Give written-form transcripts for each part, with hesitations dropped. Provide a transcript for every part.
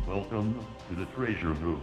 Welcome to the treasure room.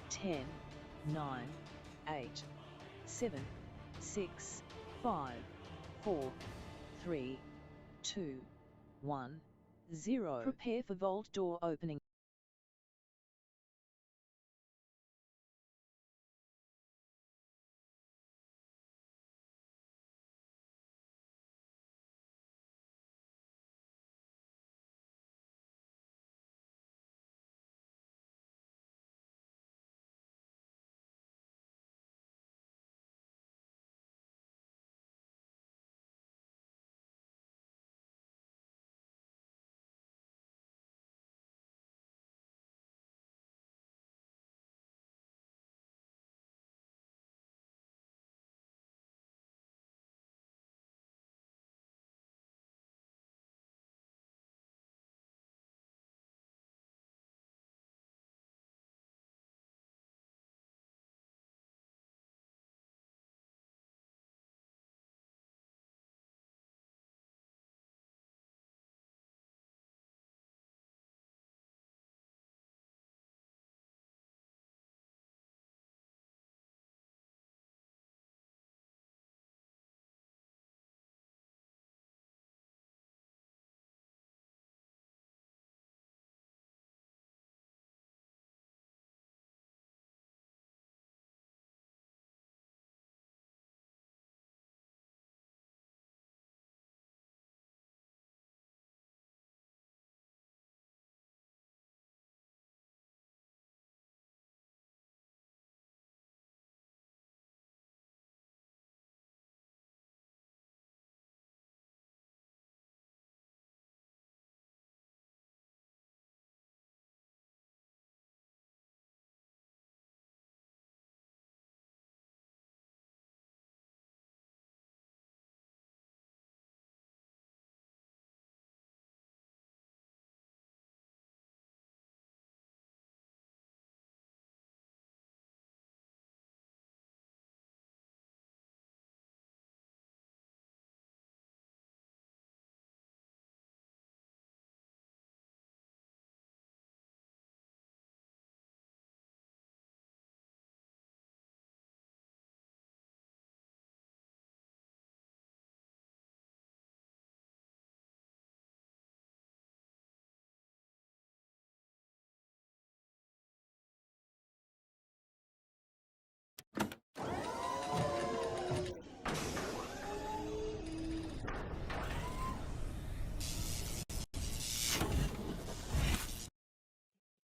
Ten, 9, 8, 7, 6, 5, 4, 3, 2, 1, 0. Prepare for vault door opening.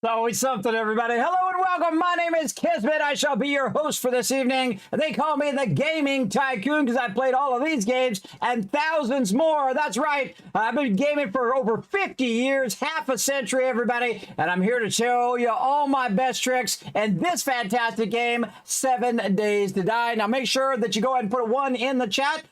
It's always something, everybody. Hello and welcome. My name is Kismet. I shall be your host for this evening. They call me the Gaming Tycoon because I played all of these games and thousands more. That's right. I've been gaming for over 50 years, half a century, everybody. And I'm here to show you all my best tricks in this fantastic game, 7 Days to Die. Now, make sure that you go ahead and put a 1 in the chat.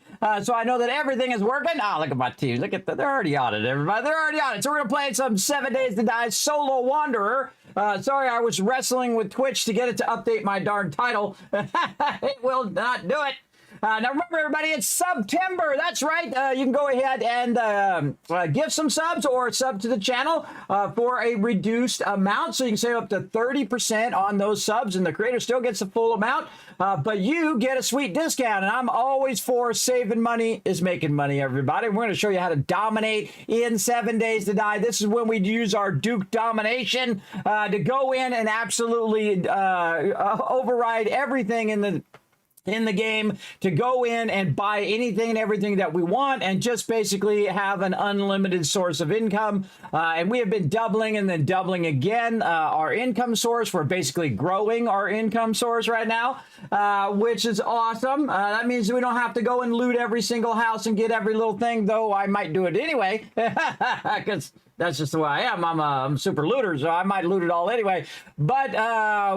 So I know that everything is working. Oh, look at my team. Look at they're already on it, everybody. They're already on it. So we're going to play some 7 Days to Die Solo Wanderer. Sorry, I was wrestling with Twitch to get it to update my darn title. It will not do it. Now remember, everybody, it's September. That's right. You can go ahead and give some subs or sub to the channel for a reduced amount. So you can save up to 30% on those subs, and the creator still gets the full amount. But you get a sweet discount, and I'm always for saving money is making money, everybody. We're going to show you how to dominate in 7 Days to Die. This is when we use our Duke Domination to go in and absolutely override everything in the game, to go in and buy anything and everything that we want and just basically have an unlimited source of income. And we have been doubling and then doubling again our income source. We're basically growing our income source right now, which is awesome. That means we don't have to go and loot every single house and get every little thing, though I might do it anyway because that's just the way I am. I'm a super looter, so I might loot it all anyway. But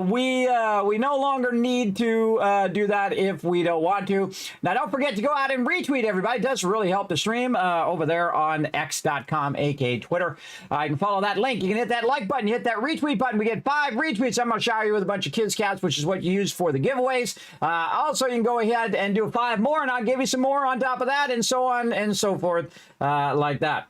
we no longer need to do that if we don't want to. Now, don't forget to go out and retweet, everybody. It does really help the stream over there on x.com, aka Twitter. You can follow that link. You can hit that like button. You hit that retweet button. We get 5 retweets. I'm going to shower you with a bunch of kids cats, which is what you use for the giveaways. Also, you can go ahead and do 5 more, and I'll give you some more on top of that, and so on and so forth, like that.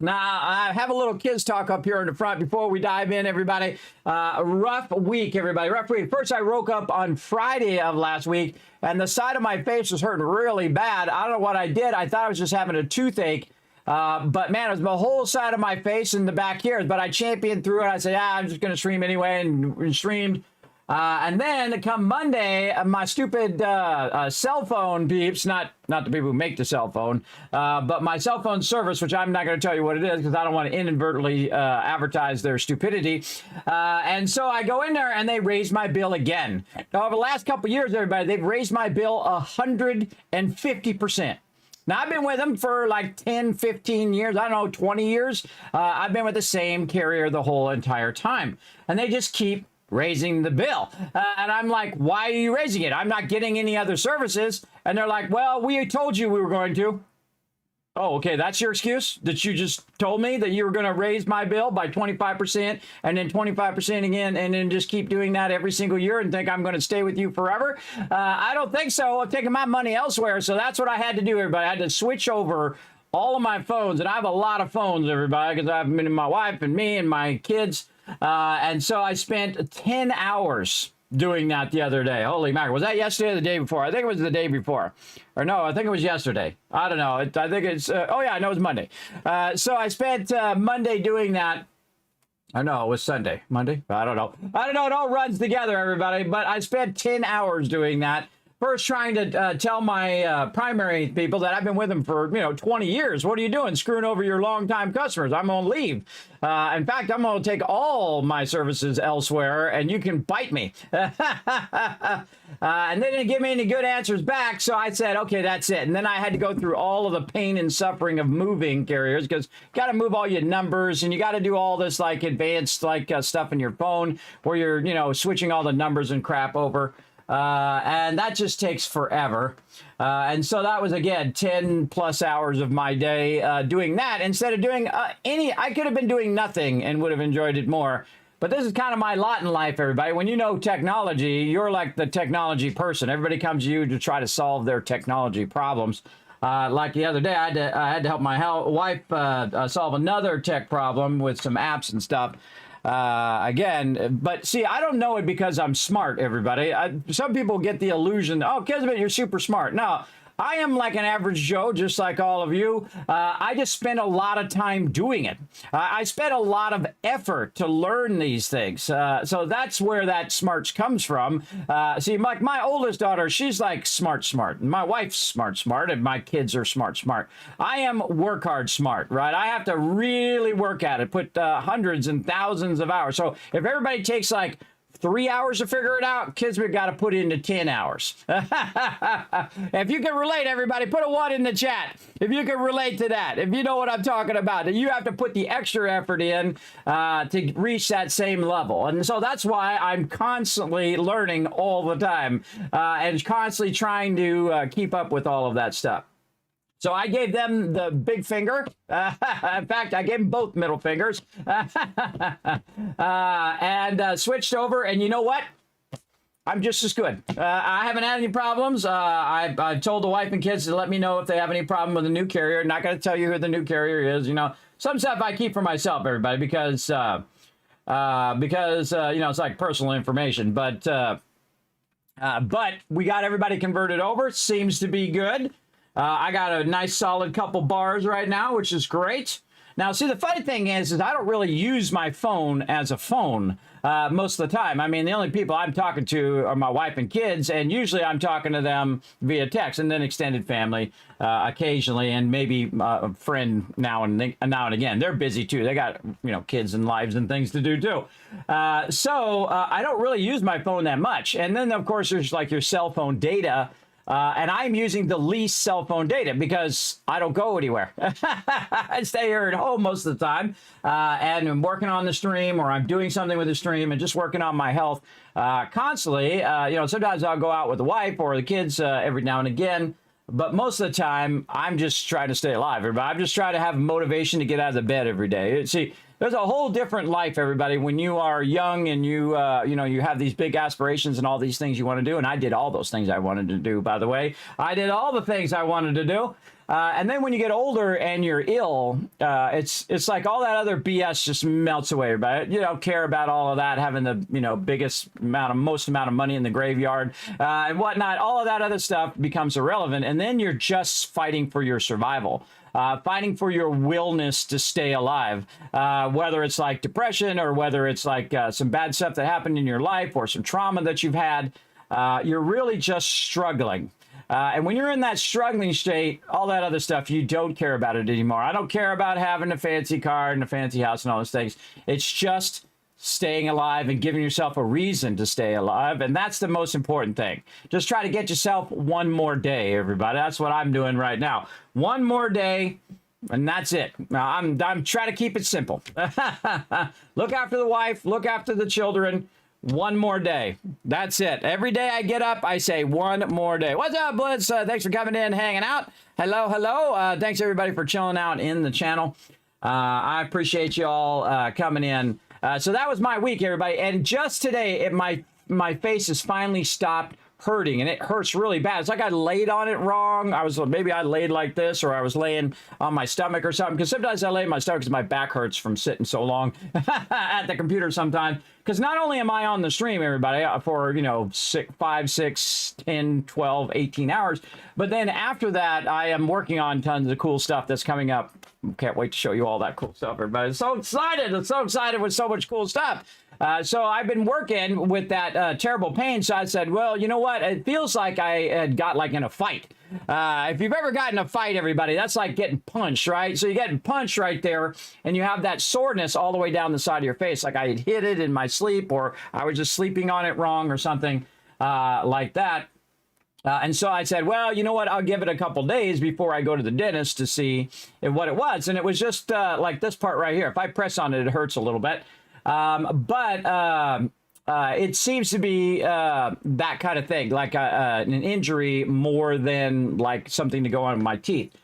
Now, I have a little kids talk up here in the front before we dive in, everybody. Rough week, everybody. Rough week. First, I woke up on Friday of last week, and the side of my face was hurting really bad. I don't know what I did. I thought I was just having a toothache. But, man, it was the whole side of my face and the back here. But I championed through it. I said, I'm just going to stream anyway, and streamed. And then come Monday, my stupid cell phone beeps, not the people who make the cell phone, but my cell phone service, which I'm not going to tell you what it is because I don't want to inadvertently advertise their stupidity. And so I go in there and they raise my bill again. Now, over the last couple of years, everybody, they've raised my bill 150%. Now, I've been with them for like 10, 15 years, I don't know, 20 years. I've been with the same carrier the whole entire time. And they just keep raising the bill. And I'm like, why are you raising it? I'm not getting any other services. And they're like, well, we told you we were going to. Oh, okay, that's your excuse? That you just told me that you were going to raise my bill by 25% and then 25% again and then just keep doing that every single year and think I'm going to stay with you forever? I don't think so. I'm taking my money elsewhere. So that's what I had to do, everybody. I had to switch over all of my phones. And I have a lot of phones, everybody, because I've been my wife and me and my kids. And so I spent 10 hours doing that the other day. Holy mackerel. Was that yesterday or the day before? I think it was the day before. Or no, I think it was yesterday. I don't know. I think it's, oh yeah, I know it was Monday. So I spent Monday doing that. I know it was Sunday. Monday? I don't know. It all runs together, everybody. But I spent 10 hours doing that. First, trying to tell my primary people that I've been with them for, 20 years. What are you doing? Screwing over your longtime customers. I'm going to leave. In fact, I'm going to take all my services elsewhere, and you can bite me. And they didn't give me any good answers back, so I said, okay, that's it. And then I had to go through all of the pain and suffering of moving carriers, because you got to move all your numbers, and you got to do all this, advanced, stuff in your phone, where you're, switching all the numbers and crap over. And that just takes forever. And so that was, again, 10 plus hours of my day doing that instead of doing I could have been doing nothing and would have enjoyed it more. But this is kind of my lot in life, everybody. When you know technology, you're like the technology person. Everybody comes to you to try to solve their technology problems. Like the other day, I had to help my wife solve another tech problem with some apps and stuff. Again, but see, I don't know it because I'm smart, everybody. Some people get the illusion, oh, Kismet, you're super smart. No, I am like an average Joe, just like all of you. I just spend a lot of time doing it. I spent a lot of effort to learn these things. So that's where that smarts comes from. See, like my oldest daughter, she's like smart. My wife's smart, and my kids are smart. I am work hard smart, right? I have to really work at it, put hundreds and thousands of hours. So if everybody takes like 3 hours to figure it out, kids, we've got to put into 10 hours. If you can relate, everybody, put a 1 in the chat. If you can relate to that, if you know what I'm talking about, that you have to put the extra effort in to reach that same level. And so that's why I'm constantly learning all the time and constantly trying to keep up with all of that stuff. So I gave them the big finger. In fact, I gave them both middle fingers. And switched over. And you know what? I'm just as good. I haven't had any problems. I told the wife and kids to let me know if they have any problem with the new carrier. Not going to tell you who the new carrier is. You know, some stuff I keep for myself, everybody, because you know, it's like personal information. But we got everybody converted over. Seems to be good. I got a nice solid couple bars right now, which is great. Now, see, the funny thing is I don't really use my phone as a phone most of the time. I mean, the only people I'm talking to are my wife and kids, and usually I'm talking to them via text, and then extended family occasionally, and maybe a friend now and again. They're busy too. They got, you know, kids and lives and things to do too. So I don't really use my phone that much. And then, of course, there's like your cell phone data. And I'm using the least cell phone data because I don't go anywhere. I stay here at home most of the time and I'm working on the stream, or I'm doing something with the stream and just working on my health constantly. You know, sometimes I'll go out with the wife or the kids every now and again. But most of the time, I'm just trying to stay alive, everybody. I'm just trying to have motivation to get out of the bed every day. See, there's a whole different life, everybody, when you are young and you know, you have these big aspirations and all these things you want to do. And I did all those things I wanted to do, by the way. I did all the things I wanted to do. And then when you get older and you're ill, it's like all that other BS just melts away, everybody. You don't care about all of that, having the, you know, most amount of money in the graveyard and whatnot. All of that other stuff becomes irrelevant. And then you're just fighting for your survival. Fighting for your willness to stay alive, whether it's like depression or whether it's like some bad stuff that happened in your life or some trauma that you've had, you're really just struggling. And when you're in that struggling state, all that other stuff, you don't care about it anymore. I don't care about having a fancy car and a fancy house and all those things. It's just staying alive and giving yourself a reason to stay alive. And that's the most important thing. Just try to get yourself one more day, everybody. That's what I'm doing right now. One more day, and that's it. I'm trying to keep it simple. Look after the wife, look after the children. One more day. That's it. Every day I get up, I say one more day. What's up, Blitz? Thanks for coming in, hanging out. Hello. Thanks, everybody, for chilling out in the channel. I appreciate you all coming in. So that was my week, everybody. And just today, my face has finally stopped hurting, and it hurts really bad. It's like I laid on it wrong. Maybe I laid like this, or I was laying on my stomach or something. Because sometimes I lay on my stomach because my back hurts from sitting so long at the computer sometimes. Because not only am I on the stream, everybody, for, you know, 5, 6, 10, 12, 18 hours, but then after that, I am working on tons of cool stuff that's coming up. Can't wait to show you all that cool stuff, everybody. I'm so excited. I'm so excited with so much cool stuff. So I've been working with that terrible pain. So I said, well, you know what? It feels like I had got like in a fight. If you've ever gotten a fight, everybody, that's like getting punched, right? So you're getting punched right there, and you have that soreness all the way down the side of your face. Like I had hit it in my sleep, or I was just sleeping on it wrong or something like that. And so I said, well, you know what? I'll give it a couple days before I go to the dentist to see what it was. And it was just like this part right here. If I press on it, it hurts a little bit. But it seems to be that kind of thing, like an injury more than like something to go on with my teeth.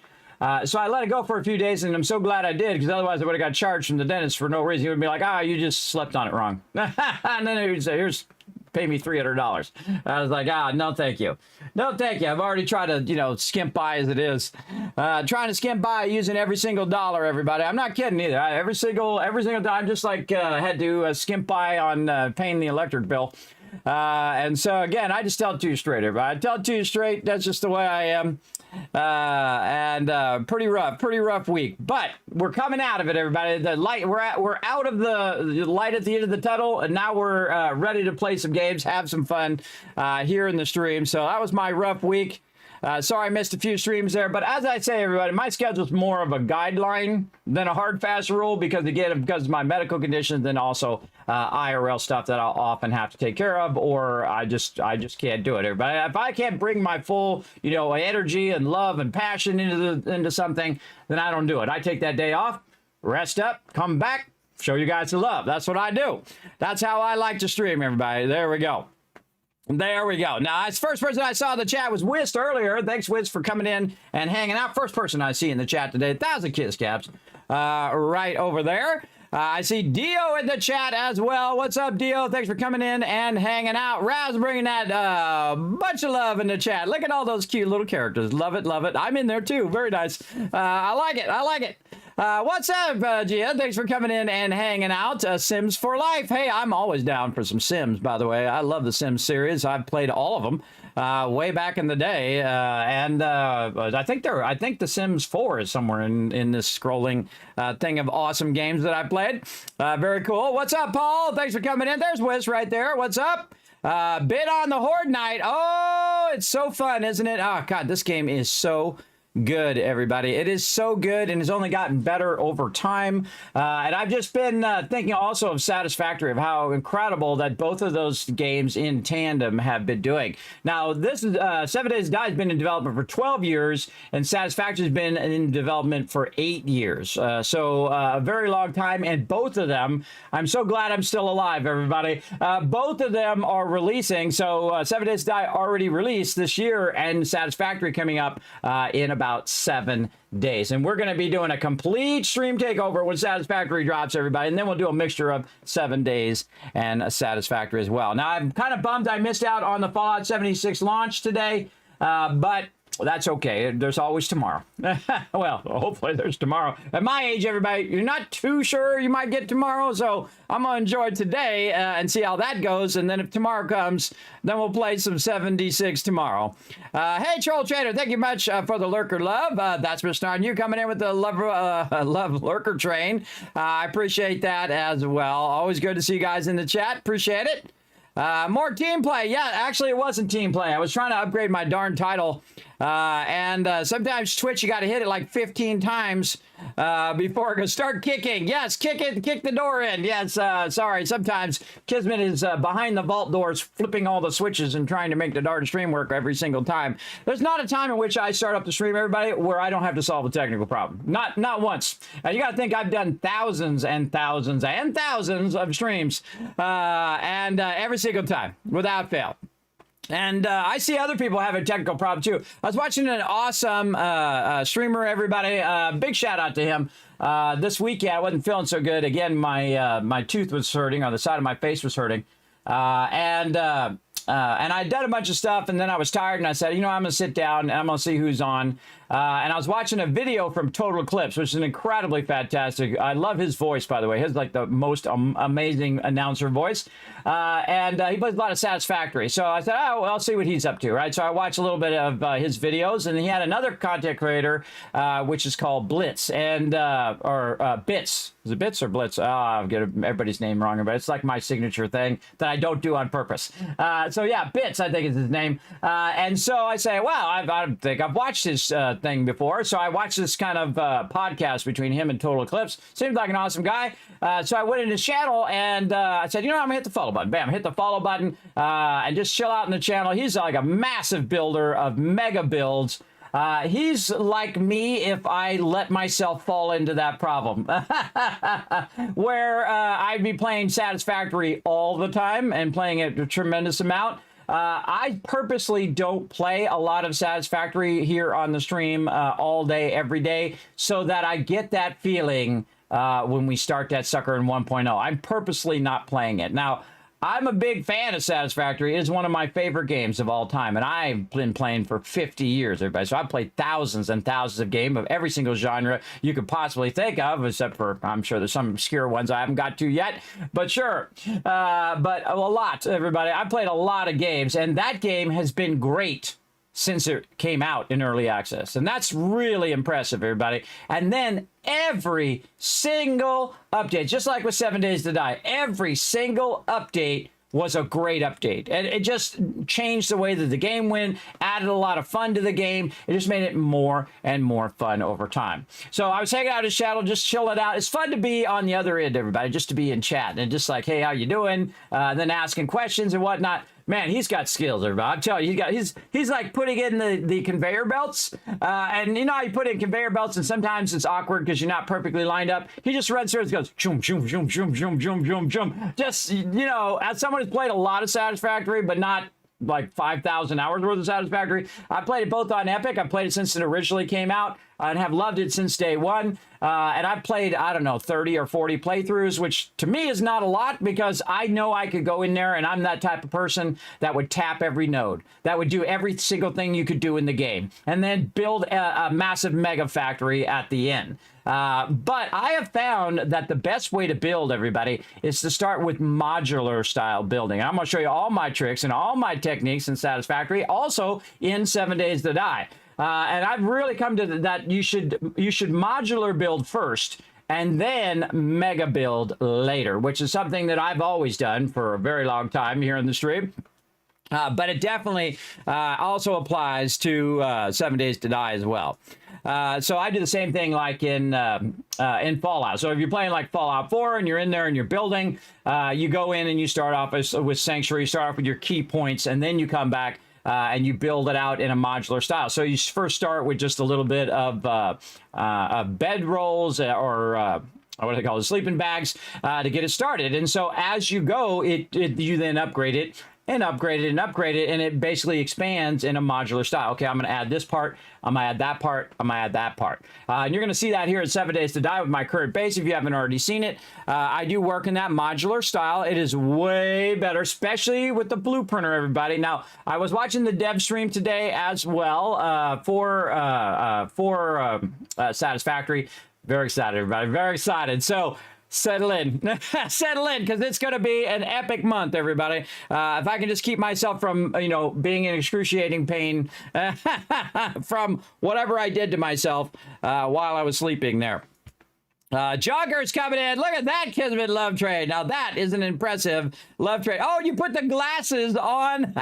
So I let it go for a few days, and I'm so glad I did, because otherwise I would have got charged from the dentist for no reason. He would be like, you just slept on it wrong. And then he would say, pay me $300. I was like, no, thank you. No, thank you. I've already tried to, you know, skimp by as it is. Trying to skimp by using every single dollar, everybody. I'm not kidding either. Every single time, just like had to skimp by on paying the electric bill. And so again, I just tell it to you straight, everybody. I tell it to you straight. That's just the way I am. Pretty rough week, but we're coming out of it, everybody. The light, we're out of the light at the end of the tunnel, and now we're ready to play some games, have some fun here in the stream. So that was my rough week. Sorry I missed a few streams there, but as I say, everybody, my schedule's more of a guideline than a hard, fast rule because, again, because of my medical conditions and also IRL stuff that I'll often have to take care of, or I just can't do it, everybody. If I can't bring my full, energy and love and passion into something, then I don't do it. I take that day off, rest up, come back, show you guys the love. That's what I do. That's how I like to stream, everybody. There we go. There we go. Now, the first person I saw in the chat was Wist earlier. Thanks, Wist, for coming in and hanging out. First person I see in the chat today. 1,000 kiss caps right over there. I see Dio in the chat as well. What's up, Dio? Thanks for coming in and hanging out. Raz bringing that bunch of love in the chat. Look at all those cute little characters. Love it, love it. I'm in there, too. Very nice. I like it. I like it. What's up, Gia? Thanks for coming in and hanging out. Sims for life. Hey, I'm always down for some Sims, by the way. I love the Sims series. I've played all of them way back in the day. I think the Sims 4 is somewhere in this scrolling thing of awesome games that I played. Very cool. What's up, Paul? Thanks for coming in. There's Wiz right there. What's up? Bid on the Horde Night. Oh, it's so fun, isn't it? Oh, God, this game is so good, everybody. It is so good and has only gotten better over time. And I've just been thinking also of Satisfactory, of how incredible that both of those games in tandem have been doing. Now, this is 7 Days to Die has been in development for 12 years, and Satisfactory has been in development for 8 years. So a very long time, and both of them, I'm so glad I'm still alive, everybody. Both of them are releasing. So 7 Days to Die already released this year, and Satisfactory coming up in about 7 days. And we're going to be doing a complete stream takeover when Satisfactory drops, everybody. And then we'll do a mixture of 7 days and a Satisfactory as well. Now, I'm kind of bummed I missed out on the Fallout 76 launch today, but that's okay. There's always tomorrow. Well, hopefully there's tomorrow. At my age, everybody, you're not too sure you might get tomorrow, so I'm going to enjoy today and see how that goes. And then if tomorrow comes, then we'll play some 76 tomorrow. Hey, Troll Trader, thank you much for the lurker love. That's Mr. On you coming in with the love lurker train. I appreciate that as well. Always good to see you guys in the chat. Appreciate it. More team play. Yeah, actually, it wasn't team play. I was trying to upgrade my darn title. And sometimes Twitch, you got to hit it like 15 times before it can start kicking. Yes, kick the door in. Yes, sorry. Sometimes Kismet is behind the vault doors, flipping all the switches and trying to make the darn stream work every single time. There's not a time in which I start up the stream, everybody, where I don't have to solve a technical problem. Not once. You got to think I've done thousands and thousands and thousands of streams, and every single time, without fail. And I see other people have a technical problem too. I was watching an awesome streamer, everybody. Big shout out to him. This weekend, I wasn't feeling so good. Again, my tooth was hurting, or the side of my face was hurting. And I'd done a bunch of stuff, and then I was tired, and I said, I'm going to sit down, and I'm going to see who's on. And I was watching a video from Total Eclipse, which is an incredibly fantastic. I love his voice, by the way. His like the most amazing announcer voice. And he plays a lot of Satisfactory. So I said, oh, well, I'll see what he's up to, right? So I watched a little bit of his videos, and he had another content creator, which is called Blitz, and or Bits. Is it Bits or Blitz? I'll get everybody's name wrong, but it's like my signature thing that I don't do on purpose. So yeah, Bits, I think is his name. And so I say, well, I think I've watched his thing before. So I watched this kind of podcast between him and Total Eclipse. Seems like an awesome guy. So I went in his channel, and I said, I'm going to hit the follow button. Bam, hit the follow button and just chill out in the channel. He's like a massive builder of mega builds. He's like me if I let myself fall into that problem where I'd be playing Satisfactory all the time and playing it a tremendous amount. I purposely don't play a lot of Satisfactory here on the stream all day, every day, so that I get that feeling when we start that sucker in 1.0. I'm purposely not playing it. Now, I'm a big fan of Satisfactory. It is one of my favorite games of all time, and I've been playing for 50 years, everybody. So I've played thousands and thousands of games of every single genre you could possibly think of, except for, I'm sure there's some obscure ones I haven't got to yet, but sure. But a lot, everybody. I've played a lot of games, and that game has been great since it came out in early access. And that's really impressive, everybody. And then every single update, just like with 7 Days to Die, every single update was a great update. And it just changed the way that the game went, added a lot of fun to the game. It just made it more and more fun over time. So I was hanging out his channel, just chilling out. It's fun to be on the other end, everybody, just to be in chat and just like, hey, how you doing? Then asking questions and whatnot. Man, he's got skills, everybody. I'm telling you, he's like putting in the conveyor belts. And you know how you put in conveyor belts and sometimes it's awkward because you're not perfectly lined up. He just runs through and goes, choom, choom, choom, choom, choom, choom, choom, choom. Just, you know, as someone who's played a lot of Satisfactory, but not like 5,000 hours worth of Satisfactory. I played it both on Epic. I played it since it originally came out and have loved it since day one. And I've played, I don't know, 30 or 40 playthroughs, which to me is not a lot because I know I could go in there and I'm that type of person that would tap every node, that would do every single thing you could do in the game, and then build a massive mega factory at the end. But I have found that the best way to build, everybody, is to start with modular style building. I'm going to show you all my tricks and all my techniques in Satisfactory, also in 7 Days to Die. And I've really come to that you should modular build first and then mega build later, which is something that I've always done for a very long time here in the stream. But it definitely also applies to 7 Days to Die as well. So I do the same thing like in Fallout. So if you're playing like Fallout 4 and you're in there and you're building, you go in and you start off with Sanctuary, you start off with your key points, and then you come back and you build it out in a modular style. So you first start with just a little bit of bed rolls or what do they call it, sleeping bags to get it started. And so as you go, you then upgrade it and upgrade it and upgrade it, and it basically expands in a modular style. Okay, I'm going to add this part, I'm going to add that part, I'm going to add that part. And you're going to see that here in 7 Days to Die with my current base if you haven't already seen it. I do work in that modular style. It is way better, especially with the blueprinter, everybody. Now, I was watching the dev stream today as well for Satisfactory. Very excited, everybody. Very excited. So, settle in, because it's going to be an epic month, everybody. If I can just keep myself from, you know, being in excruciating pain from whatever I did to myself while I was sleeping there. Jogger's coming in. Look at that Kismet love trade. Now that is an impressive love trade. Oh, you put the glasses on. Oh,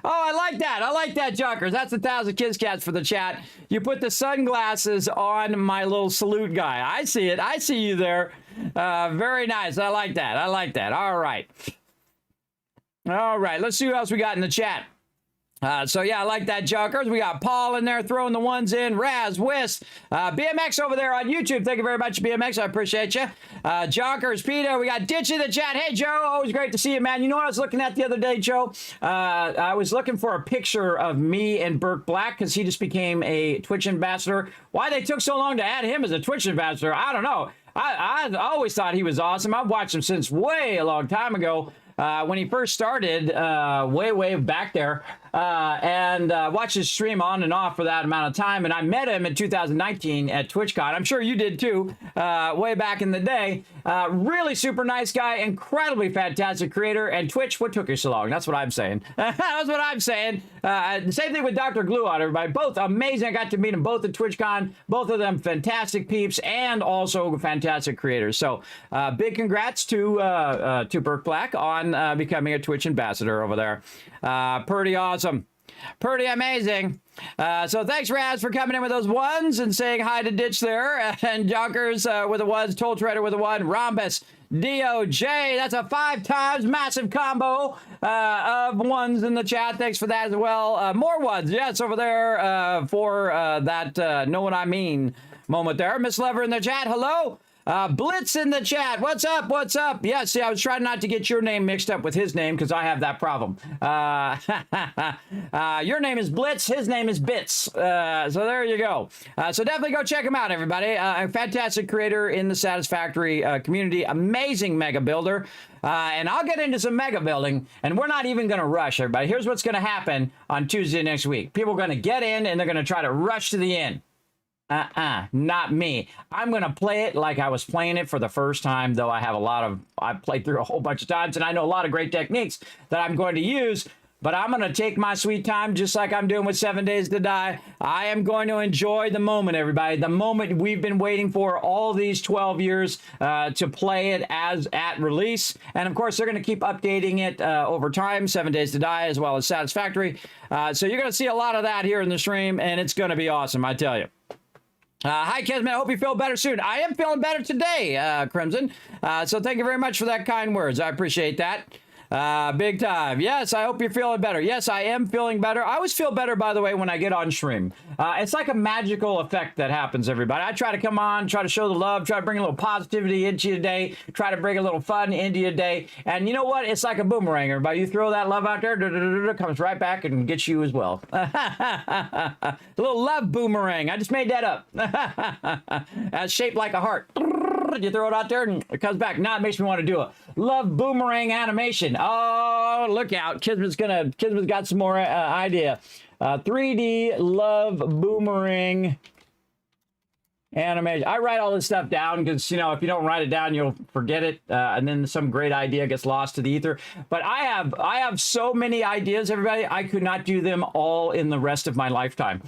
I like that. I like that, Joggers. That's 1,000 Kiss Cats for the chat. You put the sunglasses on my little salute guy. I see it. I see you there. Very nice. I like that. I like that. All right. All right. Let's see who else we got in the chat. So yeah, I like that, Jokers. We got Paul in there throwing the ones in. Raz, Whis, BMX over there on YouTube. Thank you very much, BMX. I appreciate you. Jokers, Peter. We got Ditch in the chat. Hey, Joe. Always great to see you, man. You know what I was looking at the other day, Joe? I was looking for a picture of me and Burke Black because he just became a Twitch ambassador. Why they took so long to add him as a Twitch ambassador, I don't know. I always thought he was awesome. I've watched him since way a long time ago. When he first started, way back there, and watched his stream on and off for that amount of time. And I met him in 2019 at TwitchCon. I'm sure you did too, way back in the day. Really super nice guy, incredibly fantastic creator. And Twitch, what took you so long? That's what I'm saying. That's what I'm saying. Same thing with Dr. Glue on everybody. Both amazing. I got to meet them both at TwitchCon. Both of them fantastic peeps and also fantastic creators. So big congrats to Burke Black on becoming a Twitch ambassador over there. Pretty awesome. Pretty amazing. So thanks, Raz, for coming in with those ones and saying hi to Ditch there. And Jonkers with the ones, Toll Trader with the one, Rhombus, DOJ. That's a 5 times massive combo of ones in the chat. Thanks for that as well. More ones. Yes, over there for that know what I mean moment there. Miss Lever in the chat. Hello. Blitz in the chat. What's up? What's up? Yeah, see, I was trying not to get your name mixed up with his name because I have that problem. Your name is Blitz. His name is Bits. So there you go. So definitely go check him out, everybody. A fantastic creator in the Satisfactory community. Amazing mega builder. And I'll get into some mega building, and we're not even going to rush, everybody. Here's what's going to happen on Tuesday next week. People are going to get in, and they're going to try to rush to the end. Not me. I'm going to play it like I was playing it for the first time, though I've played through a whole bunch of times, and I know a lot of great techniques that I'm going to use, but I'm going to take my sweet time, just like I'm doing with 7 Days to Die. I am going to enjoy the moment, everybody. The moment we've been waiting for all these 12 years to play it as at release. And of course, they're going to keep updating it over time, 7 Days to Die, as well as Satisfactory. So you're going to see a lot of that here in the stream, and it's going to be awesome, I tell you. Hi, Kismet. I hope you feel better soon. I am feeling better today, Crimson. So thank you very much for that kind words. I appreciate that. Big time. Yes, I hope you're feeling better. Yes, I am feeling better. I always feel better, by the way, when I get on stream. It's like a magical effect that happens, everybody. I try to come on, try to show the love, try to bring a little positivity into your day, try to bring a little fun into your day. And you know what? It's like a boomerang, everybody. You throw that love out there, it comes right back and gets you as well. A little love boomerang. I just made that up. It's shaped like a heart. You throw it out there and it comes back. Now it makes me want to do a love boomerang animation. Oh, look out. Kismet's got some more idea. 3D love boomerang animation. I write all this stuff down because, you know, if you don't write it down, you'll forget it. And then some great idea gets lost to the ether. But I have so many ideas, everybody. I could not do them all in the rest of my lifetime.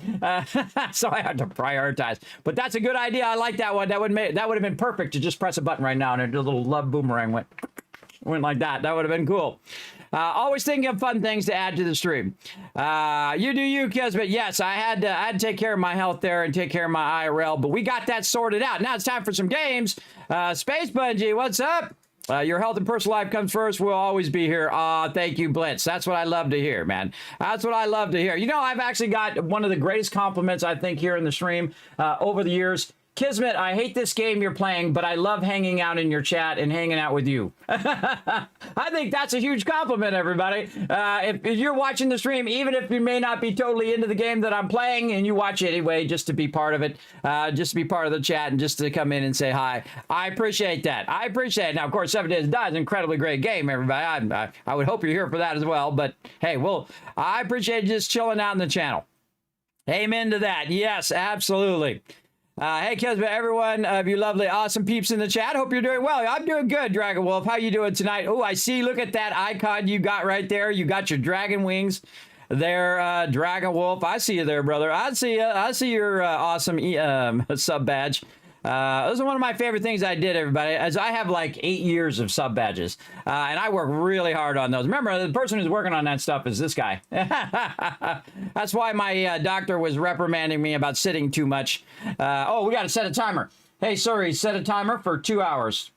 So I had to prioritize. But that's a good idea. I like that one. That would have been perfect to just press a button right now and a little love boomerang went like that. That would have been cool. Always thinking of fun things to add to the stream. You do you, Kismet. Yes, I had to take care of my health there and take care of my IRL, but we got that sorted out. Now it's time for some games. Space Bungee, what's up? Your health and personal life comes first. We'll always be here. Thank you, Blitz. That's what I love to hear, man. That's what I love to hear. You know, I've actually got one of the greatest compliments, I think, here in the stream over the years. Kismet, I hate this game you're playing, but I love hanging out in your chat and hanging out with you. I think that's a huge compliment, everybody. If you're watching the stream, even if you may not be totally into the game that I'm playing, and you watch anyway, just to be part of it, just to be part of the chat and just to come in and say hi, I appreciate that. I appreciate it. Now, of course, 7 Days to Die is an incredibly great game, everybody. I would hope you're here for that as well, but hey, well, I appreciate just chilling out in the channel. Amen to that. Yes, absolutely. Hey, Kismet, everyone of you lovely, awesome peeps in the chat. Hope you're doing well. I'm doing good, Dragon Wolf. How you doing tonight? Oh, I see. Look at that icon you got right there. You got your dragon wings there, Dragon Wolf. I see you there, brother. I see you. I see your awesome sub badge. Those are one of my favorite things I did, everybody, as I have like 8 years of sub badges, and I work really hard on those. Remember, the person who's working on that stuff is this guy. That's why my doctor was reprimanding me about sitting too much. Oh, we got to set a timer. Hey, sorry, set a timer for 2 hours.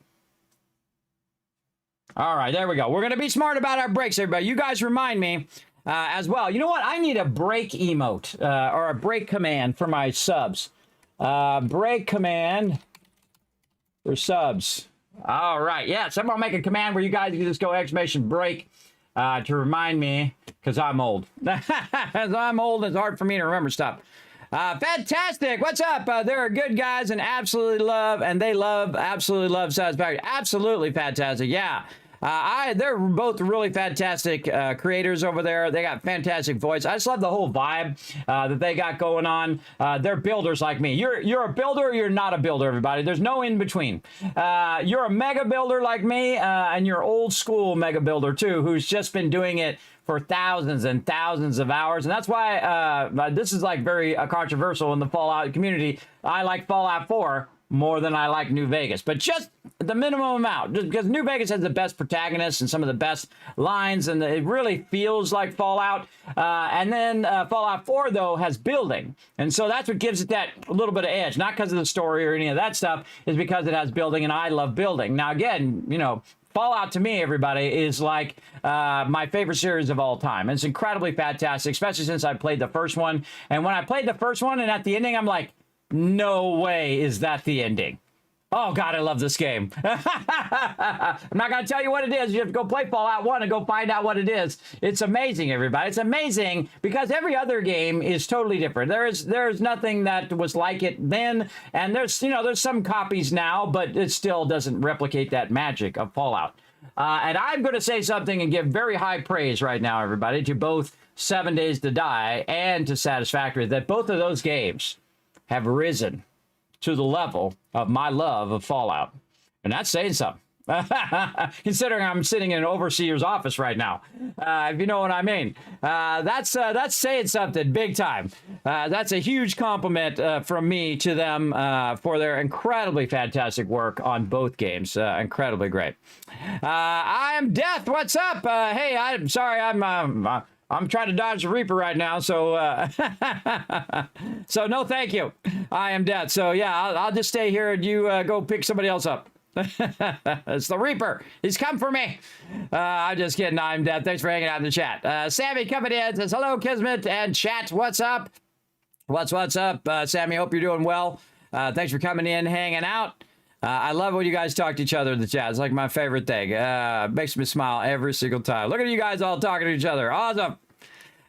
All right, there we go. We're going to be smart about our breaks, everybody. You guys remind me as well. You know what? I need a break emote or a break command for my subs. Break command for subs. All right. Yeah, someone make a command where you guys can just go exclamation break to remind me, because I'm old. As I'm old, it's hard for me to remember stuff. Fantastic. What's up? There are good guys and absolutely love Satisfactory. Absolutely fantastic. Yeah. They're both really fantastic creators over there. They got fantastic voice. I just love the whole vibe that they got going on. They're builders like me. You're a builder or you're not a builder, everybody. There's no in between. You're a mega builder like me, and you're old school mega builder too, who's just been doing it for thousands and thousands of hours. And that's why this is like very controversial in the Fallout community. I like Fallout 4 more than I like New Vegas, but just the minimum amount, just because New Vegas has the best protagonists and some of the best lines, and it really feels like Fallout. And then Fallout 4, though, has building, and so that's what gives it that little bit of edge, not because of the story or any of that stuff, is because it has building, and I love building. Now, again, you know, Fallout to me, everybody, is like my favorite series of all time. It's incredibly fantastic, especially since I played the first one. And when I played the first one and at the ending, I'm like, no way is that the ending. Oh, God, I love this game. I'm not going to tell you what it is. You have to go play Fallout 1 and go find out what it is. It's amazing, everybody. It's amazing because every other game is totally different. There's nothing that was like it then, and there's some copies now, but it still doesn't replicate that magic of Fallout. And I'm going to say something and give very high praise right now, everybody, to both 7 Days to Die and to Satisfactory, that both of those games have risen to the level of my love of Fallout. And that's saying something. Considering I'm sitting in an overseer's office right now, if you know what I mean. That's saying something big time. That's a huge compliment from me to them for their incredibly fantastic work on both games. Incredibly great. I am Death. What's up? Hey, I'm sorry. I'm trying to dodge the Reaper right now, so so no thank you. I am Death. So yeah, I'll just stay here and you go pick somebody else up. It's the Reaper. He's come for me. I'm just kidding. I'm Death. Thanks for hanging out in the chat. Sammy coming in says, hello, Kismet and chat. What's up? What's up? Sammy, hope you're doing well. Thanks for coming in, hanging out. I love when you guys talk to each other in the chat. It's like my favorite thing. Makes me smile every single time. Look at you guys all talking to each other. Awesome.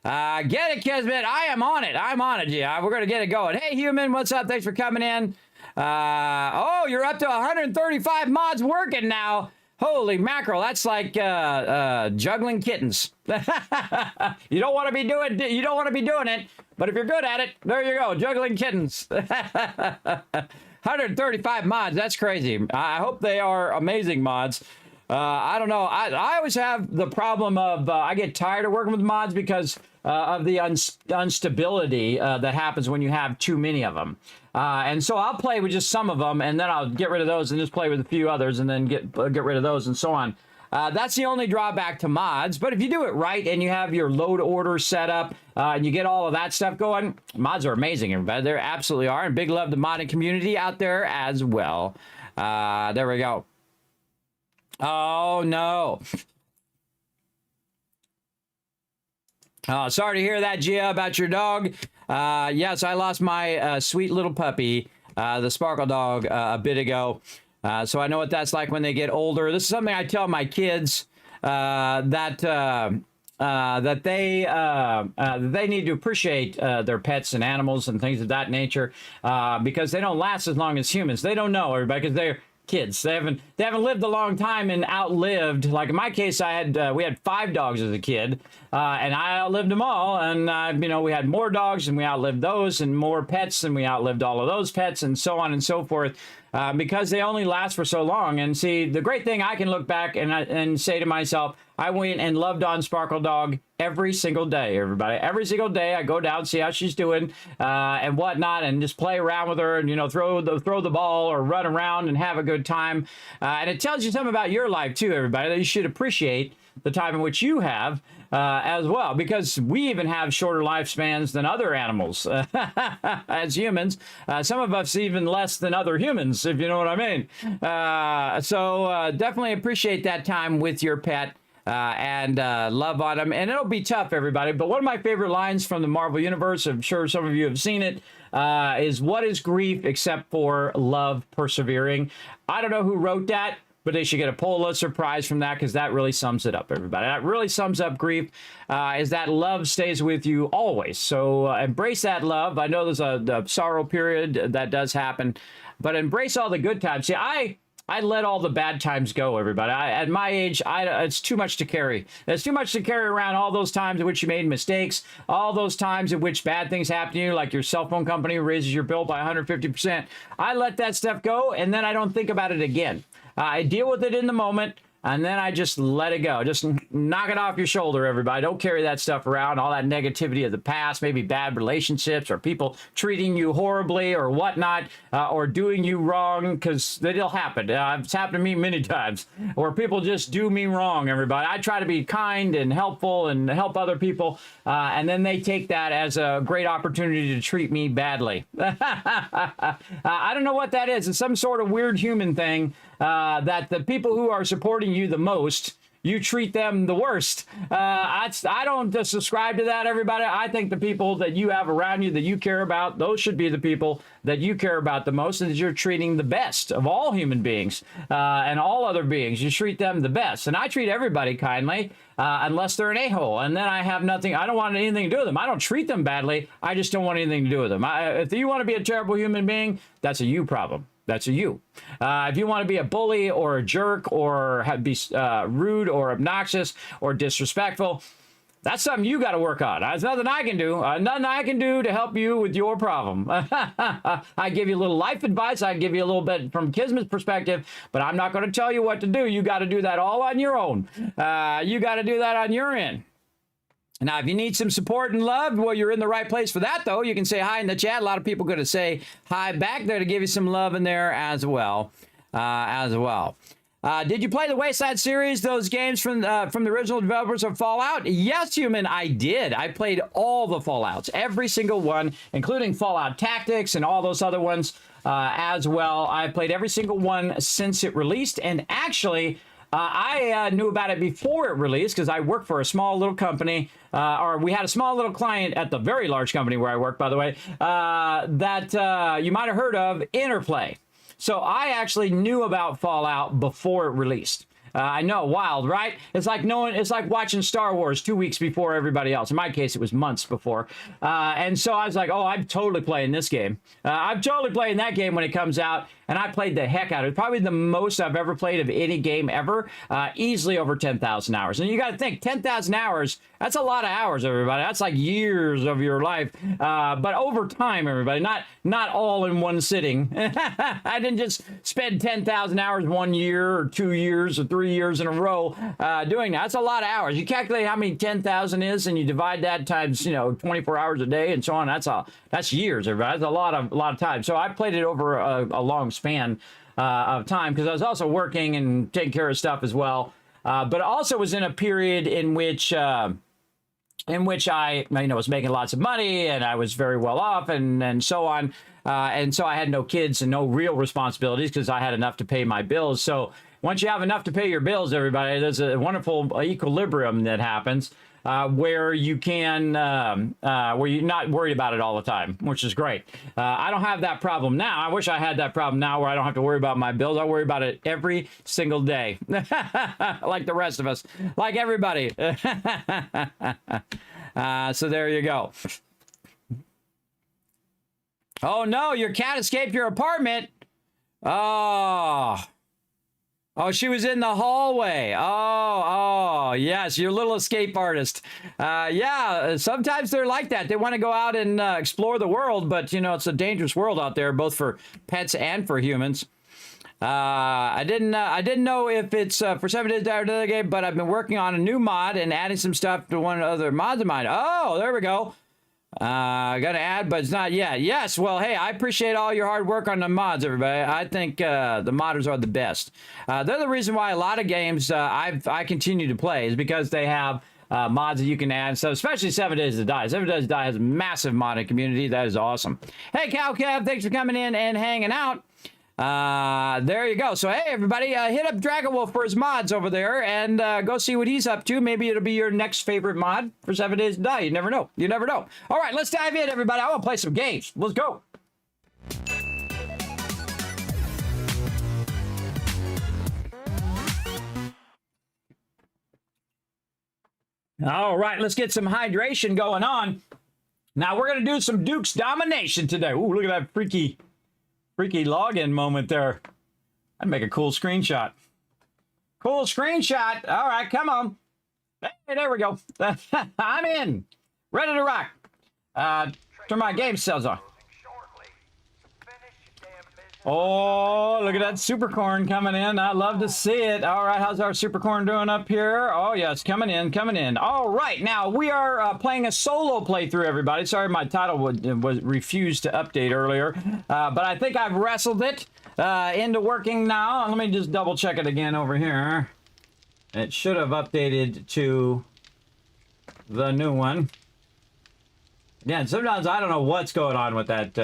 Get it, Kismet. I am on it. I'm on it. Yeah, we're going to get it going. Hey, human. What's up? Thanks for coming in. Oh, you're up to 135 mods working now. Holy mackerel. That's like juggling kittens. You don't want to be doing it. But if you're good at it, there you go. Juggling kittens. 135 mods. That's crazy. I hope they are amazing mods. I don't know. I always have the problem of I get tired of working with mods because of the instability that happens when you have too many of them. And so I'll play with just some of them, and then I'll get rid of those and just play with a few others, and then get rid of those, and so on. That's the only drawback to mods. But if you do it right and you have your load order set up and you get all of that stuff going, mods are amazing, everybody. They absolutely are. And big love to the modding community out there as well. There we go. Oh, no. Oh, sorry to hear that, Gia, about your dog. Yes, I lost my sweet little puppy, the Sparkle dog, a bit ago. So I know what that's like when they get older. This is something I tell my kids that they need to appreciate their pets and animals and things of that nature because they don't last as long as humans. They don't know, everybody, because they're kids. They haven't lived a long time and outlived. Like in my case, we had 5 dogs as a kid, and I outlived them all. And we had more dogs and we outlived those, and more pets and we outlived all of those pets, and so on and so forth. Because they only last for so long. And see, the great thing, I can look back and say to myself, I went and loved on Sparkle Dog every single day, everybody. Every single day, I go down, see how she's doing and whatnot, and just play around with her and, throw the ball or run around and have a good time. And it tells you something about your life, too, everybody, that you should appreciate the time in which you have as well, because we even have shorter lifespans than other animals as humans. Some of us even less than other humans, if you know what I mean. So definitely appreciate that time with your pet and love on them. And it'll be tough, everybody. But one of my favorite lines from the Marvel Universe, I'm sure some of you have seen it, is what is grief except for love persevering? I don't know who wrote that, but they should get a Pulitzer Prize from that, because that really sums it up, everybody. That really sums up grief, is that love stays with you always. So embrace that love. I know there's a sorrow period that does happen, but embrace all the good times. See, I let all the bad times go, everybody. At my age, it's too much to carry. It's too much to carry around, all those times in which you made mistakes, all those times in which bad things happen to you, like your cell phone company raises your bill by 150%. I let that stuff go, and then I don't think about it again. I deal with it in the moment, and then I just let it go. Just knock it off your shoulder, everybody. Don't carry that stuff around, all that negativity of the past, maybe bad relationships or people treating you horribly or whatnot, or doing you wrong, because it'll happen. It's happened to me many times, where people just do me wrong, everybody. I try to be kind and helpful and help other people, and then they take that as a great opportunity to treat me badly. I don't know what that is. It's some sort of weird human thing. That the people who are supporting you the most you treat them the worst. I don't just subscribe to that, everybody. I think the people that you have around you that you care about, those should be the people that you care about the most, and that you're treating the best of all human beings and all other beings. You treat them the best. And I treat everybody kindly unless they're an a-hole. And then I have nothing, I don't want anything to do with them. I don't treat them badly. I just don't want anything to do with them. If you want to be a terrible human being, that's a you problem. That's a you. If you want to be a bully or a jerk or be rude or obnoxious or disrespectful, that's something you got to work on. There's nothing I can do. Nothing I can do to help you with your problem. I give you a little life advice. I give you a little bit from Kismet's perspective, but I'm not going to tell you what to do. You got to do that all on your own. You got to do that on your end. Now, if you need some support and love, well, you're in the right place for that, though. You can say hi in the chat. A lot of people are going to say hi back there to give you some love in there as well. Did you play the Wasteland series, those games from the original developers of Fallout? Yes, human, I did. I played all the Fallouts, every single one, including Fallout Tactics and all those other ones as well. I played every single one since it released, and actually, I knew about it before it released because I worked for a small little company, or we had a small little client at the very large company where I work, by the way, that you might have heard of, Interplay. So I actually knew about Fallout before it released. I know, wild, right? It's like watching Star Wars 2 weeks before everybody else. In my case, it was months before. And so I was like, oh, I'm totally playing this game. I'm totally playing that game when it comes out. And I played the heck out of it. Probably the most I've ever played of any game ever. Easily over 10,000 hours. And you got to think, 10,000 hours, that's a lot of hours, everybody. That's like years of your life. But over time, everybody, not all in one sitting. I didn't just spend 10,000 hours 1 year or 2 years or 3 years in a row doing that. That's a lot of hours. You calculate how many 10,000 is, and you divide that times 24 hours a day and so on. That's years, everybody. That's a lot of time. So I played it over a long span of time because I was also working and taking care of stuff as well. But also was in a period in which I was making lots of money and I was very well off and so on. And so I had no kids and no real responsibilities because I had enough to pay my bills. So once you have enough to pay your bills, everybody, there's a wonderful equilibrium that happens where you can, where you're not worried about it all the time, which is great. I don't have that problem now. I wish I had that problem now where I don't have to worry about my bills. I worry about it every single day, like the rest of us, like everybody. So there you go. Oh no, your cat escaped your apartment. Oh, she was in the hallway. Oh, yes, your little escape artist. Yeah, sometimes they're like that. They want to go out and explore the world, but, it's a dangerous world out there, both for pets and for humans. I didn't know if it's for 7 days after the game, but I've been working on a new mod and adding some stuff to one of the other mods of mine. Oh, there we go. Gonna add, but it's not yet. Yes, well, hey, I appreciate all your hard work on the mods, everybody. I think the modders are the best. They're the reason why a lot of games I continue to play is because they have mods that you can add. So especially 7 Days to Die. 7 Days to Die has a massive modding community. That is awesome. Hey, Cal Kev, thanks for coming in and hanging out. There you go. So, hey, everybody, hit up Dragon Wolf for his mods over there and go see what he's up to. Maybe it'll be your next favorite mod for 7 Days to Die. You never know. You never know. All right, let's dive in, everybody. I want to play some games. Let's go. All right, let's get some hydration going on. Now, we're going to do some Duke's Domination today. Ooh, look at that freaky login moment there. I'd make a cool screenshot. Cool screenshot. All right, come on. Hey, there we go. I'm in. Ready to rock. Turn my game cells on. Oh, look at that super corn coming in. I love to see it. All right, how's our super corn doing up here? Oh, yes, coming in. All right, now we are playing a solo playthrough, everybody. Sorry, my title was refused to update earlier, but I think I've wrestled it into working now. Let me just double check it again over here. It should have updated to the new one. Yeah, sometimes I don't know what's going on with that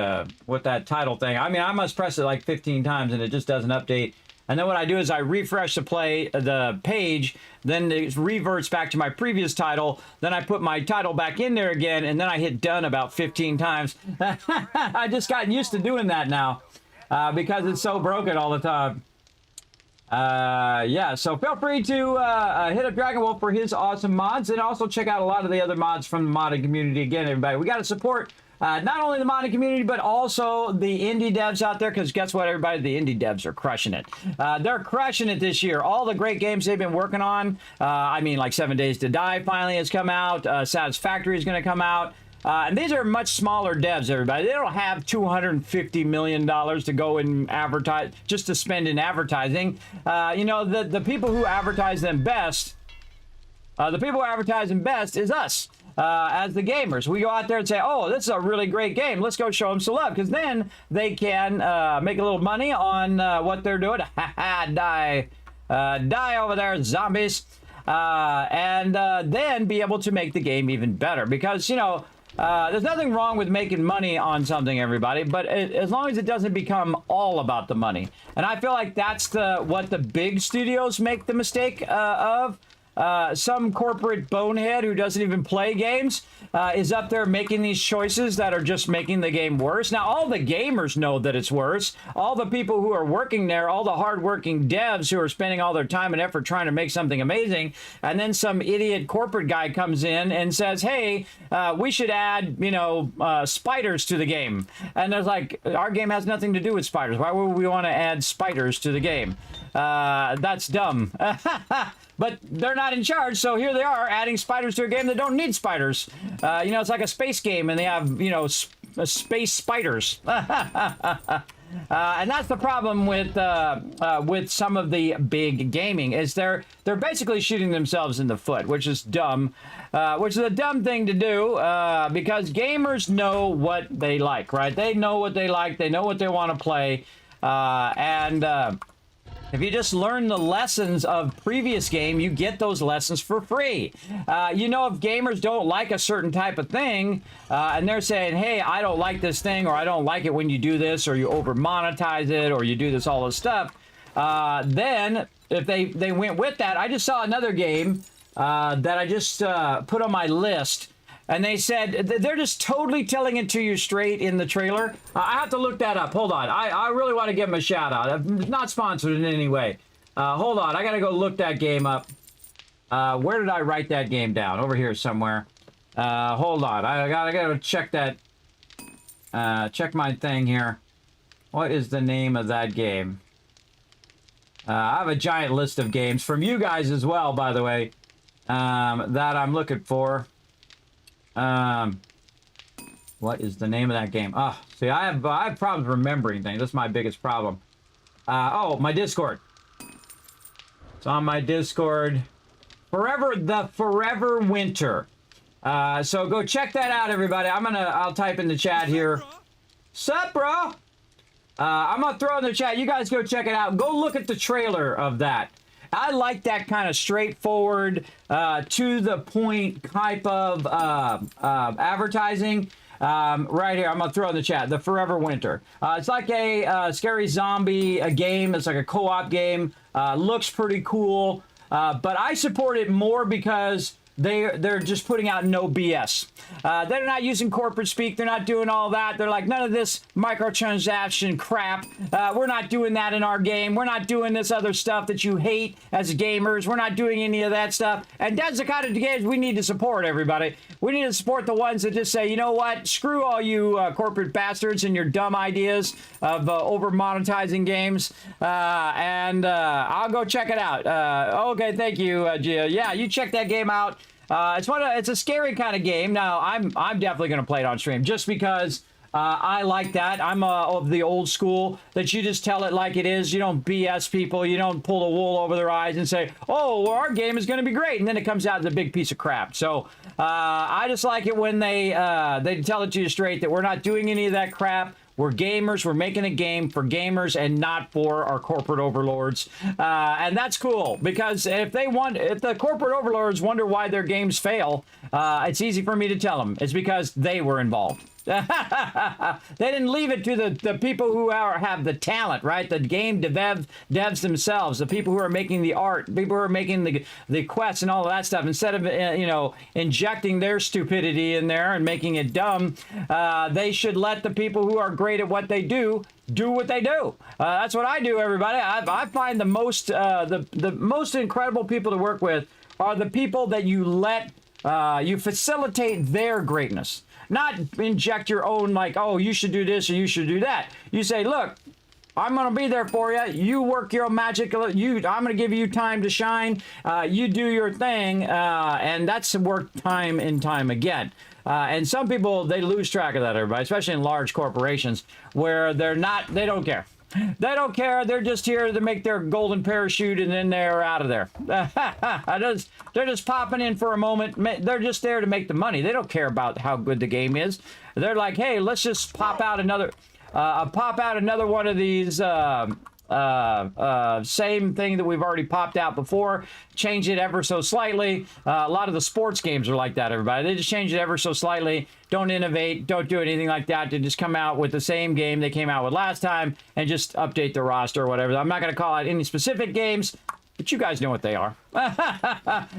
title thing. I mean, I must press it like 15 times and it just doesn't update. And then what I do is I refresh the page, then it reverts back to my previous title. Then I put my title back in there again, and then I hit done about 15 times. I just got used to doing that now because it's so broken all the time. Yeah, so feel free to hit up Dragon Wolf for his awesome mods, and also check out a lot of the other mods from the modding community. Again, everybody, we got to support not only the modding community, but also the indie devs out there, because guess what, everybody? The indie devs are crushing it. They're crushing it this year. All the great games they've been working on, I mean, like 7 Days to Die finally has come out. Satisfactory is going to come out. And these are much smaller devs, everybody. They don't have $250 million to go and advertise, just to spend in advertising. You know, the people who advertise them best, is us. As the gamers, we go out there and say, oh, this is a really great game, let's go show them some love, because then they can make a little money on what they're doing. Die over there, zombies. And then be able to make the game even better, because, you know, there's nothing wrong with making money on something, everybody, but as long as it doesn't become all about the money. And I feel like that's what the big studios make the mistake of. Some corporate bonehead who doesn't even play games is up there making these choices that are just making the game worse. Now, all the gamers know that it's worse. All the people who are working there, all the hardworking devs who are spending all their time and effort trying to make something amazing, and then some idiot corporate guy comes in and says, hey, we should add, you know, spiders to the game. And there's like, our game has nothing to do with spiders. Why would we want to add spiders to the game? That's dumb. But they're not in charge, so here they are adding spiders to a game that don't need spiders. You know, it's like a space game, and they have, you know, space spiders. And that's the problem with some of the big gaming, is they're basically shooting themselves in the foot, which is dumb, which is a dumb thing to do, because gamers know what they like, right? They know what they like, they know what they want to play, if you just learn the lessons of previous game, you get those lessons for free. You know, if gamers don't like a certain type of thing, and they're saying, hey, I don't like this thing, or I don't like it when you do this, or you over monetize it, or you do this, all this stuff, then if they went with that, I just saw another game that I just put on my list. And they said, they're just totally telling it to you straight in the trailer. I have to look that up. Hold on. I really want to give them a shout out. I'm not sponsored in any way. Hold on. I got to go look that game up. Where did I write that game down? Over here somewhere. Hold on. I got to check that. Check my thing here. What is the name of that game? I have a giant list of games from you guys as well, by the way, that I'm looking for. What is the name of that game? Oh, see, I have problems remembering things. That's my biggest problem. Oh, my Discord. It's on my Discord. Forever Winter. So go check that out, everybody. I'll type in the chat here. Sup, bro? I'm gonna throw in the chat. You guys go check it out. Go look at the trailer of that. I like that kind of straightforward, to the point type of advertising. Right here, I'm gonna throw in the chat. The Forever Winter. It's like a scary zombie game. It's like a co-op game. Looks pretty cool. But I support it more because they're just putting out no BS. They're not using corporate speak. They're not doing all that. They're like, none of this microtransaction crap. We're not doing that in our game. We're not doing this other stuff that you hate as gamers. We're not doing any of that stuff. And that's the kind of games we need to support, everybody. We need to support the ones that just say, you know what? Screw all you corporate bastards and your dumb ideas of over monetizing games. I'll go check it out. Okay, thank you, Gia. Yeah, you check that game out. It's a scary kind of game. Now, I'm definitely going to play it on stream just because I like that. I'm of the old school that you just tell it like it is. You don't BS people. You don't pull the wool over their eyes and say, oh, well, our game is going to be great. And then it comes out as a big piece of crap. So I just like it when they tell it to you straight that we're not doing any of that crap. We're gamers. We're making a game for gamers and not for our corporate overlords. And that's cool because if the corporate overlords wonder why their games fail, it's easy for me to tell them. It's because they were involved. They didn't leave it to the people who have the talent, right? The game devs themselves, the people who are making the art, people who are making the quests and all of that stuff. Instead of, injecting their stupidity in there and making it dumb, they should let the people who are great at what they do what they do. That's what I do, everybody. I find the most incredible people to work with are the people that you facilitate their greatness. Not inject your own, like, oh, you should do this or you should do that. You say, look, I'm going to be there for you. You work your magic. I'm going to give you time to shine. You do your thing. And that's work time and time again. And some people, they lose track of that, everybody, especially in large corporations where they don't care. They don't care. They're just here to make their golden parachute and then they're out of there. They're just popping in for a moment. They're just there to make the money. They don't care about how good the game is. They're like, hey, let's just pop out another one of these same thing that we've already popped out before, change it ever so slightly. A lot of the sports games are like that, everybody. They just change it ever so slightly, don't innovate, don't do anything like that. They just come out with the same game they came out with last time and just update the roster or whatever. I'm not going to call out any specific games, but you guys know what they are.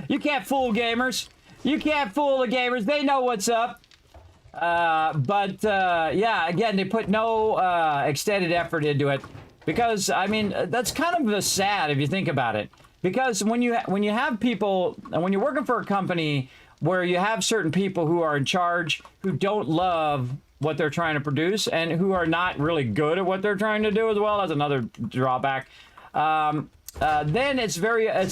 You can't fool gamers. You can't fool the gamers. They know what's up. Yeah, again, they put no extended effort into it. Because, I mean, that's kind of sad if you think about it. Because when you have people, and when you're working for a company where you have certain people who are in charge who don't love what they're trying to produce and who are not really good at what they're trying to do as well, as another drawback, then it's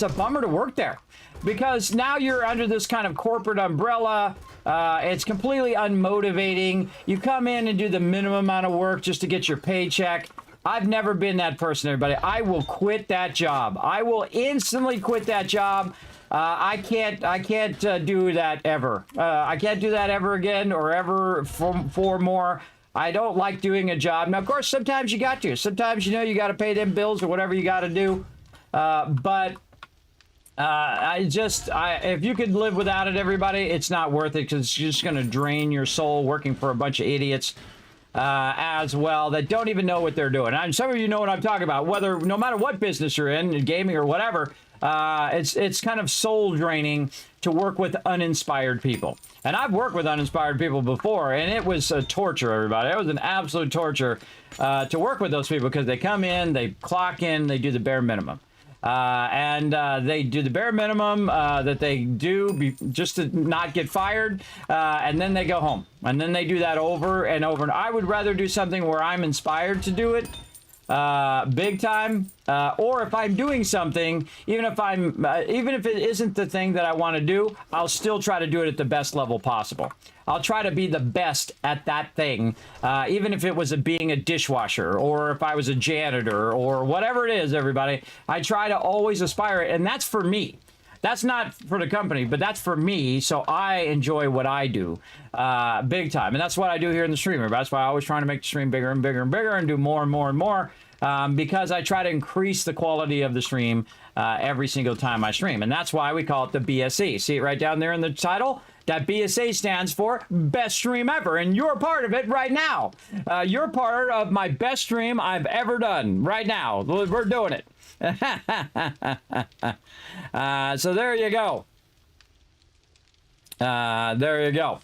a bummer to work there. Because now you're under this kind of corporate umbrella. It's completely unmotivating. You come in and do the minimum amount of work just to get your paycheck. I've never been that person, everybody. I will quit that job. I will instantly quit that job. I can't do that ever. I can't do that ever again or ever for more. I don't like doing a job. Now, of course, sometimes you got to. Sometimes, you got to pay them bills or whatever you got to do. If you could live without it, everybody, it's not worth it because it's just going to drain your soul working for a bunch of idiots. As well, that don't even know what they're doing. And some of you know what I'm talking about. No matter what business you're in, gaming or whatever, it's kind of soul draining to work with uninspired people. And I've worked with uninspired people before, and it was a torture, everybody. It was an absolute torture to work with those people because they come in, they clock in, they do the bare minimum. They do the bare minimum that they do just to not get fired, and then they go home. And then they do that over and over. And I would rather do something where I'm inspired to do it big time, or if I'm doing something, even if it isn't the thing that I want to do, I'll still try to do it at the best level possible. I'll try to be the best at that thing, even if it was being a dishwasher or if I was a janitor or whatever it is, everybody. I try to always aspire, and that's for me. That's not for the company, but that's for me, so I enjoy what I do big time. And that's what I do here in the stream. That's why I always trying to make the stream bigger and bigger and bigger and do more and more and more because I try to increase the quality of the stream every single time I stream. And that's why we call it the BSE. See it right down there in the title? That BSA stands for Best Stream Ever, and you're part of it right now. You're part of my best stream I've ever done right now. We're doing it. So there you go. There you go.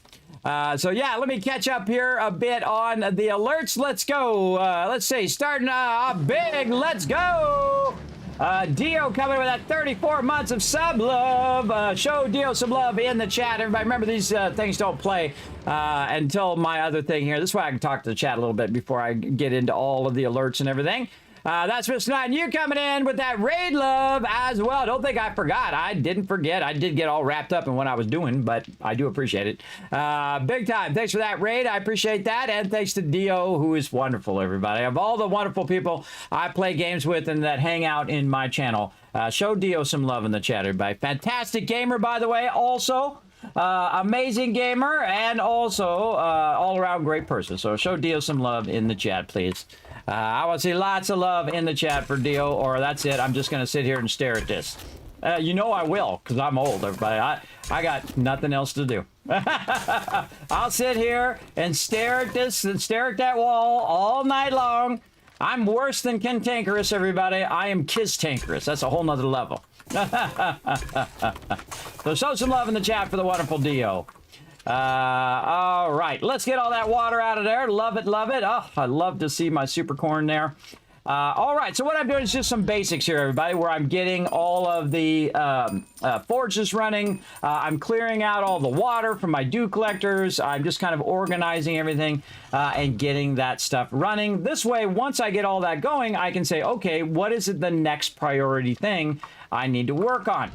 So yeah, let me catch up here a bit on the alerts. Let's go. Let's see, starting off big. Let's go. Dio coming with that 34 months of sub love. Show Dio some love in the chat. Everybody remember these things don't play until my other thing here. This way I can talk to the chat a little bit before I get into all of the alerts and everything. That's Mr. Knight, and you coming in with that raid love as well. Don't think I forgot. I didn't forget. I did get all wrapped up in what I was doing, but I do appreciate it. Big time. Thanks for that raid. I appreciate that. And thanks to Dio, who is wonderful, everybody. Of all the wonderful people I play games with and that hang out in my channel, show Dio some love in the chat, everybody. Fantastic gamer, by the way, also. Amazing gamer, and also all-around great person. So show Dio some love in the chat, please. I want to see lots of love in the chat for Dio, or that's it. I'm just going to sit here and stare at this. You know I will, because I'm old, everybody. I got nothing else to do. I'll sit here and stare at this and stare at that wall all night long. I'm worse than cantankerous, everybody. I am kiss-tankerous. That's a whole nother level. So show some love in the chat for the wonderful Dio. All right, let's get all that water out of there. Love it, love it. Oh, I love to see my super corn there. All right, so what I'm doing is just some basics here, everybody, where I'm getting all of the forges running. I'm clearing out all the water from my dew collectors. I'm just kind of organizing everything and getting that stuff running. This way, once I get all that going, I can say, okay, what is the next priority thing I need to work on?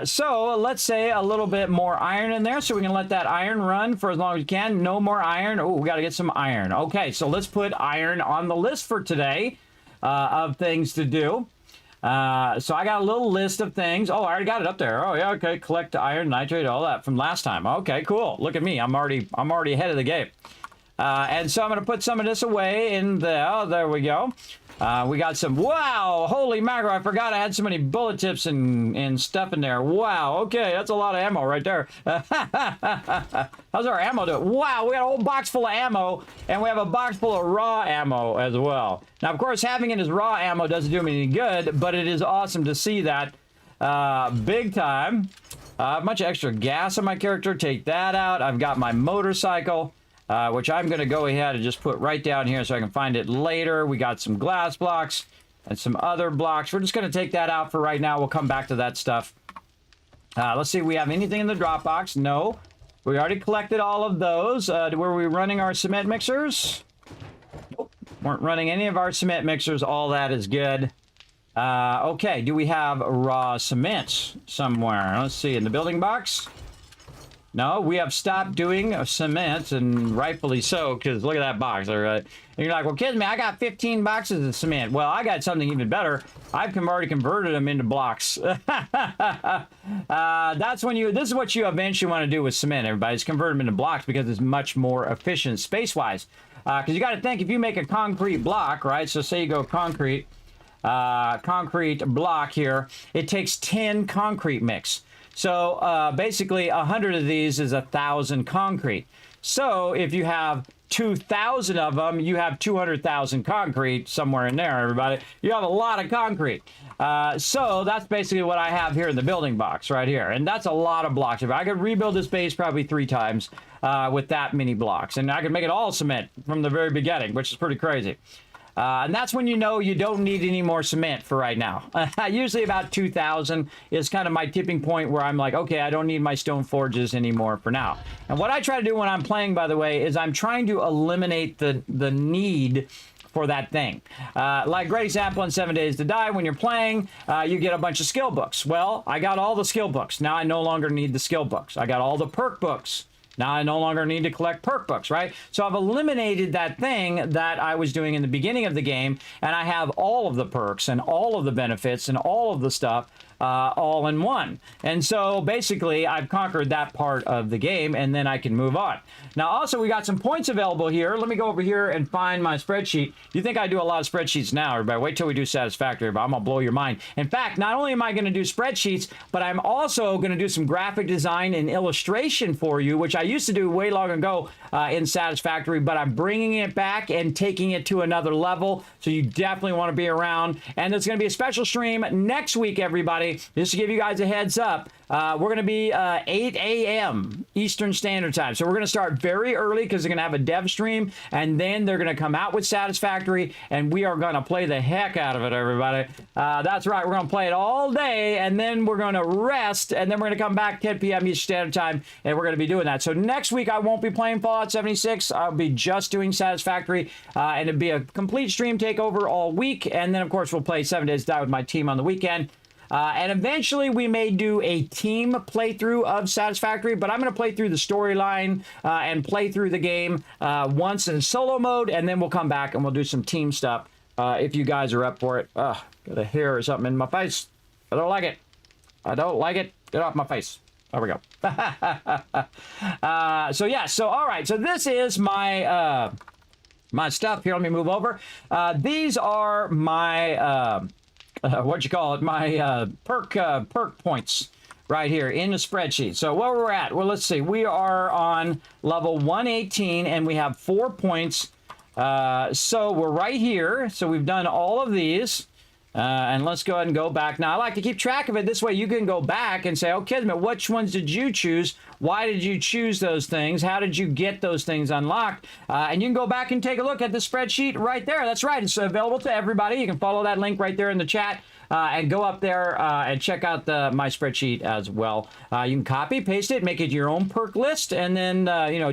So let's say a little bit more iron in there, so we can let that iron run for as long as we can. No more iron. Oh, we got to get some iron. Okay, so let's put iron on the list for today of things to do. So I got a little list of things. Oh, I already got it up there. Oh yeah, okay. Collect iron, nitrate, all that from last time. Okay, cool. Look at me. I'm already ahead of the game. And so I'm going to put some of this away in there. Oh, there we go. We got some, wow, holy mackerel, I forgot I had so many bullet tips and stuff in there. Wow, okay, that's a lot of ammo right there. How's our ammo doing? Wow, we got a whole box full of ammo, and we have a box full of raw ammo as well. Now, of course, having it as raw ammo doesn't do me any good, but it is awesome to see that big time. A bunch of extra gas on my character, take that out. I've got my motorcycle. Which I'm going to go ahead and just put right down here so I can find it later. We got some glass blocks and some other blocks. We're just going to take that out for right now. We'll come back to that stuff. Let's see, we have anything in the drop box? No. We already collected all of those. Were we running our cement mixers? Nope. Weren't running any of our cement mixers. All that is good. Okay, do we have raw cement somewhere? Let's see, in the building box? No, we have stopped doing cement, and rightfully so, because look at that box, all right? And you're like, well, Kismet, I got 15 boxes of cement. Well, I got something even better. I've already converted them into blocks. That's when this is what you eventually want to do with cement, everybody, is convert them into blocks because it's much more efficient space-wise. Because you got to think, if you make a concrete block, right? So say you go concrete block here, it takes 10 concrete mix. So basically 100 of these is 1,000 concrete. So if you have 2,000 of them, you have 200,000 concrete somewhere in there, everybody. You have a lot of concrete. So that's basically what I have here in the building box right here. And that's a lot of blocks. I could rebuild this base probably 3 times with that many blocks. And I could make it all cement from the very beginning, which is pretty crazy. And that's when you know you don't need any more cement for right now. Usually about 2,000 is kind of my tipping point where I'm like, okay, I don't need my stone forges anymore for now. And what I try to do when I'm playing, by the way, is I'm trying to eliminate the need for that thing. Like, great example in 7 Days to Die, when you're playing, you get a bunch of skill books. Well, I got all the skill books. Now I no longer need the skill books. I got all the perk books. Now I no longer need to collect perk books, right? So I've eliminated that thing that I was doing in the beginning of the game, and I have all of the perks and all of the benefits and all of the stuff all in one. And so basically I've conquered that part of the game, and then I can move on. Now also we got some points available here. Let me go over here and find my spreadsheet. You think I do a lot of spreadsheets now, everybody? Wait till we do satisfactory, but I'm gonna blow your mind. In fact, not only am I gonna do spreadsheets, but I'm also gonna do some graphic design and illustration for you, which I used to do way long ago in satisfactory, but I'm bringing it back and taking it to another level. So you definitely want to be around. And there's going to be a special stream next week, everybody. Just to give you guys a heads up, we're going to be 8 a.m. Eastern Standard Time. So we're going to start very early because they're going to have a dev stream, and then they're going to come out with satisfactory, and we are going to play the heck out of it, everybody. That's right. We're going to play it all day, and then we're going to rest, and then we're going to come back 10 p.m. Eastern Standard Time, and we're going to be doing that. So next week, I won't be playing Fallout 76. I'll be just doing satisfactory, and it'll be a complete stream takeover all week, and then, of course, we'll play 7 Days to Die with my team on the weekend. And eventually we may do a team playthrough of Satisfactory, but I'm going to play through the storyline and play through the game once in solo mode, and then we'll come back and we'll do some team stuff if you guys are up for it. Got a hair or something in my face. I don't like it. I don't like it. Get off my face. There we go. So yeah, so all right. So this is my my stuff here. Let me move over. These are my what you call it, my perk points, right here in the spreadsheet. So where we're at, well, let's see. We are on level 118, and we have 4 points. So we're right here. So we've done all of these. And let's go ahead and go back. Now, I like to keep track of it. This way you can go back and say, oh, Kismet, which ones did you choose? Why did you choose those things? How did you get those things unlocked? And you can go back and take a look at the spreadsheet right there. That's right. It's available to everybody. You can follow that link right there in the chat. And go up there and check out my spreadsheet as well. You can copy, paste it, make it your own perk list, and then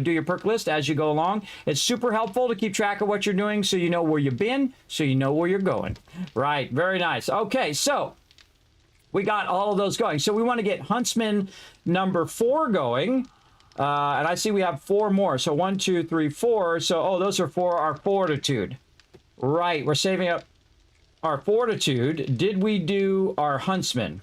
do your perk list as you go along. It's super helpful to keep track of what you're doing, so you know where you've been, so you know where you're going. Right, very nice. Okay, so we got all of those going. So we want to get Huntsman number 4 going. And I see we have 4 more. So 1, 2, 3, 4. So those are for our fortitude. Right, we're saving up our fortitude. Did we do our huntsman?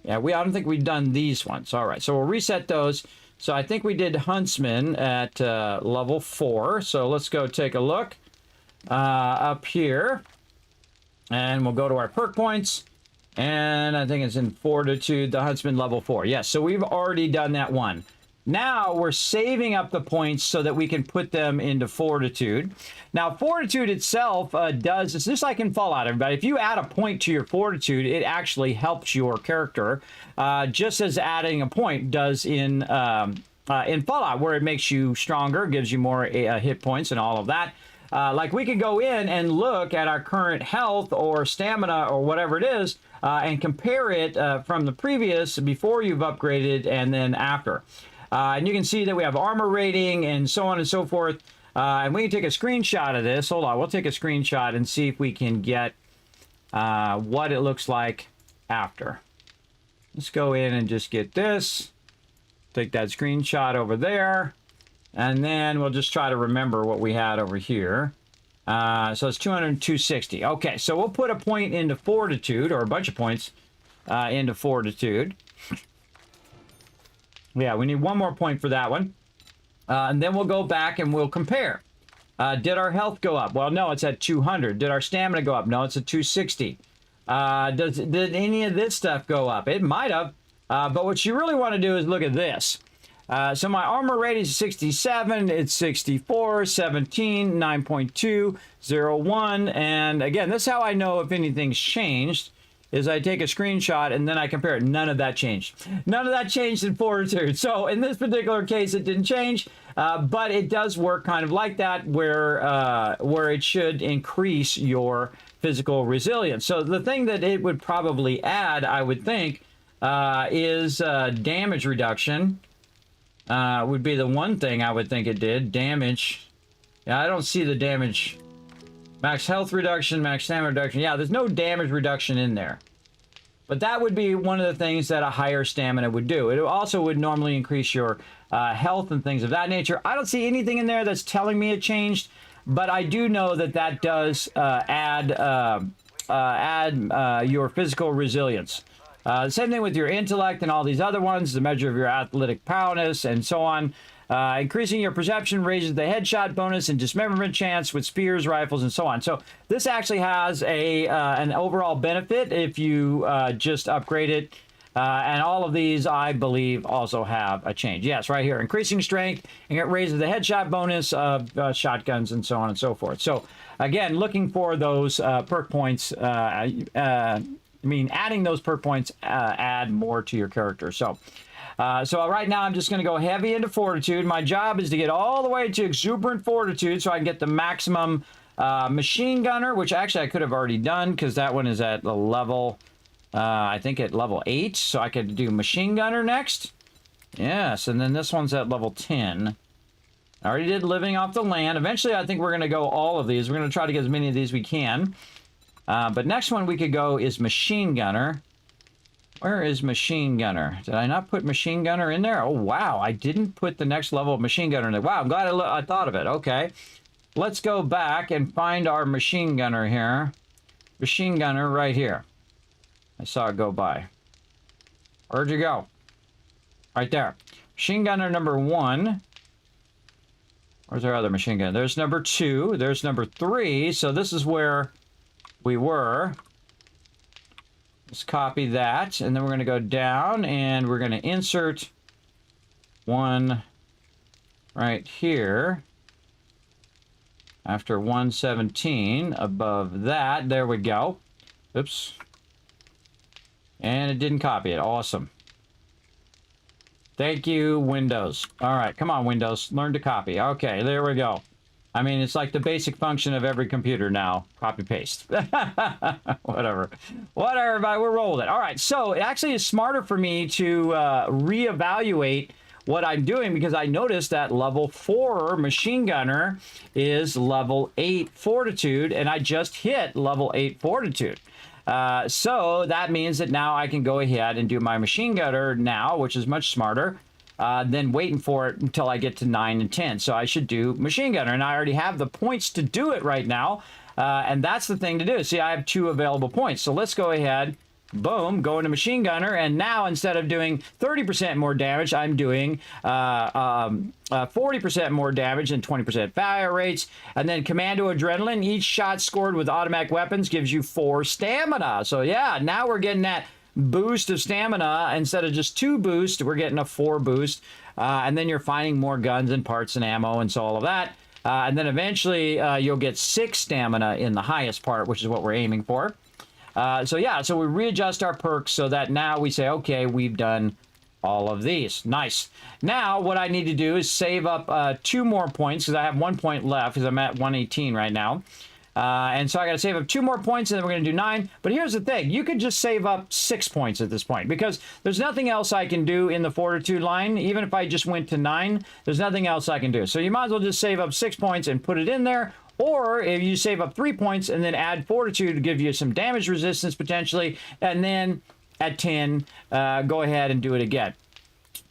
Yeah, I don't think we've done these ones. All right, so we'll reset those. So I think we did huntsman at level 4. So let's go take a look up here, and we'll go to our perk points, and I think it's in fortitude, the huntsman level 4. Yes, so we've already done that one. Now we're saving up the points so that we can put them into fortitude. Now, fortitude itself it's just like in Fallout, everybody. If you add a point to your fortitude, it actually helps your character, just as adding a point does in Fallout, where it makes you stronger, gives you more hit points and all of that. Like we could go in and look at our current health or stamina or whatever it is, and compare it from the previous, before you've upgraded, and then after. And you can see that we have armor rating and so on and so forth. And we can take a screenshot of this. Hold on, we'll take a screenshot and see if we can get what it looks like after. Let's go in and just get this. Take that screenshot over there. And then we'll just try to remember what we had over here. So it's 200 260. Okay, so we'll put a point into fortitude, or a bunch of points into fortitude. Yeah, we need one more point for that one. And then we'll go back and we'll compare. Did our health go up? Well, no, it's at 200. Did our stamina go up? No, it's at 260. Did any of this stuff go up? It might have. But what you really want to do is look at this. So my armor rating is 67. It's 64, 17, 9.2, 01. And again, this is how I know if anything's changed. Is I take a screenshot and then I compare it. None of that changed. None of that changed in fortitude. So in this particular case, it didn't change, but it does work kind of like that, where it should increase your physical resilience. So the thing that it would probably add, I would think, is damage reduction. Would be the one thing I would think it did. Damage. Yeah, I don't see the damage. Max health reduction, max stamina reduction. Yeah, there's no damage reduction in there. But that would be one of the things that a higher stamina would do. It also would normally increase your health and things of that nature. I don't see anything in there that's telling me it changed, but I do know that that does add your physical resilience. Same thing with your intellect and all these other ones, the measure of your athletic prowess and so on. Increasing your perception raises the headshot bonus and dismemberment chance with spears, rifles, and so on. So this actually has an overall benefit if you just upgrade it. And all of these, I believe, also have a change. Yes, right here. Increasing strength, and it raises the headshot bonus of shotguns and so on and so forth. So, again, looking for those perk points. Adding those perk points add more to your character. So right now I'm just going to go heavy into fortitude. My job is to get all the way to exuberant fortitude so I can get the maximum machine gunner, which actually I could have already done because that one is at the level, I think at level 8. So I could do machine gunner next. Yes, and then this one's at level 10. I already did living off the land. Eventually I think we're going to go all of these. We're going to try to get as many of these as we can. But next one we could go is machine gunner. Where is machine gunner? Did I not put machine gunner in there? Oh, wow. I didn't put the next level of machine gunner in there. Wow, I'm glad I thought of it. Okay. Let's go back and find our machine gunner here. Machine gunner right here. I saw it go by. Where'd you go? Right there. Machine gunner number 1. Where's our other machine gunner? There's number 2. There's number 3. So this is where we were. Let's copy that, and then we're going to go down, and we're going to insert one right here. After 117, above that, there we go. Oops. And it didn't copy it. Awesome. Thank you, Windows. All right, come on, Windows. Learn to copy. Okay, there we go. I mean, it's like the basic function of every computer now. Copy-paste. Whatever. Whatever, everybody. We're rolling it. All right, so it actually is smarter for me to reevaluate what I'm doing because I noticed that level 4 machine gunner is level 8 fortitude, and I just hit level 8 fortitude. So that means that now I can go ahead and do my machine gunner now, which is much smarter than waiting for it until I get to 9 and 10. So I should do machine gunner, and I already have the points to do it right now, and that's the thing to do. See, I have 2 available points, so let's go ahead. Boom, go into machine gunner, and now instead of doing 30% more damage, I'm doing 40% more damage and 20% fire rates. And then commando adrenaline, each shot scored with automatic weapons gives you 4 stamina. So yeah, now we're getting that boost of stamina. Instead of just 2 boosts, we're getting a 4 boost. And then you're finding more guns and parts and ammo and so all of that. And then eventually you'll get 6 stamina in the highest part, which is what we're aiming for. So yeah, so we readjust our perks so that now we say, okay, we've done all of these. Nice. Now what I need to do is save up 2 more points because I have 1 point left because I'm at 118 right now. And so I got to save up 2 more points and then we're going to do 9. But here's the thing. You could just save up 6 points at this point because there's nothing else I can do in the fortitude line. Even if I just went to 9, there's nothing else I can do. So you might as well just save up 6 points and put it in there. Or if you save up 3 points and then add fortitude to give you some damage resistance potentially, and then at 10, go ahead and do it again.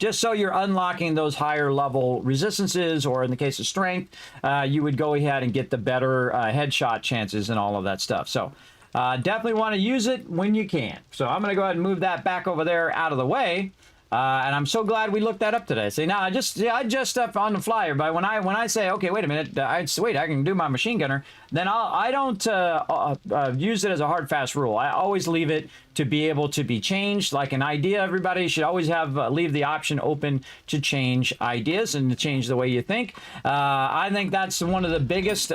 Just so you're unlocking those higher level resistances, or in the case of strength, you would go ahead and get the better headshot chances and all of that stuff. So definitely want to use it when you can. So I'm going to go ahead and move that back over there out of the way. And I'm so glad we looked that up today. See, now I just stuff on the fly, everybody. When I say, okay, wait a minute, I can do my machine gunner, then I don't use it as a hard fast rule. I always leave it to be able to be changed. Like an idea, everybody should always have leave the option open to change ideas and to change the way you think. I think that's one of the biggest,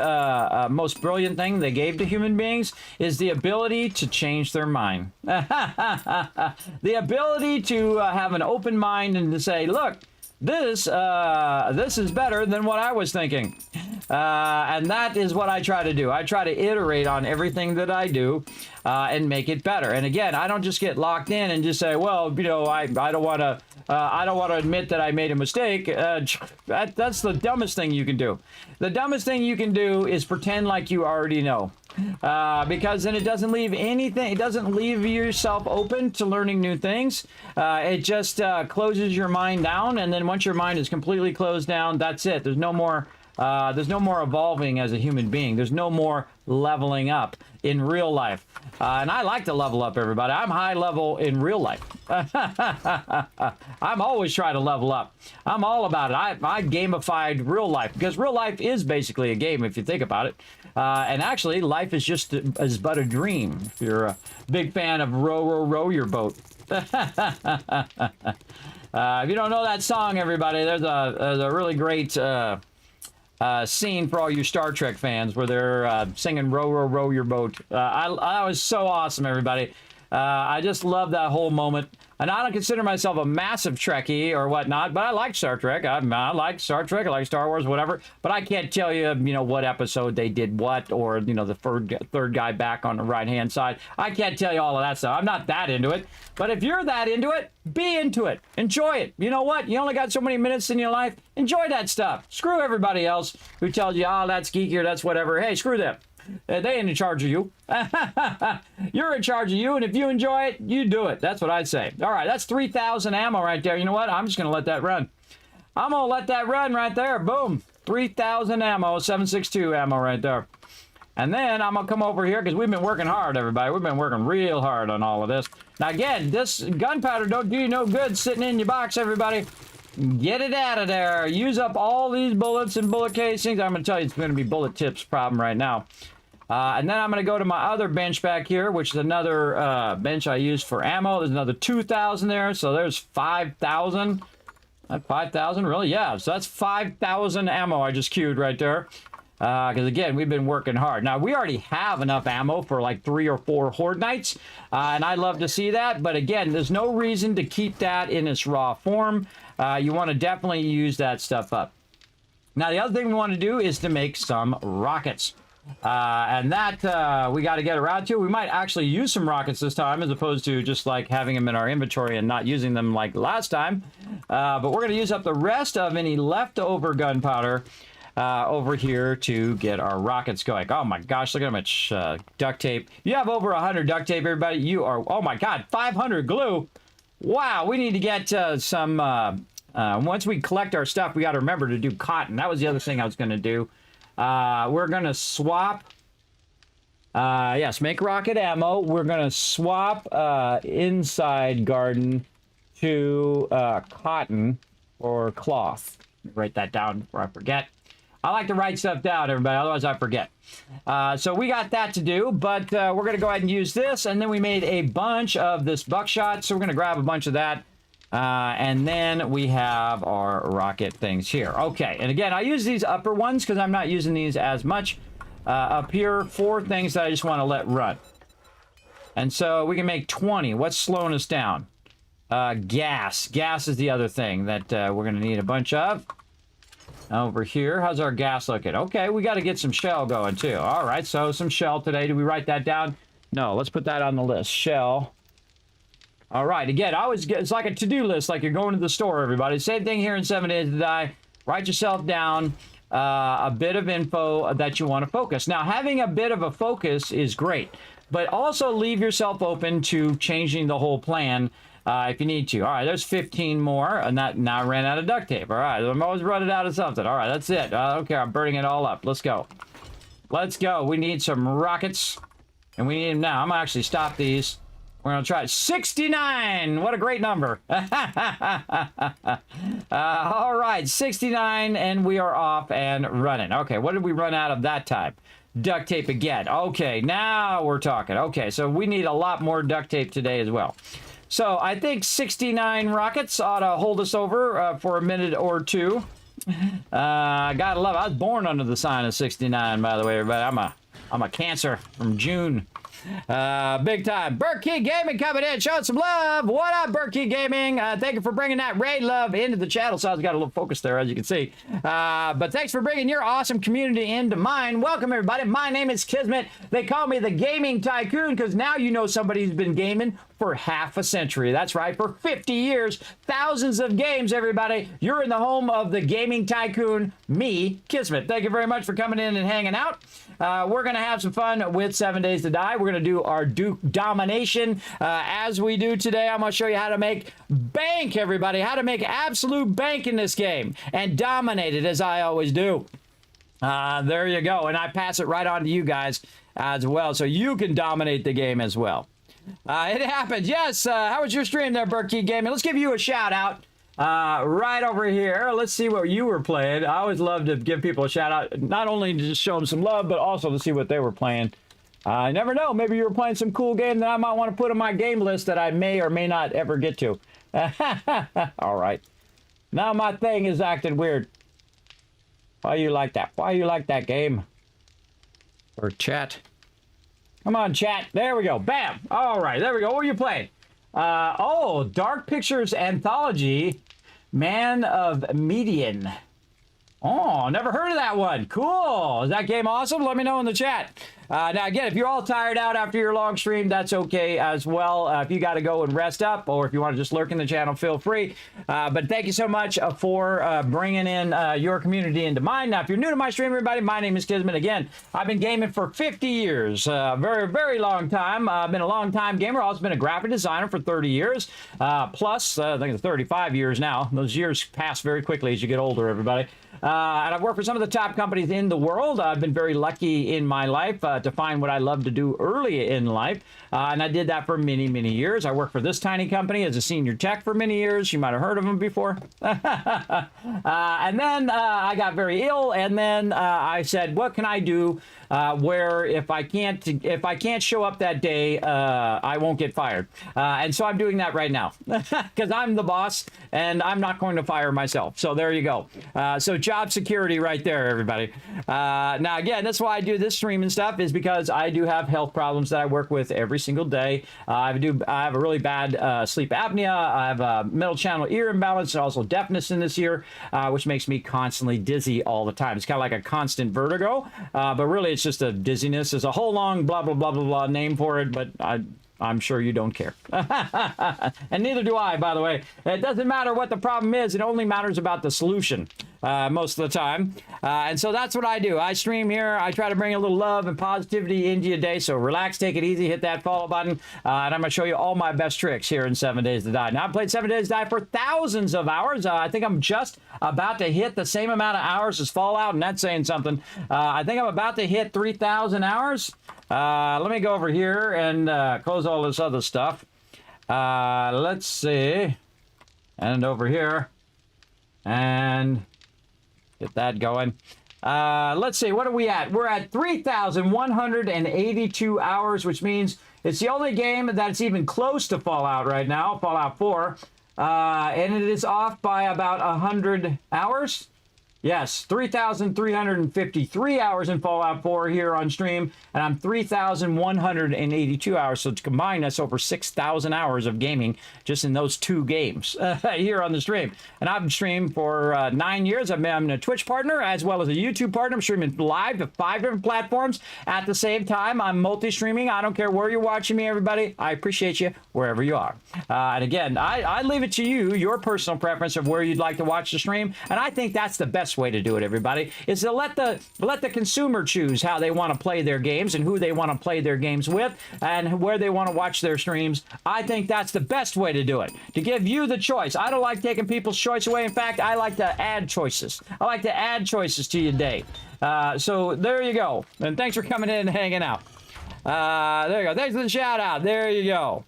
most brilliant thing they gave to human beings is the ability to change their mind. The ability to have an open mind and to say, look, this is better than what I was thinking. And that is what I try to do. I try to iterate on everything that I do and make it better. And again, I don't just get locked in and just say, well, you know, I don't want to admit that I made a mistake. That's the dumbest thing you can do. The dumbest thing you can do is pretend like you already know. Because then it doesn't leave anything, it doesn't leave yourself open to learning new things. It just closes your mind down, and then once your mind is completely closed down, that's it. There's no more evolving as a human being. There's no more leveling up in real life. And I like to level up, everybody. I'm high level in real life. I'm always trying to level up. I'm all about it. I gamified real life because real life is basically a game if you think about it. And actually, life is but a dream. If you're a big fan of row your boat. If you don't know that song, everybody, there's a really great scene for all you Star Trek fans where they're singing row your boat. I was so awesome, everybody. I just love that whole moment. And I don't consider myself a massive Trekkie or whatnot, but I like Star Trek. I like Star Trek. I like Star Wars, whatever. But I can't tell you, what episode they did what, or, the third guy back on the right-hand side. I can't tell you all of that stuff. I'm not that into it. But if you're that into it, be into it. Enjoy it. You know what? You only got so many minutes in your life. Enjoy that stuff. Screw everybody else who tells you, oh, that's geeky or that's whatever. Hey, screw them. They ain't in charge of you. You're in charge of you, and if you enjoy it, you do it. That's what I'd say. All right, that's 3,000 ammo right there. You know what? I'm just going to let that run. I'm going to let that run right there. Boom. 3,000 ammo, 7.62 ammo right there. And then I'm going to come over here because we've been working hard, everybody. We've been working real hard on all of this. Now, again, this gunpowder don't do you no good sitting in your box, everybody. Get it out of there. Use up all these bullets and bullet casings. I'm going to tell you it's going to be bullet tips problem right now. And then I'm going to go to my other bench back here, which is another bench I use for ammo. There's another 2,000 there, so there's 5,000. That 5,000, really? Yeah, so that's 5,000 ammo I just queued right there. Because, again, we've been working hard. Now, we already have enough ammo for like 3 or 4 Horde Nights, and I love to see that. But, again, there's no reason to keep that in its raw form. You want to definitely use that stuff up. Now, the other thing we want to do is to make some rockets. And that we got to get around to. We might actually use some rockets this time as opposed to just like having them in our inventory and not using them like last time. But we're going to use up the rest of any leftover gunpowder over here to get our rockets going. Oh my gosh, look at how much duct tape. You have over 100 duct tape, everybody. You are, oh my God, 500 glue. Wow, we need to get some, once we collect our stuff, we got to remember to do cotton. That was the other thing I was going to do. We're going to swap, yes, make rocket ammo. We're going to swap inside garden to cotton or cloth. Write that down before I forget. I like to write stuff down, everybody, otherwise I forget. So we got that to do, but we're going to go ahead and use this, and then we made a bunch of this buckshot, so we're going to grab a bunch of that. And then we have our rocket things here. Okay, and again, I use these upper ones because I'm not using these as much. Up here, 4 things that I just want to let run. And so we can make 20. What's slowing us down? Gas. Gas is the other thing that we're going to need a bunch of. Over here, how's our gas looking? Okay, we got to get some shell going too. All right, so some shell today. Did we write that down? No, let's put that on the list. Shell. All right, again, I always get, it's like a to-do list, like you're going to the store, everybody. Same thing here in 7 Days to Die. Write yourself down a bit of info that you want to focus. Now, having a bit of a focus is great, but also leave yourself open to changing the whole plan if you need to. All right, there's 15 more, and that now I ran out of duct tape. All right, I'm always running out of something. All right, that's it. Okay, I'm burning it all up. Let's go. Let's go. We need some rockets, and we need them now. I'm going to actually stop these. We're going to try 69. What a great number. All right, 69, and we are off and running. Okay, what did we run out of that time? Duct tape again. Okay, now we're talking. Okay, so we need a lot more duct tape today as well. So I think 69 rockets ought to hold us over for a minute or two. Gotta love it. I was born under the sign of 69, by the way, everybody. I'm a Cancer from June. Big time. Berkey Gaming coming in, showing some love. What up, Berkey Gaming? Thank you for bringing that raid love into the channel. So I've got a little focus there, as you can see. But thanks for bringing your awesome community into mine. Welcome, everybody. My name is Kismet. They call me the Gaming Tycoon because now you know somebody who's been gaming for half a century. That's right, for 50 years, thousands of games, everybody. You're in the home of the Gaming Tycoon, me, Kismet. Thank you very much for coming in and hanging out. We're going to have some fun with 7 Days to Die. We're going to do our Duke Domination. As we do today, I'm going to show you how to make bank, everybody. How to make absolute bank in this game and dominate it, as I always do. There you go. And I pass it right on to you guys as well, so you can dominate the game as well. It happened. Yes. How was your stream there, Berkey Gaming? Let's give you a shout out. Right over here. Let's see what you were playing. I always love to give people a shout out, not only to just show them some love, but also to see what they were playing. I never know. Maybe you were playing some cool game that I might want to put on my game list that I may or may not ever get to. All right. Now my thing is acting weird. Why you like that? Why you like that game? Or chat? Come on, chat. There we go. Bam. All right. There we go. What are you playing? Oh, Dark Pictures Anthology, Man of Median. Oh, never heard of that one. Cool. Is that game awesome? Let me know in the chat. Now, again, if you're all tired out after your long stream, that's okay as well. If you got to go and rest up, or if you want to just lurk in the channel, feel free. But thank you so much for bringing in your community into mine. Now, if you're new to my stream, everybody, my name is Kismet. Again, I've been gaming for 50 years. Very, very long time. I've been a long time gamer. I've also been a graphic designer for 30 years. Plus, I think it's 35 years now. Those years pass very quickly as you get older, everybody. And I've worked for some of the top companies in the world. I've been very lucky in my life to find what I love to do early in life. And I did that for many, many years. I worked for this tiny company as a senior tech for many years. You might have heard of them before. And then I got very ill, and then I said, what can I do where if I can't show up that day, I won't get fired. And so I'm doing that right now because I'm the boss and I'm not going to fire myself. So there you go. So job security right there, everybody. Now, again, that's why I do this stream and stuff, is because I do have health problems that I work with every single day. I have a really bad sleep apnea. I have a middle channel ear imbalance and also deafness in this ear, which makes me constantly dizzy all the time. It's kind of like a constant vertigo, but really it's just a dizziness. There's a whole long blah, blah, blah, blah, blah name for it, but I'm sure you don't care. And neither do I, by the way. It doesn't matter what the problem is. It only matters about the solution most of the time. And so that's what I do. I stream here. I try to bring a little love and positivity into your day. So relax, take it easy, hit that follow button. And I'm going to show you all my best tricks here in 7 Days to Die. Now, I've played 7 Days to Die for thousands of hours. I think I'm just about to hit the same amount of hours as Fallout, and that's saying something. I think I'm about to hit 3,000 hours. Let me go over here and close all this other stuff. Let's see. And over here. And get that going. Let's see. What are we at? We're at 3,182 hours, which means it's the only game that's even close to Fallout right now, Fallout 4. And it is off by about 100 hours. Yes, 3,353 hours in Fallout 4 here on stream, and I'm 3,182 hours. So to combine, that's over 6,000 hours of gaming just in those 2 games here on the stream. And I've streamed for 9 years. I'm a Twitch partner as well as a YouTube partner. I'm streaming live to 5 different platforms at the same time. I'm multi-streaming. I don't care where you're watching me, everybody. I appreciate you wherever you are. And again, I leave it to you, your personal preference of where you'd like to watch the stream. And I think that's the best way to do it, everybody, is to let the consumer choose how they want to play their games and who they want to play their games with and where they want to watch their streams. I think that's the best way to do it, to give you the choice. I don't like taking people's choice away. In fact, I like to add choices. I like to add choices to your day. So there you go. And thanks for coming in and hanging out. There you go. Thanks for the shout out. There you go.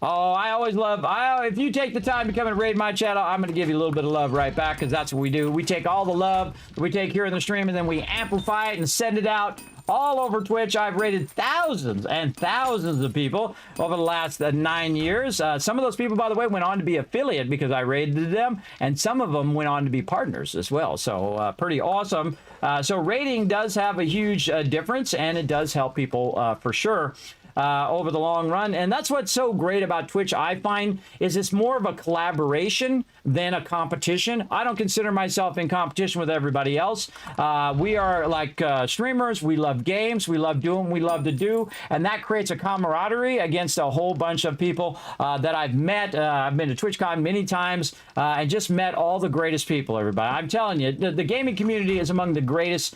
Oh, I always love, if you take the time to come and raid my channel, I'm going to give you a little bit of love right back, because that's what we do. We take all the love that we take here in the stream, and then we amplify it and send it out all over Twitch. I've rated thousands and thousands of people over the last 9 years. Some of those people, by the way, went on to be affiliate because I rated them, and some of them went on to be partners as well. So pretty awesome. So rating does have a huge difference, and it does help people for sure. Over the long run. And that's what's so great about Twitch, I find, is it's more of a collaboration than a competition. I don't consider myself in competition with everybody else. We are like streamers. We love games. We love doing what we love to do. And that creates a camaraderie against a whole bunch of people that I've met. I've been to TwitchCon many times and just met all the greatest people, everybody. I'm telling you, the gaming community is among the greatest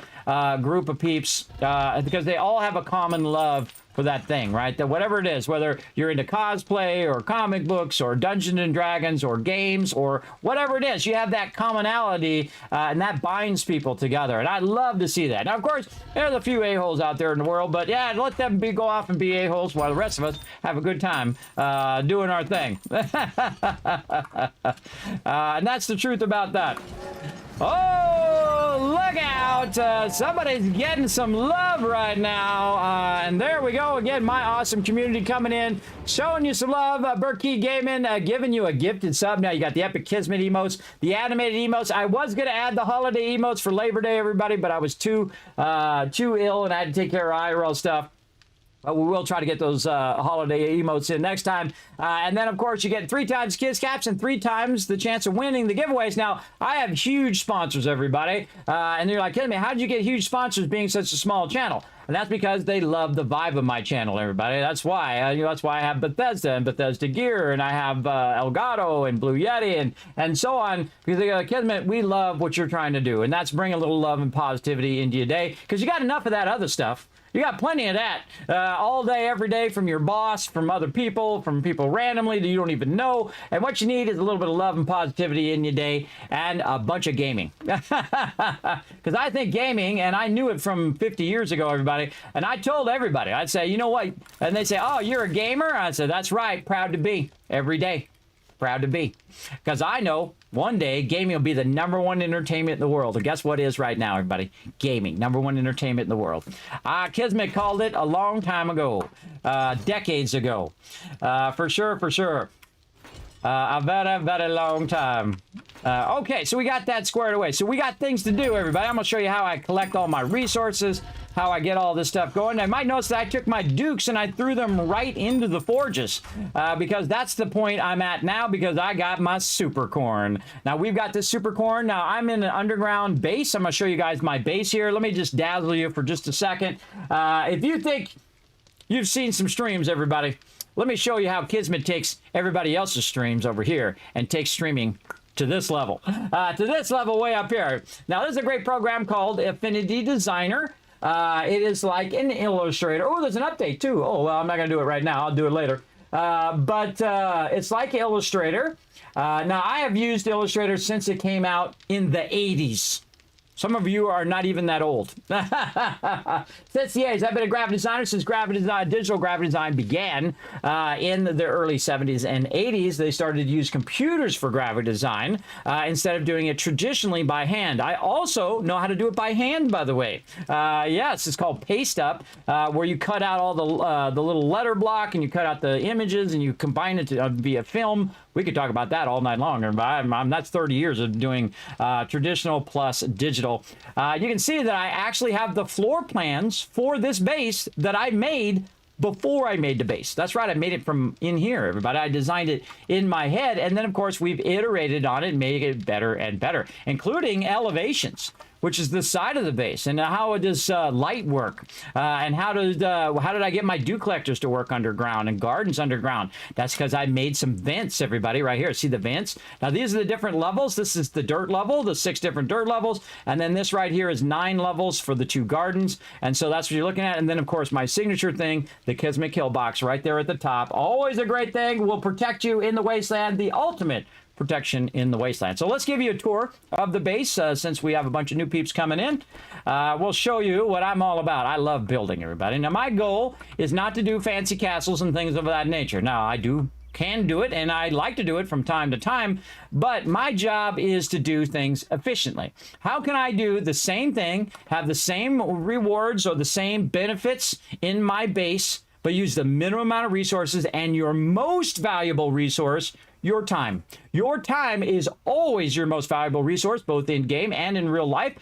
group of peeps because they all have a common love for that thing, right? That whatever it is, whether you're into cosplay or comic books or Dungeons and Dragons or games or whatever it is, you have that commonality and that binds people together. And I love to see that. Now, of course, there's a few a-holes out there in the world, but yeah, let them go off and be a-holes while the rest of us have a good time doing our thing. And that's the truth about that. Oh, look out. Somebody's getting some love right now. And there we go. Again, my awesome community coming in, showing you some love. Burkey Gaming giving you a gifted sub. Now you got the epic Kismet emotes, the animated emotes. I was going to add the holiday emotes for Labor Day, everybody, but I was too ill and I had to take care of IRL stuff. We will try to get those holiday emotes in next time. And then, of course, you get 3 times Kids Caps and 3 times the chance of winning the giveaways. Now, I have huge sponsors, everybody. And you're like, kidding me, how did you get huge sponsors being such a small channel? And that's because they love the vibe of my channel, everybody. That's why. That's why I have Bethesda and Bethesda Gear, and I have Elgato and Blue Yeti and so on. Because they go, Kismet, we love what you're trying to do. And that's bring a little love and positivity into your day. Because you got enough of that other stuff. You got plenty of that all day, every day, from your boss, from other people, from people randomly that you don't even know. And what you need is a little bit of love and positivity in your day and a bunch of gaming. Because I think gaming, and I knew it from 50 years ago, everybody, and I told everybody, I'd say, you know what? And they say, oh, you're a gamer? I said, that's right. Proud to be. Every day. Proud to be. Because I know one day gaming will be the #1 entertainment in the world. And guess what is right now, everybody? Gaming. #1 entertainment in the world. Kismet called it a long time ago. Decades ago. For sure, for sure. A very, very long time. Okay, so we got that squared away. So we got things to do, everybody. I'm going to show you how I collect all my resources, how I get all this stuff going. I might notice that I took my dukes and I threw them right into the forges because that's the point I'm at now because I got my super corn. Now, we've got this super corn. Now, I'm in an underground base. I'm going to show you guys my base here. Let me just dazzle you for just a second. If you think you've seen some streams, everybody, let me show you how Kismet takes everybody else's streams over here and takes streaming to this level way up here. Now, this is a great program called Affinity Designer. It is like an Illustrator. Oh, there's an update too. Oh, well, I'm not going to do it right now. I'll do it later. But it's like Illustrator. Now, I have used Illustrator since it came out in the 80s. Some of you are not even that old. Since the 80s, I've been a graphic designer since digital graphic design began in the early 70s and 80s. They started to use computers for graphic design instead of doing it traditionally by hand. I also know how to do it by hand, by the way. Yes, it's called paste up, where you cut out all the little letter block and you cut out the images and you combine it to, via film. We could talk about that all night long. That's 30 years of doing traditional plus digital. You can see that I actually have the floor plans for this base that I made before I made the base. That's right, I made it from in here, everybody. I designed it in my head, and then, of course, we've iterated on it and made it better and better, including elevations, which is the side of the base, and how does light work, and how did I get my dew collectors to work underground and gardens underground? That's because I made some vents, everybody, right here. See the vents? Now, these are the different levels. This is the dirt level, the 6 different dirt levels, and then this right here is 9 levels for the 2 gardens, and so that's what you're looking at, and then, of course, my signature thing, the Kismet kill box right there at the top. Always a great thing. Will protect you in the wasteland, the ultimate protection in the wasteland. So let's give you a tour of the base since we have a bunch of new peeps coming in. We'll show you what I'm all about. I love building, everybody. Now, my goal is not to do fancy castles and things of that nature. Now, I can do it, and I like to do it from time to time, but my job is to do things efficiently. How can I do the same thing, have the same rewards or the same benefits in my base, but use the minimum amount of resources and your most valuable resource, your time. Your time is always your most valuable resource, both in game and in real life.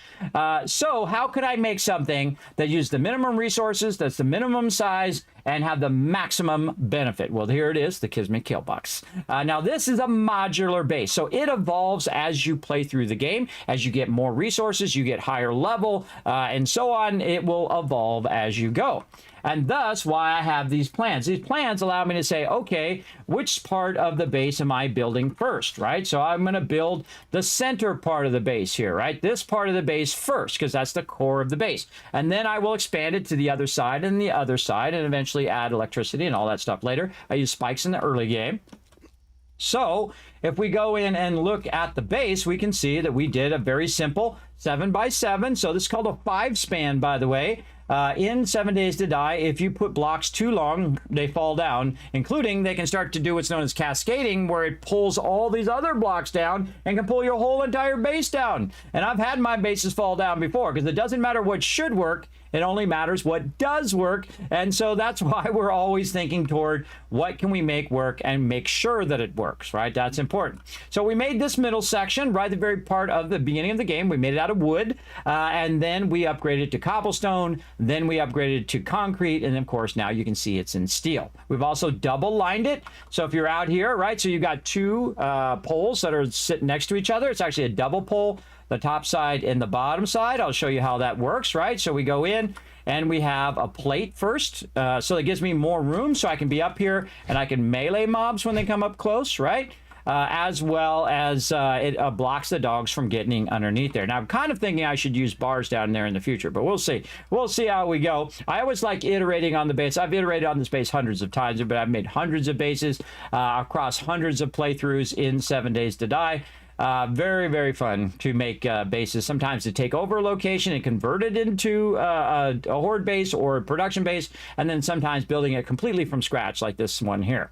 So how could I make something that uses the minimum resources, that's the minimum size, and have the maximum benefit? Well, here it is, the Kismet Kill Box. Now, this is a modular base, so it evolves as you play through the game. As you get more resources, you get higher level, and so on. It will evolve as you go. And thus, why I have these plans. These plans allow me to say, okay, which part of the base am I building first, right? So I'm going to build the center part of the base here, right? This part of the base first, because that's the core of the base. And then I will expand it to the other side and the other side, and eventually add electricity and all that stuff later. I use spikes in the early game. So if we go in and look at the base, we can see that we did a very simple 7x7. So this is called a 5-span, by the way. In 7 Days to Die, if you put blocks too long, they fall down, including they can start to do what's known as cascading, where it pulls all these other blocks down and can pull your whole entire base down. And I've had my bases fall down before, because it doesn't matter what should work, it only matters what does work. And so that's why we're always thinking toward what can we make work and make sure that it works, right? That's important. So we made this middle section right at the very part of the beginning of the game. We made it out of wood, and then we upgraded to cobblestone, then we upgraded to concrete, and of course now you can see it's in steel. We've also double lined it. So if you're out here, right, so you've got 2 poles that are sitting next to each other. It's actually a double pole, the top side and the bottom side. I'll show you how that works, right? So we go in and we have a plate first, so it gives me more room so I can be up here and I can melee mobs when they come up close, right? as well as it blocks the dogs from getting underneath there. Now, I'm kind of thinking I should use bars down there in the future, but we'll see. We'll see how we go. I always like iterating on the base. I've iterated on this base hundreds of times, but I've made hundreds of bases across hundreds of playthroughs in 7 Days to Die. Very, very fun to make bases. Sometimes to take over a location and convert it into a horde base or a production base, and then sometimes building it completely from scratch like this one here.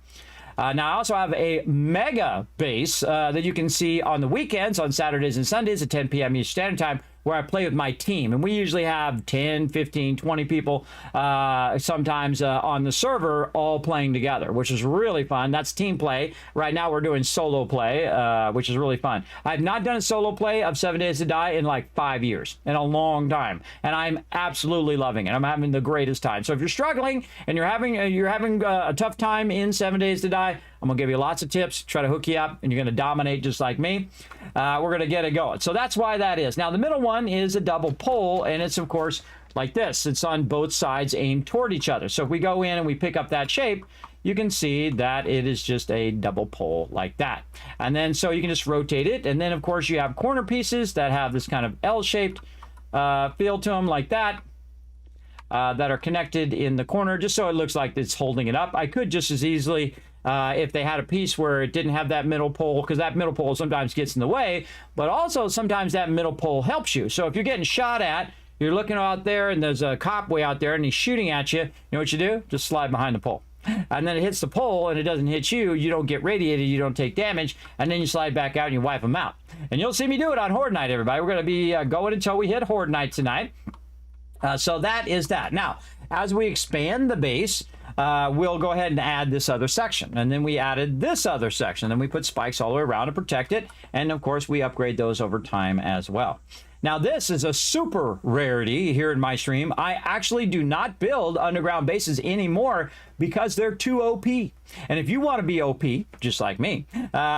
Now, I also have a mega base that you can see on the weekends, on Saturdays and Sundays at 10 p.m. Eastern Standard Time, where I play with my team. And we usually have 10, 15, 20 people sometimes on the server all playing together, which is really fun. That's team play. Right now we're doing solo play, which is really fun. I've not done a solo play of 7 Days to Die in like 5 years, in a long time. And I'm absolutely loving it. I'm having the greatest time. So if you're struggling and you're having a tough time in 7 Days to Die, I'm going to give you lots of tips, try to hook you up, and you're going to dominate just like me. We're going to get it going. So that's why that is. Now, the middle one is a double pole, and it's, of course, like this. It's on both sides aimed toward each other. So if we go in and we pick up that shape, you can see that it is just a double pole like that. And then so you can just rotate it. And then, of course, you have corner pieces that have this kind of L-shaped feel to them like that. That are connected in the corner, just so it looks like it's holding it up. I could just as easily, if they had a piece where it didn't have that middle pole, because that middle pole sometimes gets in the way, but also sometimes that middle pole helps you. So if you're getting shot at, you're looking out there and there's a cop way out there and he's shooting at you, you know what you do? Just slide behind the pole. And then it hits the pole and it doesn't hit you, you don't get radiated, you don't take damage, and then you slide back out and you wipe them out. And you'll see me do it on Horde Night, everybody. We're going to be going until we hit Horde Night tonight. So that is that. Now, as we expand the base, we'll go ahead and add this other section. And then we added this other section. Then we put spikes all the way around to protect it. And, of course, we upgrade those over time as well. Now, this is a super rarity here in my stream. I actually do not build underground bases anymore because they're too OP. And if you want to be OP, just like me,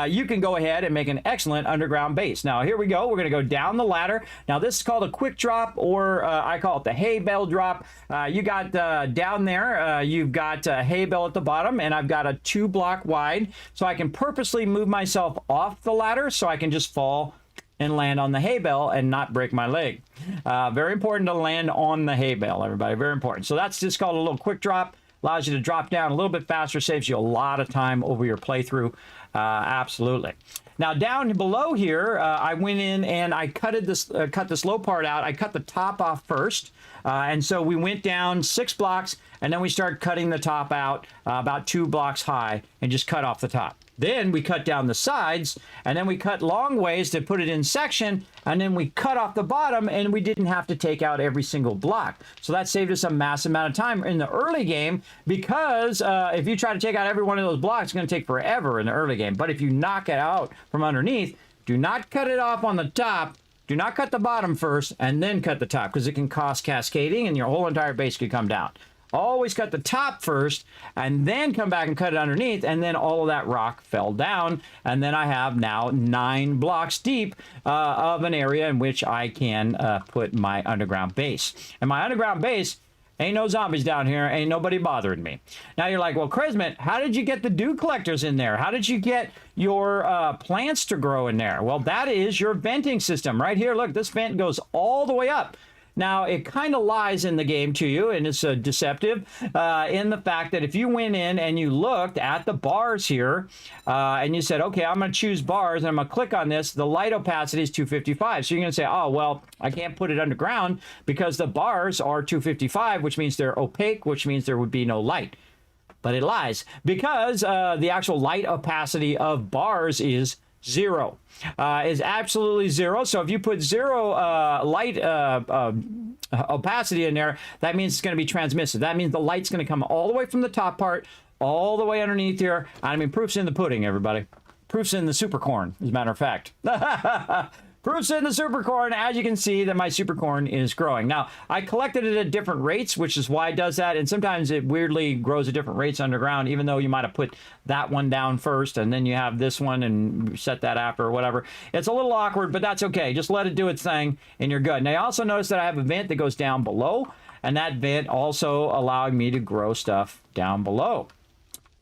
you can go ahead and make an excellent underground base. Now, here we go. We're going to go down the ladder. Now, this is called a quick drop, or I call it the hay bale drop. You got down there, you've got a hay bale at the bottom, and I've got a 2-block wide. So I can purposely move myself off the ladder so I can just fall and land on the hay bale and not break my leg. Very important to land on the hay bale, everybody. Very important. So that's just called a little quick drop. Allows you to drop down a little bit faster, saves you a lot of time over your playthrough. Absolutely. Now down below here, I went in and I cut this low part out. I cut the top off first. And so we went down 6 blocks and then we started cutting the top out about 2 blocks high and just cut off the top. Then we cut down the sides, and then we cut long ways to put it in section, and then we cut off the bottom, and we didn't have to take out every single block. So that saved us a massive amount of time in the early game, because if you try to take out every one of those blocks, it's going to take forever in the early game. But if you knock it out from underneath, do not cut it off on the top. Do not cut the bottom first, and then cut the top, because it can cause cascading, and your whole entire base could come down. Always cut the top first, and then come back and cut it underneath, and then all of that rock fell down, and then I have now 9 blocks deep of an area in which I can put my underground base. And my underground base, ain't no zombies down here, ain't nobody bothering me. Now you're like, well, Kismet, how did you get the dew collectors in there? How did you get your plants to grow in there? Well, that is your venting system right here. Look, this vent goes all the way up. Now, it kind of lies in the game to you, and it's deceptive in the fact that if you went in and you looked at the bars here, and you said, okay, I'm going to choose bars, and I'm going to click on this, the light opacity is 255. So you're going to say, oh, well, I can't put it underground because the bars are 255, which means they're opaque, which means there would be no light. But it lies, because the actual light opacity of bars is 0. Is absolutely 0. So if you put 0 light opacity in there, that means it's going to be transmissive. That means the light's going to come all the way from the top part, all the way underneath here. I mean, proof's in the pudding, everybody. Proof's in the super corn, as a matter of fact. Proof's in the super corn. As you can see, that my super corn is growing. Now, I collected it at different rates, which is why it does that. And sometimes it weirdly grows at different rates underground, even though you might have put that one down first, and then you have this one and set that after or whatever. It's a little awkward, but that's okay. Just let it do its thing, and you're good. Now, you also notice that I have a vent that goes down below, and that vent also allowing me to grow stuff down below.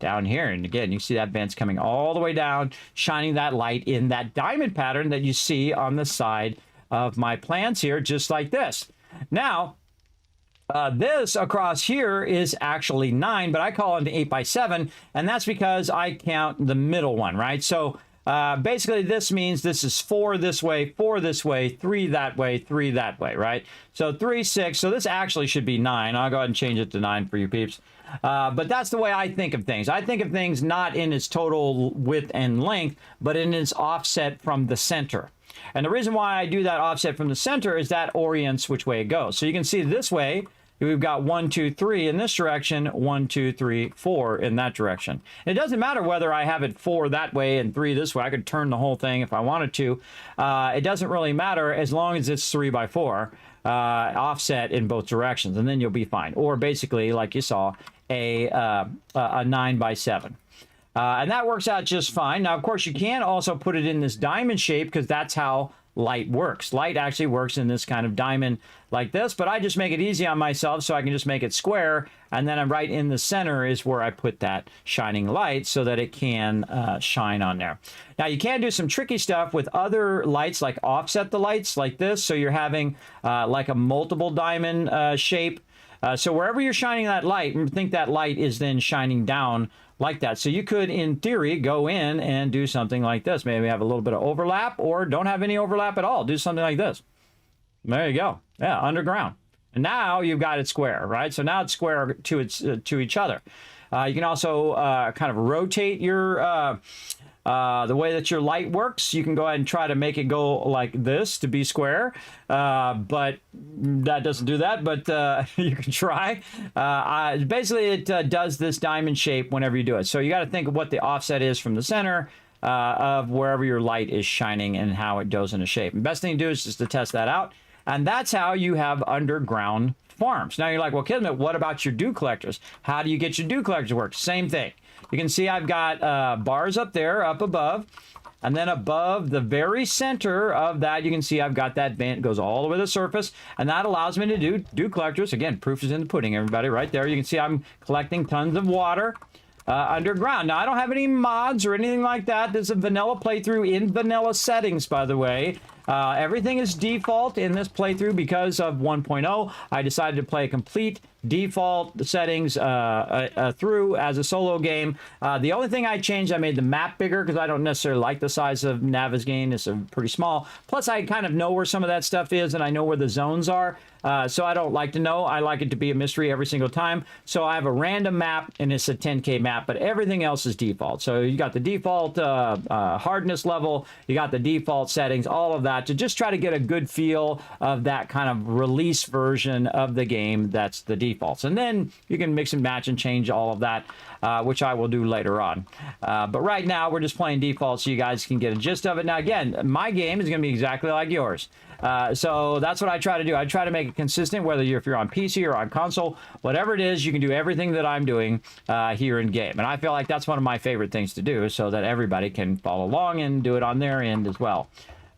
down here. And again, you see that vent's coming all the way down, shining that light in that diamond pattern that you see on the side of my plants here, just like this. Now, this across here is actually 9, but I call it an 8x7, and that's because I count the middle one, right? So basically this means this is 4 this way, 4 this way, 3 that way, 3 that way, right? So 3, 6, so this actually should be 9. I'll go ahead and change it to 9 for you peeps. But that's the way I think of things. I think of things not in its total width and length, but in its offset from the center. And the reason why I do that offset from the center is that orients which way it goes. So you can see this way, we've got 1, 2, 3 in this direction, 1, 2, 3, 4 in that direction. It doesn't matter whether I have it 4 that way and 3 this way. I could turn the whole thing if I wanted to. It doesn't really matter as long as it's 3 by 4 offset in both directions, and then you'll be fine. Or basically, like you saw, a 9 by 7. And that works out just fine. Now, of course, you can also put it in this diamond shape because that's how light works. Light actually works in this kind of diamond like this, but I just make it easy on myself so I can just make it square, and then I'm right in the center is where I put that shining light so that it can shine on there. Now, you can do some tricky stuff with other lights, like offset the lights like this, so you're having like a multiple diamond shape. So wherever you're shining that light, think that light is then shining down like that. So you could, in theory, go in and do something like this. Maybe have a little bit of overlap, or don't have any overlap at all. Do something like this. There you go. Yeah, underground. And now you've got it square, right? So now it's square to each other. You can also kind of rotate your the way that your light works. You can go ahead and try to make it go like this to be square, but that doesn't do that, but you can try. Basically, it does this diamond shape whenever you do it. So you got to think of what the offset is from the center of wherever your light is shining and how it goes into shape. And best thing to do is just to test that out. And that's how you have underground farms. Now you're like, well, Kismet, what about your dew collectors? How do you get your dew collectors to work? Same thing. You can see I've got bars up there, up above, and then above the very center of that, you can see I've got that vent goes all the way to the surface, and that allows me to do dew collectors. Again, proof is in the pudding, everybody, right there. You can see I'm collecting tons of water underground. Now, I don't have any mods or anything like that. This is a vanilla playthrough in vanilla settings, by the way. Everything is default in this playthrough because of 1.0. I decided to play a complete default settings through as a solo game. The only thing I changed, I made the map bigger because I don't necessarily like the size of Navigaine. It's pretty small. Plus, I kind of know where some of that stuff is, and I know where the zones are. So I don't like to know. I like it to be a mystery every single time. So I have a random map, and it's a 10K map, but everything else is default. So you got the default hardness level, you got the default settings, all of that, to just try to get a good feel of that kind of release version of the game that's the defaults. And then you can mix and match and change all of that, which I will do later on. But right now, we're just playing default so you guys can get a gist of it. Now, again, my game is going to be exactly like yours. So that's what I try to do. I try to make it consistent, whether if you're on PC or on console, whatever it is, you can do everything that I'm doing here in game. And I feel like that's one of my favorite things to do, so that everybody can follow along and do it on their end as well.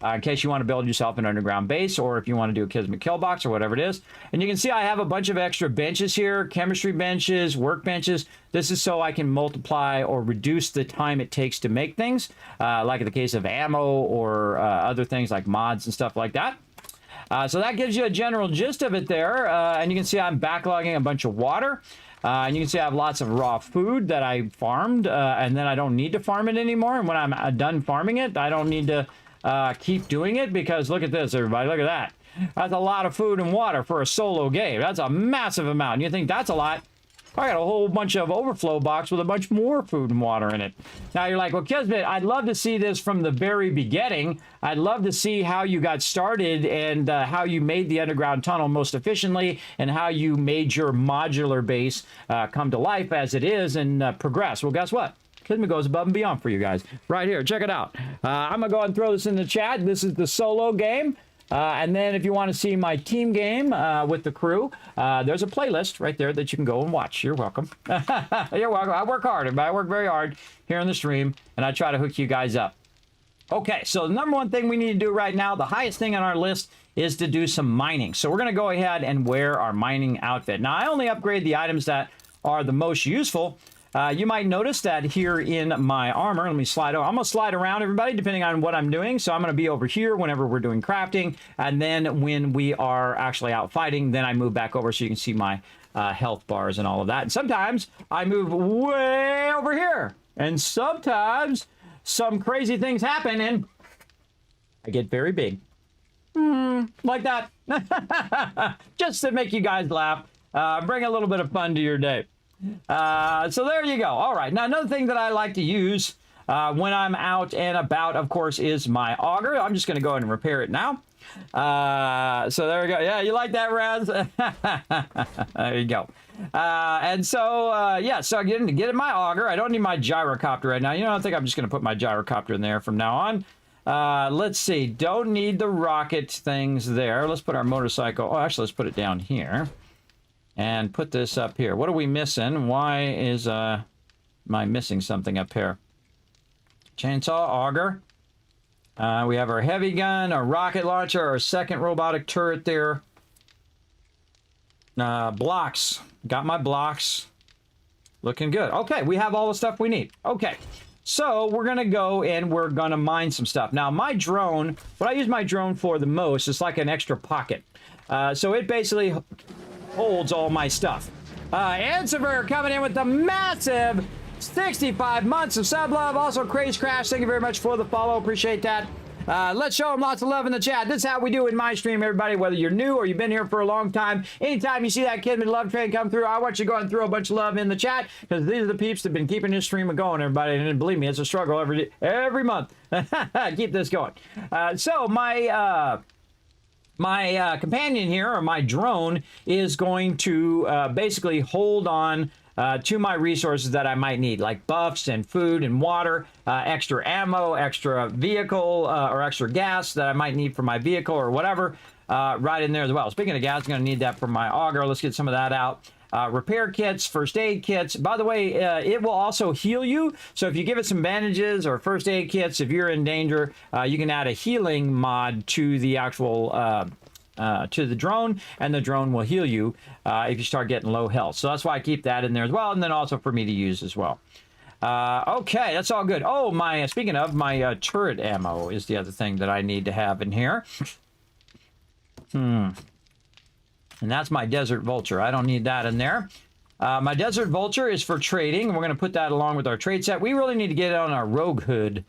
In case you want to build yourself an underground base, or if you want to do a Kismet kill box or whatever it is. And you can see I have a bunch of extra benches here, chemistry benches, work benches. This is so I can multiply or reduce the time it takes to make things, like in the case of ammo or other things like mods and stuff like that. So that gives you a general gist of it there. And you can see I'm backlogging a bunch of water. And you can see I have lots of raw food that I farmed, and then I don't need to farm it anymore. And when I'm done farming it, I don't need to keep doing it, because look at this, everybody. Look at that. That's a lot of food and water for a solo game. That's a massive amount. And you think that's a lot? I got a whole bunch of overflow box with a bunch more food and water in it. Now you're like, well, Kismet, I'd love to see this from the very beginning. I'd love to see how you got started and how you made the underground tunnel most efficiently, and how you made your modular base come to life as it is and progress. Well, guess what? Kismet goes above and beyond for you guys. Right here, check it out. I'm going to go ahead and throw this in the chat. This is the solo game. And then if you want to see my team game with the crew, there's a playlist right there that you can go and watch. You're welcome. You're welcome. I work hard. I work very hard here on the stream, and I try to hook you guys up. Okay, so the number one thing we need to do right now, the highest thing on our list, is to do some mining. So we're going to go ahead and wear our mining outfit. Now, I only upgrade the items that are the most useful, You might notice that here in my armor, let me slide over. I'm going to slide around, everybody, depending on what I'm doing. So I'm going to be over here whenever we're doing crafting. And then when we are actually out fighting, then I move back over so you can see my health bars and all of that. And sometimes I move way over here. And sometimes some crazy things happen and I get very big. Like that. Just to make you guys laugh. Bring a little bit of fun to your day. So there you go. All right. Now, another thing that I like to use when I'm out and about, of course, is my auger. I'm just going to go ahead and repair it now. So there we go. Yeah, you like that, Raz? There you go. And so, yeah, so I get in my auger. I don't need my gyrocopter right now. You know, I think I'm just going to put my gyrocopter in there from now on. Let's see. Don't need the rocket things there. Let's put our motorcycle. Oh, actually, let's put it down here. And put this up here. What are we missing? Why is, am I missing something up here? Chainsaw, auger. We have our heavy gun, our rocket launcher, our second robotic turret there. Blocks. Got my blocks. Looking good. Okay, we have all the stuff we need. Okay. So we're going to go and we're going to mine some stuff. Now, my drone, what I use my drone for the most is like an extra pocket. So it basically holds all my stuff. Ansiver coming in with the massive 65 months of sub love. Also, Craze Crash, thank you very much for the follow. Appreciate that. Let's show them lots of love in the chat. This is how we do in my stream, everybody, whether you're new or you've been here for a long time. Anytime you see that Kismet love train come through, I want you to go and throw a bunch of love in the chat because these are the peeps that have been keeping this stream going, everybody. And believe me, it's a struggle every month. Keep this going. So my companion here, or my drone, is going to basically hold on to my resources that I might need, like buffs and food and water, extra ammo, extra vehicle, or extra gas that I might need for my vehicle or whatever, right in there as well. Speaking of gas, I'm going to need that for my auger. Let's get some of that out. Repair kits, first aid kits. By the way, it will also heal you. So if you give it some bandages or first aid kits, if you're in danger, you can add a healing mod to the actual to the drone, and the drone will heal you if you start getting low health. So that's why I keep that in there as well, and then also for me to use as well. Okay, that's all good. Oh, speaking of, my turret ammo is the other thing that I need to have in here. And that's my Desert Vulture. I don't need that in there. My Desert Vulture is for trading, and we're going to put that along with our trade set. We really need to get it on our Rogue Hood.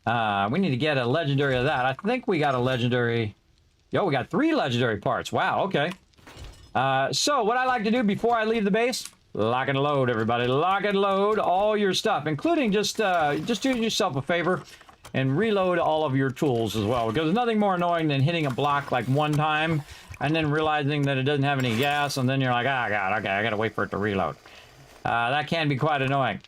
We need to get a legendary of that. I think we got a legendary... Yo, we got 3 legendary parts. Wow, okay. So what I like to do before I leave the base, lock and load, everybody. Lock and load all your stuff, including just do yourself a favor and reload all of your tools as well, because there's nothing more annoying than hitting a block like one time and then realizing that it doesn't have any gas, and then you're like, ah, God, okay, I gotta wait for it to reload. That can be quite annoying.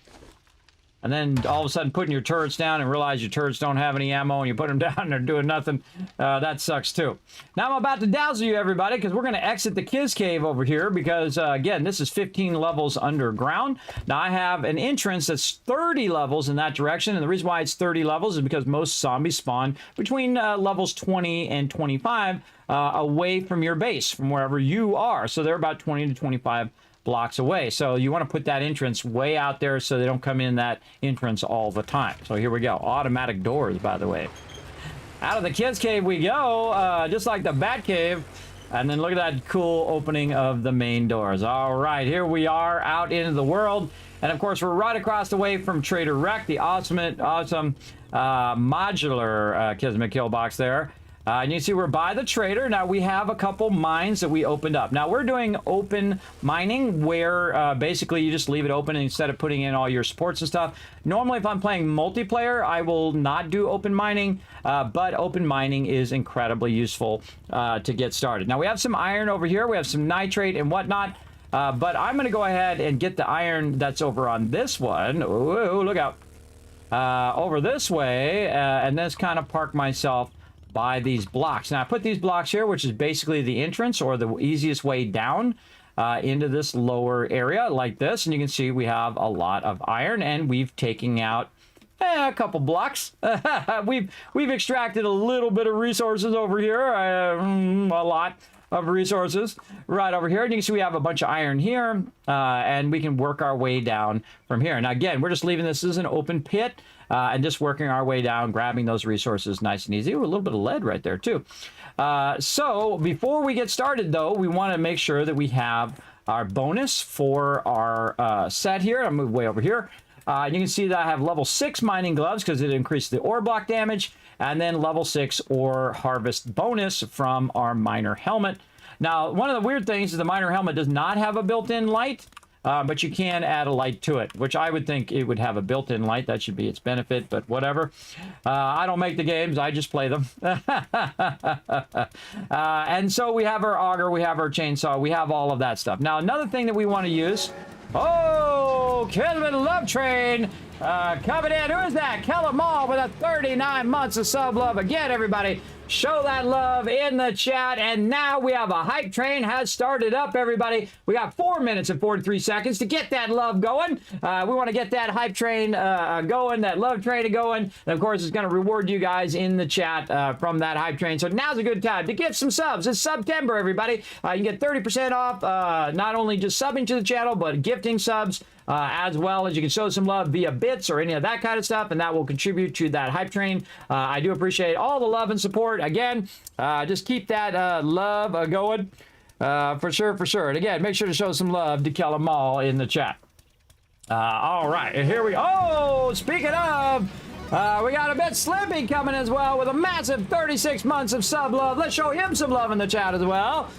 And then all of a sudden putting your turrets down and realize your turrets don't have any ammo and you put them down and they're doing nothing. That sucks too. Now I'm about to dazzle you, everybody, because we're going to exit the Kiz Cave over here because, again, this is 15 levels underground. Now I have an entrance that's 30 levels in that direction. And the reason why it's 30 levels is because most zombies spawn between levels 20 and 25 away from your base, from wherever you are. So they're about 20 to 25 blocks away. So you want to put that entrance way out there so they don't come in that entrance all the time. So here we go. Automatic doors, by the way. Out of the Kids Cave we go, just like the Bat Cave. And then look at that cool opening of the main doors. All right, here we are out into the world. And of course, we're right across the way from Trader Rec, the awesome modular Kismet kill box there. And you see we're by the trader. Now we have a couple mines that we opened up. Now we're doing open mining where basically you just leave it open instead of putting in all your supports and stuff. Normally if I'm playing multiplayer, I will not do open mining, but open mining is incredibly useful to get started. Now we have some iron over here. We have some nitrate and whatnot. But I'm going to go ahead and get the iron that's over on this one. Ooh, look out. Over this way, and then kind of park myself by these blocks. Now I put these blocks here, which is basically the entrance or the easiest way down into this lower area like this. And you can see we have a lot of iron, and we've taken out a couple blocks. We've extracted a little bit of resources over here, a lot. of resources right over here. And you can see we have a bunch of iron here, and we can work our way down from here. And again, we're just leaving this as an open pit and just working our way down, grabbing those resources nice and easy. Ooh, a little bit of lead right there too. So before we get started, though, we want to make sure that we have our bonus for our set here. I'll move way over here. You can see that I have level 6 mining gloves because it increased the ore block damage, and then level 6 ore harvest bonus from our miner helmet. Now, one of the weird things is the miner helmet does not have a built-in light, but you can add a light to it, which I would think it would have a built-in light. That should be its benefit, but whatever. I don't make the games, I just play them. And so we have our auger, we have our chainsaw, we have all of that stuff. Now, another thing that we want to use... Oh, Kismet Love Train coming in. Who is that? Kellum Mall with a 39 months of sub love. Again, everybody, show that love in the chat. And now we have a hype train has started up, everybody. We got 4 minutes and 43 seconds to get that love going. We want to get that hype train going, that love train going. And of course, it's going to reward you guys in the chat from that hype train. So now's a good time to give some subs. It's September, everybody. You can get 30% off, not only just subbing to the channel, but gifting subs. As well as you can show some love via bits or any of that kind of stuff, and that will contribute to that hype train. I do appreciate all the love and support. Again, just keep that love going for sure, for sure. And again, make sure to show some love to Kellum Mall in the chat. All right, and here we go. Oh, speaking of, we got a bit Slippy coming as well with a massive 36 months of sub love. Let's show him some love in the chat as well.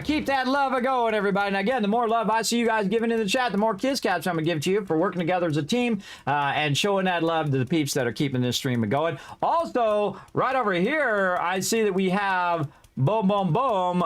Keep that love going, everybody. And again, the more love I see you guys giving in the chat, the more kiss caps I'm going to give to you for working together as a team and showing that love to the peeps that are keeping this stream going. Also, right over here, I see that we have... Boom, boom, boom.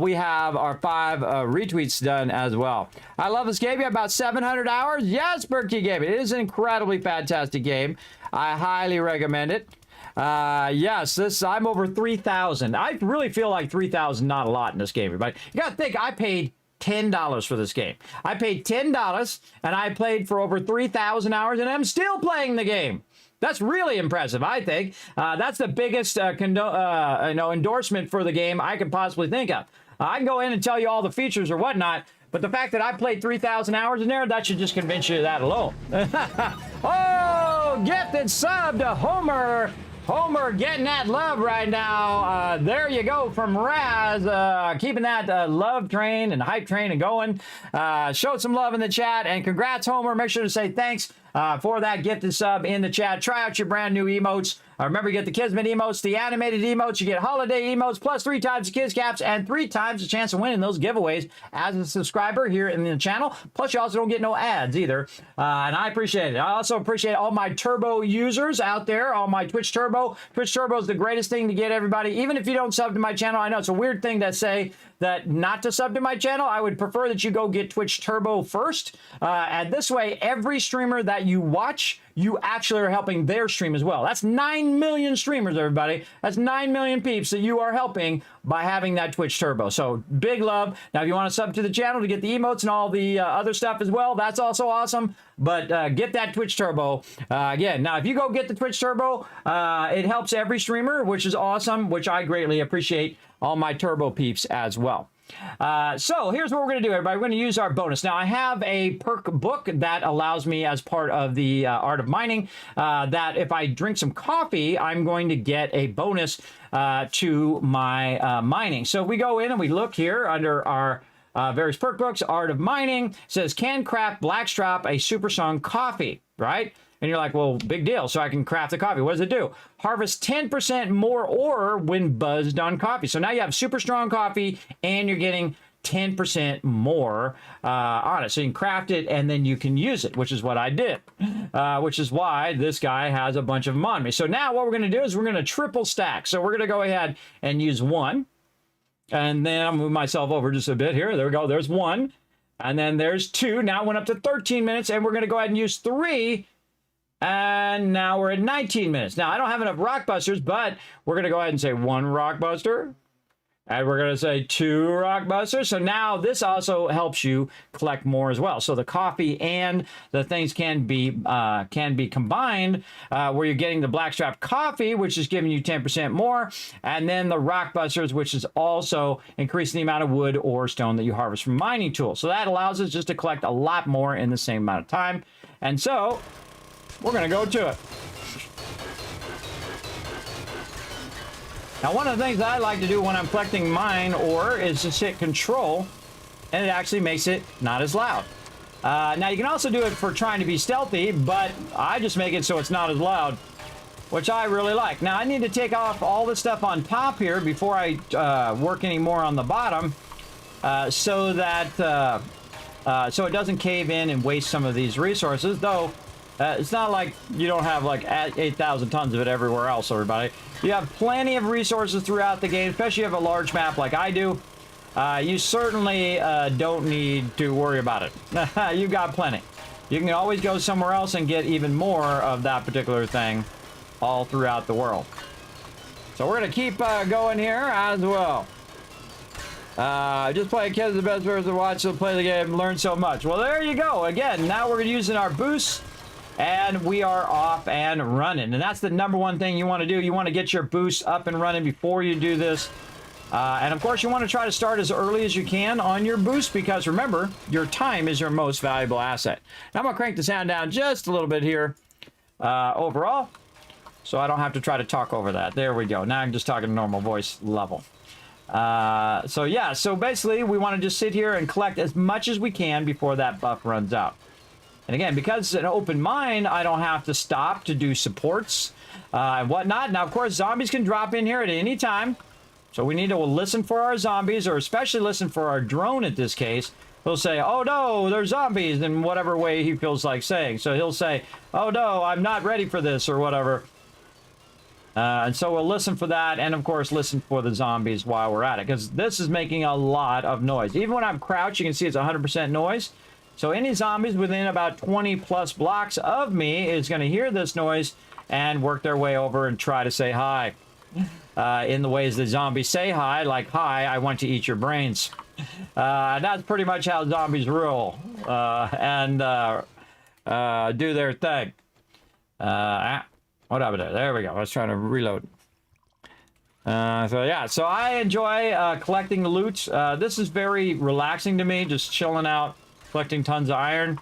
We have our 5 retweets done as well. I love this game. You have about 700 hours. Yes, Berkey Game. It is an incredibly fantastic game. I highly recommend it. Yes, I'm over 3,000. I really feel like 3,000 not a lot in this game, everybody. You gotta think, I paid $10 for this game. I paid $10 and I played for over 3,000 hours and I'm still playing the game. That's really impressive, I think. That's the biggest endorsement for the game I can possibly think of. I can go in and tell you all the features or whatnot, but the fact that I played 3,000 hours in there, that should just convince you of that alone. Oh, gifted sub to Homer. Homer getting that love right now. There you go from Raz, keeping that love train and hype train and going. Show some love in the chat, and congrats, Homer. Make sure to say thanks for that gifted sub in the chat. Try out your brand new emotes. Remember, you get the Kismet emotes, the animated emotes, you get holiday emotes, plus 3 times the Kiss Caps, and 3 times the chance of winning those giveaways as a subscriber here in the channel. Plus, you also don't get no ads either, and I appreciate it. I also appreciate all my Turbo users out there, all my Twitch Turbo. Twitch Turbo is the greatest thing to get everybody, even if you don't sub to my channel. I know it's a weird thing to say that not to sub to my channel. I would prefer that you go get Twitch Turbo first, and this way, every streamer that you watch, you actually are helping their stream as well. That's 9 million streamers, everybody. That's 9 million peeps that you are helping by having that Twitch Turbo. So big love. Now, if you want to sub to the channel to get the emotes and all the other stuff as well, that's also awesome. But get that Twitch Turbo. Again, now, if you go get the Twitch Turbo, it helps every streamer, which is awesome, which I greatly appreciate all my Turbo peeps as well. So here's what we're going to do, everybody. We're going to use our bonus. Now, I have a perk book that allows me, as part of the Art of Mining, that if I drink some coffee, I'm going to get a bonus to my mining. So we go in and we look here under our various perk books. Art of Mining says, can craft Blackstrap a super strong coffee, right? And you're like, well, big deal. So I can craft the coffee. What does it do? Harvest 10% more ore when buzzed on coffee. So now you have super strong coffee and you're getting 10% more on it. So you can craft it and then you can use it, which is what I did, which is why this guy has a bunch of them on me. So now what we're going to do is we're going to triple stack. So we're going to go ahead and use 1. And then I'll move myself over just a bit here. There we go. There's 1. And then there's 2. Now it went up to 13 minutes. And we're going to go ahead and use 3. And now we're at 19 minutes. Now, I don't have enough rock busters, but we're going to go ahead and say 1 rock buster, And we're going to say 2 rock busters. So now this also helps you collect more as well. So the coffee and the things can be combined, where you're getting the blackstrap coffee, which is giving you 10% more, and then the rock busters, which is also increasing the amount of wood or stone that you harvest from mining tools. So that allows us just to collect a lot more in the same amount of time. And so we're going to go to it. Now, one of the things that I like to do when I'm collecting mine ore is just hit control, and it actually makes it not as loud. Now, you can also do it for trying to be stealthy, but I just make it so it's not as loud, which I really like. Now, I need to take off all the stuff on top here before I work any more on the bottom, so that so it doesn't cave in and waste some of these resources, though. It's not like you don't have like 8,000 tons of it everywhere else, everybody. You have plenty of resources throughout the game, especially if you have a large map like I do. You certainly don't need to worry about it. You've got plenty. You can always go somewhere else and get even more of that particular thing all throughout the world. So we're going to keep going here as well. Just play kids the best person to watch, so play the game, learn so much. Well, there you go. Again, now we're using our boosts. And we are off and running. And that's the number one thing you want to do. You want to get your boost up and running before you do this. And of course, you want to try to start as early as you can on your boost, because remember, your time is your most valuable asset. Now I'm going to crank the sound down just a little bit here overall, so I don't have to try to talk over that. There we go. Now I'm just talking normal voice level. So yeah, so basically we want to just sit here and collect as much as we can before that buff runs out. And again, because it's an open mine, I don't have to stop to do supports and whatnot. Now, of course, zombies can drop in here at any time. So we need to listen for our zombies, or especially listen for our drone in this case. He'll say, oh no, there's zombies, in whatever way he feels like saying. So he'll say, oh no, I'm not ready for this, or whatever. And so we'll listen for that, and of course listen for the zombies while we're at it, because this is making a lot of noise. Even when I'm crouched, you can see it's 100% noise. So any zombies within about 20 plus blocks of me is going to hear this noise and work their way over and try to say hi. In the ways that zombies say hi, like, hi, I want to eat your brains. That's pretty much how zombies rule and do their thing. What happened there? There we go. I was trying to reload. So yeah, so I enjoy collecting the loot. This is very relaxing to me, just chilling out, collecting tons of iron.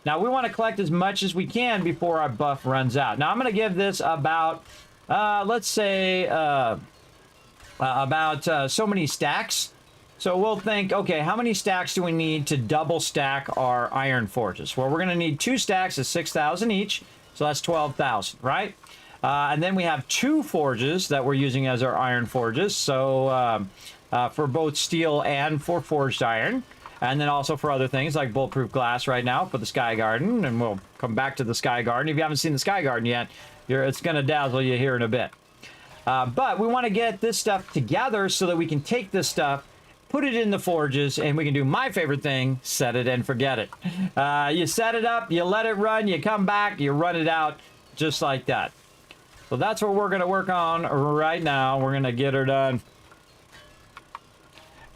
Now we want to collect as much as we can before our buff runs out. Now I'm going to give this about, let's say, about so many stacks. So we'll think, okay, how many stacks do we need to double stack our iron forges? Well, we're going to need 2 stacks of 6,000 each. So that's 12,000, right? And then we have 2 forges that we're using as our iron forges. So for both steel and for forged iron. And then also for other things like bulletproof glass right now for the Sky Garden. And we'll come back to the Sky Garden. If you haven't seen the Sky Garden yet, it's going to dazzle you here in a bit. But we want to get this stuff together so that we can take this stuff, put it in the forges, and we can do my favorite thing, set it and forget it. You set it up, you let it run, you come back, you run it out, just like that. So that's what we're going to work on right now. We're going to get her done.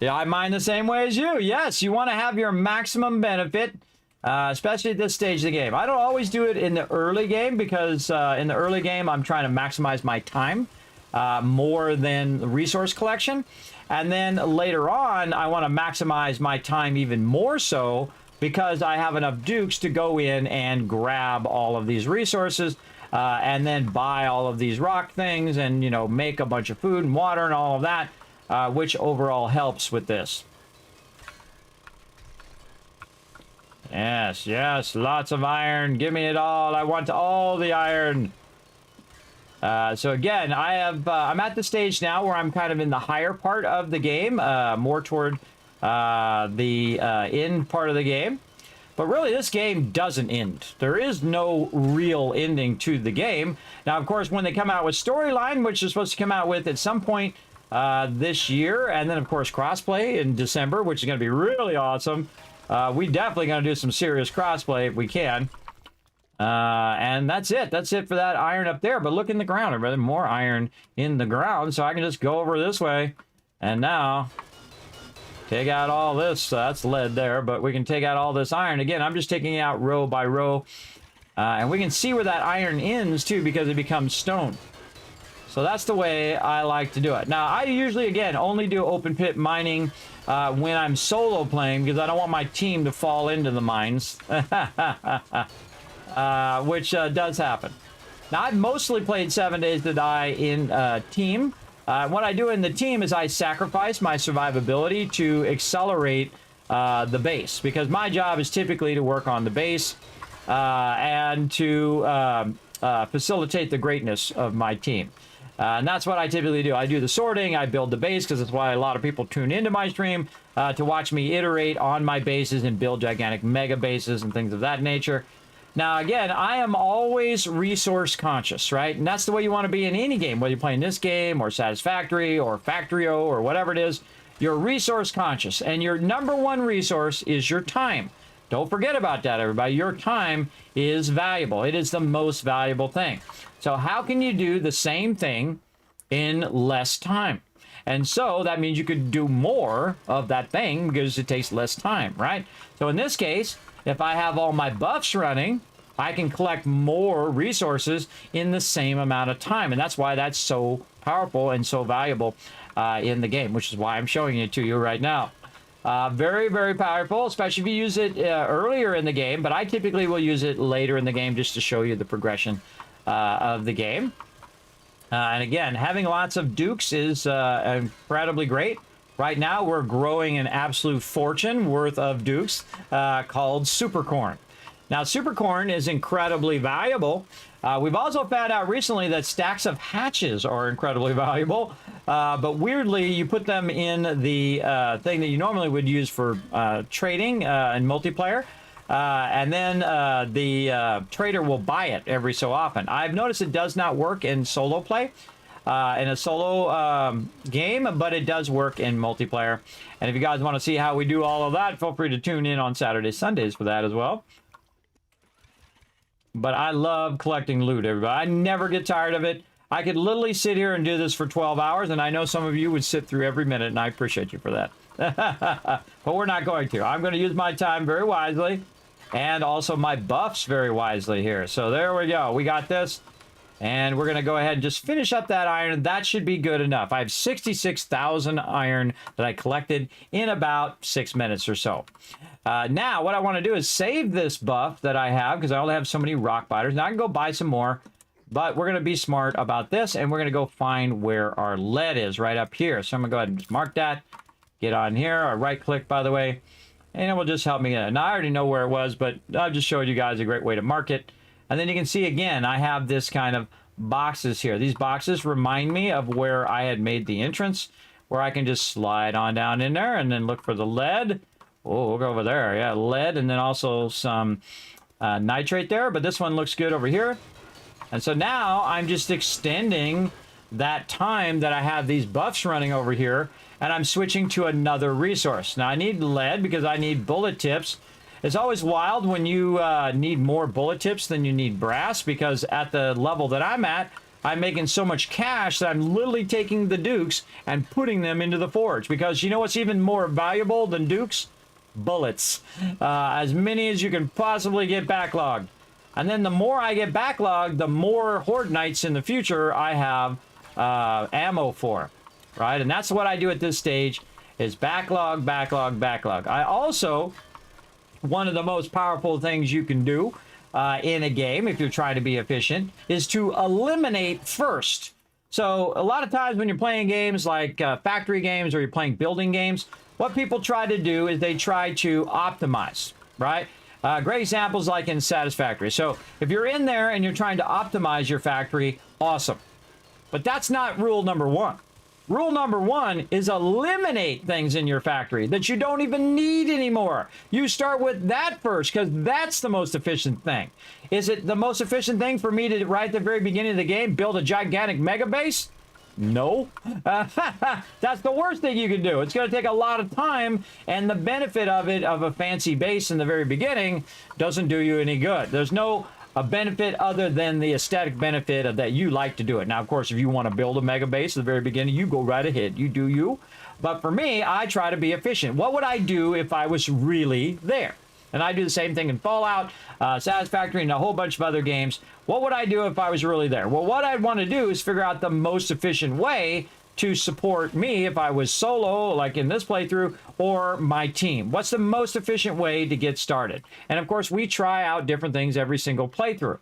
Yeah, I mine the same way as you. Yes, you want to have your maximum benefit, especially at this stage of the game. I don't always do it in the early game because in the early game, I'm trying to maximize my time more than resource collection. And then later on, I want to maximize my time even more so because I have enough dukes to go in and grab all of these resources and then buy all of these rock things and, you know, make a bunch of food and water and all of that. Which overall helps with this. Yes, yes, lots of iron. Give me it all. I want all the iron. So again, I'm at the stage now where I'm kind of in the higher part of the game, more toward the end part of the game. But really, this game doesn't end. There is no real ending to the game. Now, of course, when they come out with Storyline, which is supposed to come out with at some point this year, and then of course crossplay in December, which is going to be really awesome. We definitely going to do some serious crossplay if we can. And that's it for that iron up there. But look in the ground, or rather more iron in the ground, so I can just go over this way And now, take out all this. That's lead there, but we can take out all this iron. Again, I'm just taking it out row by row. And we can see where that iron ends, too, because it becomes stone. So that's the way I like to do it. Now, I usually, again, only do open pit mining when I'm solo playing because I don't want my team to fall into the mines, which does happen. Now, I've mostly played 7 Days to Die in team. What I do in the team is I sacrifice my survivability to accelerate the base because my job is typically to work on the base and to facilitate the greatness of my team. And that's what I typically do. I do the sorting, I build the base, because that's why a lot of people tune into my stream to watch me iterate on my bases and build gigantic mega bases and things of that nature. Now, again, I am always resource conscious, right? And that's the way you want to be in any game, whether you're playing this game or Satisfactory or Factorio or whatever it is. You're resource conscious, and your number one resource is your time. Don't forget about that, everybody. Your time is valuable. It is the most valuable thing. So how can you do the same thing in less time? And so that means you could do more of that thing because it takes less time, right? So in this case, if I have all my buffs running, I can collect more resources in the same amount of time. And that's why that's so powerful and so valuable in the game, which is why I'm showing it to you right now. Very, very powerful, especially if you use it earlier in the game, but I typically will use it later in the game just to show you the progression of the game. And again, having lots of dukes is incredibly great. Right now, we're growing an absolute fortune worth of dukes called super corn. Now, super corn is incredibly valuable. We've also found out recently that stacks of hatches are incredibly valuable. But weirdly, you put them in the thing that you normally would use for trading in multiplayer. And then the trader will buy it every so often. I've noticed it does not work in solo play, in a solo game, but it does work in multiplayer. And if you guys want to see how we do all of that, feel free to tune in on Saturdays, Sundays for that as well. But I love collecting loot, everybody. I never get tired of it. I could literally sit here and do this for 12 hours, and I know some of you would sit through every minute, and I appreciate you for that. But we're not going to. I'm going to use my time very wisely, and also my buffs very wisely here. So there we go. We got this, and we're going to go ahead and just finish up that iron. That should be good enough. I have 66,000 iron that I collected in about 6 minutes or so. Now, what I want to do is save this buff that I have, because I only have so many rock biters. Now I can go buy some more, but we're going to be smart about this, and we're going to go find where our lead is right up here. So I'm going to go ahead and just mark that, get on here, or right-click, by the way, and it will just help me get it. Now, I already know where it was, but I'll just show you guys a great way to mark it. And then you can see, again, I have this kind of boxes here. These boxes remind me of where I had made the entrance, where I can just slide on down in there and then look for the lead. Oh, we'll go over there. Yeah, lead, and then also some nitrate there. But this one looks good over here. And so now I'm just extending that time that I have these buffs running over here, and I'm switching to another resource. Now, I need lead because I need bullet tips. It's always wild when you need more bullet tips than you need brass, because at the level that I'm at, I'm making so much cash that I'm literally taking the dukes and putting them into the forge. Because you know what's even more valuable than dukes? Bullets. As many as you can possibly get backlogged. And then the more I get backlogged, the more Horde Knights in the future I have ammo for. Right? And that's what I do at this stage, is backlog, backlog, backlog. I also, one of the most powerful things you can do in a game, if you're trying to be efficient, is to eliminate first. So a lot of times when you're playing games like factory games, or you're playing building games, what people try to do is they try to optimize, right? Great examples like in Satisfactory. So if you're in there and you're trying to optimize your factory, awesome. But that's not rule number one. Rule number one is eliminate things in your factory that you don't even need anymore. You start with that first, because that's the most efficient thing. Is it the most efficient thing for me to, right at the very beginning of the game, build a gigantic mega base? No. That's the worst thing you can do. It's going to take a lot of time, and the benefit of it, of a fancy base in the very beginning, doesn't do you any good. There's no benefit other than the aesthetic benefit of that you like to do it. Now, of course, if you want to build a mega base at the very beginning, you go right ahead. You do you. But for me, I try to be efficient. What would I do if I was really there? And I do the same thing in Fallout, Satisfactory, and a whole bunch of other games. What would I do if I was really there? Well, what I'd want to do is figure out the most efficient way to support me if I was solo, like in this playthrough, or my team. What's the most efficient way to get started? And of course, we try out different things every single playthrough.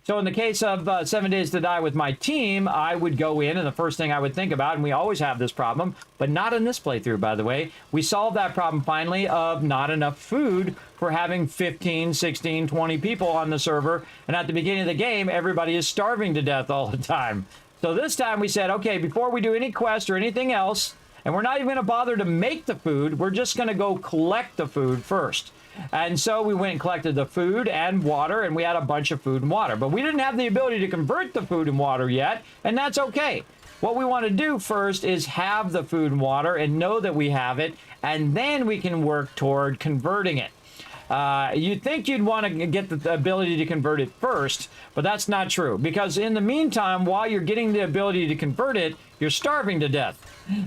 So in the case of 7 Days to Die with my team, I would go in, and the first thing I would think about, and we always have this problem, but not in this playthrough, by the way, we solved that problem finally of not enough food for having 15, 16, 20 people on the server, and at the beginning of the game, everybody is starving to death all the time. So this time we said, okay, before we do any quest or anything else, and we're not even going to bother to make the food, we're just going to go collect the food first. And so we went and collected the food and water, and we had a bunch of food and water. But we didn't have the ability to convert the food and water yet, and that's okay. What we want to do first is have the food and water and know that we have it, and then we can work toward converting it. You'd think you'd want to get the ability to convert it first, but that's not true. Because in the meantime, while you're getting the ability to convert it, you're starving to death.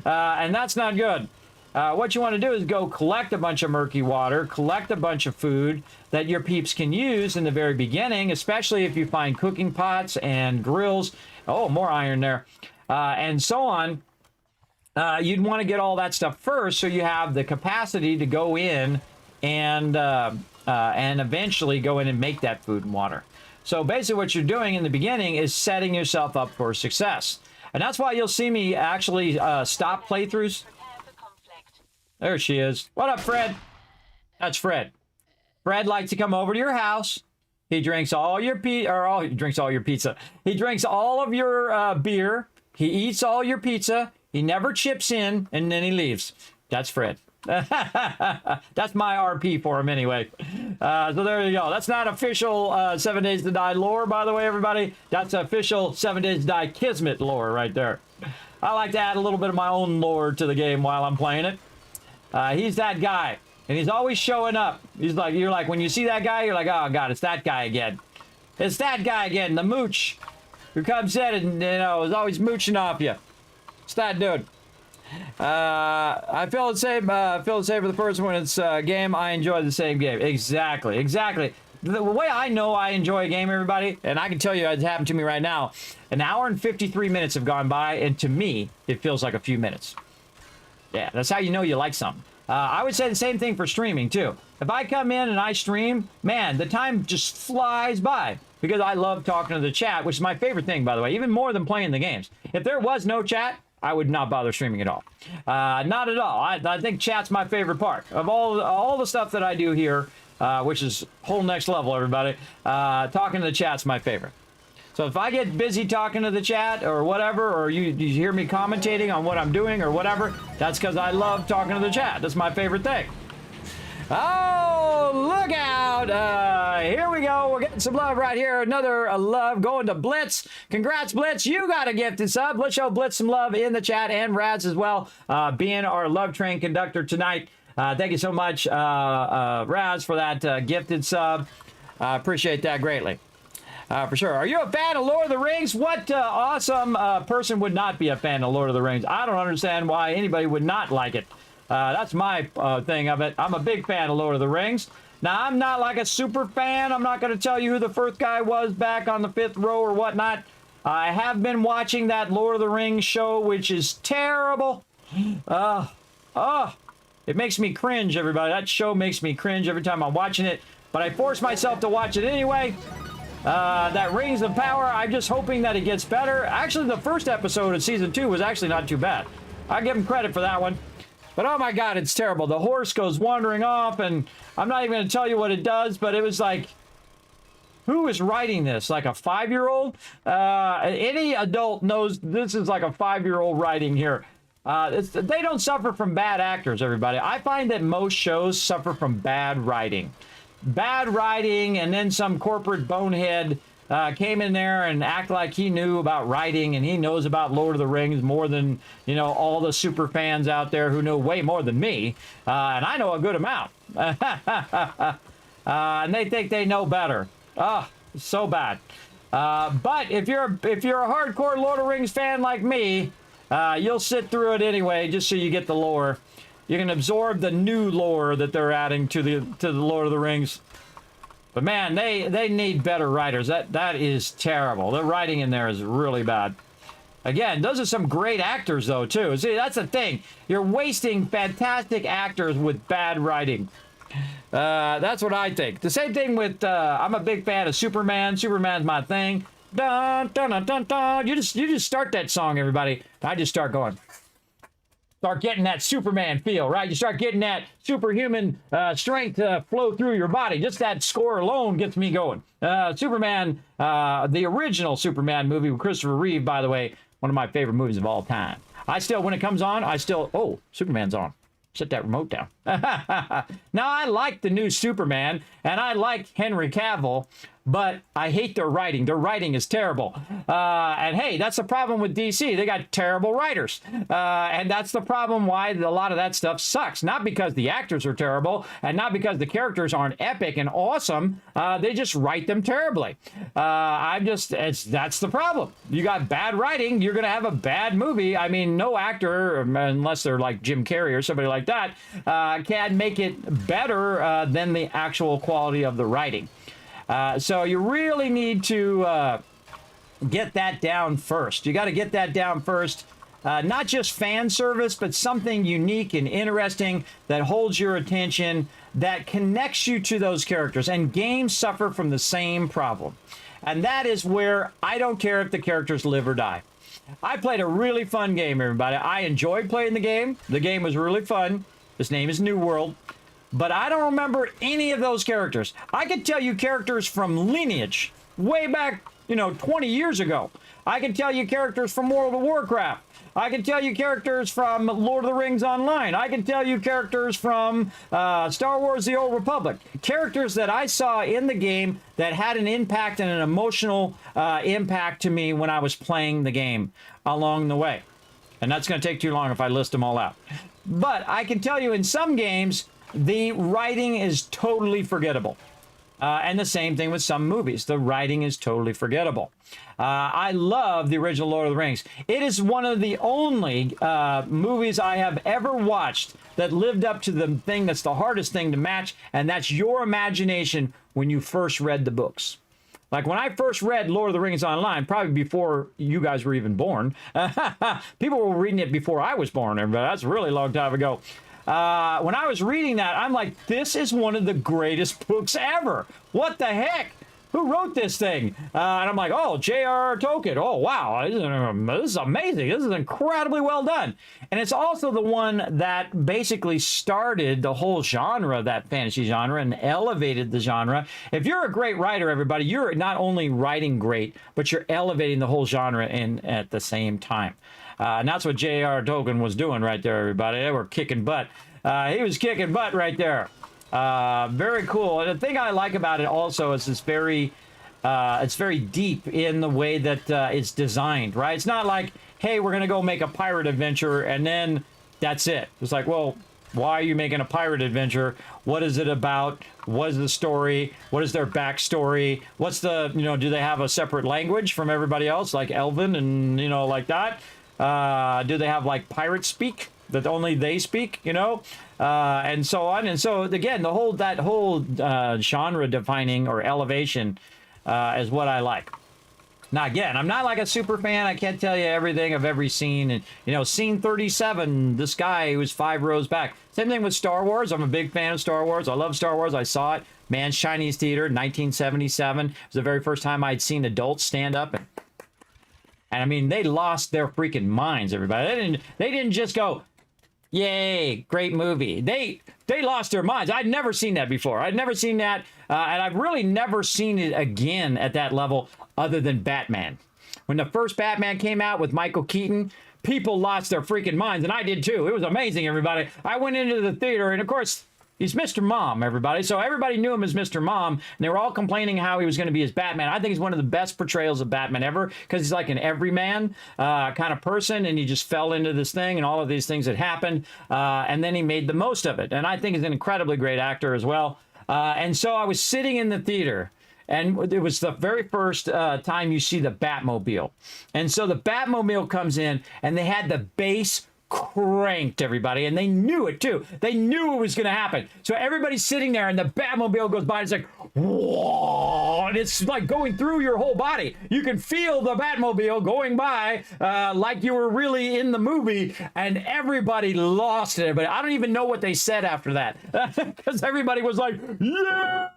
And that's not good. What you want to do is go collect a bunch of murky water, collect a bunch of food that your peeps can use in the very beginning, especially if you find cooking pots and grills. Oh, more iron there. And so on. You'd want to get all that stuff first so you have the capacity to go in and eventually go in and make that food and water. So basically what you're doing in the beginning is setting yourself up for success. And that's why you'll see me actually stop playthroughs. There she is. What up, Fred? That's Fred. Fred likes to come over to your house. He drinks all your he drinks all your pizza. He drinks all of your beer. He eats all your pizza. He never chips in, and then he leaves. That's Fred. That's my RP for him anyway. So there you go. That's not official 7 Days to Die lore, by the way, everybody. That's official 7 Days to Die Kismet lore right there. I like to add a little bit of my own lore to the game while I'm playing it. He's that guy, and he's always showing up. He's like, you're like, when you see that guy, you're like, oh God, it's that guy again. It's that guy again, the mooch who comes in and, you know, is always mooching off you. It's that dude. I feel the same. Feel the same for the person when it's a game. I enjoy the same game. Exactly, exactly. The way I know I enjoy a game, everybody, and I can tell you it's happened to me right now. An hour and 53 minutes have gone by, and to me, it feels like a few minutes. Yeah, that's how you know you like something. I would say the same thing for streaming, too. If I come in and I stream, man, the time just flies by. Because I love talking to the chat, which is my favorite thing, by the way, even more than playing the games. If there was no chat, I would not bother streaming at all. Not at all. I think chat's my favorite part. Of all the stuff that I do here, which is whole next level, everybody, talking to the chat's my favorite. So if I get busy talking to the chat or whatever, or you hear me commentating on what I'm doing or whatever, that's because I love talking to the chat. That's my favorite thing. Oh, look out. Here we go. We're getting some love right here. Another love going to Blitz. Congrats, Blitz. You got a gifted sub. Let's show Blitz some love in the chat, and Rads as well, being our love train conductor tonight. Thank you so much, Raz, for that gifted sub. Appreciate that greatly. For sure. Are you a fan of Lord of the Rings? What awesome person would not be a fan of Lord of the Rings? I don't understand why anybody would not like it. That's my thing of it. I'm a big fan of Lord of the Rings. Now, I'm not like a super fan. I'm not going to tell you who the first guy was back on the 5th row or whatnot. I have been watching that Lord of the Rings show, which is terrible. It makes me cringe, everybody. That show makes me cringe every time I'm watching it. But I force myself to watch it anyway. That Rings of Power, I'm just hoping that it gets better. Actually, the first episode of season 2 was actually not too bad. I give him credit for that one. But oh my God, it's terrible. The horse goes wandering off, and I'm not even going to tell you what it does, but it was like, who is writing this? Like a 5-year-old? Any adult knows this is like a 5-year-old writing here. They don't suffer from bad actors, everybody. I find that most shows suffer from bad writing. Bad writing, and then some corporate bonehead came in there and acted like he knew about writing, and he knows about Lord of the Rings more than, you know, all the super fans out there who know way more than me, and I know a good amount. And they think they know better. Oh, so bad. But if you're a hardcore Lord of the Rings fan like me, You'll sit through it anyway, just so you get the lore. You can absorb the new lore that they're adding to the Lord of the Rings. But man, they need better writers. That is terrible. The writing in there is really bad. Again, those are some great actors, though, too. See, that's the thing. You're wasting fantastic actors with bad writing. That's what I think. The same thing with, I'm a big fan of Superman. Superman's my thing. Dun, dun, dun, dun, dun. You just start that song, everybody. I just start going. Start getting that Superman feel, right? You start getting that superhuman strength flow through your body. Just that score alone gets me going. Superman, the original Superman movie with Christopher Reeve, by the way, one of my favorite movies of all time. I still, when it comes on, oh, Superman's on. Set that remote down. Now, I like the new Superman, and I like Henry Cavill, but I hate their writing. Their writing is terrible. And hey, that's the problem with DC. They got terrible writers. And that's the problem why a lot of that stuff sucks. Not because the actors are terrible, and not because the characters aren't epic and awesome. They just write them terribly. That's the problem. You got bad writing, you're going to have a bad movie. I mean, no actor, unless they're like Jim Carrey or somebody like that, can make it better than the actual quality of the writing. So you really need to get that down first. You got to get that down first. Not just fan service, but something unique and interesting that holds your attention, that connects you to those characters. And games suffer from the same problem. And that is where I don't care if the characters live or die. I played a really fun game, everybody. I enjoyed playing the game. The game was really fun. Its name is New World. But I don't remember any of those characters. I could tell you characters from Lineage, way back, 20 years ago. I could tell you characters from World of Warcraft. I can tell you characters from Lord of the Rings Online. I can tell you characters from Star Wars The Old Republic. Characters that I saw in the game that had an impact and an emotional impact to me when I was playing the game along the way. And that's going to take too long if I list them all out. But I can tell you in some games, the writing is totally forgettable. And the same thing with some movies. The writing is totally forgettable. I love the original Lord of the Rings. It is one of the only movies I have ever watched that lived up to the thing that's the hardest thing to match, and that's your imagination when you first read the books. Like when I first read Lord of the Rings Online, probably before you guys were even born. People were reading it before I was born, everybody. That's a really long time ago. When I was reading that, I'm like, this is one of the greatest books ever. What the heck? Who wrote this thing? And I'm like, oh, J.R.R. Tolkien. Oh, wow. This is amazing. This is incredibly well done. And it's also the one that basically started the whole genre, that fantasy genre, and elevated the genre. If you're a great writer, everybody, you're not only writing great, but you're elevating the whole genre at the same time. And that's what J.R.R. Tolkien was doing right there, everybody. They were kicking butt. He was kicking butt right there. Very cool. And the thing I like about it also is it's very deep in the way that it's designed, right? It's not like, hey, we're going to go make a pirate adventure and then that's it. It's like, well, why are you making a pirate adventure? What is it about? What is the story? What is their backstory? What's the, do they have a separate language from everybody else, like Elven and, like that? Do they have like pirate speak that only they speak, and so on. And so again, that whole genre defining or elevation is what I like. Now again, I'm not like a super fan. I can't tell you everything of every scene. And scene 37, this guy who's 5 rows back. Same thing with Star Wars. I'm a big fan of Star Wars. I love Star Wars. I saw it, Man's Chinese Theater, 1977. It was the very first time I'd seen adults stand up and I mean, they lost their freaking minds, everybody. They didn't just go, yay, great movie. They lost their minds. I'd never seen that before. I'd never seen that, and I've really never seen it again at that level other than Batman. When the first Batman came out with Michael Keaton, people lost their freaking minds, and I did too. It was amazing, everybody. I went into the theater, and of course, he's Mr. Mom, everybody. So everybody knew him as Mr. Mom, and they were all complaining how he was going to be as Batman. I think he's one of the best portrayals of Batman ever because he's like an everyman kind of person, and he just fell into this thing, and all of these things had happened, and then he made the most of it. And I think he's an incredibly great actor as well. And so I was sitting in the theater, And it was the very first time you see the Batmobile. And so the Batmobile comes in, and they had the bass cranked, everybody, and they knew it too. They knew it was going to happen. So everybody's sitting there, and the Batmobile goes by, and it's like, whoa, and it's like going through your whole body. You can feel the Batmobile going by like you were really in the movie, and everybody lost it. But I don't even know what they said after that, because everybody was like, yeah!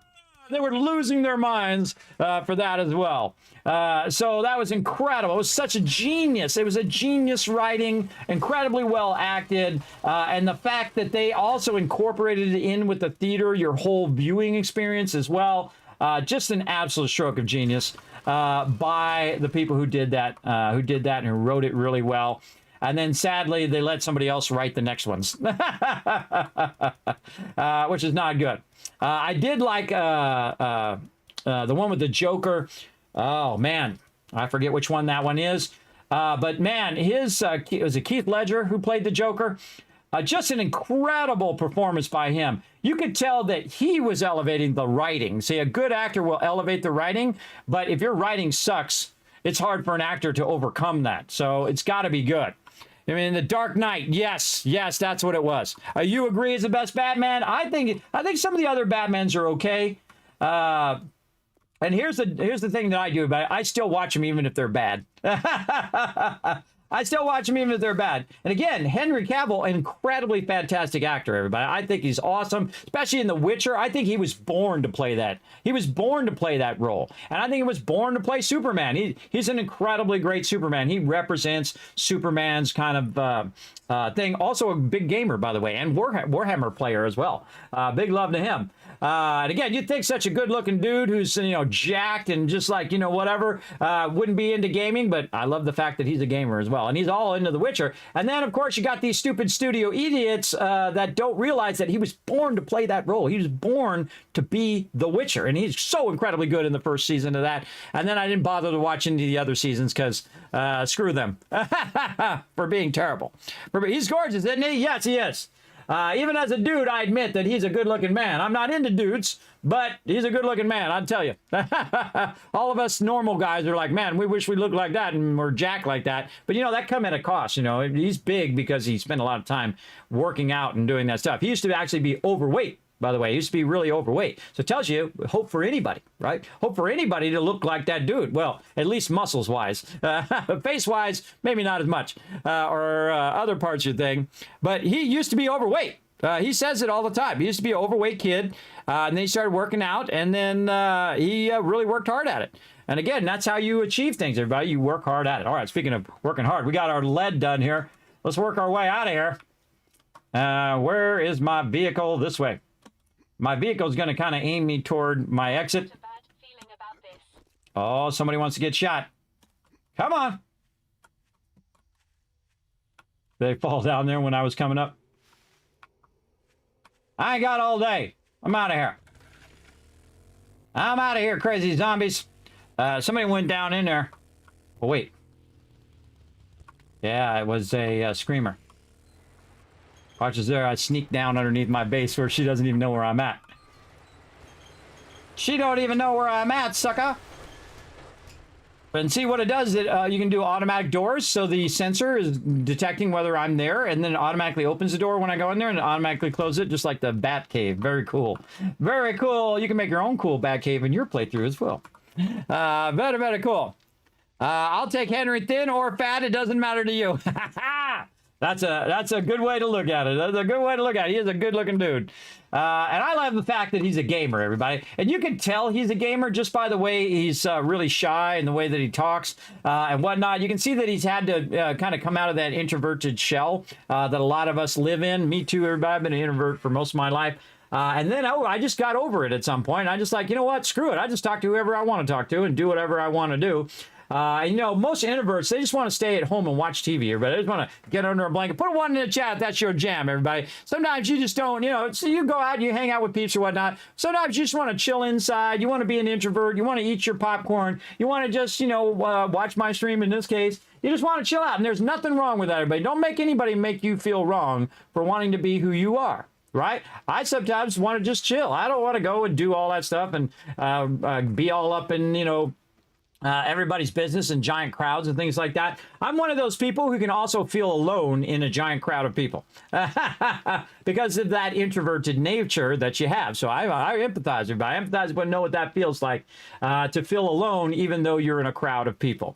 They were losing their minds for that as well. So that was incredible. It was such a genius. It was a genius writing, incredibly well acted. And the fact that they also incorporated it in with the theater, your whole viewing experience as well. Just an absolute stroke of genius by the people who did that and who wrote it really well. And then, sadly, they let somebody else write the next ones, which is not good. I did like the one with the Joker. Oh, man. I forget which one that one is. But, man, was it Keith Ledger who played the Joker? Just an incredible performance by him. You could tell that he was elevating the writing. See, a good actor will elevate the writing, but if your writing sucks, it's hard for an actor to overcome that. So it's got to be good. I mean, The Dark Knight, yes, that's what it was. You agree it's the best Batman? I think some of the other Batmans are okay. And here's the thing that I do about it. I still watch them even if they're bad. I still watch them even if they're bad. And again, Henry Cavill, an incredibly fantastic actor, everybody. I think he's awesome, especially in The Witcher. I think he was born to play that. He was born to play that role. And I think he was born to play Superman. He's an incredibly great Superman. He represents Superman's kind of thing. Also a big gamer, by the way, and Warhammer player as well. Big love to him. And again, you'd think such a good-looking dude who's, jacked and just like, whatever, wouldn't be into gaming, but I love the fact that he's a gamer as well. And he's all into The Witcher. And then, of course, you got these stupid studio idiots that don't realize that he was born to play that role. He was born to be The Witcher. And he's so incredibly good in the first season of that. And then I didn't bother to watch into the other seasons because screw them for being terrible. He's gorgeous, isn't he? Yes, he is. Even as a dude, I admit that he's a good-looking man. I'm not into dudes, but he's a good-looking man, I'll tell you. All of us normal guys are like, man, we wish we looked like that and were jacked like that. But, that come at a cost, He's big because he spent a lot of time working out and doing that stuff. He used to actually be overweight, by the way. He used to be really overweight. So it tells you, hope for anybody, right? Hope for anybody to look like that dude. Well, at least muscles-wise. Face-wise, maybe not as much. Or other parts of the thing. But he used to be overweight. He says it all the time. He used to be an overweight kid. And then he started working out. And then he really worked hard at it. And again, that's how you achieve things, everybody. You work hard at it. All right, speaking of working hard, we got our lead done here. Let's work our way out of here. Where is my vehicle? This way. My vehicle is going to kind of aim me toward my exit. Oh, somebody wants to get shot. Come on. They fall down there when I was coming up. I ain't got all day. I'm out of here. I'm out of here, crazy zombies. Somebody went down in there. Oh, wait. Yeah, it was a screamer. Watch as there, I sneak down underneath my base where she doesn't even know where I'm at. She don't even know where I'm at, sucker. And see what it does, you can do automatic doors, so the sensor is detecting whether I'm there, and then it automatically opens the door when I go in there, and it automatically closes it, just like the Bat Cave. Very cool. Very cool. You can make your own cool Bat Cave in your playthrough as well. Very, very cool. I'll take Henry thin or fat, it doesn't matter to you. That's a good way to look at it. That's a good way to look at it. He is a good-looking dude. And I love the fact that he's a gamer, everybody. And you can tell he's a gamer just by the way he's really shy and the way that he talks and whatnot. You can see that he's had to kind of come out of that introverted shell that a lot of us live in. Me too, everybody. I've been an introvert for most of my life. And then I just got over it at some point. I just like, you know what? Screw it. I just talk to whoever I want to talk to and do whatever I want to do. Most introverts, they just want to stay at home and watch TV, everybody. They just want to get under a blanket. Put a one in the chat if that's your jam, everybody. Sometimes you just don't, so you go out and you hang out with peeps or whatnot. Sometimes you just want to chill inside. You want to be an introvert. You want to eat your popcorn. You want to just, watch my stream in this case. You just want to chill out, and there's nothing wrong with that, everybody. Don't make anybody make you feel wrong for wanting to be who you are. right? I sometimes want to just chill. I don't want to go and do all that stuff and be all up in, everybody's business and giant crowds and things like that. I'm one of those people who can also feel alone in a giant crowd of people because of that introverted nature that you have. So I empathize with you. I empathize with know what that feels like to feel alone even though you're in a crowd of people.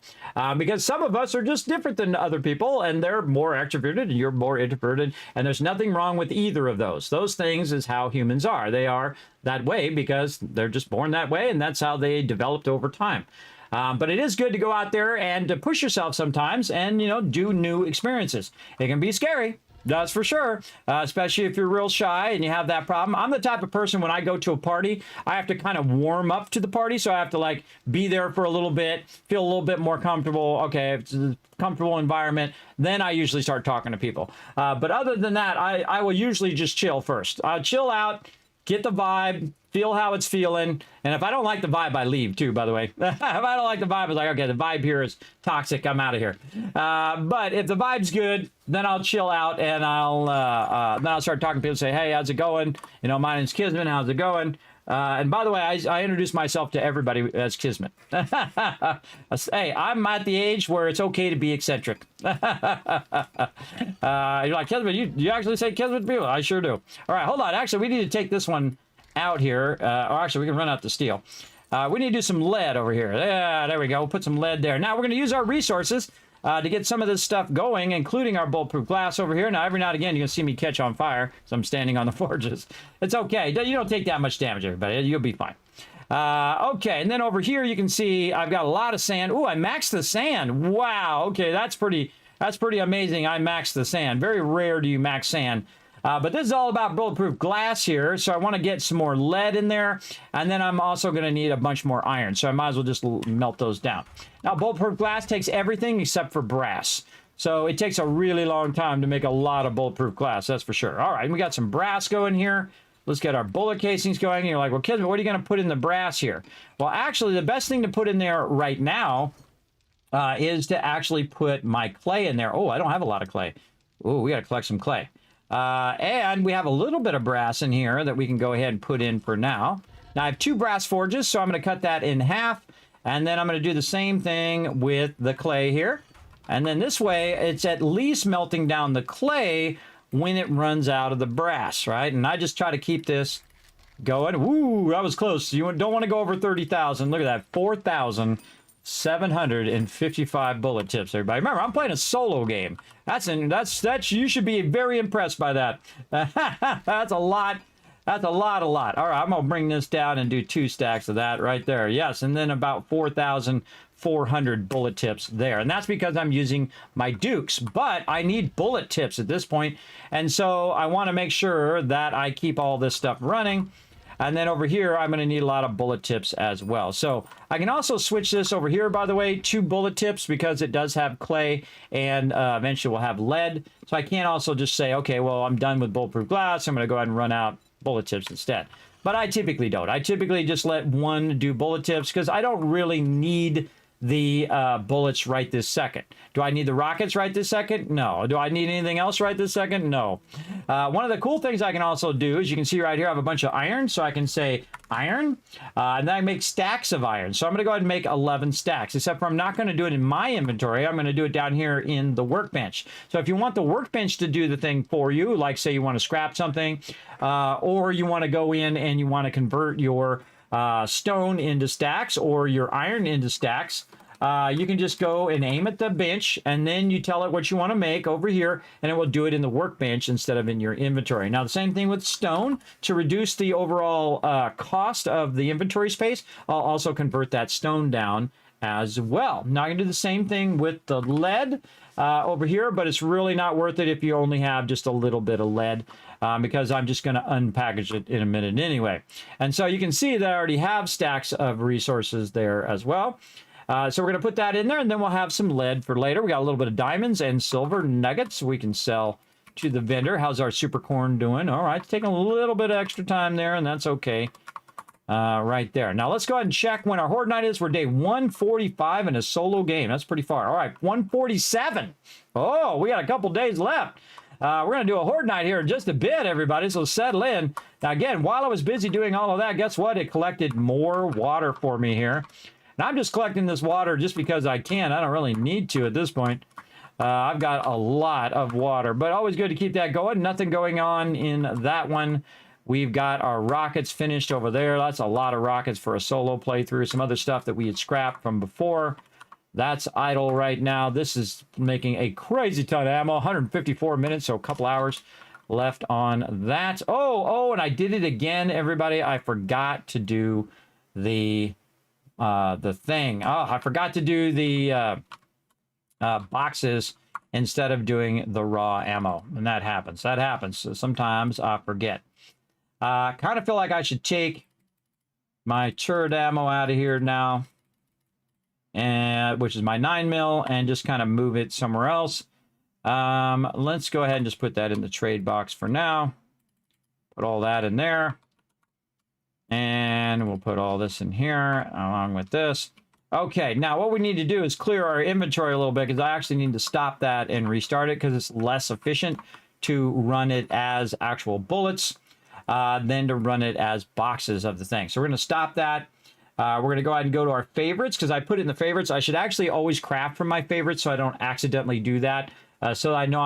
Because some of us are just different than other people, and they're more extroverted and you're more introverted, and there's nothing wrong with either of those. Those things is how humans are. They are that way because they're just born that way, and that's how they developed over time. But it is good to go out there and to push yourself sometimes and, do new experiences. It can be scary. That's for sure, especially if you're real shy and you have that problem. I'm the type of person when I go to a party, I have to kind of warm up to the party. So I have to like be there for a little bit, feel a little bit more comfortable. Okay, if it's a comfortable environment, then I usually start talking to people. But other than that, I will usually just chill first. I'll chill out, get the vibe, feel how it's feeling. And if I don't like the vibe, I leave too, by the way. If I don't like the vibe, I was like, okay, the vibe here is toxic. I'm out of here. But if the vibe's good, then I'll chill out and then I'll start talking to people and say, hey, how's it going? My name's Kismet. How's it going? And by the way, I introduce myself to everybody as Kismet. Hey, I'm at the age where it's okay to be eccentric. You're like, Kismet, you actually say Kismet to people? I sure do. All right, hold on. Actually, we need to take this one out here. Or actually, we can run out the steel. We need to do some lead over here. Yeah, there we go. We'll put some lead there. Now, we're going to use our resources to get some of this stuff going, including our bulletproof glass over here. Now, every now and again, you're going to see me catch on fire, so I'm standing on the forges. It's okay. You don't take that much damage, everybody. You'll be fine. Okay, and then over here, you can see I've got a lot of sand. Ooh, I maxed the sand. Wow. Okay, that's pretty amazing. I maxed the sand. Very rare do you max sand. But this is all about bulletproof glass here, so I want to get some more lead in there, and then I'm also going to need a bunch more iron, so I might as well just melt those down. Now, bulletproof glass takes everything except for brass, so it takes a really long time to make a lot of bulletproof glass, that's for sure. All right, we got some brass going here. Let's get our bullet casings going. And you're like, well, Kismet, what are you going to put in the brass here? Well, actually, the best thing to put in there right now is to actually put my clay in there. Oh, I don't have a lot of clay. Oh, we got to collect some clay. And we have a little bit of brass in here that we can go ahead and put in for now. Now I have 2 brass forges, so I'm going to cut that in half. And then I'm going to do the same thing with the clay here. And then this way, it's at least melting down the clay when it runs out of the brass, right? And I just try to keep this going. Ooh, that was close. You don't want to go over 30,000. Look at that, 4,755 bullet tips, everybody. Remember, I'm playing a solo game. That's you should be very impressed by that. That's a lot. That's a lot. All right, I'm gonna bring this down and do 2 stacks of that right there. Yes, and then about 4,400 bullet tips there. And that's because I'm using my Dukes, but I need bullet tips at this point. And so I want to make sure that I keep all this stuff running. And then over here, I'm going to need a lot of bullet tips as well. So I can also switch this over here, by the way, to bullet tips because it does have clay and eventually we'll have lead. So I can't also just say, okay, well, I'm done with bulletproof glass. I'm going to go ahead and run out bullet tips instead. But I typically don't. I typically just let one do bullet tips because I don't really need the bullets right this second. Do I need the rockets right this second? No. Do I need anything else right this second? No. One of the cool things I can also do is you can see right here I have a bunch of iron, so I can say iron, and then I make stacks of iron. So I'm going to go ahead and make 11 stacks, except for I'm not going to do it in my inventory. I'm going to do it down here in the workbench. So if you want the workbench to do the thing for you, like say you want to scrap something, or you want to go in and you want to convert your stone into stacks or your iron into stacks, you can just go and aim at the bench and then you tell it what you want to make over here and it will do it in the workbench instead of in your inventory. Now the same thing with stone. To reduce the overall cost of the inventory space, I'll also convert that stone down as well. Now I can do the same thing with the lead over here, but it's really not worth it if you only have just a little bit of lead. Because I'm just going to unpackage it in a minute anyway. And so you can see that I already have stacks of resources there as well. So we're going to put that in there, and then we'll have some lead for later. We got a little bit of diamonds and silver nuggets we can sell to the vendor. How's our super corn doing? All right, it's taking a little bit of extra time there, and that's okay. Right there. Now let's go ahead and check when our horde night is. We're day 145 in a solo game. That's pretty far. All right, 147. Oh, we got a couple days left. We're going to do a horde night here in just a bit, everybody, so settle in. Now, again, while I was busy doing all of that, guess what? It collected more water for me here. And I'm just collecting this water just because I can. I don't really need to at this point. I've got a lot of water, but always good to keep that going. Nothing going on in that one. We've got our rockets finished over there. That's a lot of rockets for a solo playthrough. Some other stuff that we had scrapped from before. That's idle right now. This is making a crazy ton of ammo. 154 minutes, so a couple hours left on that. Oh, and I did it again, everybody. I forgot to do the thing. Oh, I forgot to do the boxes instead of doing the raw ammo. And that happens. That happens. So sometimes I forget. Kind of feel like I should take my turret ammo out of here now, and which is my 9mm, and just kind of move it somewhere else. Let's go ahead and just put that in the trade box for now. Put all that in there. And we'll put all this in here along with this. Okay, now what we need to do is clear our inventory a little bit, because I actually need to stop that and restart it, because it's less efficient to run it as actual bullets than to run it as boxes of the thing. So we're going to stop that. We're going to go ahead and go to our favorites, because I put it in the favorites. I should actually always craft from my favorites so I don't accidentally do that. So I know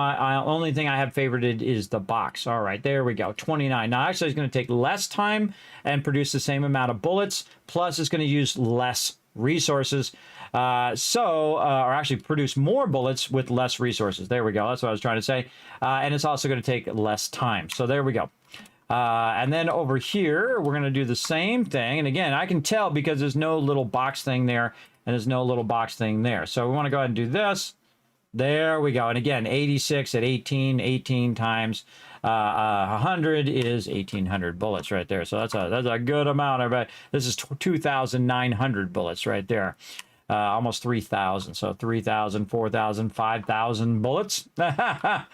only thing I have favorited is the box. All right, there we go, 29. Now, actually, it's going to take less time and produce the same amount of bullets, plus it's going to use less resources. Or actually produce more bullets with less resources. There we go, that's what I was trying to say. And it's also going to take less time. So there we go. And then over here, we're going to do the same thing. And again, I can tell because there's no little box thing there, and there's no little box thing there. So we want to go ahead and do this. There we go. And again, 86 at 18 times 100 is 1,800 bullets right there. So that's a good amount. Everybody, this is 2,900 bullets right there. Almost 3,000. So 3,000, 4,000, 5,000 bullets. That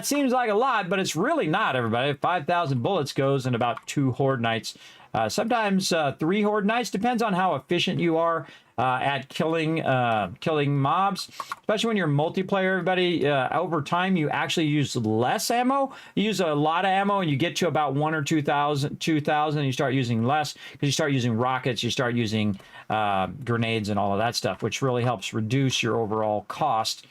seems like a lot, but it's really not, everybody. 5,000 bullets goes in about 2 horde nights. Sometimes 3 horde nights. Depends on how efficient you are at killing mobs, especially when you're multiplayer, everybody. Over time, you actually use less ammo. You use a lot of ammo, and you get to about 1,000 or 2,000, and you start using less, because you start using rockets, you start using grenades and all of that stuff, which really helps reduce your overall cost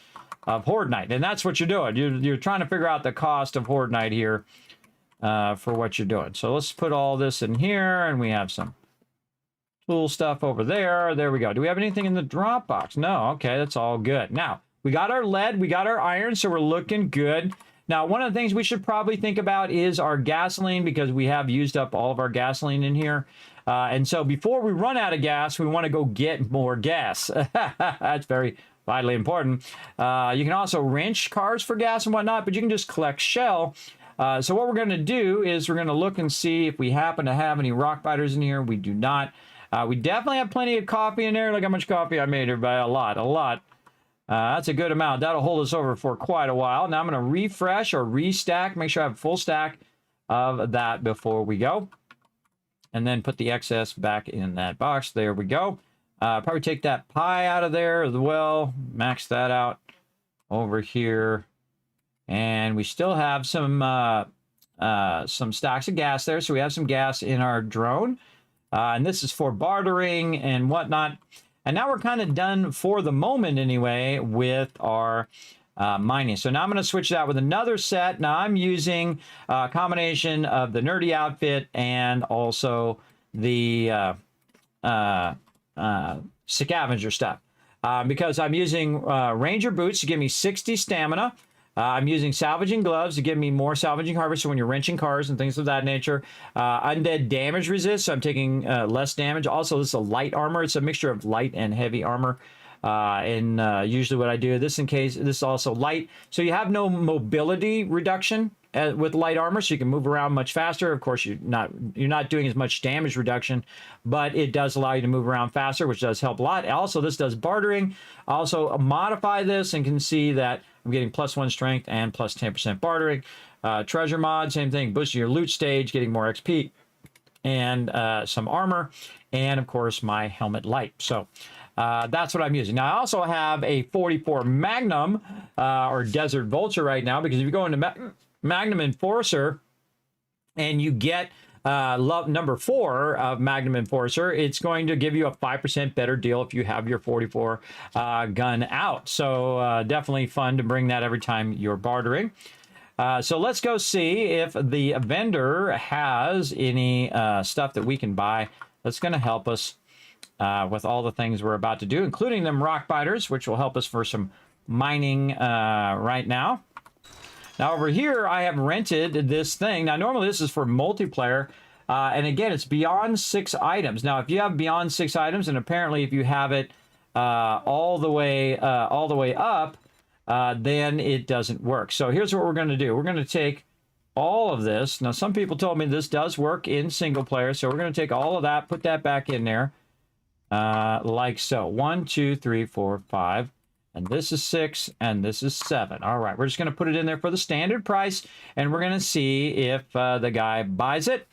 of horde night. And that's what you're doing. You're trying to figure out the cost of horde night here for what you're doing. So let's put all this in here, and we have some tool stuff over there. There we go. Do we have anything in the drop box? No. Okay, that's all good. Now, we got our lead, we got our iron, so we're looking good. Now, one of the things we should probably think about is our gasoline, because we have used up all of our gasoline in here. And so before we run out of gas, we want to go get more gas. That's very vitally important. You can also wrench cars for gas and whatnot, but you can just collect shell. So what we're going to do is we're going to look and see if we happen to have any rock biters in here. We do not. We definitely have plenty of coffee in there. Look how much coffee I made, everybody. A lot. That's a good amount. That'll hold us over for quite a while. Now I'm going to refresh or restack. Make sure I have a full stack of that before we go. And then put the excess back in that box. There we go. Probably take that pie out of there as well. Max that out over here. And we still have some stacks of gas there. So we have some gas in our drone. And this is for bartering and whatnot. And now we're kind of done for the moment anyway with our mining. So now I'm going to switch that with another set. Now I'm using a combination of the nerdy outfit and also the scavenger stuff. Because I'm using ranger boots to give me 60 stamina. I'm using salvaging gloves to give me more salvaging harvest, so when you're wrenching cars and things of that nature. Undead damage resist, so I'm taking less damage. Also, this is a light armor. It's a mixture of light and heavy armor. Usually what I do, this is also light. So you have no mobility reduction with light armor, so you can move around much faster. Of course, you're not doing as much damage reduction, but it does allow you to move around faster, which does help a lot. Also, this does bartering. Also, modify this and can see that I'm getting +1 strength and plus 10% bartering. Treasure mod, same thing, boosting your loot stage, getting more XP, and some armor, and of course my helmet light. So That's what I'm using. Now, I also have a 44 Magnum or Desert Vulture right now, because if you go into Magnum Enforcer and you get number 4 of Magnum Enforcer, it's going to give you a 5% better deal if you have your 44 gun out. So definitely fun to bring that every time you're bartering. So let's go see if the vendor has any stuff that we can buy that's going to help us with all the things we're about to do, including them rock biters, which will help us for some mining right now. Now over here, I have rented this thing. Now normally this is for multiplayer, and again, it's beyond 6 items. Now if you have beyond 6 items, and apparently if you have it all the way up, then it doesn't work. So here's what we're going to do. We're going to take all of this. Now, some people told me this does work in single player, so we're going to take all of that, put that back in there, like so. 1, 2, 3, 4, 5, and this is 6, and this is 7. All right, we're just going to put it in there for the standard price, and we're going to see if the guy buys it.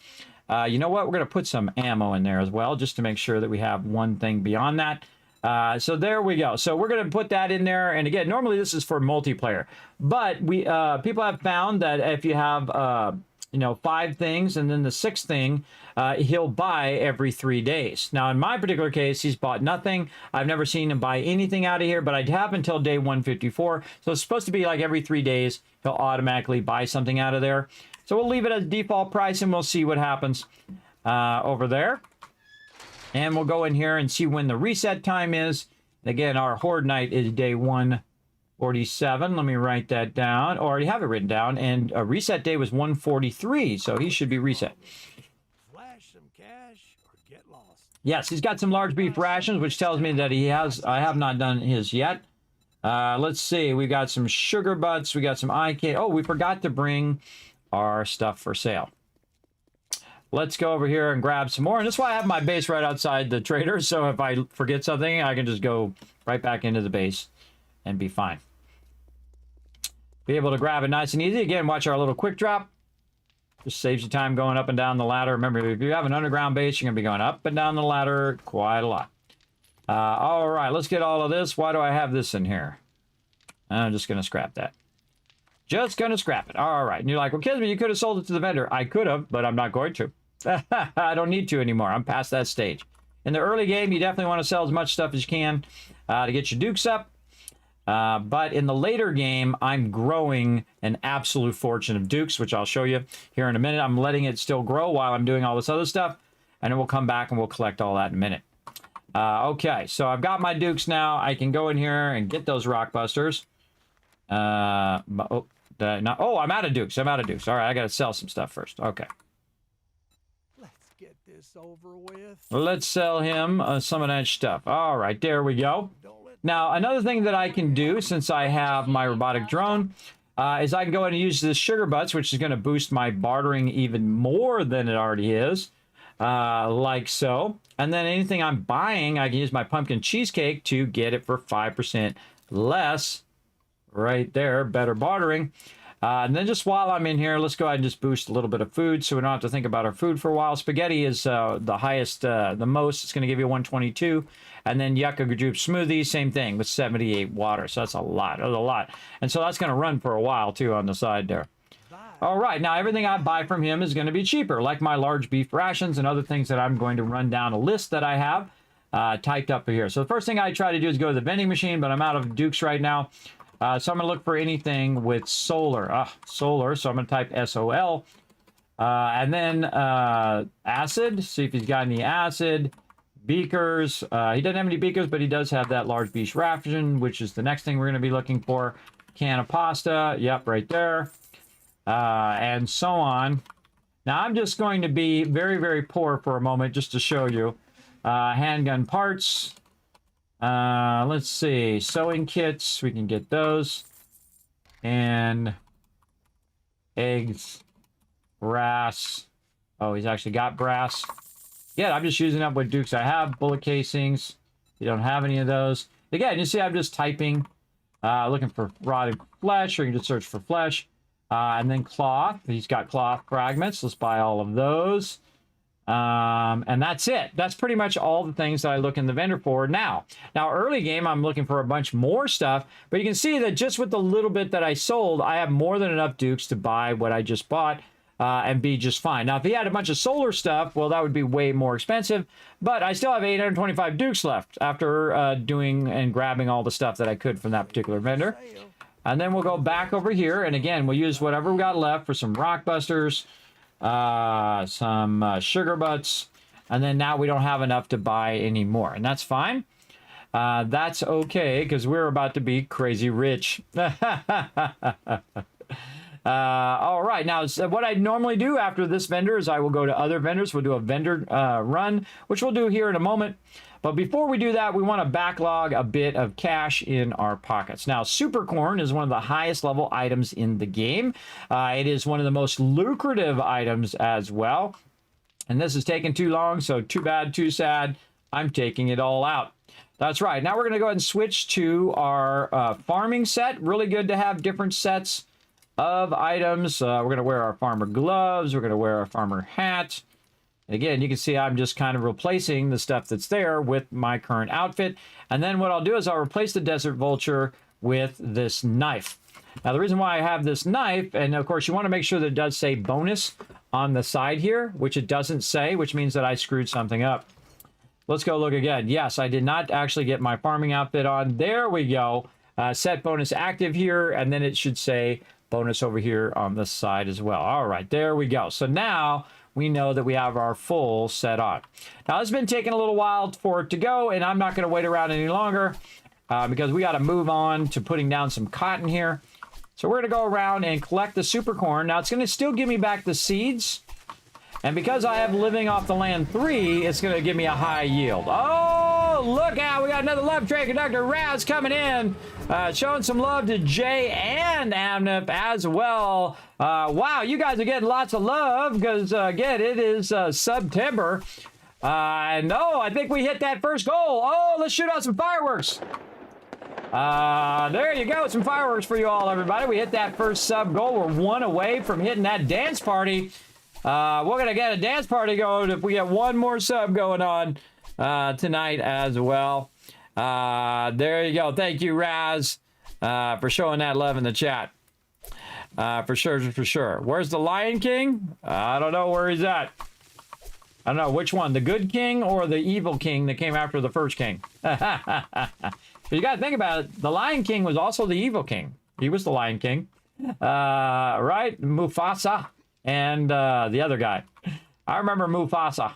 You know what? We're going to put some ammo in there as well, just to make sure that we have one thing beyond that. So there we go. So we're going to put that in there. And again, normally this is for multiplayer, but people have found that if you have, 5 things and then the 6th thing, he'll buy every 3 days. Now, in my particular case, he's bought nothing. I've never seen him buy anything out of here, but I have until day 154. So it's supposed to be like every 3 days, he'll automatically buy something out of there. So we'll leave it as default price and we'll see what happens over there. And we'll go in here and see when the reset time is. Again, our Horde Night is day 147. Let me write that down. Or already have it written down. And a reset day was 143, so he should be reset. Flash some cash or get lost. Yes, he's got some large beef rations, which tells me that he has. I have not done his yet. Let's see. We got some sugar butts. We got some IK. Oh, we forgot to bring our stuff for sale. Let's go over here and grab some more. And that's why I have my base right outside the trader. So if I forget something, I can just go right back into the base and be fine. Be able to grab it nice and easy. Again, watch our little quick drop. Just saves you time going up and down the ladder. Remember, if you have an underground base, you're going to be going up and down the ladder quite a lot. All right, let's get all of this. Why do I have this in here? I'm just going to scrap that. Just going to scrap it. All right. And you're like, well, Kismet, you could have sold it to the vendor. I could have, but I'm not going to. I don't need to anymore. I'm past that stage. In the early game, you definitely want to sell as much stuff as you can to get your dukes up. But in the later game, I'm growing an absolute fortune of dukes, which I'll show you here in a minute. I'm letting it still grow while I'm doing all this other stuff. And then we'll come back and we'll collect all that in a minute. Okay, so I've got my dukes now. I can go in here and get those rock busters. I'm out of dukes. I'm out of dukes. All right, I got to sell some stuff first. Okay. Let's get this over with. Let's sell him some of that stuff. All right, there we go. Now, another thing that I can do, since I have my robotic drone, is I can go ahead and use this sugar butts, which is going to boost my bartering even more than it already is, like so. And then anything I'm buying, I can use my pumpkin cheesecake to get it for 5% less. Right there, better bartering. And then just while I'm in here, let's go ahead and just boost a little bit of food so we don't have to think about our food for a while. Spaghetti is the highest, the most. It's going to give you 122. And then Yucca Gajoop Smoothie, same thing with 78 water. So that's a lot. That's a lot. And so that's going to run for a while, too, on the side there. All right, now everything I buy from him is going to be cheaper, like my large beef rations and other things that I'm going to run down a list that I have typed up here. So the first thing I try to do is go to the vending machine, but I'm out of dukes right now. So I'm going to look for anything with solar. Solar, so I'm going to type SOL. And then acid, see if he's got any acid. Beakers, he doesn't have any beakers, but he does have that large beef ration, which is the next thing we're going to be looking for. Can of pasta, yep, right there. And so on. Now I'm just going to be very, very poor for a moment just to show you. Handgun parts. Let's see, sewing kits, we can get those, and eggs, brass. Oh, he's actually got brass. Yeah, I'm just using up what dukes I have. Bullet casings, you don't have any of those. Again, you see I'm just typing, looking for rotted flesh, or you can just search for flesh. And then cloth, he's got cloth fragments. Let's buy all of those. And that's it. That's pretty much all the things that I look in the vendor for now. Now, early game, I'm looking for a bunch more stuff, but you can see that just with the little bit that I sold, I have more than enough dukes to buy what I just bought and be just fine. Now, if he had a bunch of solar stuff, well, that would be way more expensive, but I still have 825 dukes left after doing and grabbing all the stuff that I could from that particular vendor. And then we'll go back over here, and again, we'll use whatever we got left for some rock busters, some sugar butts, and then now we don't have enough to buy anymore, and that's fine. That's okay, because we're about to be crazy rich. All right, now so what I normally do after this vendor is I will go to other vendors. We'll do a vendor run, which we'll do here in a moment. But before we do that, we want to backlog a bit of cash in our pockets. Now, super corn is one of the highest level items in the game. It is one of the most lucrative items as well. And this is taking too long, so too bad, too sad. I'm taking it all out. That's right. Now we're going to go ahead and switch to our farming set. Really good to have different sets of items. We're going to wear our farmer gloves. We're going to wear our farmer hat. Again, you can see I'm just kind of replacing the stuff that's there with my current outfit. And then what I'll do is I'll replace the Desert Vulture with this knife. Now, the reason why I have this knife, and of course, you want to make sure that it does say bonus on the side here, which it doesn't say, which means that I screwed something up. Let's go look again. Yes, I did not actually get my farming outfit on. There we go. Set bonus active here, and then it should say bonus over here on the side as well. All right, there we go. So now we know that we have our full set on. Now, it's been taking a little while for it to go, and I'm not going to wait around any longer because we got to move on to putting down some cotton here. So we're going to go around and collect the super corn. Now, it's going to still give me back the seeds. And because I have living off the land 3, it's going to give me a high yield. Oh, look out. We got another love train conductor, Raz, coming in. Showing some love to Jay and Amnip as well. Wow, you guys are getting lots of love because, again, it is September. And, oh, I think we hit that first goal. Oh, let's shoot out some fireworks. There you go. Some fireworks for you all, everybody. We hit that first sub goal. We're one away from hitting that dance party. We're going to get a dance party going if we get one more sub going on tonight as well. There you go. Thank you, Raz, for showing that love in the chat. For sure, for sure. Where's the Lion King? I don't know where he's at. I don't know which one, the good king or the evil king that came after the first king. You got to think about it. The Lion King was also the evil king. He was the Lion King, right? Mufasa and the other guy. I remember Mufasa.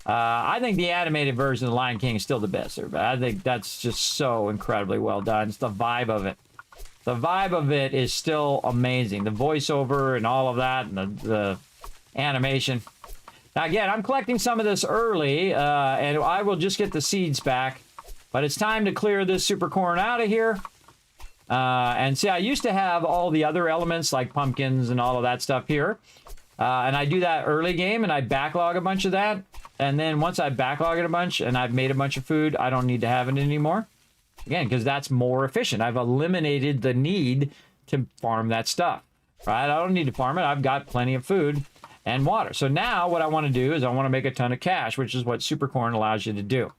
I think the animated version of the Lion King is still the best. I think that's just so incredibly well done. It's the vibe of it. The vibe of it is still amazing. The voiceover and all of that, and the animation. Now, again, I'm collecting some of this early, and I will just get the seeds back. But it's time to clear this super corn out of here. And see, I used to have all the other elements like pumpkins and all of that stuff here. And I do that early game, and I backlog a bunch of that. And then once I backlog it a bunch and I've made a bunch of food, I don't need to have it anymore. Again, because that's more efficient. I've eliminated the need to farm that stuff, right? I don't need to farm it. I've got plenty of food and water. So now what I want to do is I want to make a ton of cash, which is what super corn allows you to do.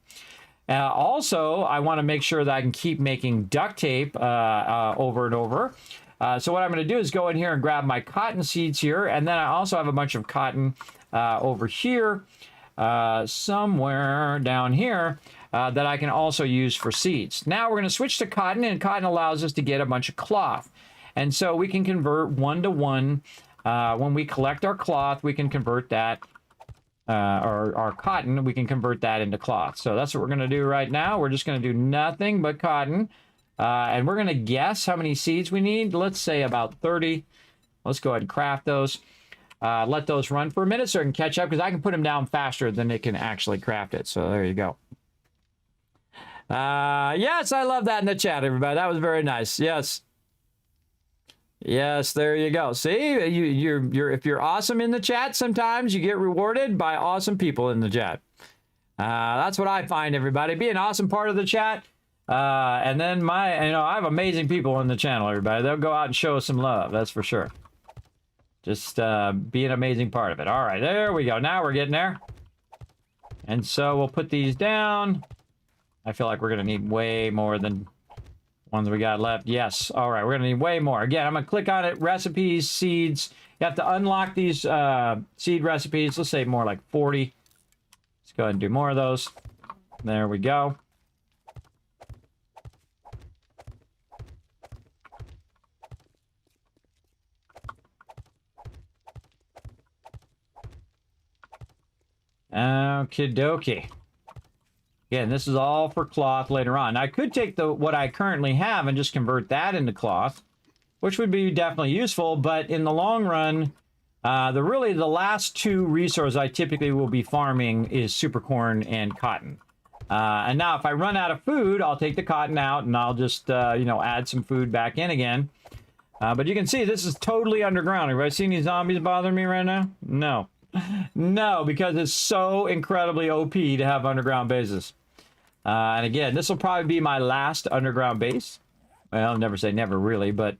Also, I want to make sure that I can keep making duct tape over and over. So what I'm going to do is go in here and grab my cotton seeds here. And then I also have a bunch of cotton over here, somewhere down here, that I can also use for seeds. Now we're going to switch to cotton, and cotton allows us to get a bunch of cloth. And so we can convert 1-to-1. When we collect our cloth, we can convert that our cotton, we can convert that into cloth. So that's what we're going to do right now. We're just going to do nothing but cotton. And we're going to guess how many seeds we need. Let's say about 30. Let's go ahead and craft those. Let those run for a minute so I can catch up, because I can put them down faster than it can actually craft it. So there you go. Yes, I love that in the chat, everybody. That was very nice. Yes. Yes, there you go. See, if you're awesome in the chat, sometimes you get rewarded by awesome people in the chat. That's what I find, everybody. Be an awesome part of the chat. And then I have amazing people in the channel, everybody. They'll go out and show us some love. That's for sure. Just be an amazing part of it. All right, there we go. Now we're getting there. And so we'll put these down. I feel like we're going to need way more than ones we got left. Yes. All right, we're going to need way more. Again, I'm going to click on it. Recipes, seeds. You have to unlock these seed recipes. Let's say more like 40. Let's go ahead and do more of those. There we go. Okie dokie. Again, this is all for cloth later on. I could take what I currently have and just convert that into cloth, which would be definitely useful, but in the long run, the last two resources I typically will be farming is super corn and cotton. And now if I run out of food, I'll take the cotton out and I'll just, add some food back in again. But you can see this is totally underground. Everybody see any zombies bothering me right now? No. No, because it's so incredibly OP to have underground bases. And again, this will probably be my last underground base. Well, I'll never say never really, but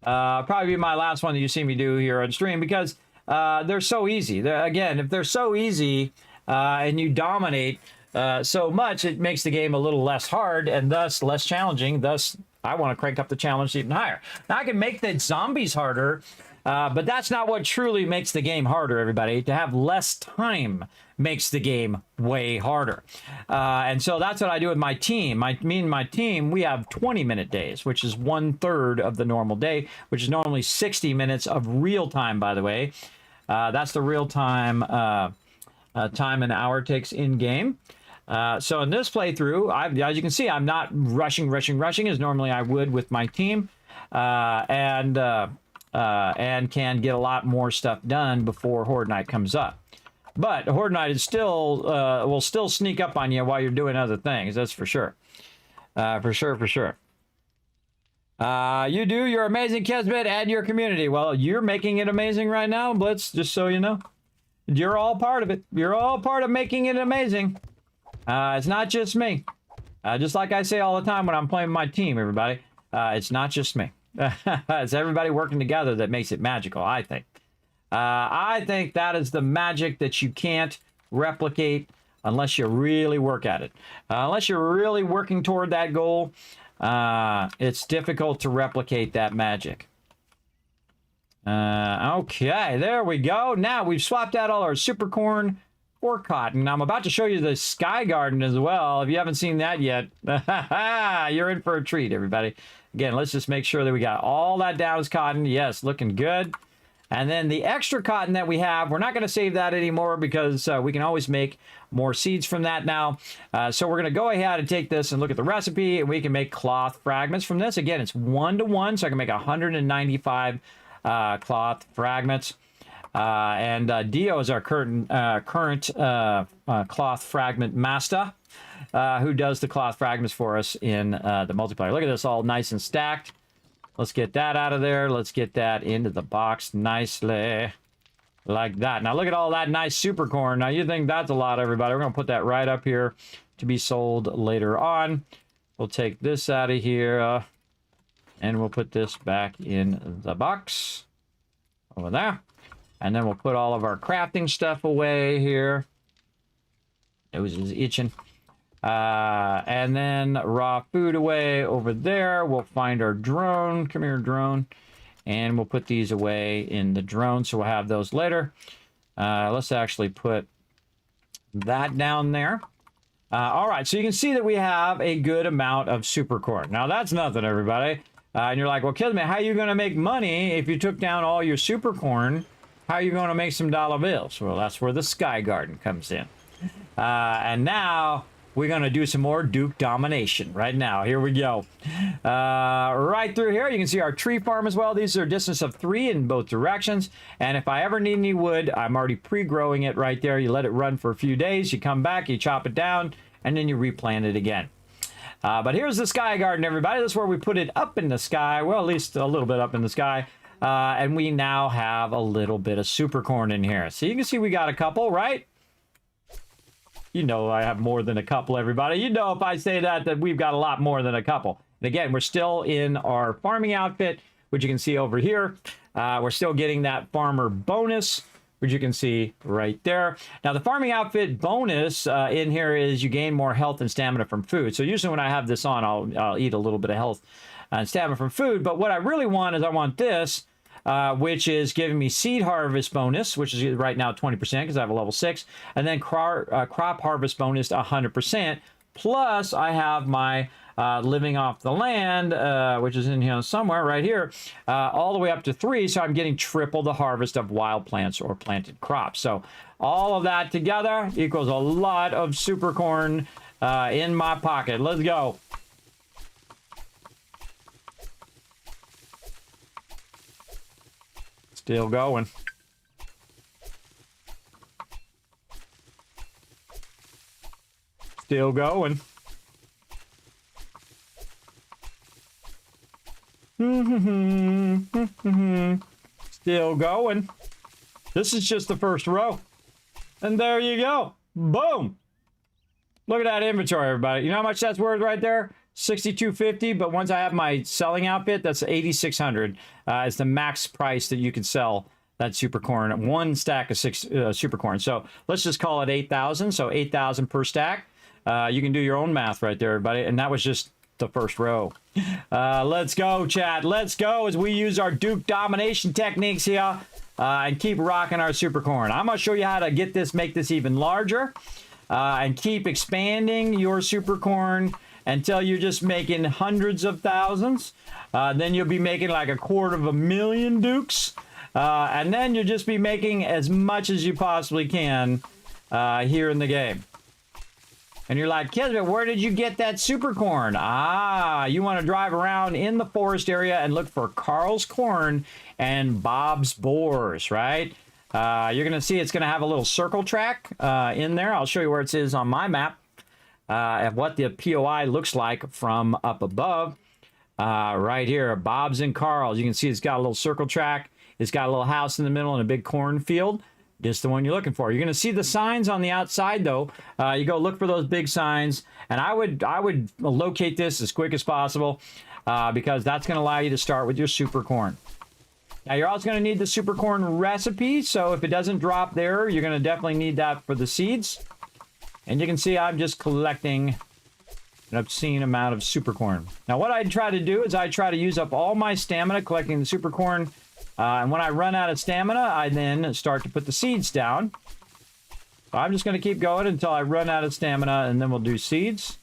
probably be my last one that you see me do here on stream because they're so easy. Again, if they're so easy and you dominate so much, it makes the game a little less hard and thus less challenging. Thus, I want to crank up the challenge even higher. Now, I can make the zombies harder, but that's not what truly makes the game harder, everybody. To have less time makes the game way harder. And so that's what I do with my team. Me and my team, we have 20-minute days, which is 1/3 of the normal day, which is normally 60 minutes of real time, by the way. That's the real time time an hour takes in-game. So in this playthrough, as you can see, I'm not rushing as normally I would with my team. And can get a lot more stuff done before Horde Night comes up. But Horde Night is still will still sneak up on you while you're doing other things. That's for sure. For sure. You're amazing, Kismet, and your community. Well, you're making it amazing right now, Blitz, just so you know. You're all part of it. You're all part of making it amazing. It's not just me. Just like I say all the time when I'm playing with my team, everybody. It's not just me. It's everybody working together that makes it magical, I think. I think that is the magic that you can't replicate unless you really work at it. Unless you're really working toward that goal, it's difficult to replicate that magic. Okay, there we go. Now we've swapped out all our super corn for cotton. I'm about to show you the Sky Garden as well. If you haven't seen that yet, you're in for a treat, everybody. Again, let's just make sure that we got all that down as cotton. Yes, looking good. And then the extra cotton that we have, we're not going to save that anymore because we can always make more seeds from that now. So we're going to go ahead and take this and look at the recipe, and we can make cloth fragments from this. Again, it's 1-to-1, so I can make 195 cloth fragments. And Dio is our current cloth fragment master, who does the cloth fragments for us in the multiplayer. Look at this, all nice and stacked. Let's get that out of there. Let's get that into the box nicely, like that. Now look at all that nice super corn. Now you think that's a lot, everybody. We're going to put that right up here to be sold later on. We'll take this out of here, and we'll put this back in the box over there. And then we'll put all of our crafting stuff away here. It was just itching. And then raw food away over there. We'll find our drone. Come here, drone. And we'll put these away in the drone, so we'll have those later. Let's actually put that down there. All right, so you can see that we have a good amount of super corn. Now, that's nothing, everybody. And you're like, well, Kismet, how are you going to make money if you took down all your super corn? How are you going to make some dollar bills? Well, that's where the Sky Garden comes in. And now we're going to do some more Duke Domination right now. Here we go. Right through here, you can see our tree farm as well. These are a distance of 3 in both directions. And if I ever need any wood, I'm already pre-growing it right there. You let it run for a few days. You come back, you chop it down, and then you replant it again. But here's the Sky Garden, everybody. This is where we put it up in the sky. Well, at least a little bit up in the sky. And we now have a little bit of super corn in here. So you can see we got a couple, right? You know I have more than a couple, everybody. You know if I say that we've got a lot more than a couple. And again, we're still in our farming outfit, which you can see over here. We're still getting that farmer bonus, which you can see right there. Now, the farming outfit bonus in here is you gain more health and stamina from food. So usually when I have this on, I'll eat a little bit of health and stamina from food. But what I really want is I want this, which is giving me seed harvest bonus, which is right now 20% because I have a level 6. And then crop harvest bonus 100%. Plus, I have my living off the land, which is in here somewhere right here, all the way up to 3. So I'm getting triple the harvest of wild plants or planted crops. So all of that together equals a lot of super corn in my pocket. Let's go. Still going. Still going. Still going. This is just the first row. And there you go. Boom. Look at that inventory, everybody. You know how much that's worth right there? $62.50, but once I have my selling outfit, that's $8,600. It's the max price that you can sell that super corn. One stack of 6 super corn. So let's just call it 8,000. So 8,000 per stack. You can do your own math right there, everybody. And that was just the first row. Let's go, chat. Let's go as we use our Duke domination techniques here and keep rocking our super corn. I'm going to show you how to get this, make this even larger and keep expanding your super corn until you're just making hundreds of thousands. Then you'll be making like 250,000 Dukes. And then you'll just be making as much as you possibly can here in the game. And you're like, Kismet, where did you get that super corn? Ah, you want to drive around in the forest area and look for Carl's corn and Bob's boars, right? You're going to see it's going to have a little circle track in there. I'll show you where it is on my map of what the POI looks like from up above. Right here, Bob's and Carl's. You can see it's got a little circle track. It's got a little house in the middle and a big cornfield. Just the one you're looking for. You're going to see the signs on the outside, though. You go look for those big signs, and I would locate this as quick as possible because that's going to allow you to start with your super corn. Now, you're also going to need the super corn recipe, so if it doesn't drop there, you're going to definitely need that for the seeds. And you can see I'm just collecting an obscene amount of super corn. Now, what I try to do is I try to use up all my stamina collecting the super corn. And when I run out of stamina, I then start to put the seeds down. So I'm just going to keep going until I run out of stamina, and then we'll do seeds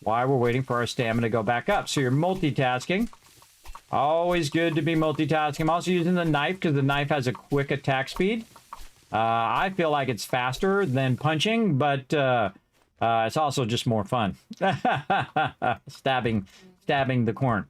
while we're waiting for our stamina to go back up. So you're multitasking. Always good to be multitasking. I'm also using the knife because the knife has a quick attack speed. I feel like it's faster than punching, but it's also just more fun. Stabbing the corn.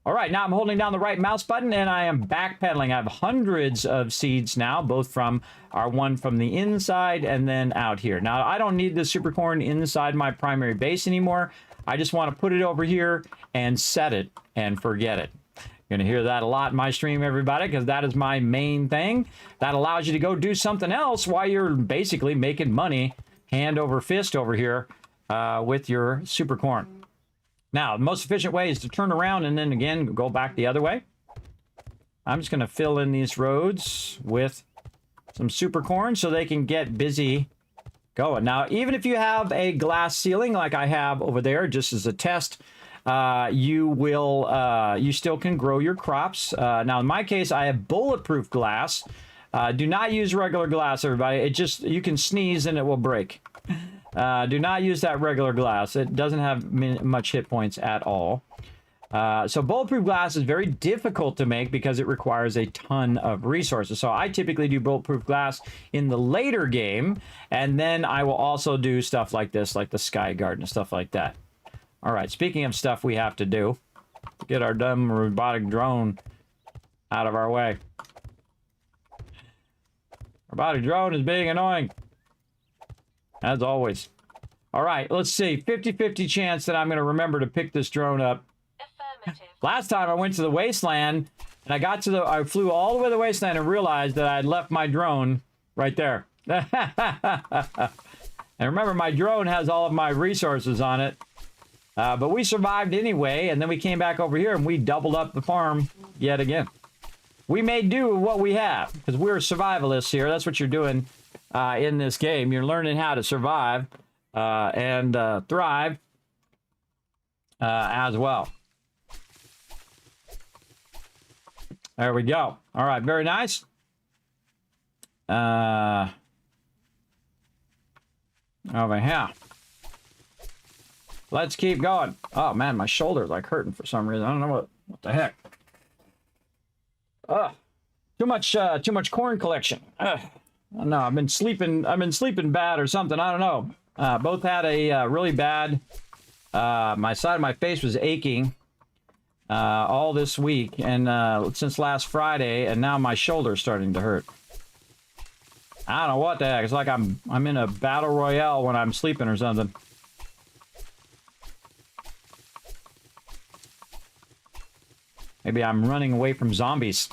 All right, now I'm holding down the right mouse button and I am backpedaling. I have hundreds of seeds now, both from our one from the inside and then out here. Now, I don't need the super corn inside my primary base anymore. I just want to put it over here and set it and forget it. You're going to hear that a lot in my stream, everybody, because that is my main thing. That allows you to go do something else while you're basically making money hand over fist over here with your super corn. Now, the most efficient way is to turn around and then again go back the other way. I'm just going to fill in these roads with some super corn so they can get busy going. Now, even if you have a glass ceiling like I have over there, just as a test, you still can grow your crops. Now, in my case, I have bulletproof glass. Do not use regular glass, everybody. You can sneeze and it will break. Do not use that regular glass. It doesn't have much hit points at all. So bulletproof glass is very difficult to make because it requires a ton of resources. So I typically do bulletproof glass in the later game, and then I will also do stuff like this, like the sky garden and stuff like that. All right, speaking of stuff we have to do, to get our dumb robotic drone out of our way. Robotic drone is being annoying. As always. All right, let's see. 50-50 chance that I'm going to remember to pick this drone up. Affirmative. Last time I went to the wasteland, and I flew all the way to the wasteland and realized that I had left my drone right there. And remember, my drone has all of my resources on it. But we survived anyway, and then we came back over here and we doubled up the farm yet again. we may do what we have, because we're survivalists here. That's what you're doing in this game. You're learning how to survive and thrive as well. There we go. All right, very nice. Over here. Let's keep going. Oh man, my shoulder's like hurting for some reason. I don't know what the heck. Too much corn collection. I don't know. I've been sleeping bad or something. I don't know. Both had a really bad. My side of my face was aching all this week and since last Friday, and now my shoulder's starting to hurt. I don't know what the heck. It's like I'm in a battle royale when I'm sleeping or something. Maybe I'm running away from zombies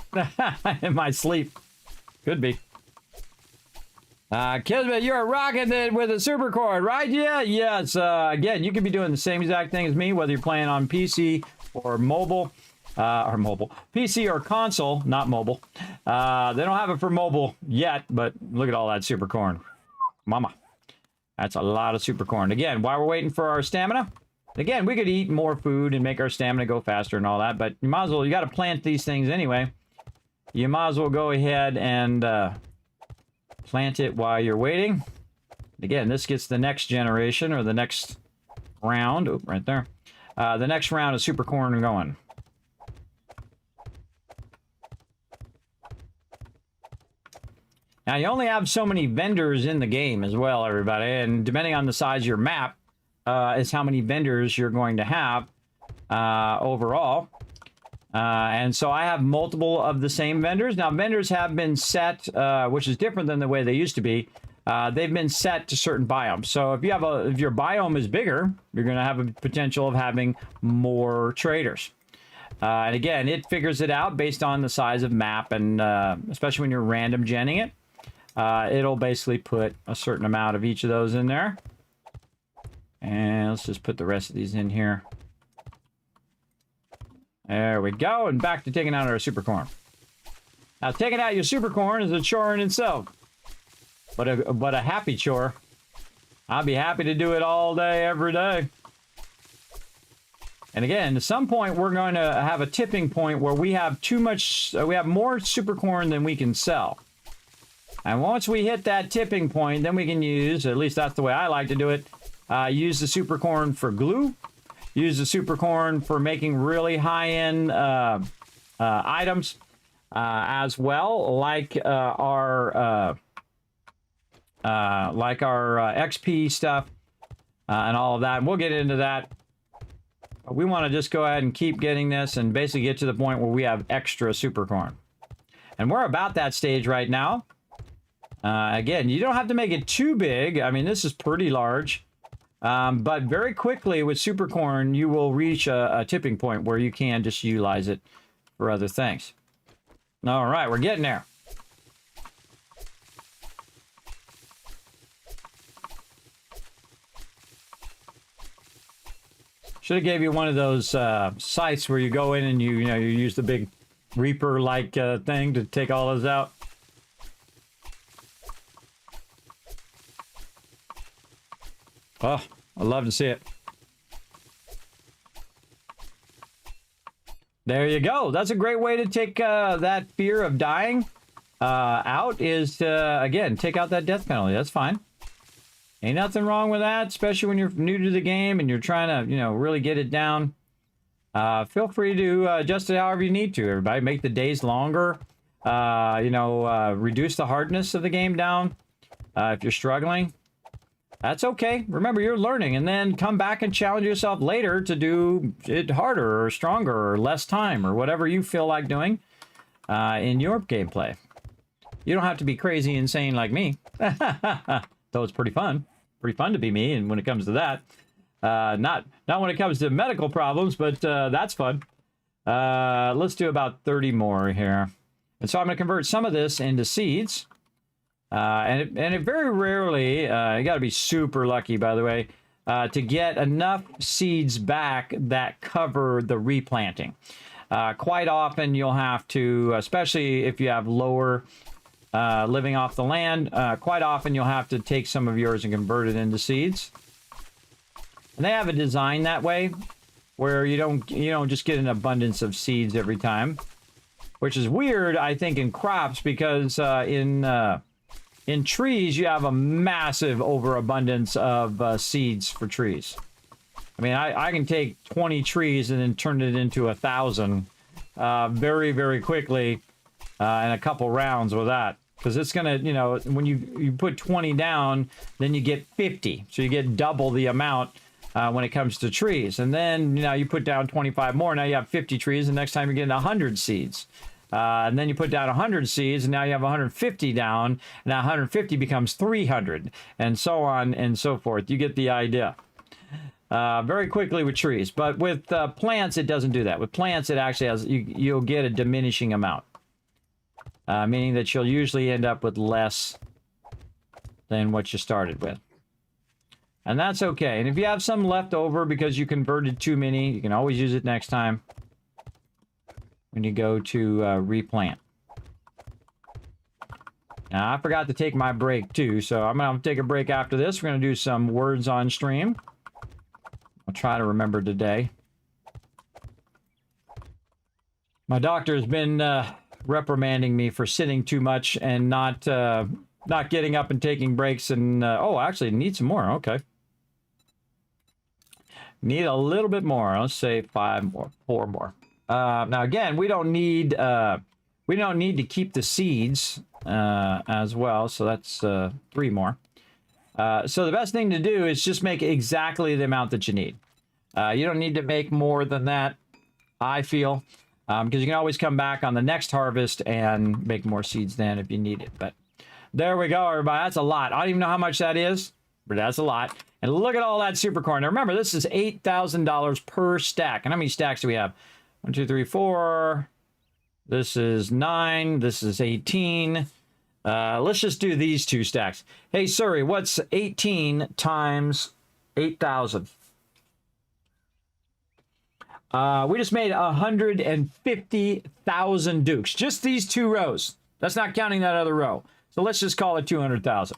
in my sleep. Could be. Kismet, you're rocking it with a super cord, right? Yeah, yes. Again, you could be doing the same exact thing as me, whether you're playing on PC or mobile. PC or console, not mobile. They don't have it for mobile yet, but look at all that super corn. Mama. That's a lot of super corn. Again, while we're waiting for our stamina, again, we could eat more food and make our stamina go faster and all that, but you might as well, you got to plant these things anyway. You might as well go ahead and plant it while you're waiting. Again, this gets the next generation or the next round. Oh, right there. The next round of super corn going. Now, you only have so many vendors in the game as well, everybody, and depending on the size of your map, is how many vendors you're going to have overall. And so I have multiple of the same vendors. Now, vendors have been set, which is different than the way they used to be. They've been set to certain biomes. So if your biome is bigger, you're going to have a potential of having more traders. And again, it figures it out based on the size of map, and especially when you're random genning it, it'll basically put a certain amount of each of those in there. And let's just put the rest of these in here. There we go. And back to taking out our super corn. Now, taking out your super corn is a chore in itself. But a happy chore. I'll be happy to do it all day, every day. And again, at some point, we're going to have a tipping point where we have too much, we have more super corn than we can sell. And once we hit that tipping point, then we can use, at least that's the way I like to do it, use the super corn for glue, use the super corn for making really high-end items as well, like our XP stuff and all of that. And we'll get into that. We want to just go ahead and keep getting this and basically get to the point where we have extra super corn. And we're about that stage right now. Again, you don't have to make it too big. I mean, this is pretty large. But very quickly with super corn, you will reach a tipping point where you can just utilize it for other things. All right, we're getting there. Should have gave you one of those sites where you go in and you use the big Reaper-like thing to take all those out. Oh, I'd love to see it. There you go. That's a great way to take that fear of dying out, is to, again, take out that death penalty. That's fine. Ain't nothing wrong with that, especially when you're new to the game and you're trying to, really get it down. Feel free to adjust it however you need to, everybody. Make the days longer. Reduce the hardness of the game down if you're struggling. That's okay. Remember, you're learning, and then come back and challenge yourself later to do it harder or stronger or less time or whatever you feel like doing in your gameplay. You don't have to be crazy insane like me, though it's pretty fun. Pretty fun to be me, and when it comes to that, not when it comes to medical problems, but that's fun. Let's do about 30 more here, and so I'm going to convert some of this into seeds. And it very rarely, you got to be super lucky, by the way, to get enough seeds back that cover the replanting. quite often you'll have to, especially if you have lower living off the land, quite often you'll have to take some of yours and convert it into seeds. And they have a design that way where you don't just get an abundance of seeds every time, which is weird, I think, in crops, because in trees you have a massive overabundance of seeds for trees. I mean, I can take 20 trees and then turn it into 1,000 very, very quickly in a couple rounds with that. Because it's going to, you know, when you put 20 down, then you get 50. So you get double the amount when it comes to trees. And then, you know, you put down 25 more. Now you have 50 trees. And next time you're getting 100 seeds. And then you put down 100 seeds. And now you have 150 down. And now 150 becomes 300. And so on and so forth. You get the idea. Very quickly with trees. But with plants, it doesn't do that. With plants, it actually has, you'll get a diminishing amount. Meaning that you'll usually end up with less than what you started with. And that's okay. And if you have some left over because you converted too many, you can always use it next time when you go to replant. Now, I forgot to take my break too, so I'm going to take a break after this. We're going to do some words on stream. I'll try to remember today. My doctor has been reprimanding me for sitting too much and not getting up and taking breaks. And oh, actually, need some more. Okay, need a little bit more. Let's say 5 more, 4 more. Now again, we don't need to keep the seeds as well. So that's 3 more. So the best thing to do is just make exactly the amount that you need. You don't need to make more than that, I feel, because you can always come back on the next harvest and make more seeds then if you need it. But there we go, everybody. That's a lot. I don't even know how much that is, but that's a lot. And look at all that super corn. Now remember, this is $8,000 per stack. And how many stacks do we have? 1, 2, 3, 4. This is 9. This is 18. Let's just do these 2 stacks. Hey, Suri, what's 18 times 8,000? We just made 150,000 dukes. Just these 2 rows. That's not counting that other row. So let's just call it 200,000.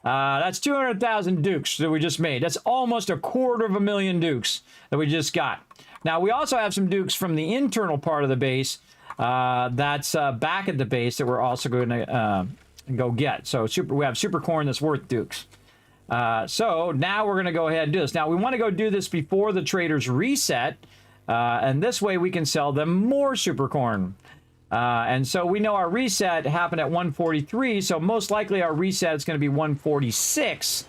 That's 200,000 dukes that we just made. That's almost 250,000 dukes that we just got. Now, we also have some dukes from the internal part of the base that's back at the base that we're also going to go get. So we have super corn that's worth dukes. So now we're going to go ahead and do this. Now, we want to go do this before the traders reset. And this way we can sell them more super corn. And so we know our reset happened at 143, so most likely our reset is going to be 146.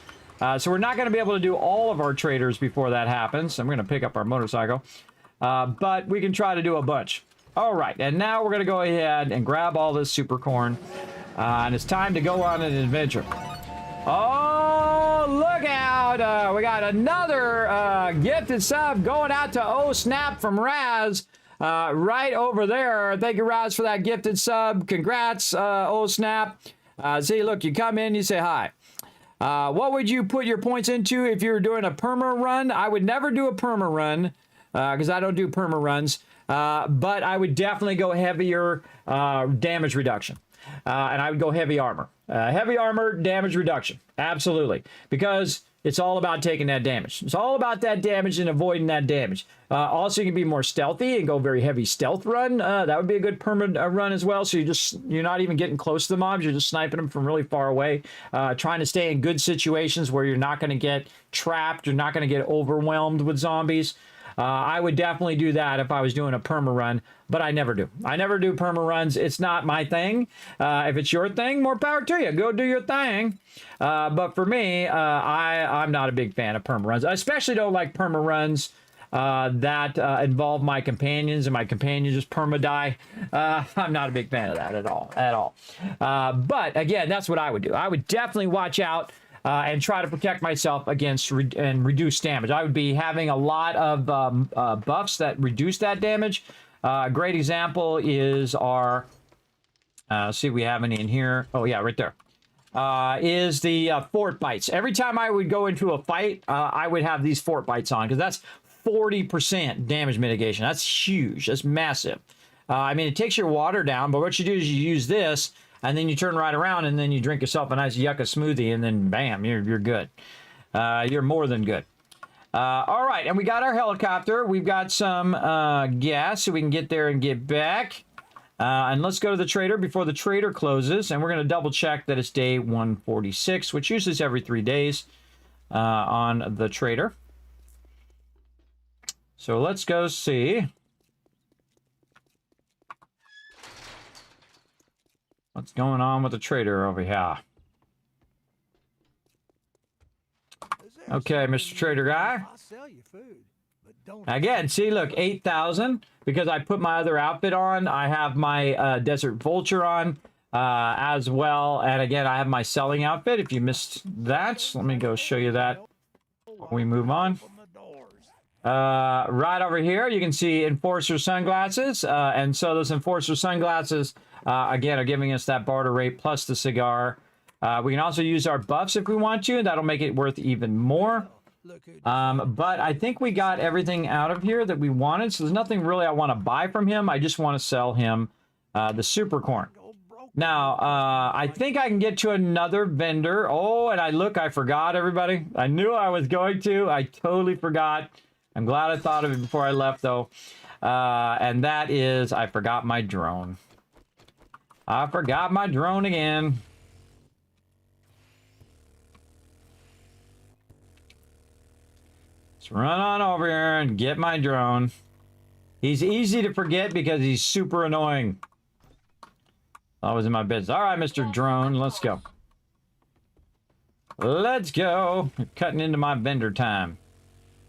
So we're not going to be able to do all of our traders before that happens. I'm going to pick up our motorcycle. But we can try to do a bunch. All right, and now we're going to go ahead and grab all this super corn. And it's time to go on an adventure. Oh, look out! We got another gifted sub going out to Oh Snap from Raz. Right over there. Thank you, Raz, for that gifted sub. Congrats, Oh Snap. See, look, you come in, you say hi. What would you put your points into if you were doing a perma run? I would never do a perma run because I don't do perma runs. But I would definitely go heavier damage reduction. And I would go heavy armor. Heavy armor, damage reduction. Absolutely. Because it's all about taking that damage. It's all about that damage and avoiding that damage. Also, you can be more stealthy and go very heavy stealth run. That would be a good perma run as well. So you're not even getting close to the mobs. You're just sniping them from really far away. Trying to stay in good situations where you're not going to get trapped. You're not going to get overwhelmed with zombies. I would definitely do that if I was doing a perma run, but I never do. I never do perma runs. It's not my thing. If it's your thing, more power to you. Go do your thing. But for me, I'm not a big fan of perma runs. I especially don't like perma runs that involve my companions and my companions just perma die. I'm not a big fan of that at all. But again, that's what I would do. I would definitely watch out and try to protect myself against and reduce damage. I would be having a lot of buffs that reduce that damage. A great example is our, see if we have any in here. Oh yeah, right there. Is the fort bites. Every time I would go into a fight, I would have these fort bites on because that's 40% damage mitigation. That's huge. That's massive. I mean, it takes your water down, but what you do is you use this, and then you turn right around, and then you drink yourself a nice yucca smoothie, and then bam, you're good. You're more than good. All right, and we got our helicopter. We've got some gas, so we can get there and get back. And let's go to the trader before the trader closes, and we're going to double check that it's day 146, which usually is every 3 days on the trader. So let's go see what's going on with the trader over here. Okay, Mr. Trader Guy. I'll sell you food, but don't. Again, see, look, 8,000 because I put my other outfit on. I have my Desert Vulture on as well. And again, I have my selling outfit. If you missed that, let me go show you that. We move on. Right over here, you can see Enforcer sunglasses. And so those Enforcer sunglasses, again, are giving us that barter rate plus the cigar. We can also use our buffs if we want to, and that'll make it worth even more. But I think we got everything out of here that we wanted, so there's nothing really I want to buy from him. I just want to sell him the super corn. Now, I think I can get to another vendor. Oh, and I forgot, everybody. I knew I was going to. I totally forgot. I'm glad I thought of it before I left, though. And that is, I forgot my drone. I forgot my drone again. Let's run on over here and get my drone. He's easy to forget because he's super annoying. Always in my business. All right, Mr. Drone, let's go. Let's go. You're cutting into my vendor time.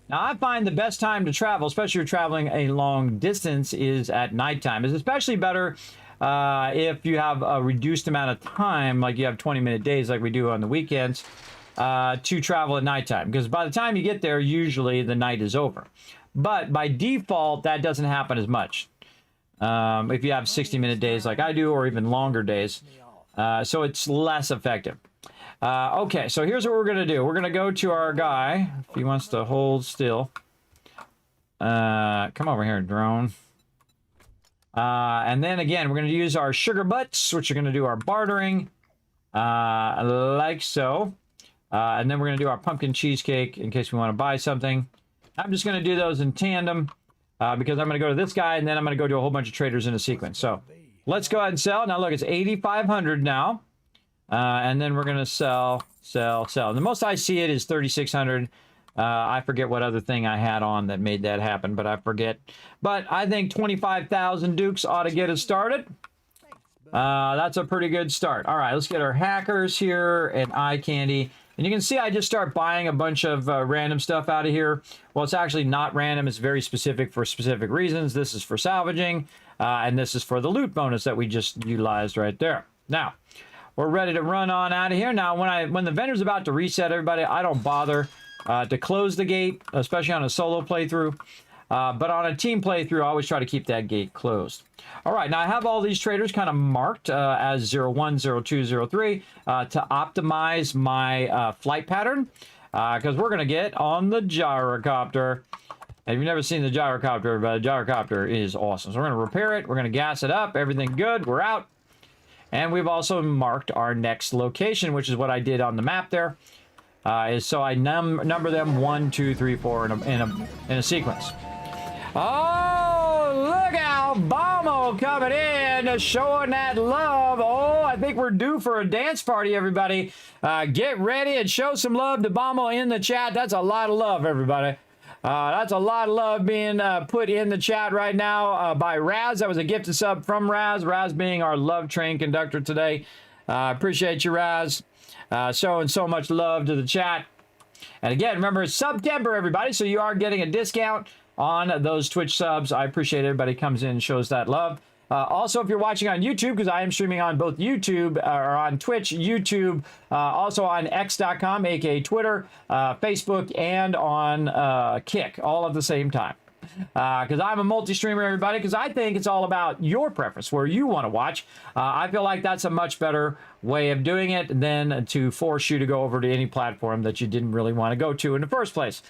Now, I find the best time to travel, especially if you're traveling a long distance, is at nighttime. It's especially better if you have a reduced amount of time, like you have 20-minute days like we do on the weekends, to travel at nighttime. Because by the time you get there, usually the night is over. But by default, that doesn't happen as much. If you have 60-minute days like I do, or even longer days. So it's less effective. Okay, so here's what we're going to do. We're going to go to our guy, if he wants to hold still. Come over here, drone. And then again, we're going to use our sugar butts, which are going to do our bartering, like so. And then we're going to do our pumpkin cheesecake in case we want to buy something. I'm just going to do those in tandem because I'm going to go to this guy, and then I'm going to go to a whole bunch of traders in a sequence. So let's go ahead and sell. Now, look, it's 8,500 now. And then we're going to sell. The most I see it is 3,600. I forget what other thing I had on that made that happen, but I forget. But I think 25,000 Dukes ought to get us started. That's a pretty good start. All right, let's get our hackers here and eye candy. And you can see I just start buying a bunch of random stuff out of here. Well, it's actually not random. It's very specific for specific reasons. This is for salvaging, and this is for the loot bonus that we just utilized right there. Now, we're ready to run on out of here. Now, when the vendor's about to reset, everybody, I don't bother to close the gate, especially on a solo playthrough. But on a team playthrough, I always try to keep that gate closed. All right, now I have all these traders kind of marked as 01, 02, 03 to optimize my flight pattern because we're going to get on the gyrocopter. And if you've never seen the gyrocopter, but the gyrocopter is awesome. So we're going to repair it. We're going to gas it up. Everything good. We're out. And we've also marked our next location, which is what I did on the map there. So I number them 1, 2, 3, 4 in a sequence. Oh, look out! Bomo coming in, showing that love. Oh, I think we're due for a dance party, everybody. Get ready and show some love to Bomo in the chat. That's a lot of love, everybody. That's a lot of love being put in the chat right now by Raz. That was a gifted sub from Raz. Raz being our love train conductor today. Appreciate you, Raz. Showing so much love to the chat. And again, remember, it's September, everybody, so you are getting a discount on those Twitch subs. I appreciate everybody comes in and shows that love. Also, if you're watching on YouTube, because I am streaming on both YouTube or on Twitch, YouTube, also on X.com, aka Twitter, Facebook, and on Kick, all at the same time. Because I'm a multi-streamer, everybody, because I think it's all about your preference, where you want to watch. I feel like that's a much better way of doing it than to force you to go over to any platform that you didn't really want to go to in the first place.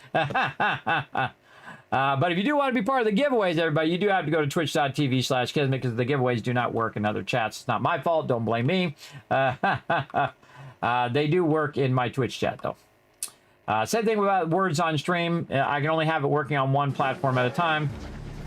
But if you do want to be part of the giveaways, everybody, you do have to go to twitch.tv/Kismet because the giveaways do not work in other chats. It's not my fault. Don't blame me. They do work in my Twitch chat, though. Same thing about words on stream. I can only have it working on one platform at a time.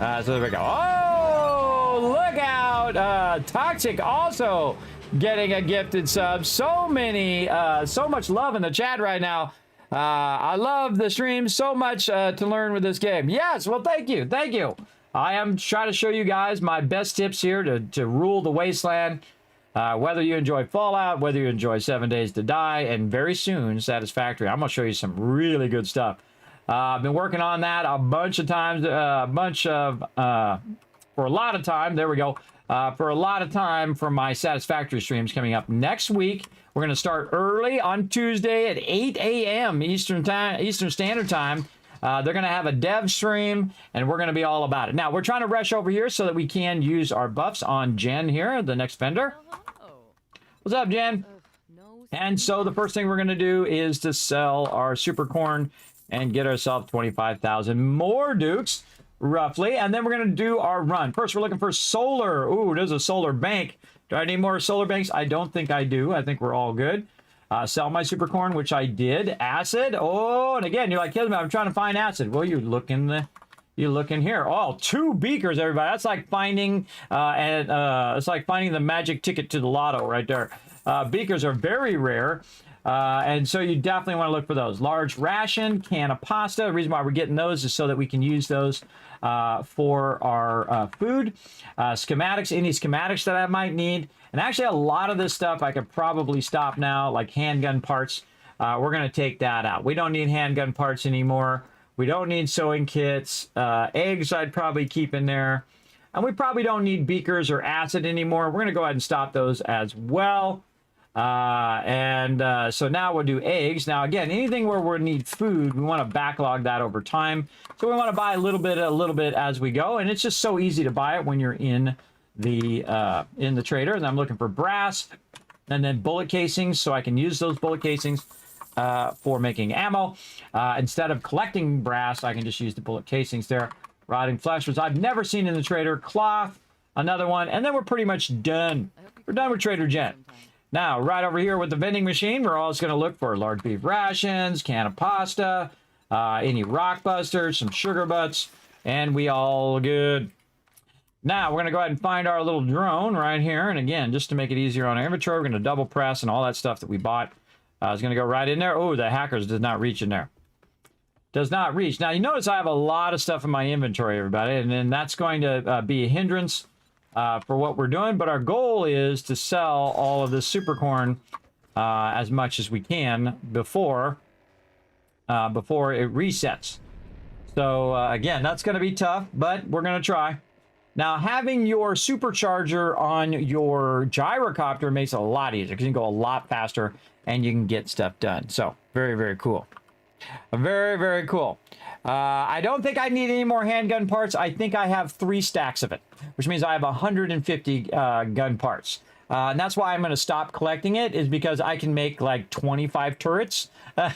So there we go. Oh, look out. Toxic also getting a gifted sub. So much love in the chat right now. I love the stream so much to learn with this game. Yes, well, thank you. Thank you. I am trying to show you guys my best tips here to rule the wasteland. Whether you enjoy Fallout, whether you enjoy 7 Days to Die, and very soon Satisfactory. I'm going to show you some really good stuff. I've been working on that a bunch of times, for a lot of time. There we go. For a lot of time for my Satisfactory streams coming up next week. We're going to start early on Tuesday at 8 a.m. Eastern Standard Time. They're going to have a dev stream, and we're going to be all about it. Now, we're trying to rush over here so that we can use our buffs on Jen here, the next vendor. What's up, Jen? And so the first thing we're going to do is to sell our super corn and get ourselves 25,000 more dukes, roughly. And then we're going to do our run. First, we're looking for solar. Ooh, there's a solar bank. Do I need more solar banks? I don't think I do. I think we're all good. Sell my super corn, which I did. Acid. Oh, and again, you're like, Kismet, I'm trying to find acid. Well, you look in here. Oh, 2 beakers, everybody. That's like finding it's like finding the magic ticket to the lotto right there. Beakers are very rare. And so you definitely want to look for those. Large ration, can of pasta. The reason why we're getting those is so that we can use those for our food. Schematics, any schematics that I might need. And actually a lot of this stuff I could probably stop now, like handgun parts. We're going to take that out. We don't need handgun parts anymore. We don't need sewing kits. Eggs I'd probably keep in there. And we probably don't need beakers or acid anymore. We're going to go ahead and stop those as well. So now we'll do eggs. Now, again, anything where we need food, we want to backlog that over time. So we want to buy a little bit as we go. And it's just so easy to buy it when you're in the trader. And I'm looking for brass and then bullet casings so I can use those bullet casings for making ammo. Instead of collecting brass, I can just use the bullet casings there. Rotting flesh, which I've never seen in the trader. Cloth, another one. And then we're pretty much done. We're done with Trader Jen. Now, right over here with the vending machine, we're always going to look for large beef rations, can of pasta, any rock busters, some sugar butts, and we all good. Now, we're going to go ahead and find our little drone right here. And again, just to make it easier on our inventory, we're going to double press and all that stuff that we bought. Is going to go right in there. Oh, the hackers did not reach in there. Does not reach. Now, you notice I have a lot of stuff in my inventory, everybody, and then that's going to be a hindrance for what we're doing. But our goal is to sell all of this super corn as much as we can before it resets. So, again, that's going to be tough, but we're going to try. Now, having your supercharger on your gyrocopter makes it a lot easier because you can go a lot faster and you can get stuff done. So, very, very cool. Very, very cool. I don't think I need any more handgun parts. I think I have 3 stacks of it, which means I have 150 gun parts. And that's why I'm going to stop collecting it, is because I can make like 25 turrets. And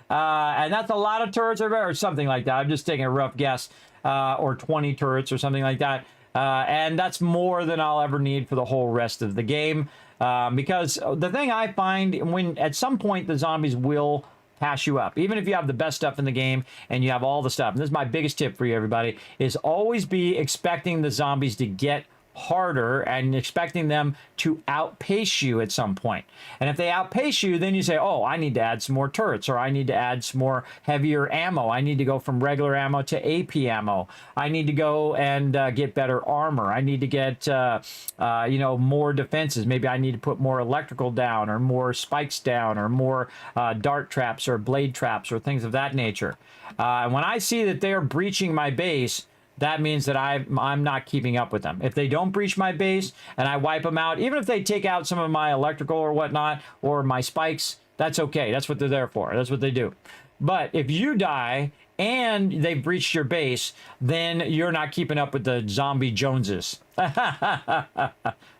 that's a lot of turrets or something like that. I'm just taking a rough guess. Or 20 turrets or something like that. And that's more than I'll ever need for the whole rest of the game. Because the thing I find, when at some point the zombies will pass you up, even if you have the best stuff in the game and you have all the stuff. And this is my biggest tip for you, everybody, is always be expecting the zombies to get harder and expecting them to outpace you at some point. And if they outpace you, then you say, oh, I need to add some more turrets, or I need to add some more heavier ammo. I need to go from regular ammo to AP ammo. I need to go and get better armor. I need to get, more defenses. Maybe I need to put more electrical down, or more spikes down, or more dart traps or blade traps or things of that nature. And when I see that they're breaching my base, that means that I'm not keeping up with them. If they don't breach my base and I wipe them out, even if they take out some of my electrical or whatnot, or my spikes, that's okay. That's what they're there for. That's what they do. But if you die and they've breached your base, then you're not keeping up with the zombie Joneses.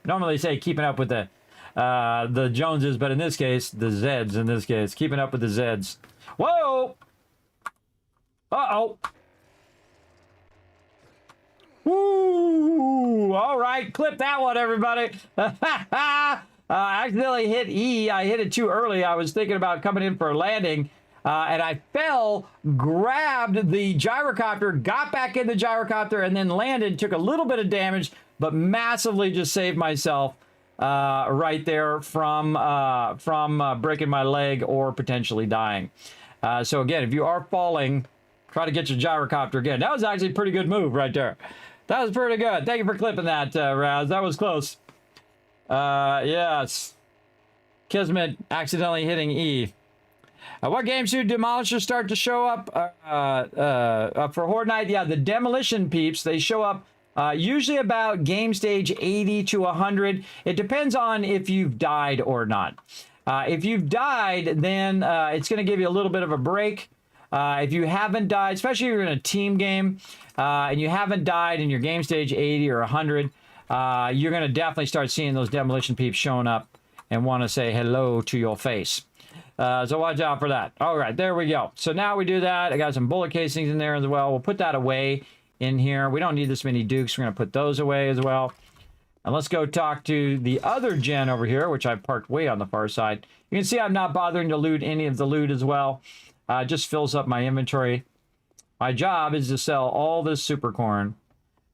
Normally they say keeping up with the Joneses, but in this case, the Zeds in this case. Keeping up with the Zeds. Whoa! Uh-oh. Woo! All right, clip that one, everybody. I accidentally hit E. I hit it too early. I was thinking about coming in for a landing, and I fell, grabbed the gyrocopter, got back in the gyrocopter, and then landed. Took a little bit of damage, but massively just saved myself right there from breaking my leg or potentially dying. So again, if you are falling, try to get your gyrocopter again. That was actually a pretty good move right there. That was pretty good. Thank you for clipping that, Raz. That was close. Yes. Kismet accidentally hitting E. What games do Demolishers start to show up for Horde Night? Yeah, the Demolition peeps, they show up usually about game stage 80 to 100. It depends on if you've died or not. If you've died, then it's going to give you a little bit of a break. If you haven't died, especially if you're in a team game and you haven't died in your game stage 80 or 100, you're going to definitely start seeing those Demolition peeps showing up and want to say hello to your face. So watch out for that. All right, there we go. So now we do that. I got some bullet casings in there as well. We'll put that away in here. We don't need this many Dukes. We're going to put those away as well. And let's go talk to the other gen over here, which I've parked way on the far side. You can see I'm not bothering to loot any of the loot as well. Just fills up my inventory. My job is to sell all this super corn.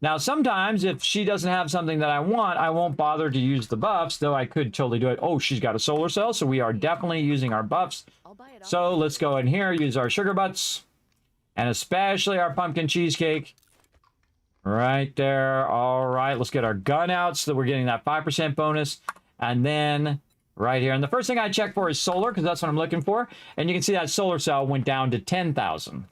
Now, sometimes if she doesn't have something that I want, I won't bother to use the buffs, though I could totally do it. Oh, she's got a solar cell, so we are definitely using our buffs. So let's go in here, use our sugar butts, and especially our pumpkin cheesecake. Right there. All right, let's get our gun out so that we're getting that 5% bonus. And then right here. And the first thing I check for is solar, because that's what I'm looking for. And you can see that solar cell went down to 10,000,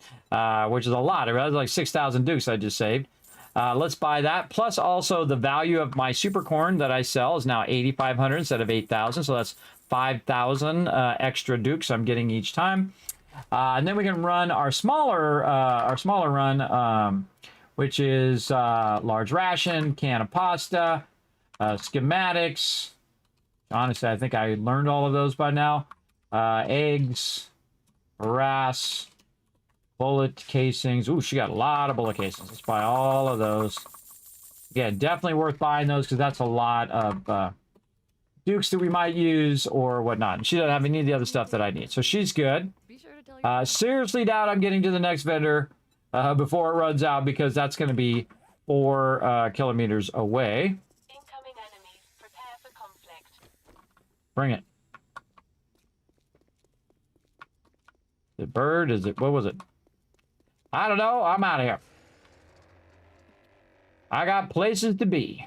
which is a lot. It was like 6,000 Dukes I just saved. Let's buy that. Plus also the value of my super corn that I sell is now 8,500 instead of 8,000. So that's 5,000 extra Dukes I'm getting each time. And then we can run our smaller run, which is large ration, can of pasta, schematics. Honestly, I think I learned all of those by now. Eggs, brass, bullet casings. Ooh, she got a lot of bullet casings. Let's buy all of those. Again, definitely worth buying those because that's a lot of Dukes that we might use or whatnot. And she doesn't have any of the other stuff that I need. So she's good. Seriously doubt I'm getting to the next vendor before it runs out because that's going to be 4 kilometers away. Incoming enemy. Prepare for conflict. Bring it. The bird, is it, what was it? I don't know. I'm out of here. I got places to be.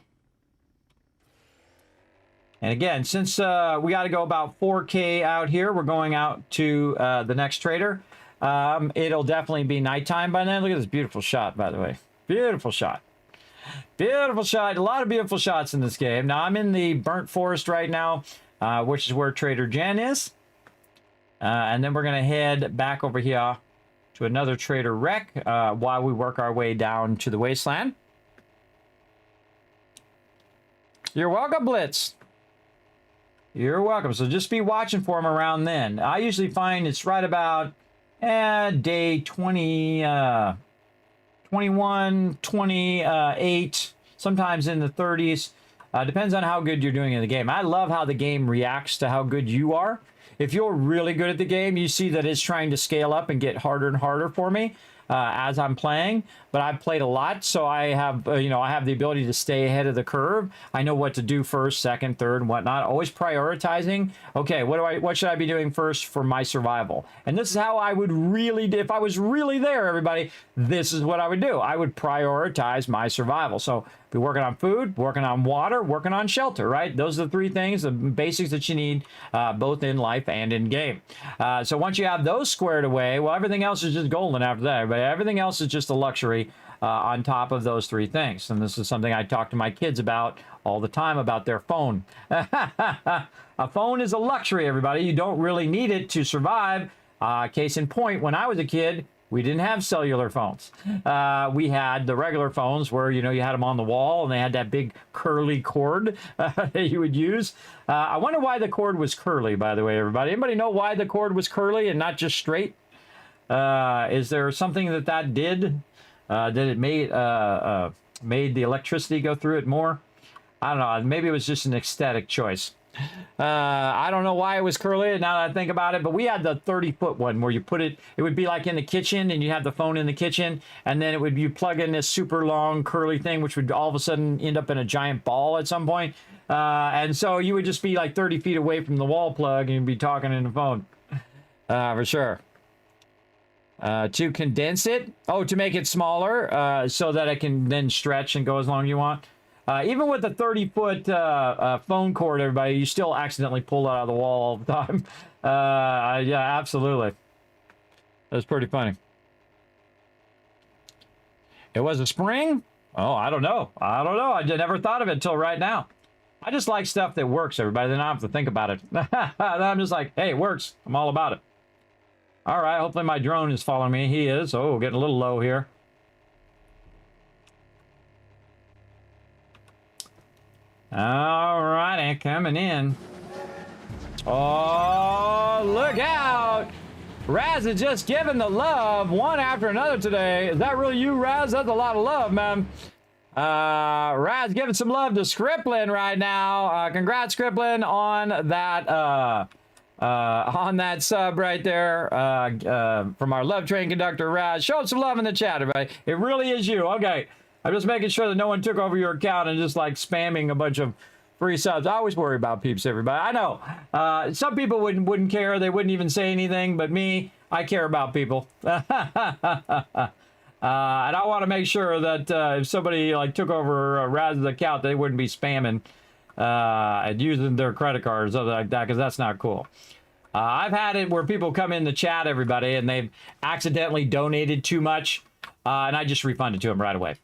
And again, since we got to go about 4K out here, we're going out to the next trader. It'll definitely be nighttime by then. Look at this beautiful shot, by the way. Beautiful shot. Beautiful shot. A lot of beautiful shots in this game. Now, I'm in the burnt forest right now, which is where Trader Jen is. And then we're going to head back over here to another Trader Wreck while we work our way down to the wasteland. You're welcome, Blitz. You're welcome. So just be watching for him around then. I usually find it's right about day 20, 21, 28, sometimes in the 30s. Depends on how good you're doing in the game. I love how the game reacts to how good you are. If you're really good at the game, you see that it's trying to scale up and get harder and harder for me as I'm playing. But I've played a lot, so I have, I have the ability to stay ahead of the curve. I know what to do first, second, third, and whatnot. Always prioritizing. Okay, what should I be doing first for my survival? And this is how I would really, if I was really there, everybody, this is what I would do. I would prioritize my survival. So be working on food, working on water, working on shelter, right? Those are the 3 things, the basics that you need, both in life and in game. So once you have those squared away, well, everything else is just golden after that. But everything else is just a luxury on top of those 3 things. And this is something I talk to my kids about all the time about their phone. A phone is a luxury, everybody. You don't really need it to survive. Case in point, when I was a kid, we didn't have cellular phones. We had the regular phones where, you had them on the wall and they had that big curly cord that you would use. I wonder why the cord was curly, by the way, everybody. Anybody know why the cord was curly and not just straight? Is there something that did? Did it made the electricity go through it more? I don't know. Maybe it was just an aesthetic choice. I don't know why it was curly now that I think about it, but we had the 30-foot one where you put it, it would be like in the kitchen and you have the phone in the kitchen, and then it would, you plug in this super long curly thing, which would all of a sudden end up in a giant ball at some point. And so you would just be like 30 feet away from the wall plug and you'd be talking in the phone. For sure. To condense it, to make it smaller, so that it can then stretch and go as long as you want. Even with the 30-foot phone cord, everybody, you still accidentally pull it out of the wall all the time. Yeah, absolutely. That's pretty funny. It was a spring? Oh, I don't know. I never thought of it until right now. I just like stuff that works, everybody. Then I don't have to think about it. I'm just like, hey, it works. I'm all about it. All right, hopefully my drone is following me. He is. Oh, getting a little low here. All righty, coming in. Oh, look out! Raz is just giving the love one after another today. Is that really you, Raz? That's a lot of love, man. Raz giving some love to Scripplin right now. Congrats, Scripplin, on that sub right there from our love train conductor, Raz. Show some love in the chat, everybody. It really is you. Okay. I'm just making sure that no one took over your account and just like spamming a bunch of free subs. I always worry about peeps, everybody. I know. Some people wouldn't care. They wouldn't even say anything. But me, I care about people. And I want to make sure that if somebody like took over Raz's account, they wouldn't be spamming and using their credit card or something like that, because that's not cool. I've had it where people come in the chat, everybody, and they've accidentally donated too much, and I just refund it to them right away.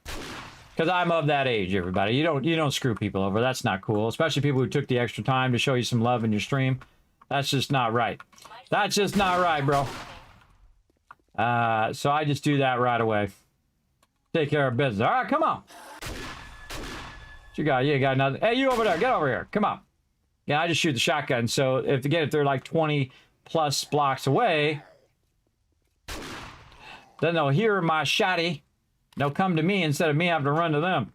Because I'm of that age, everybody. You don't screw people over. That's not cool. Especially people who took the extra time to show you some love in your stream. That's just not right. That's just not right, bro. So I just do that right away. Take care of business. All right, come on. What you got? You got nothing. Hey, you over there. Get over here. Come on. Yeah, I just shoot the shotgun. So if they're like 20 plus blocks away, then they'll hear my shotty. They'll come to me instead of me having to run to them.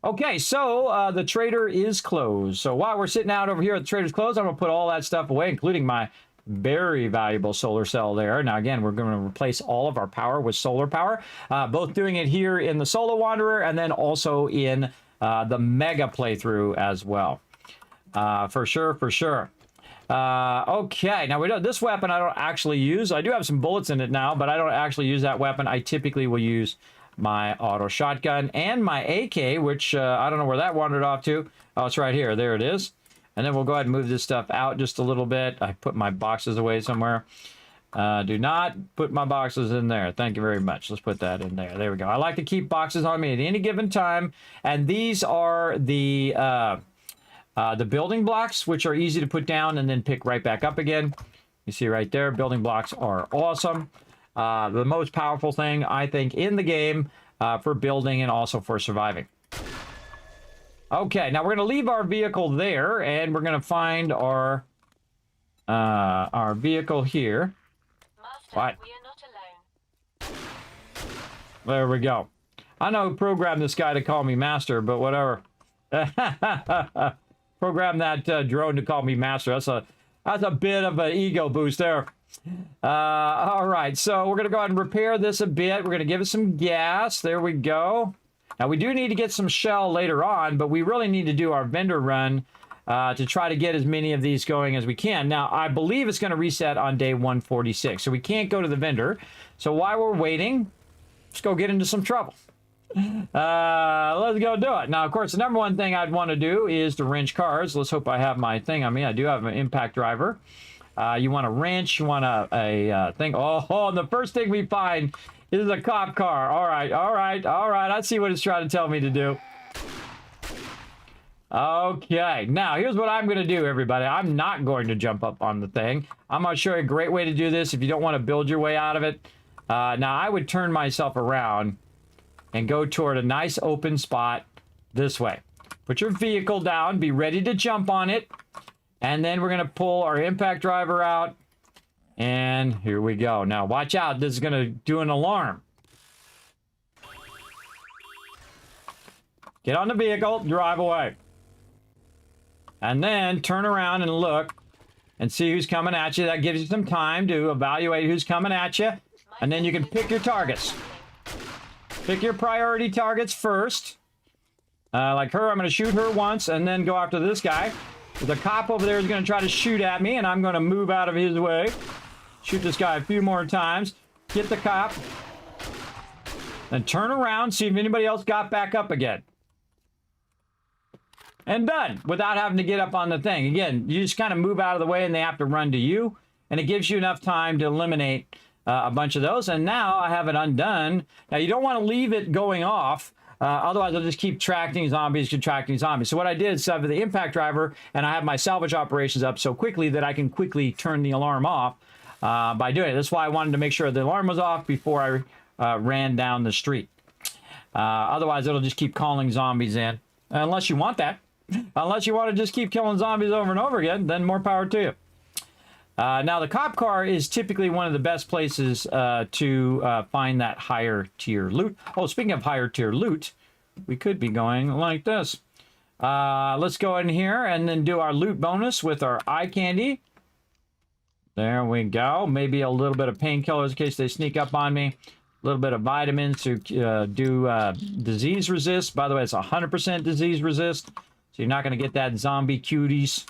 Okay, so the trader is closed. So while we're sitting out over here at the trader's closed, I'm going to put all that stuff away, including my very valuable solar cell there. Now, again, we're going to replace all of our power with solar power, both doing it here in the Solo Wanderer and then also in the Mega playthrough as well. For sure, for sure. Okay, now this weapon I don't actually use. I do have some bullets in it now, but I don't actually use that weapon. I typically will use my auto shotgun and my AK, which I don't know where that wandered off to. Oh, it's right here. There it is. And then we'll go ahead and move this stuff out just a little bit. I put my boxes away somewhere. Do not put my boxes in there. Thank you very much. Let's put that in there. There we go. I like to keep boxes on me at any given time. And these are the building blocks, which are easy to put down and then pick right back up again. You see right there, building blocks are awesome. The most powerful thing, I think, in the game for building and also for surviving. Okay, now we're going to leave our vehicle there, and we're going to find our vehicle here. Master, What? we are not alone. There we go. I know who programmed this guy to call me master, but whatever. Program that drone to call me master. That's a bit of an ego boost there. All right, so we're going to go ahead and repair this a bit. We're going to give it some gas. There we go. Now, we do need to get some shell later on, but we really need to do our vendor run to try to get as many of these going as we can. Now, I believe it's going to reset on day 146, so we can't go to the vendor. So while we're waiting, let's go get into some trouble. Let's go do it. Now, of course, the number one thing I'd want to do is to wrench cars. Let's hope I have my thing on me. I do have an impact driver. You want a wrench, you want a thing. Oh, and the first thing we find is a cop car. All right. I see what it's trying to tell me to do. Okay, now here's what I'm going to do, everybody. I'm not going to jump up on the thing. I'm going to show you a great way to do this if you don't want to build your way out of it. Now, I would turn myself around and go toward a nice open spot this way. Put your vehicle down, be ready to jump on it. And then we're going to pull our impact driver out. And here we go. Now, watch out. This is going to do an alarm. Get on the vehicle, drive away. And then turn around and look and see who's coming at you. That gives you some time to evaluate who's coming at you. And then you can pick your targets. Pick your priority targets first. Like her, I'm going to shoot her once and then go after this guy. The cop over there is going to try to shoot at me, and I'm going to move out of his way. Shoot this guy a few more times. Get the cop. Then turn around, see if anybody else got back up again. And done, without having to get up on the thing. Again, you just kind of move out of the way and they have to run to you. And it gives you enough time to eliminate a bunch of those. And now I have it undone. Now, you don't want to leave it going off. Otherwise, I'll just keep tracking zombies. So what I did is I have the impact driver, and I have my salvage operations up so quickly that I can quickly turn the alarm off by doing it. That's why I wanted to make sure the alarm was off before I ran down the street. Otherwise, it'll just keep calling zombies in. Unless you want that. Unless you want to just keep killing zombies over and over again, then more power to you. Now, the cop car is typically one of the best places to find that higher tier loot. Oh, speaking of higher tier loot, we could be going like this. Let's go in here and then do our loot bonus with our eye candy. There we go. Maybe a little bit of painkillers in case they sneak up on me. A little bit of vitamins to do disease resist. By the way, it's 100% disease resist. So you're not going to get that zombie cuties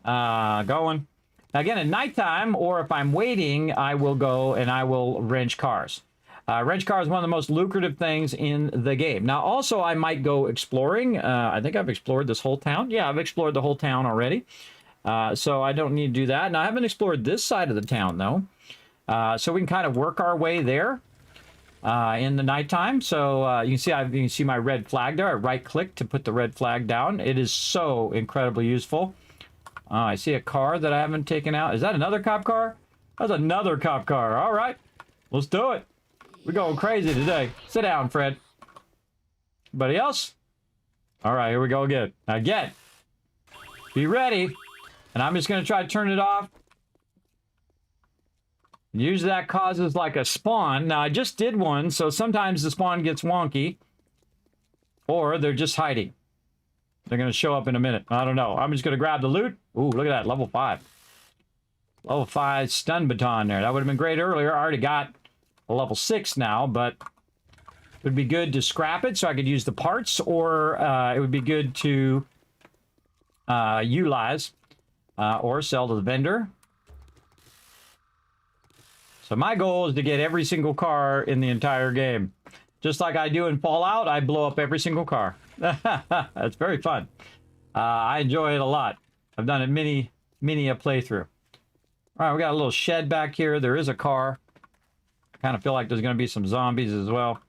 going. Now, again, at nighttime, or if I'm waiting, I will go and I will wrench cars. Wrench cars is one of the most lucrative things in the game. Now, also, I might go exploring. I think I've explored this whole town. Yeah, I've explored the whole town already. So I don't need to do that. Now, I haven't explored this side of the town, though. So we can kind of work our way there in the nighttime. So you can see my red flag there. I right-click to put the red flag down. It is so incredibly useful. I see a car that I haven't taken out. Is that another cop car? That's another cop car. All right, let's do it. We're going crazy today. Sit down, Fred. Anybody else? All right, here we go again. Again. Be ready. And I'm just going to try to turn it off. Usually that causes like a spawn. Now, I just did one, so sometimes the spawn gets wonky. Or they're just hiding. They're going to show up in a minute. I don't know. I'm just going to grab the loot. Ooh, look at that. Level 5. Level 5 stun baton there. That would have been great earlier. I already got a level 6 now, but it would be good to scrap it so I could use the parts, or it would be good to utilize or sell to the vendor. So my goal is to get every single car in the entire game. Just like I do in Fallout, I blow up every single car. It's very fun. I enjoy it a lot. I've done it many a playthrough. All right, we got a little shed back here. There is a car. I kind of feel like there's going to be some zombies as well.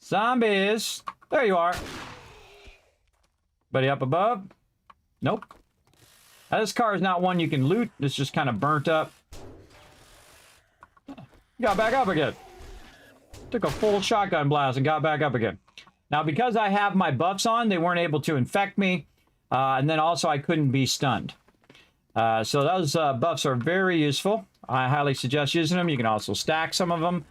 Zombies! There you are. Buddy up above? Nope. Now, this car is not one you can loot. It's just kind of burnt up. Got back up again. Took a full shotgun blast and got back up again. Now, because I have my buffs on, they weren't able to infect me. And then also I couldn't be stunned. So those buffs are very useful. I highly suggest using them. You can also stack some of them.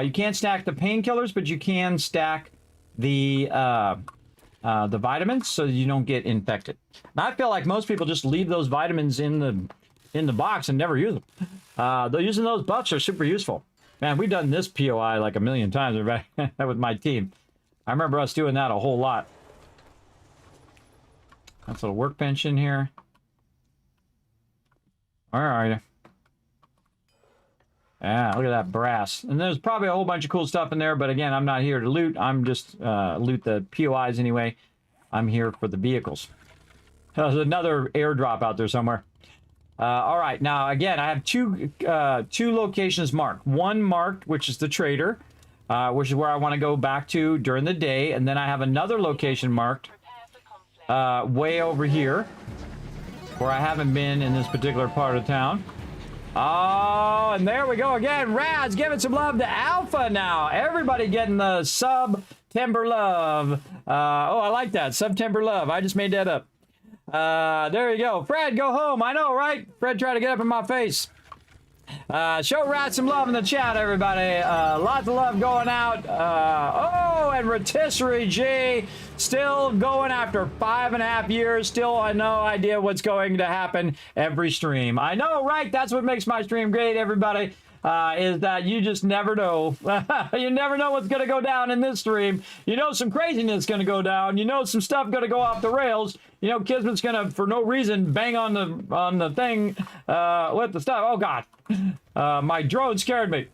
You can't stack the painkillers, but you can stack the vitamins so you don't get infected. Now, I feel like most people just leave those vitamins in the box and never use them. Using those buffs are super useful. Man, we've done this POI like a million times with my team. I remember us doing that a whole lot. That's a workbench in here. Where are you? Yeah, look at that brass. And there's probably a whole bunch of cool stuff in there, but again, I'm not here to loot. I'm just loot the POIs anyway. I'm here for the vehicles. There's another airdrop out there somewhere. All right, now again, I have two locations marked. One marked, which is the trader, which is where I want to go back to during the day, and then I have another location marked way over here, where I haven't been in this particular part of town. Oh, and there we go again. Raz giving some love to Alpha now. Everybody getting the September love. Oh, I like that. September love. I just made that up. There you go. Fred, go home. I know, right? Fred tried to get up in my face. Show Rat some love in the chat, everybody. Lots of love going out. Oh, and Rotisserie G still going after 5.5 years. Still no idea what's going to happen every stream. I know, right? That's what makes my stream great, everybody. Is that you just never know. You never know what's going to go down in this stream. You know some craziness is going to go down. You know some stuff going to go off the rails. You know Kismet's going to, for no reason, bang on the thing with the stuff. Oh, God. My drone scared me.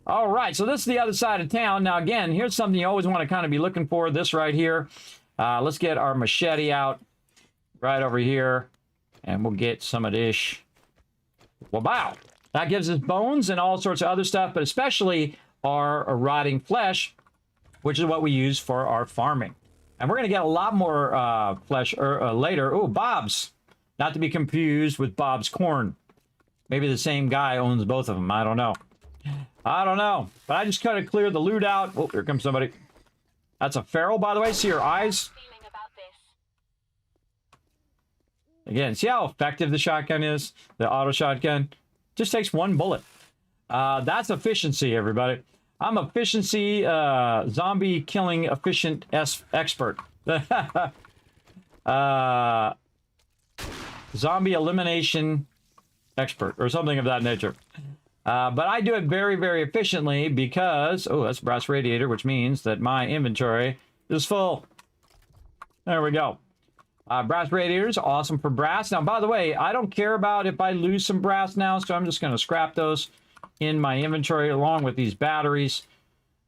All right, so this is the other side of town. Now, again, here's something you always want to kind of be looking for. This right here. Let's get our machete out right over here, and we'll get some of this. Wow. That gives us bones and all sorts of other stuff, but especially our rotting flesh, which is what we use for our farming. And we're going to get a lot more flesh later. Oh, Bob's. Not to be confused with Bob's Corn. Maybe the same guy owns both of them. I don't know. I don't know. But I just kind of cleared the loot out. Oh, here comes somebody. That's a feral, by the way. See her eyes? Feeling about this. Again, see how effective the shotgun is? The auto shotgun? Just takes one bullet. That's efficiency, everybody. I'm efficiency, zombie killing efficient expert. Zombie elimination expert, or something of that nature. But I do it very, very efficiently because... Oh, that's brass radiator, which means that my inventory is full. There we go. Brass radiators, awesome for brass. Now, by the way, I don't care about if I lose some brass now, so I'm just going to scrap those in my inventory along with these batteries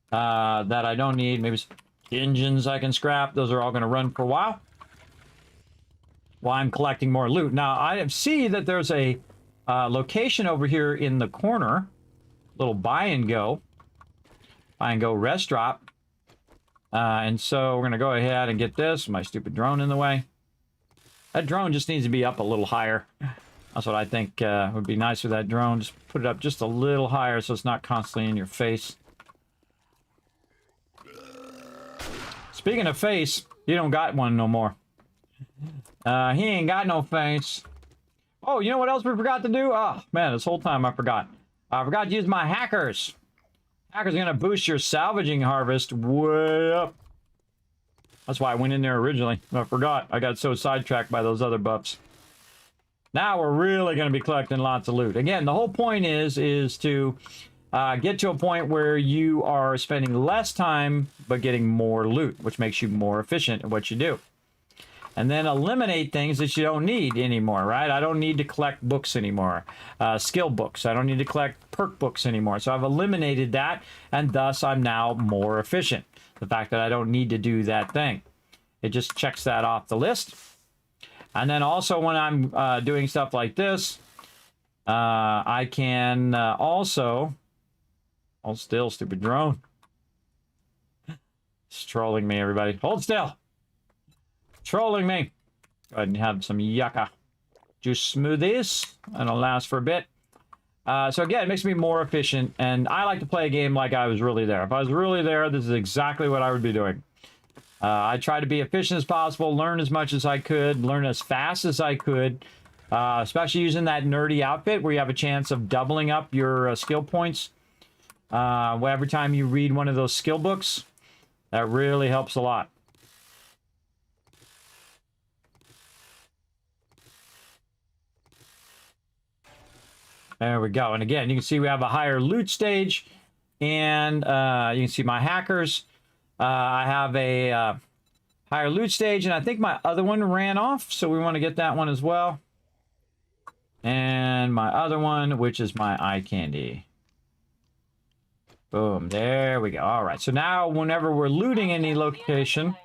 that I don't need. Maybe some engines I can scrap. Those are all going to run for a while I'm collecting more loot. Now, I see that there's a location over here in the corner. Little buy and go rest drop. And so we're going to go ahead and get this. My stupid drone in the way. That drone just needs to be up a little higher. That's what I think would be nice with that drone. Just put it up just a little higher so it's not constantly in your face. Speaking of face, he don't got one no more. He ain't got no face. Oh, you know what else we forgot to do? Oh, man, this whole time I forgot. I forgot to use my hackers. Hackers are going to boost your salvaging harvest way up. That's why I went in there originally. I forgot. I got so sidetracked by those other buffs. Now we're really going to be collecting lots of loot. Again, the whole point is to get to a point where you are spending less time but getting more loot, which makes you more efficient at what you do. And then eliminate things that you don't need anymore, right? I don't need to collect books anymore, skill books. I don't need to collect perk books anymore. So I've eliminated that, and thus I'm now more efficient. The fact that I don't need to do that thing. It just checks that off the list. And then also when I'm doing stuff like this, I can also... Hold still, stupid drone. It's trolling me, everybody. Hold still. Trolling me. Go ahead and have some yucca juice smoothies. That'll last for a bit. So again, it makes me more efficient, and I like to play a game like I was really there. If I was really there, this is exactly what I would be doing. I try to be efficient as possible, learn as much as I could, learn as fast as I could, especially using that nerdy outfit where you have a chance of doubling up your skill points. Every time you read one of those skill books, that really helps a lot. There we go. And again, you can see we have a higher loot stage, and you can see my hackers. I have a higher loot stage, and I think my other one ran off, so we want to get that one as well. And my other one, which is my eye candy. Boom, there we go. All right, so now whenever we're looting any location...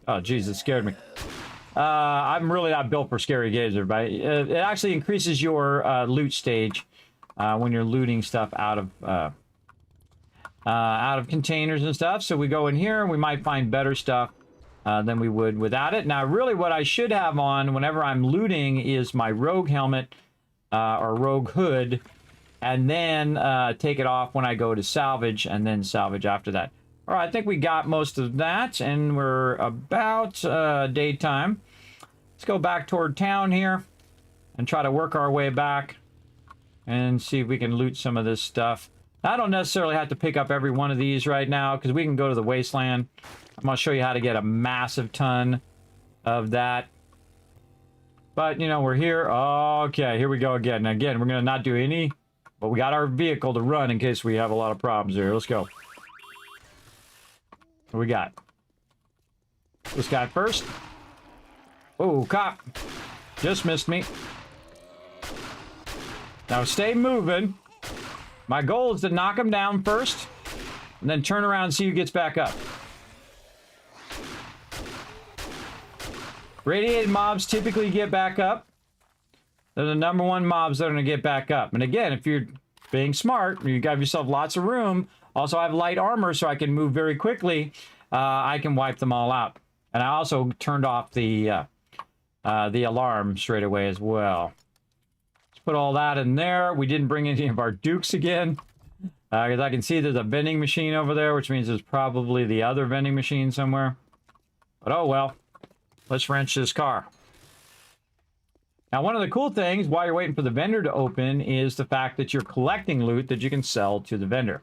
Oh, geez, it scared me. I'm really not built for scary games, everybody. It actually increases your loot stage when you're looting stuff out of containers and stuff. So we go in here and we might find better stuff than we would without it. Now, really what I should have on whenever I'm looting is my rogue helmet or rogue hood, and then take it off when I go to salvage, and then salvage after that. All right, I think we got most of that, and we're about daytime. let's go back toward town here and try to work our way back and see if we can loot some of this stuff. I don't necessarily have to pick up every one of these right now because we can go to the wasteland. I'm going to show you how to get a massive ton of that. But, you know, we're here. Okay, here we go again. Again, we're going to not do any, but we got our vehicle to run in case we have a lot of problems here. Let's go. What we got? This guy first. Oh, cop. Just missed me. Now stay moving. My goal is to knock him down first, and then turn around and see who gets back up. Radiated mobs typically get back up. They're the #1 mobs that are going to get back up. And again, if you're being smart, you got yourself lots of room. Also, I have light armor, so I can move very quickly. I can wipe them all out. And I also turned off the alarm straight away as well. Let's put all that in there. We didn't bring any of our dukes again. Because I can see there's a vending machine over there, which means there's probably the other vending machine somewhere. But oh well. Let's wrench this car. Now, one of the cool things while you're waiting for the vendor to open is the fact that you're collecting loot that you can sell to the vendor.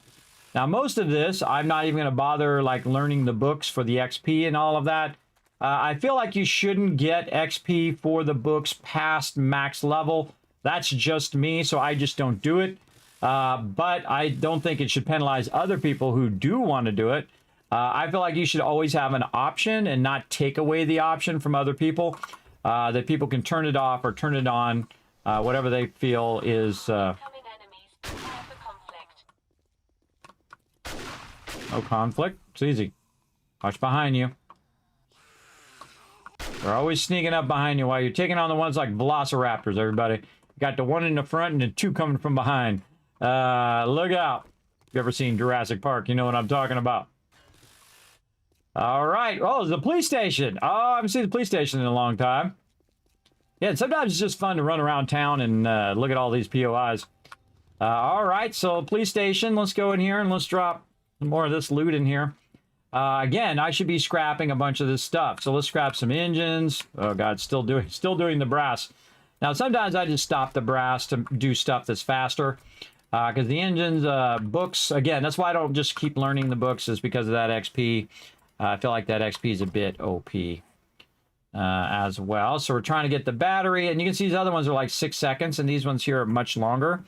Now, most of this, I'm not even going to bother like learning the books for the XP and all of that. I feel like you shouldn't get XP for the books past max level. That's just me, so I just don't do it. But I don't think it should penalize other people who do want to do it. I feel like you should always have an option and not take away the option from other people. That people can turn it off or turn it on, whatever they feel is... Coming enemies. Prepare for conflict. No conflict. It's easy. Watch behind you. They're always sneaking up behind you while you're taking on the ones like velociraptors, everybody. You got the one in the front and the two coming from behind. Look out. If you've ever seen Jurassic Park, you know what I'm talking about. All right. Oh, there's the police station. Oh, I haven't seen the police station in a long time. Yeah, and sometimes it's just fun to run around town and look at all these POIs. All right, so police station. Let's go in here and let's drop more of this loot in here. Again, I should be scrapping a bunch of this stuff. So let's scrap some engines. Oh God, still doing the brass. Now, sometimes I just stop the brass to do stuff that's faster. Because the engines, books, again, that's why I don't just keep learning the books, is because of that XP. I feel like that XP is a bit OP as well. So we're trying to get the battery, and you can see these other ones are like 6 seconds, and these ones here are much longer.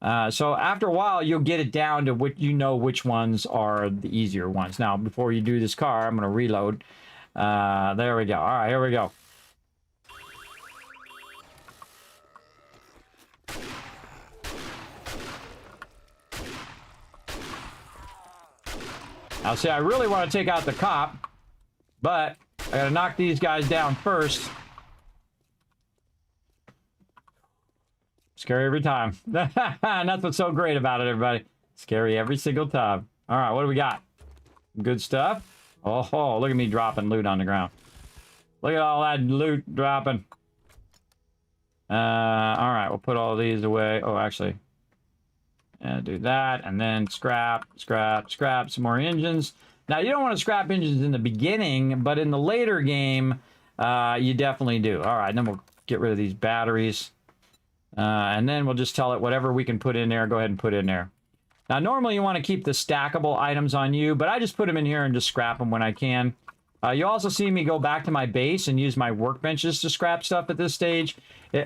So after a while, you'll get it down to what you know which ones are the easier ones. Now, before you do this car, I'm going to reload. There we go. All right, here we go. Now, see, I really want to take out the cop, but I got to knock these guys down first. Scary every time. And that's what's so great about it, everybody. Scary every single time. All right, what do we got? Good stuff. Oh, look at me dropping loot on the ground. Look at all that loot dropping. All right, we'll put all these away. Oh, actually... do that, and then scrap some more engines. Now, you don't want to scrap engines in the beginning, but in the later game, you definitely do. All right, then we'll get rid of these batteries. And then we'll just tell it whatever we can put in there, go ahead and put in there. Now, normally you want to keep the stackable items on you, but I just put them in here and just scrap them when I can. You also see me go back to my base and use my workbenches to scrap stuff at this stage.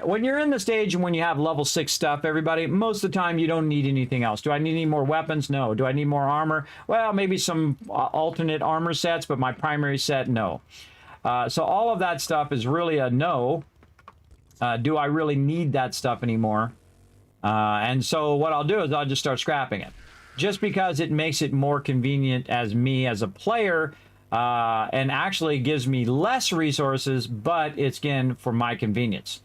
When you're in the stage and when you have level 6 stuff, everybody, most of the time you don't need anything else. Do I need any more weapons? No. Do I need more armor? Well, maybe some alternate armor sets, but my primary set, no. So all of that stuff is really a no. Do I really need that stuff anymore? And so what I'll do is I'll just start scrapping it. Just because it makes it more convenient as me as a player, and actually gives me less resources, but it's, again, for my convenience.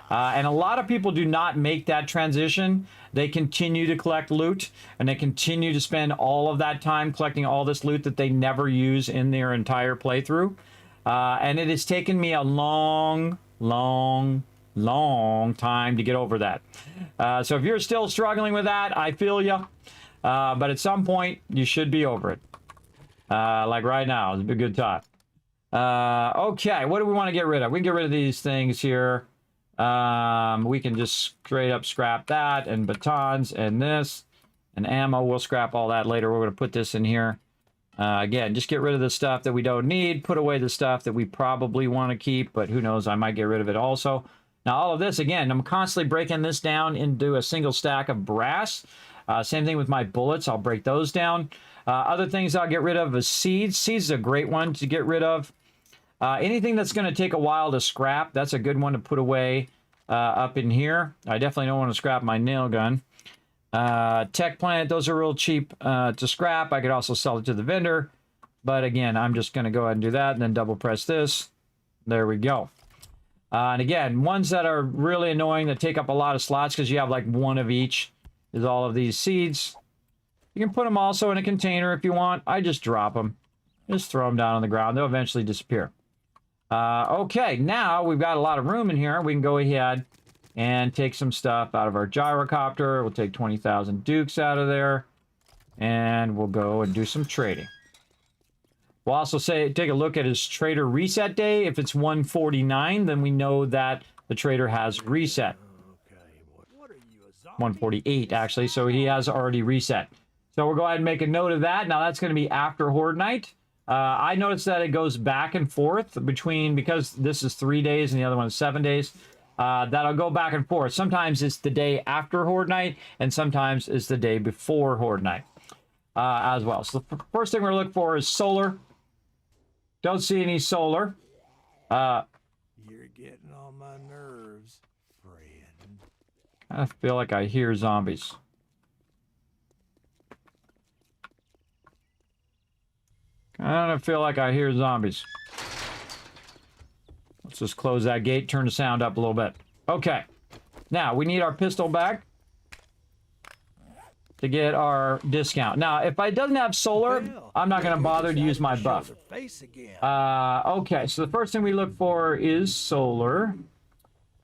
And a lot of people do not make that transition. They continue to collect loot, and they continue to spend all of that time collecting all this loot that they never use in their entire playthrough. And it has taken me a long time to get over that. So if you're still struggling with that, I feel you. But at some point, you should be over it. Like right now, it's a good time. Okay, what do we want to get rid of? We can get rid of these things here. We can just straight up scrap that, and batons, and this, and ammo. We'll scrap all that later. We're going to put this in here. Again, just get rid of the stuff that we don't need. Put away the stuff that we probably want to keep, but who knows, I might get rid of it also. Now, all of this, again, I'm constantly breaking this down into a single stack of brass. Same thing with my bullets. I'll break those down. Other things I'll get rid of is seeds. Seeds is a great one to get rid of. Anything that's going to take a while to scrap, that's a good one to put away up in here. I definitely don't want to scrap my nail gun. Tech plant, those are real cheap to scrap. I could also sell it to the vendor. But again, I'm just going to go ahead and do that and then double press this. There we go. And again, ones that are really annoying that take up a lot of slots because you have like one of each is all of these seeds. You can put them also in a container if you want. I just drop them. Just throw them down on the ground. They'll eventually disappear. Okay, now we've got a lot of room in here. We can go ahead and take some stuff out of our gyrocopter. We'll take 20,000 dukes out of there. And we'll go and do some trading. We'll also take a look at his trader reset day. If it's 149, then we know that the trader has reset. 148, actually, so he has already reset. So we'll go ahead and make a note of that. Now, that's going to be after Horde Night. I noticed that it goes back and forth between, because this is 3 days and the other one is 7 days, that'll go back and forth. Sometimes it's the day after Horde Night, and sometimes it's the day before Horde Night as well. So the first thing we're looking for is solar. Don't see any solar. You're getting on my nerves, friend. I feel like I hear zombies. I don't feel like I hear zombies. Let's just close that gate, turn the sound up a little bit. Okay. Now, we need our pistol back to get our discount. Now, if it doesn't have solar, I'm not going to bother to use my buff. Okay, so the first thing we look for is solar.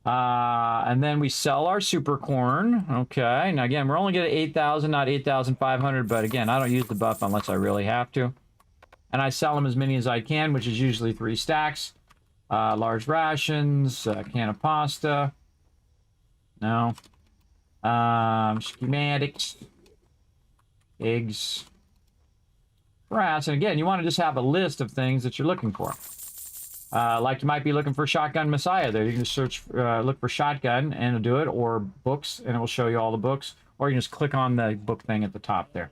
And then we sell our super corn. Okay, now again, we're only getting 8,000, not 8,500, but again, I don't use the buff unless I really have to. And I sell them as many as I can, which is usually 3 stacks. Large rations, can of pasta. No. Schematics. Eggs. Brass. And again, you want to just have a list of things that you're looking for. Like you might be looking for Shotgun Messiah there. You can just search, look for shotgun and it'll do it, or books, and it will show you all the books. Or you can just click on the book thing at the top there.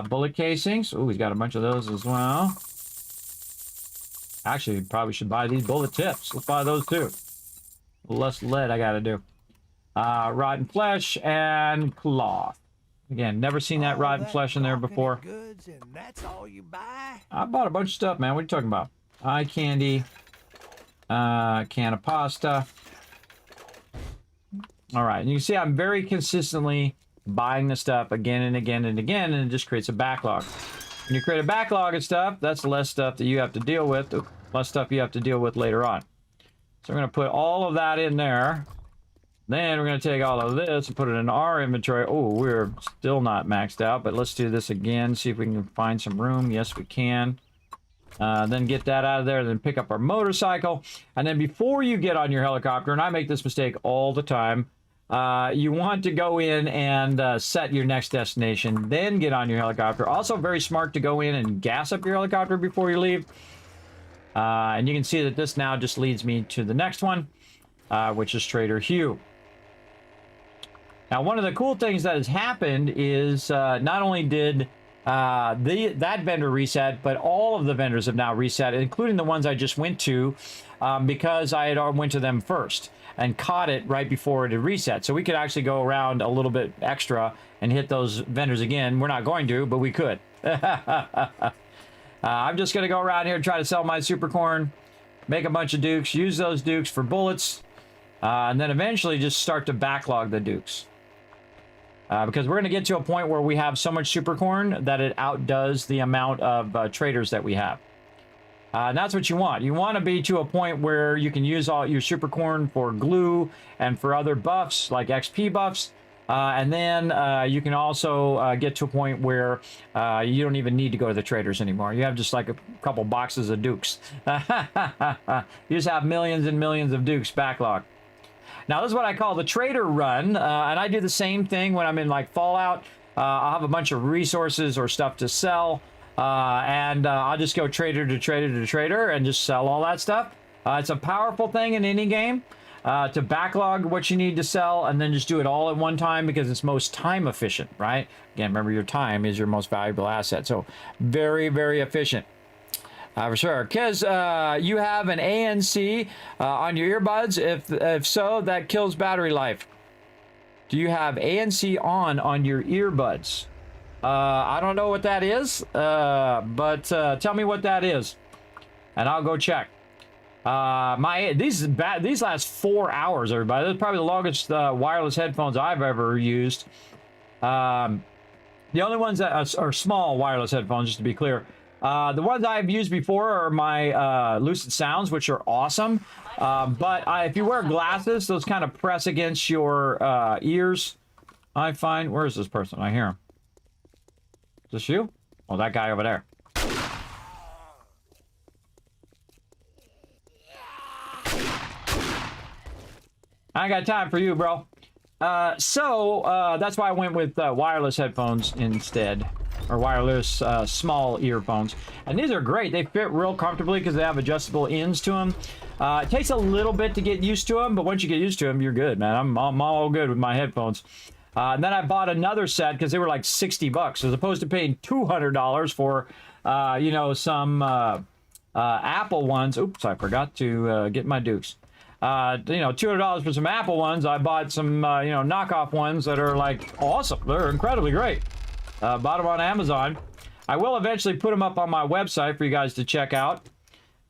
Bullet casings. Oh, he's got a bunch of those as well. Actually, probably should buy these bullet tips. Let's buy those too. Less lead I gotta do. Rotten flesh and cloth. Again, never seen that rotten flesh in there before. Goods and that's all you buy? I bought a bunch of stuff, man. What are you talking about? Eye candy. Can of pasta. All right, and you can see I'm very consistently buying the stuff again and again and again, and it just creates a backlog. When you create a backlog of stuff, that's less stuff that you have to deal with, less stuff you have to deal with later on. So we're going to put all of that in there. Then we're going to take all of this and put it in our inventory. Oh, we're still not maxed out, but let's do this again, see if we can find some room. Yes, we can. Then get that out of there, then pick up our motorcycle. And then before you get on your helicopter, and I make this mistake all the time, you want to go in and set your next destination, then get on your helicopter. Also very smart to go in and gas up your helicopter before you leave. And you can see that this now just leads me to the next one, which is Trader Hugh. Now, one of the cool things that has happened is not only did that vendor reset, but all of the vendors have now reset, including the ones I just went to, because I had went to them first and caught it right before it had reset. So we could actually go around a little bit extra and hit those vendors again. We're not going to, but we could. I'm just going to go around here and try to sell my super corn, make a bunch of dukes, use those dukes for bullets, and then eventually just start to backlog the dukes. Because we're going to get to a point where we have so much super corn that it outdoes the amount of traders that we have. And that's what you want. You want to be to a point where you can use all your super corn for glue and for other buffs like XP buffs. And then you can also get to a point where you don't even need to go to the traders anymore. You have just like a couple boxes of dukes. You just have millions and millions of dukes backlog. Now, this is what I call the trader run, and I do the same thing when I'm in like Fallout. I'll have a bunch of resources or stuff to sell, and I'll just go trader to trader to trader and just sell all that stuff. It's a powerful thing in any game to backlog what you need to sell and then just do it all at one time because it's most time efficient, right? Again, remember your time is your most valuable asset, so very, very efficient. For sure. Because you have an ANC on your earbuds. If so, that kills battery life. Do you have ANC on your earbuds? I don't know what that is, but tell me what that is, and I'll go check. These last 4 hours, everybody. That's probably the longest wireless headphones I've ever used. The only ones that are small wireless headphones, just to be clear. The ones I've used before are my Lucid Sounds, which are awesome. But if you wear glasses, those kind of press against your ears. I find... Where is this person? I hear him. Is this you? Oh, that guy over there. I ain't got time for you, bro. So that's why I went with wireless headphones instead. Or wireless small earphones. And these are great. They fit real comfortably because they have adjustable ends to them. It takes a little bit to get used to them, but once you get used to them, you're good, man. I'm all good with my headphones. And then I bought another set because they were like $60 as opposed to paying $200 for, you know, some Apple ones. Oops, I forgot to get my Dukes. You know, $200 for some Apple ones. I bought some, you know, knockoff ones that are like awesome. They're incredibly great. Bought them on Amazon. I will eventually put them up on my website for you guys to check out.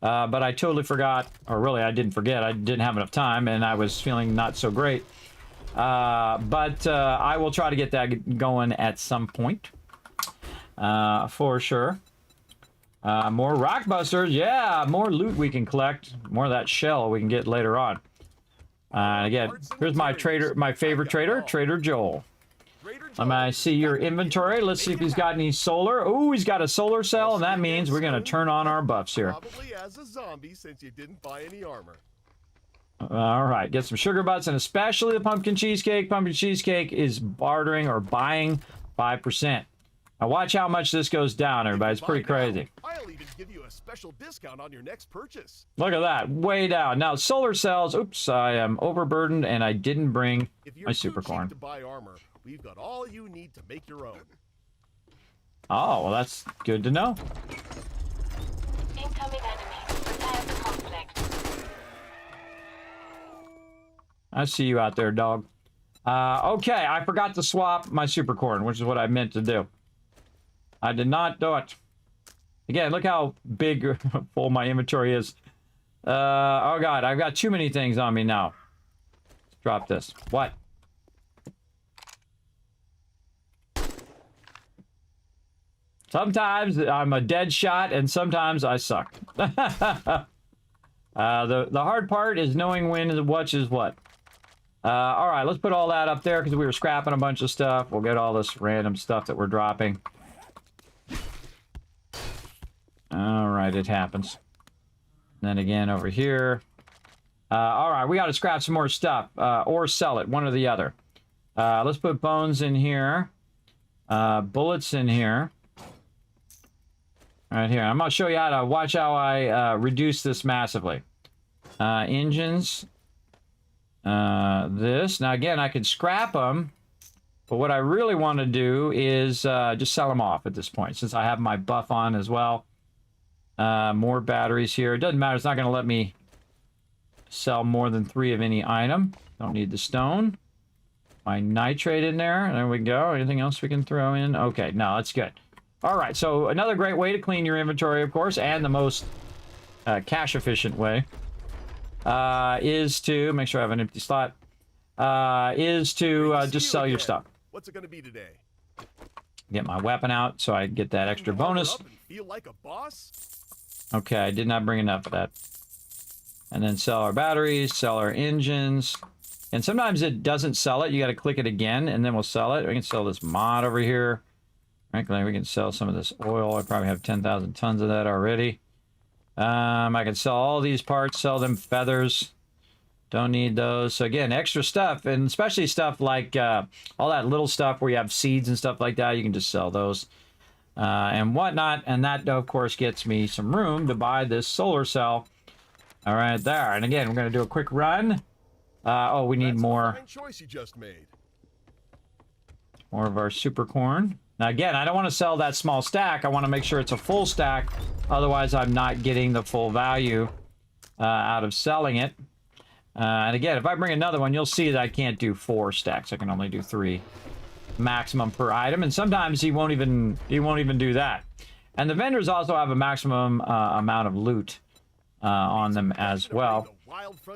But I totally forgot, or really I didn't forget. I didn't have enough time and I was feeling not so great. But I will try to get that going at some point. For sure. More rock busters. Yeah, more loot we can collect. More of that shell we can get later on. Again, here's my trader, my favorite trader, Trader Joel. Let me see your inventory. Let's see if he's got any solar. Oh, he's got a solar cell, and that means we're going to turn on our buffs here. Probably as a zombie since you didn't buy any armor. All right, get some sugar butts, and especially the pumpkin cheesecake. Pumpkin cheesecake is bartering or buying 5%. Now watch how much this goes down, everybody. It's pretty crazy. I'll even give you a special discount on your next purchase. Look at that, way down. Now solar cells. Oops, I am overburdened, and I didn't bring my super corn. To buy armor, we've got all you need to make your own. Oh, well, that's good to know. Incoming enemy. Prepare for conflict. I see you out there, dog. Okay, I forgot to swap my super corn, which is what I meant to do. I did not do it. Again, look how big full my inventory is. Oh god, I've got too many things on me now. Let's drop this. What? Sometimes I'm a dead shot, and sometimes I suck. The hard part is knowing when what is what. All right, let's put all that up there because we were scrapping a bunch of stuff. We'll get all this random stuff that we're dropping. All right, it happens. Then again over here. All right, we got to scrap some more stuff or sell it, one or the other. Let's put bones in here. Bullets in here. Right here. I'm going to show you how to watch how I reduce this massively. Engines. This. Now, again, I could scrap them. But what I really want to do is just sell them off at this point, since I have my buff on as well. More batteries here. It doesn't matter. It's not going to let me sell more than 3 of any item. Don't need the stone. My nitrate in there. There we go. Anything else we can throw in? Okay, no, that's good. All right, so another great way to clean your inventory, of course, and the most cash-efficient way is to, make sure I have an empty slot, is to just sell your stuff. What's it going to be today? Get my weapon out so I get that extra bonus. Feel like a boss? Okay, I did not bring enough of that. And then sell our batteries, sell our engines. And sometimes it doesn't sell it. You got to click it again, and then we'll sell it. We can sell this mod over here. Frankly, we can sell some of this oil. I probably have 10,000 tons of that already. I can sell all these parts, sell them feathers. Don't need those. So again, extra stuff, and especially stuff like all that little stuff where you have seeds and stuff like that. You can just sell those and whatnot. And that, of course, gets me some room to buy this solar cell. All right, there. And again, we're going to do a quick run. Oh, we need more. Fine choice you just made. More of our super corn. Now, again, I don't want to sell that small stack. I want to make sure it's a full stack. Otherwise, I'm not getting the full value out of selling it. And again, if I bring another one, you'll see that I can't do 4 stacks. I can only do 3 maximum per item. And sometimes he won't even do that. And the vendors also have a maximum amount of loot on them as well.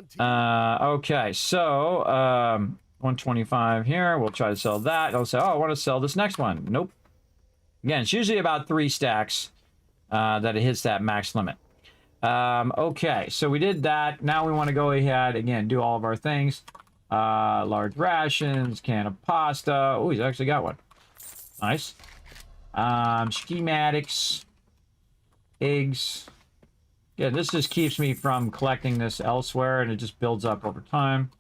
Okay, so 125 here. We'll try to sell that. I'll say, oh, I want to sell this next one. Nope. Again, it's usually about 3 stacks that it hits that max limit. Okay, so we did that. Now we want to go ahead, again, do all of our things. Large rations, can of pasta. Oh, he's actually got one. Nice. Schematics. Eggs. Yeah, this just keeps me from collecting this elsewhere, and it just builds up over time.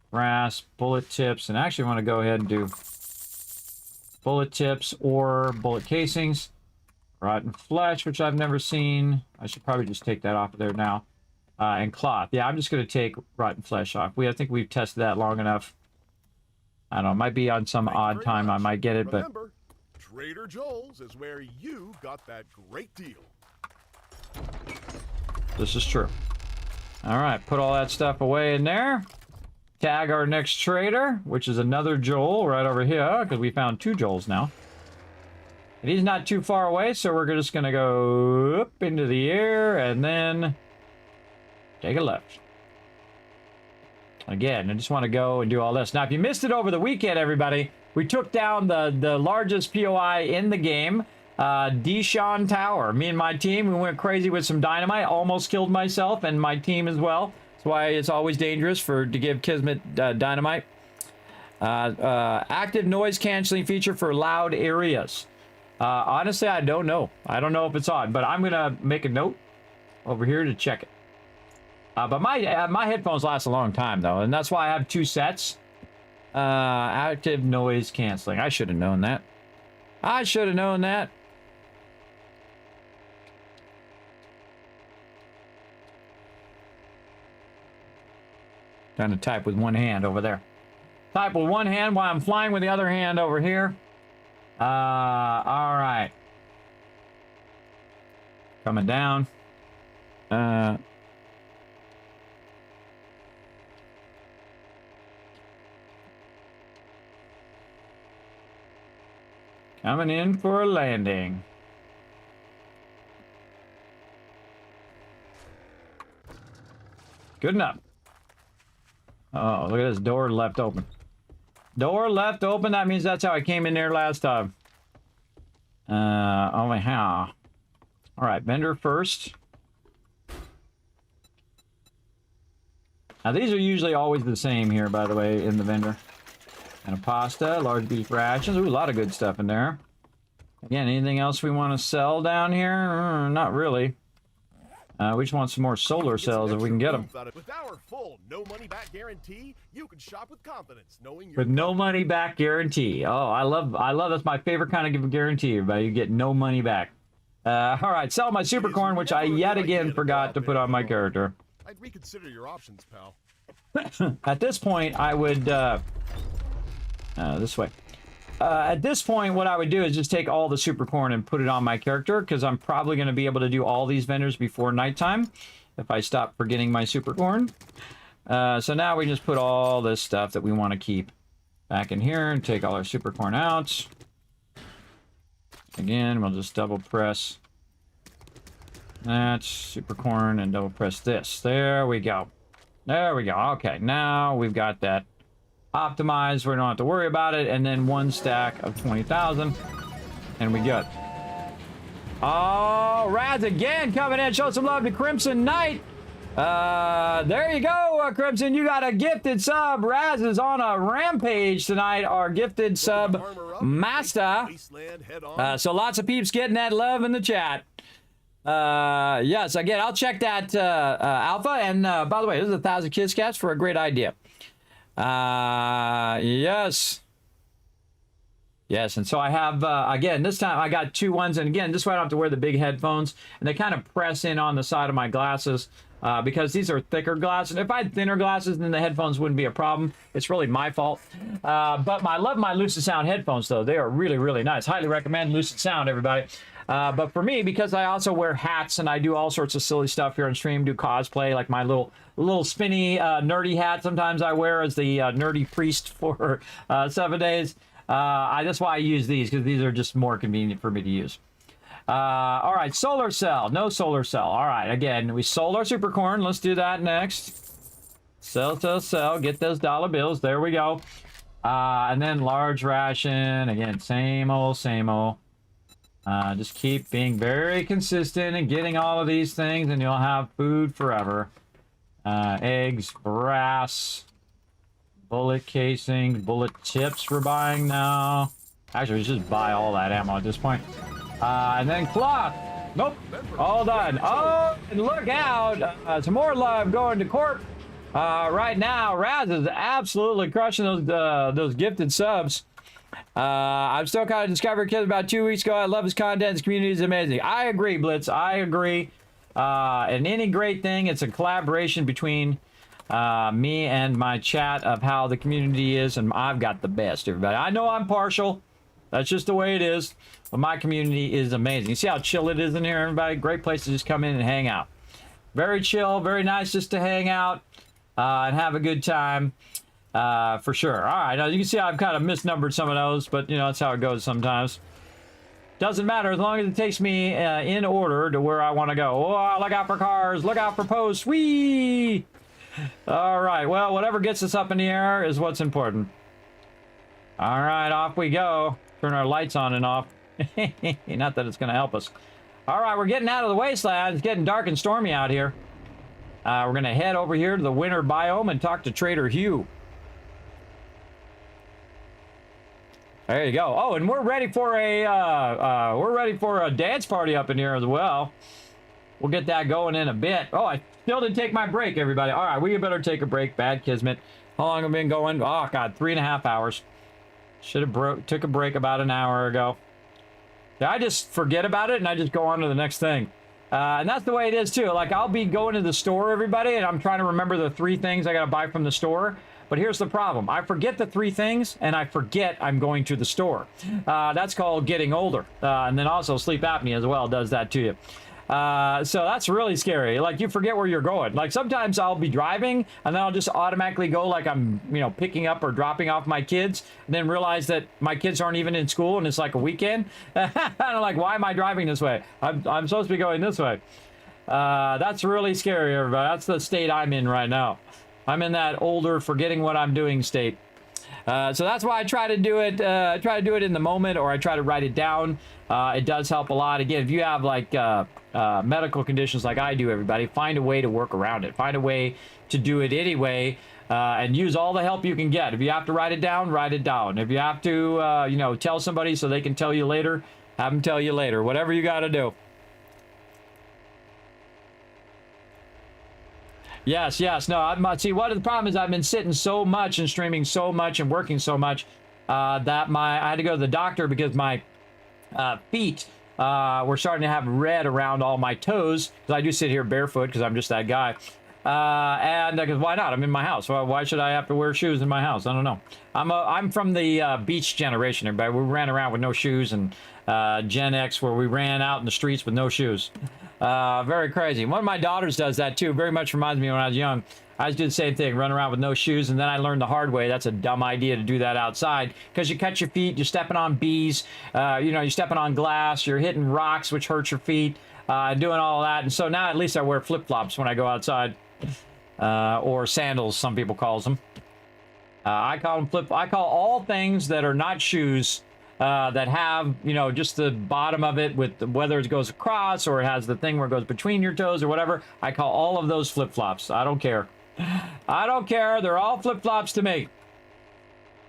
Brass, bullet tips, and I actually want to go ahead and do bullet tips or bullet casings. Rotten flesh, which I've never seen. I should probably just take that off of there now. And cloth. Yeah, I'm just going to take rotten flesh off. I think we've tested that long enough. I don't know. It might be on some odd time I might get it, but... Remember, Trader Joel's is where you got that great deal. This is true. All right, put all that stuff away in there. Tag our next trader, which is another Joel right over here, because we found 2 Joels now. And he's not too far away, so we're just going to go up into the air and then take a left. Again, I just want to go and do all this. Now, if you missed it over the weekend, everybody, we took down the largest POI in the game, Deshawn Tower. Me and my team, we went crazy with some dynamite, almost killed myself and my team as well. That's why it's always dangerous to give Kismet dynamite. Active noise canceling feature for loud areas. Honestly, I don't know. I don't know if it's on, but I'm going to make a note over here to check it. But my headphones last a long time, though, and that's why I have 2 sets. Active noise canceling. I should have known that. I should have known that. Trying to type with one hand over there. Type with one hand while I'm flying with the other hand over here. All right. Coming down. Coming in for a landing. Good enough. Oh, look at this door left open. Door left open. That means that's how I came in there last time. Oh my how. All right, vendor first. Now these are usually always the same here, by the way, in the vendor. And a pasta, large beef rations. Ooh, a lot of good stuff in there. Again, anything else we want to sell down here? Not really. We just want some more solar cells if we can get them. With our full no money back guarantee, you can shop with confidence, knowing with no money back guarantee. Oh, I love that's my favorite kind of guarantee, everybody. You get no money back. All right, sell my super corn, which I yet again forgot to put on my character. I'd reconsider your options, pal. At this point, I would this way. At this point, what I would do is just take all the super corn and put it on my character, because I'm probably going to be able to do all these vendors before nighttime if I stop forgetting my super corn. So now we just put all this stuff that we want to keep back in here and take all our super corn out. Again, we'll just double press that super corn and double press this. There we go. There we go. Okay, now we've got that optimized. We don't have to worry about it. And then 1 stack of 20,000. And we good. Oh, Rads again coming in. Show some love to Crimson Knight. There you go, Crimson. You got a gifted sub. Raz is on a rampage tonight. Our gifted sub master. Wasteland head on. So lots of peeps getting that love in the chat. Yes, again, I'll check that alpha. And by the way, this is 1,000 Kiss Cats for a great idea. Yes. Yes, and so I have, again, this time I got 2 ones. And again, this way I don't have to wear the big headphones. And they kind of press in on the side of my glasses because these are thicker glasses. If I had thinner glasses, then the headphones wouldn't be a problem. It's really my fault. But I love my Lucid Sound headphones, though. They are really, really nice. Highly recommend Lucid Sound, everybody. But for me, because I also wear hats and I do all sorts of silly stuff here on stream, do cosplay, like my little spinny nerdy hat sometimes I wear as the nerdy priest for 7 days. That's why I use these, because these are just more convenient for me to use. All right, solar cell. No solar cell. All right, again, we sold our super corn. Let's do that next. Sell. Get those dollar bills. There we go. And then large ration. Again, same old, same old. Just keep being very consistent and getting all of these things, and you'll have food forever. Eggs, brass. Bullet casings, bullet tips we're buying now. Actually, we should just buy all that ammo at this point. And then cloth. Nope. All done. Oh, and look out. Some more love going to Corp. Right now, Raz is absolutely crushing those gifted subs. I'm still kind of discovered Kid about 2 weeks ago. I love his content. His community is amazing. I agree, Blitz. I agree. And any great thing, it's a collaboration between me and my chat of how the community is, and I've got the best, everybody. I know I'm partial. That's just the way it is. But my community is amazing. You see how chill it is in here, everybody? Great place to just come in and hang out. Very chill, very nice just to hang out and have a good time, for sure. All right, now you can see I've kind of misnumbered some of those, but, you know, that's how it goes sometimes. Doesn't matter as long as it takes me in order to where I want to go. Oh, look out for cars. Look out for posts. Whee! All right, well, whatever gets us up in the air is what's important. All right, off we go. Turn our lights on and off. Not that it's going to help us. All right, we're getting out of the wasteland. It's getting dark and stormy out here. We're going to head over here to the winter biome and talk to Trader Hugh. There you go. Oh, and we're ready for a dance party up in here as well. We'll get that going in a bit. Oh, I still didn't take my break, everybody. All right, we better take a break. Bad Kismet. How long have we been going? Oh, God, 3.5 hours. Should have took a break about an hour ago. Yeah, I just forget about it, and I just go on to the next thing. And that's the way it is, too. Like, I'll be going to the store, everybody, and I'm trying to remember the 3 things I got to buy from the store. But here's the problem. I forget the 3 things, and I forget I'm going to the store. That's called getting older. And then also sleep apnea as well does that to you. So that's really scary. Like, you forget where you're going. Like, sometimes I'll be driving and then I'll just automatically go like I'm, you know, picking up or dropping off my kids, and then realize that my kids aren't even in school and it's like a weekend. And I'm like, why am I driving this way? I'm supposed to be going this way. That's really scary, everybody. That's the state I'm in right now. I'm in that older, forgetting what I'm doing state. So that's why I try to do it. I try to do it in the moment, or I try to write it down. It does help a lot. Again, if you have like medical conditions like I do, everybody, find a way to work around it. Find a way to do it anyway, and use all the help you can get. If you have to write it down, write it down. If you have to, you know, tell somebody so they can tell you later, have them tell you later. Whatever you got to do. Yes. No, see, what the problem is, I've been sitting so much and streaming so much and working so much that I had to go to the doctor because my feet were starting to have red around all my toes, because I do sit here barefoot because I'm just that guy. And because why not? I'm in my house. Well, why should I have to wear shoes in my house? I don't know. I'm from the beach generation, everybody. We ran around with no shoes, and Gen X, where we ran out in the streets with no shoes. Very crazy. One of my daughters does that too. Very much reminds me when I was young. I did the same thing, run around with no shoes, and then I learned the hard way. That's a dumb idea to do that outside, because you cut your feet, you're stepping on bees, you know, you're stepping on glass, you're hitting rocks, which hurts your feet, doing all that. And so now at least I wear flip-flops when I go outside, or sandals, some people calls them. I call them I call all things that are not shoes that have, you know, just the bottom of it with whether it goes across or it has the thing where it goes between your toes or whatever. I call all of those flip-flops. I don't care. I don't care. They're all flip-flops to me.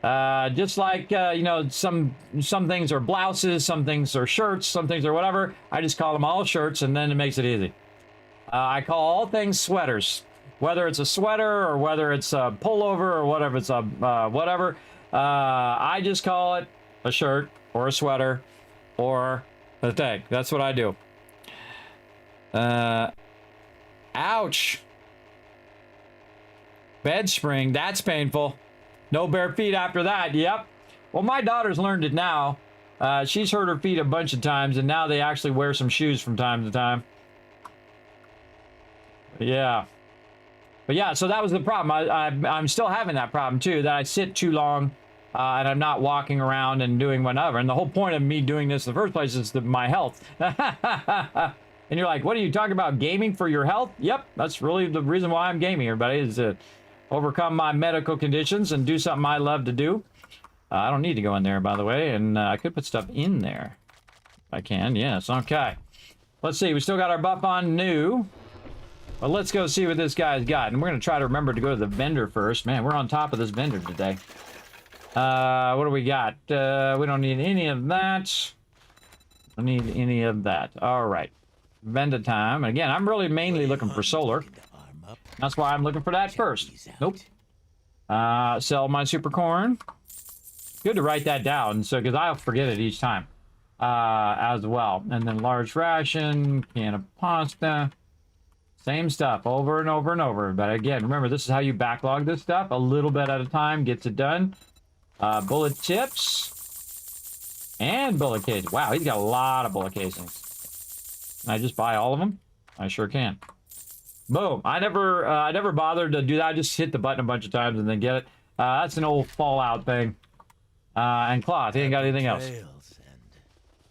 Just like, you know, some things are blouses, some things are shirts, some things are whatever. I just call them all shirts, and then it makes it easy. I call all things sweaters. Whether it's a sweater or whether it's a pullover or whatever, it's a whatever. I just call it a shirt or a sweater or a thing. That's what I do. Ouch. Bed spring, that's painful. No bare feet after that. Yep. Well, my daughter's learned it now. She's hurt her feet a bunch of times, and now they actually wear some shoes from time to time. Yeah. But yeah, so that was the problem. I'm still having that problem too, that I sit too long and I'm not walking around and doing whatever. And the whole point of me doing this in the first place is my health. And you're like, what are you talking about, gaming for your health? Yep, that's really the reason why I'm gaming, everybody, is to overcome my medical conditions and do something I love to do. I don't need to go in there, by the way, and I could put stuff in there. I can, yes, okay. Let's see, we still got our buff on new. Well, let's go see what this guy's got. And we're going to try to remember to go to the vendor first. Man, we're on top of this vendor today. What do we got? We don't need any of that. Don't need any of that. All right. Vendor time. Again, I'm really mainly looking for solar. That's why I'm looking for that first. Nope. Sell my super corn. Good to write that down, so because I'll forget it each time as well. And then large ration, can of pasta. Same stuff over and over and over. But again, remember, this is how you backlog this stuff. A little bit at a time gets it done. Bullet tips. And bullet casings. Wow, he's got a lot of bullet casings. Can I just buy all of them? I sure can. Boom. I never bothered to do that. I just hit the button a bunch of times and then get it. That's an old Fallout thing. And cloth. He ain't got anything else.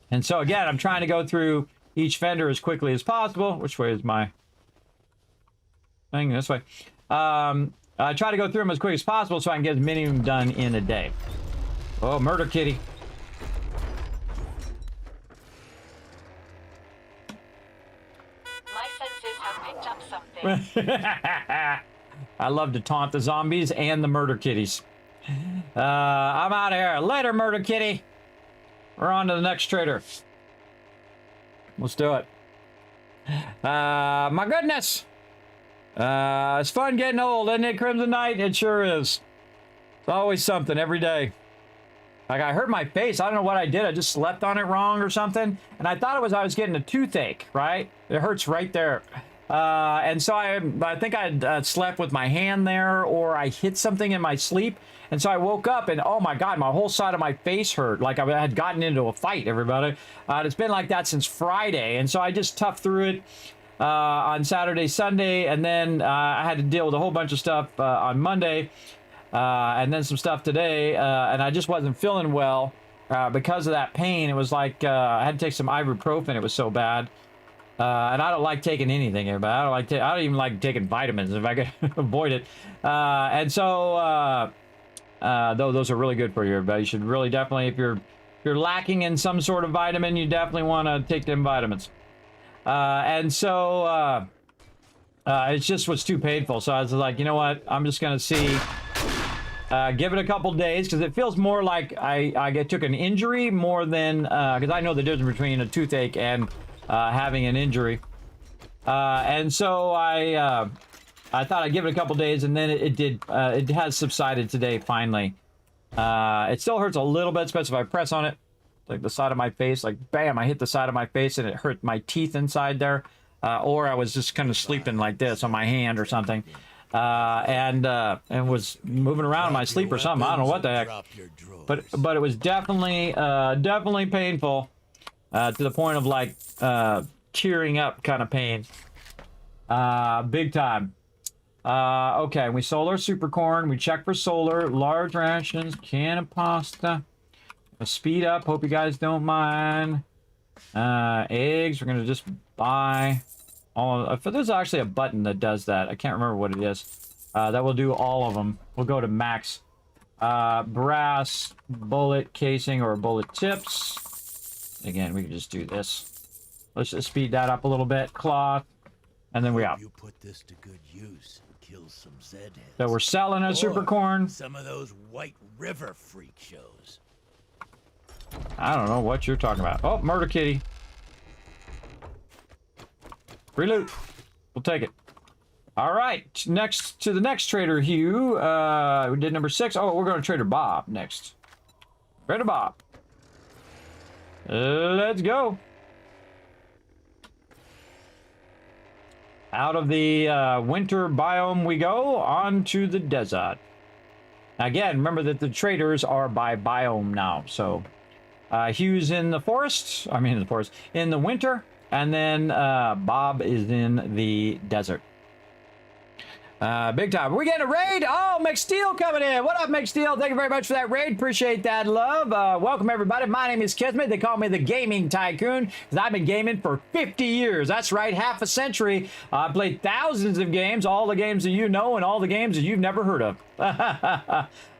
And so again, I'm trying to go through each vendor as quickly as possible. Which way is my... thing this way. I try to go through them as quick as possible so I can get as many of them done in a day. Oh, murder kitty. My senses have picked up something. I love to taunt the zombies and the murder kitties. I'm out of here. Later, murder kitty. We're on to the next trader. Let's do it. My goodness. It's fun getting old, isn't it, Crimson Knight? It sure is. It's always something every day. Like, I hurt my face. I don't know what I did. I just slept on it wrong or something. And I thought I was getting a toothache, right? It hurts right there. And so I think I slept with my hand there, or I hit something in my sleep. And so I woke up and, oh my God, my whole side of my face hurt. Like I had gotten into a fight, everybody. It's been like that since Friday. And so I just toughed through it. On Saturday, Sunday, and then I had to deal with a whole bunch of stuff on Monday, and then some stuff today, and I just wasn't feeling well because of that pain. It was like I had to take some ibuprofen. It was so bad, and I don't like taking anything, everybody. I don't even like taking vitamins if I could avoid it. And so, though those are really good for you, everybody. You should really definitely, if you're lacking in some sort of vitamin, you definitely want to take them vitamins. And so, it just was too painful. So I was like, you know what? I'm just going to see, give it a couple days, because it feels more like I took an injury more than, because I know the difference between a toothache and having an injury. And so I thought I'd give it a couple days, and then it has subsided today, finally. It still hurts a little bit, especially if I press on it. Like the side of my face, like bam, I hit the side of my face and it hurt my teeth inside there. Or I was just kind of sleeping like this on my hand or something. And was moving around in my sleep or something. I don't know what the heck. But it was definitely painful to the point of like tearing up kind of pain. Big time. Okay, we sold our super corn. We checked for solar, large rations, can of pasta. Speed up, hope you guys don't mind. Eggs, we're gonna just buy all of, there's actually a button that does that. I can't remember what it is. That will do all of them. We'll go to max. brass bullet casing or bullet tips. Again, we can just do this. Let's just speed that up a little bit. Cloth, and then we out. You put this to good use. Kill some Zed heads. So we're selling a super corn. Some of those White River freak shows. I don't know what you're talking about. Oh, murder kitty. Free loot. We'll take it. All right, next to the next trader, Hugh. We did number 6. Oh, we're going to Trader Bob next. Trader Bob. Let's go. Out of the winter biome we go, on to the desert. Again, remember that the traders are by biome now. So Hugh's in the forest. I mean, in the forest. In the winter. And then Bob is in the desert. Big time. We're getting a raid. Oh, McSteel coming in. What up, McSteel? Thank you very much for that raid. Appreciate that love. Welcome, everybody. My name is Kismet. They call me the Gaming Tycoon because I've been gaming for 50 years. That's right, half a century. I played thousands of games, all the games that you know and all the games that you've never heard of.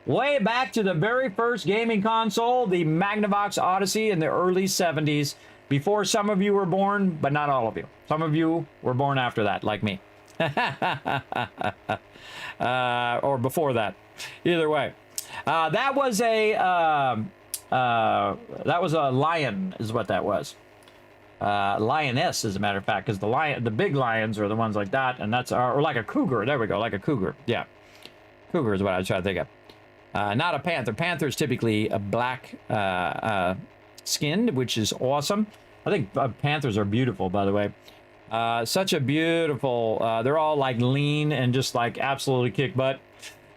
Way back to the very first gaming console, the Magnavox Odyssey in the early 70s, before some of you were born, but not all of you. Some of you were born after that, like me. Or before that. Either way. That was a lion, is what that was. Lioness, as a matter of fact, because the big lions are the ones like that, and that's or like a cougar. There we go, like a cougar. Yeah, cougar is what I was trying to think of. Not a panther. Panther is typically a black skinned, which is awesome. I think panthers are beautiful, by the way. Such a beautiful, they're all like lean and just like absolutely kick butt.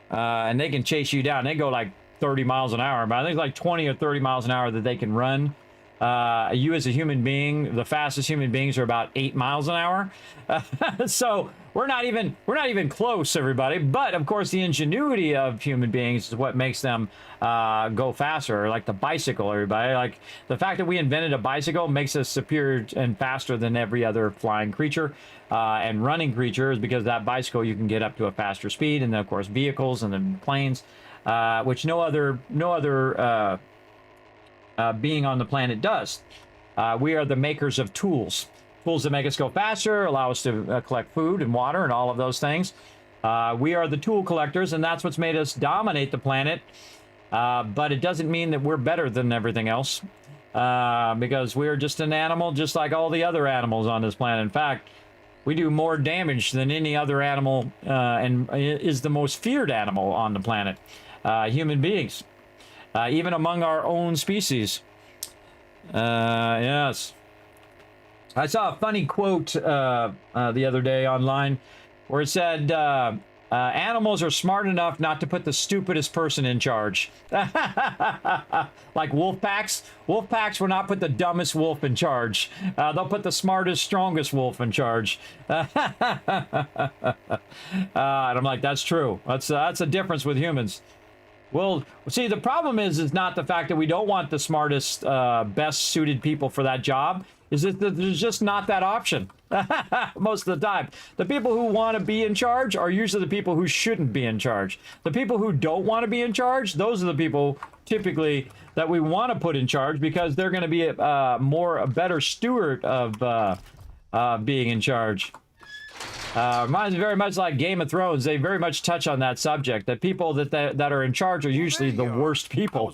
And they can chase you down. They go like 30 miles an hour, but I think it's like 20 or 30 miles an hour that they can run. You as a human being, the fastest human beings are about 8 miles an hour. So we're not even close, everybody. But of course, the ingenuity of human beings is what makes them go faster, like the bicycle, everybody. Like the fact that we invented a bicycle makes us superior and faster than every other flying creature and running creature, is because that bicycle you can get up to a faster speed. And then of course vehicles and then planes, which no other being on the planet does. We are the makers of tools that make us go faster, allow us to collect food and water and all of those things. We are the tool collectors, and that's what's made us dominate the planet. But it doesn't mean that we're better than everything else, because we're just an animal just like all the other animals on this planet. In fact, we do more damage than any other animal, and is the most feared animal on the planet. Human beings. Even among our own species. Yes. I saw a funny quote the other day online where it said, animals are smart enough not to put the stupidest person in charge. Like wolf packs. Wolf packs will not put the dumbest wolf in charge. They'll put the smartest, strongest wolf in charge. And I'm like, that's true. That's a difference with humans. Well, see, the problem is not the fact that we don't want the smartest, best suited people for that job. Is that there's just not that option most of the time. The people who want to be in charge are usually the people who shouldn't be in charge. The people who don't want to be in charge, those are the people typically that we want to put in charge, because they're going to be a better steward of being in charge. Reminds me very much like Game of Thrones. They very much touch on that subject, that people that are in charge are usually the worst people,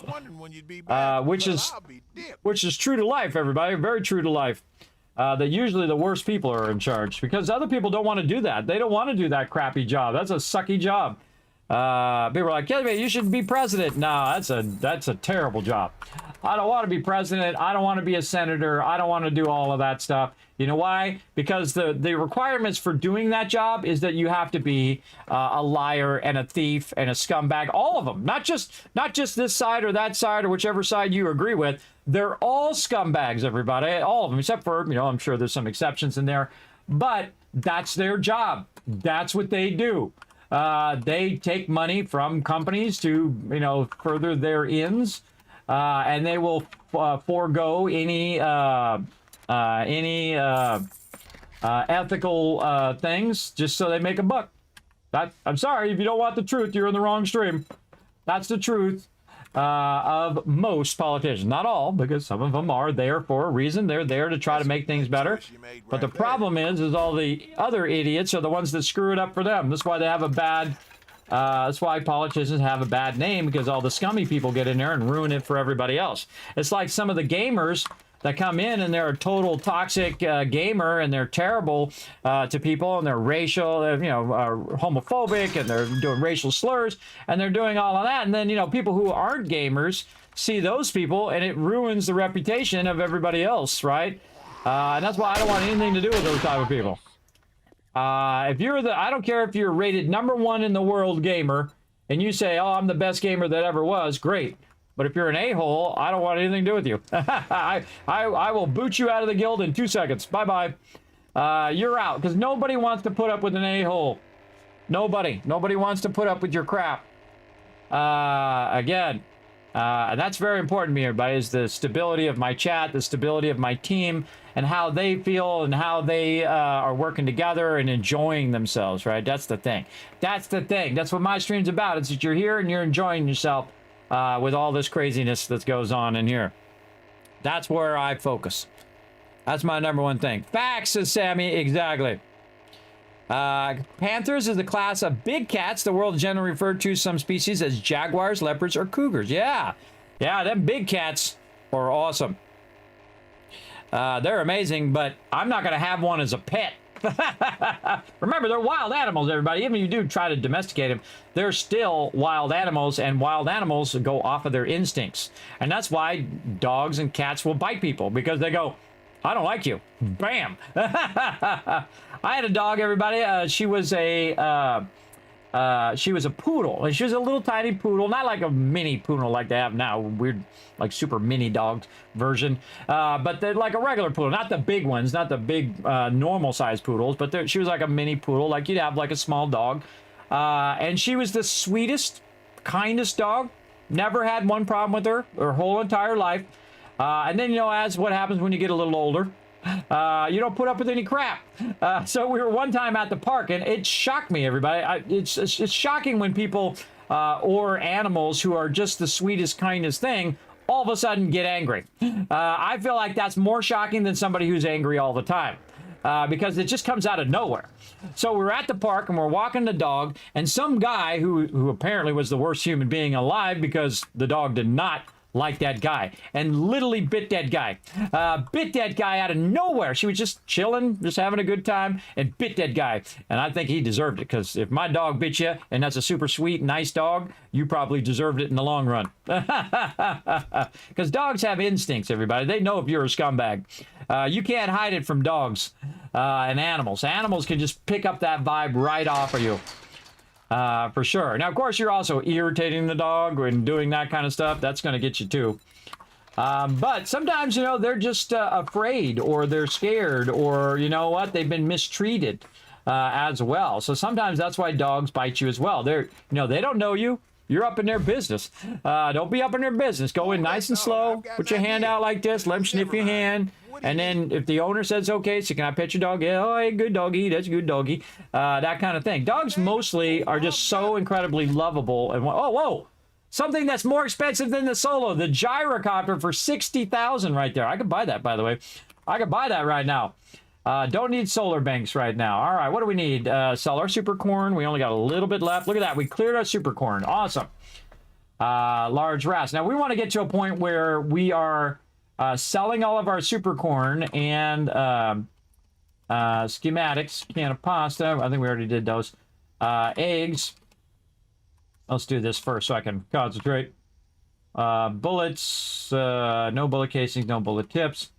which is true to life, everybody. Very true to life. That usually the worst people are in charge, because other people don't want to do that. They don't want to do that crappy job. That's a sucky job. People are like, yeah, you should be president. No, that's a terrible job. I don't want to be president. I don't want to be a senator. I don't want to do all of that stuff. You know why? Because the requirements for doing that job is that you have to be a liar and a thief and a scumbag. All of them. Not just this side or that side or whichever side you agree with. They're all scumbags, everybody. All of them, except for, I'm sure there's some exceptions in there. But that's their job. That's what they do. They take money from companies to, further their ends. And they will forego any ethical things just so they make a buck. I'm sorry, if you don't want the truth, you're in the wrong stream. That's the truth of most politicians. Not all, because some of them are there for a reason. They're there to try to make things better. But the problem is all the other idiots are the ones that screw it up for them. That's why they have a bad... that's why politicians have a bad name, because all the scummy people get in there and ruin it for everybody else. It's like some of the gamers that come in and they're a total toxic gamer, and they're terrible to people, and they're racial, homophobic, and they're doing racial slurs, and they're doing all of that. And then, people who aren't gamers see those people, and it ruins the reputation of everybody else, right? And that's why I don't want anything to do with those type of people. If you're I don't care if you're rated #1 in the world gamer, and you say, oh, I'm the best gamer that ever was, great. But if you're an a-hole, I don't want anything to do with you. I will boot you out of the guild in 2 seconds. Bye-bye. You're out, because nobody wants to put up with an a-hole. Nobody. Nobody wants to put up with your crap. Again, and that's very important to me, everybody, is the stability of my chat, the stability of my team, and how they feel and how they are working together and enjoying themselves, right? That's the thing. That's the thing. That's what my stream's about. It's that you're here and you're enjoying yourself with all this craziness that goes on in here. That's where I focus. That's my #1 thing. Facts, says Sammy. Exactly. Panthers is the class of big cats. The world generally referred to some species as jaguars, leopards, or cougars. Yeah. Yeah, them big cats are awesome. They're amazing, but I'm not going to have one as a pet. Remember, they're wild animals, everybody. Even if you do try to domesticate them, they're still wild animals, and wild animals go off of their instincts. And that's why dogs and cats will bite people, because they go, I don't like you. Bam. I had a dog, everybody. She was a poodle, and she was a little tiny poodle, not like a mini poodle like they have now, weird, like super mini dog version, but they're like a regular poodle, not the big ones, not the big normal size poodles, but she was like a mini poodle, like you'd have like a small dog, and she was the sweetest, kindest dog. Never had one problem with her whole entire life. And then, as what happens when you get a little older, you don't put up with any crap. So we were one time at the park, and it shocked me, everybody. It's shocking when people or animals who are just the sweetest, kindest thing all of a sudden get angry. I feel like that's more shocking than somebody who's angry all the time. Because it just comes out of nowhere. So we're at the park and we're walking the dog, and some guy who apparently was the worst human being alive, because the dog did not like that guy, and literally bit that guy. Bit that guy out of nowhere. She was just chilling, just having a good time, and bit that guy. And I think he deserved it, because if my dog bit you, and that's a super sweet, nice dog, you probably deserved it in the long run. Because dogs have instincts, everybody. They know if you're a scumbag. You can't hide it from dogs and animals. Animals can just pick up that vibe right off of you. For sure. Now, of course, you're also irritating the dog and doing that kind of stuff. That's going to get you too. But sometimes, they're just afraid, or they're scared, or they've been mistreated as well. So sometimes that's why dogs bite you as well. They don't know you. You're up in their business. Don't be up in their business. Go in nice and slow. Put your hand out like this. Let them sniff your hand. And then if the owner says, okay, so can I pet your dog? Yeah, oh, hey, good doggy. That's a good doggy. That kind of thing. Dogs mostly are just so incredibly lovable. And whoa. Something that's more expensive than the Solo. The gyrocopter for $60,000 right there. I could buy that, by the way. I could buy that right now. Don't need solar banks right now. All right, what do we need? Sell our super corn. We only got a little bit left. Look at that. We cleared our super corn. Awesome. Large rats. Now, we want to get to a point where we are selling all of our super corn and schematics, can of pasta. I think we already did those. Eggs. Let's do this first so I can concentrate. Bullets. No bullet casings, no bullet tips.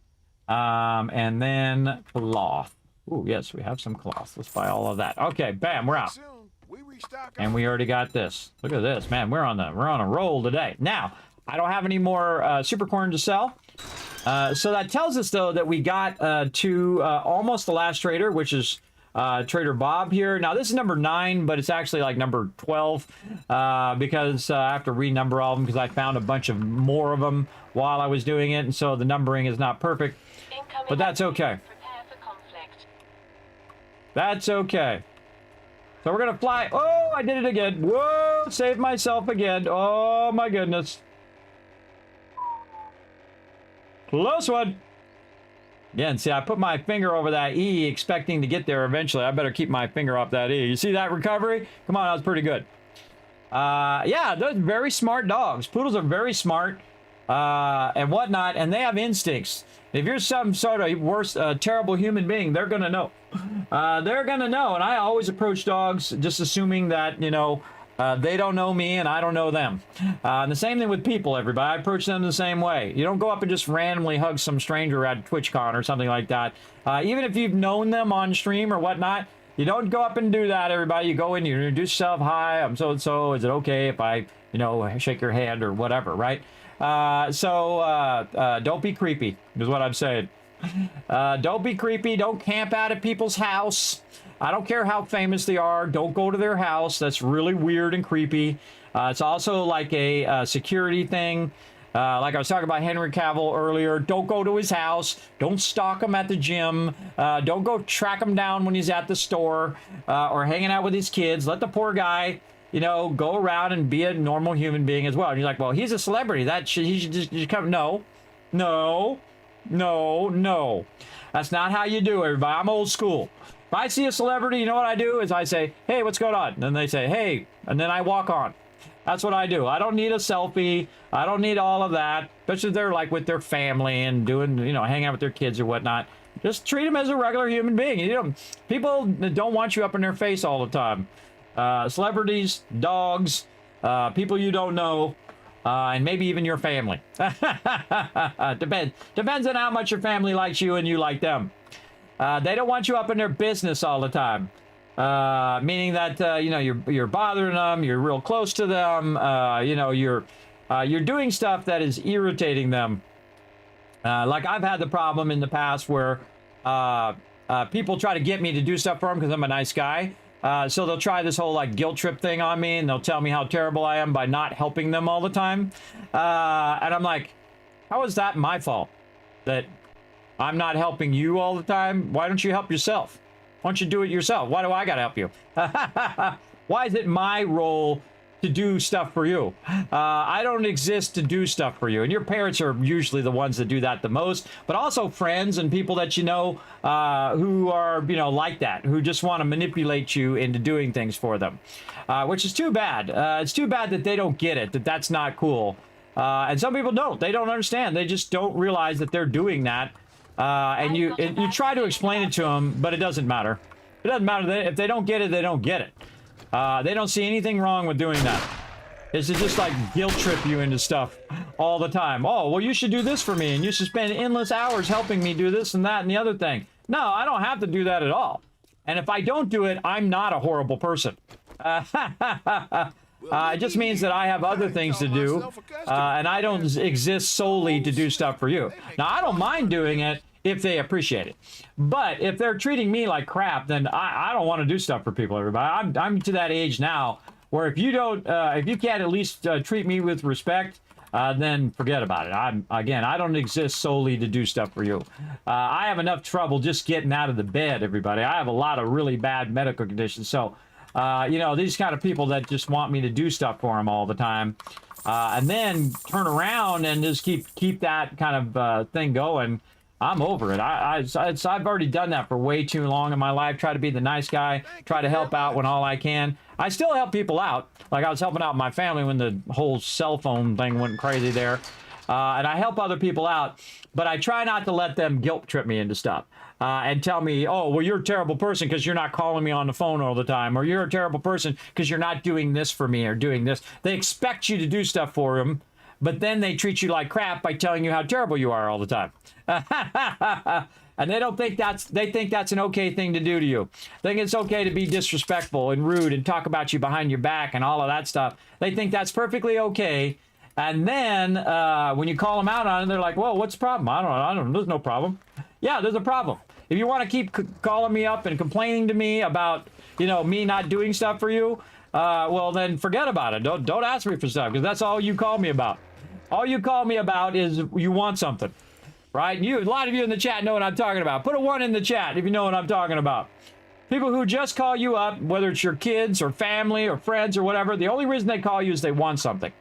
And then cloth. Oh, yes, we have some cloth. Let's buy all of that. Okay, bam, we're out. And we already got this. Look at this, man. We're on a roll today. Now, I don't have any more super corn to sell. So that tells us, though, that we got to almost the last trader, which is Trader Bob here. Now, this is number 9, but it's actually like number 12 because I have to renumber all of them because I found a bunch of more of them while I was doing it, and so the numbering is not perfect. But that's okay. That's okay. So we're going to fly. Oh, I did it again. Whoa, saved myself again. Oh, my goodness. Close one. Again, see, I put my finger over that E expecting to get there eventually. I better keep my finger off that E. You see that recovery? Come on, that was pretty good. Yeah, those are very smart dogs. Poodles are very smart and whatnot, and they have instincts. If you're some sort of worse, terrible human being, they're going to know. They're going to know, and I always approach dogs just assuming that, you know, they don't know me and I don't know them. And the same thing with people, everybody. I approach them the same way. You don't go up and just randomly hug some stranger at TwitchCon or something like that. Even if you've known them on stream or whatnot, you don't go up and do that, everybody. You go in, you introduce yourself. Hi, I'm so-and-so. Is it okay if I, you know, shake your hand or whatever, right? Don't be creepy, is what I'm saying. Don't be creepy. Don't camp out at people's house. I don't care how famous they are. Don't go to their house. That's really weird and creepy. It's also like a security thing. Like I was talking about Henry Cavill earlier. Don't go to his house. Don't stalk him at the gym. Don't go track him down when he's at the store or hanging out with his kids. Let the poor guy, you know, go around and be a normal human being as well. And you're like, well, he's a celebrity. He should just come. No. That's not how you do it, everybody. I'm old school. If I see a celebrity, you know what I do is I say, hey, what's going on? And then they say, hey, and then I walk on. That's what I do. I don't need a selfie. I don't need all of that, especially if they're like with their family and doing, you know, hanging out with their kids or whatnot. Just treat them as a regular human being. You know, people don't want you up in their face all the time. Celebrities, dogs, people you don't know, and maybe even your family. Depends on how much your family likes you and you like them. They don't want you up in their business all the time. Meaning that, you know, you're bothering them, you're real close to them, you know, you're doing stuff that is irritating them. Like I've had the problem in the past where people try to get me to do stuff for them because I'm a nice guy. So they'll try this whole like guilt trip thing on me and they'll tell me how terrible I am by not helping them all the time. And I'm like, how is that my fault? That I'm not helping you all the time? Why don't you help yourself? Why don't you do it yourself? Why do I gotta help you? Why is it my role to do stuff for you? I don't exist to do stuff for you. And your parents are usually the ones that do that the most, but also friends and people that you know who are, you know, like that, who just want to manipulate you into doing things for them, which is too bad. It's too bad that they don't get it, that that's not cool. And some people don't. They don't understand. They just don't realize that they're doing that. And you try to explain it to them, but it doesn't matter. It doesn't matter. If they don't get it, they don't get it. They don't see anything wrong with doing that. It's to just like guilt trip you into stuff all the time. Oh, well, you should do this for me, and you should spend endless hours helping me do this and that and the other thing. No, I don't have to do that at all. And if I don't do it, I'm not a horrible person. It just means that I have other things to do, and I don't exist solely to do stuff for you. Now, I don't mind doing it if they appreciate it. But if they're treating me like crap, then I don't want to do stuff for people, everybody. I'm to that age now where if you can't at least treat me with respect, then forget about it. I don't exist solely to do stuff for you. I have enough trouble just getting out of the bed, everybody. I have a lot of really bad medical conditions, so you know, these kind of people that just want me to do stuff for them all the time, and then turn around and just keep that kind of thing going. I'm over it. I've already done that for way too long in my life. Try to be the nice guy. Try to help out when all I can. I still help people out. Like I was helping out my family when the whole cell phone thing went crazy there. And I help other people out. But I try not to let them guilt trip me into stuff. And tell me, oh, well, you're a terrible person because you're not calling me on the phone all the time. Or you're a terrible person because you're not doing this for me or doing this. They expect you to do stuff for them. But then they treat you like crap by telling you how terrible you are all the time. And they think that's an okay thing to do to you. They think it's okay to be disrespectful and rude and talk about you behind your back and all of that stuff. They think that's perfectly okay. And then when you call them out on it, they're like, well, what's the problem? I don't know. There's no problem. Yeah, there's a problem. If you want to keep calling me up and complaining to me about, you know, me not doing stuff for you, well, then forget about it. Don't ask me for stuff because that's all you call me about. All you call me about is you want something, right? A lot of you in the chat know what I'm talking about. Put a 1 in the chat if you know what I'm talking about. People who just call you up, whether it's your kids or family or friends or whatever, the only reason they call you is they want something.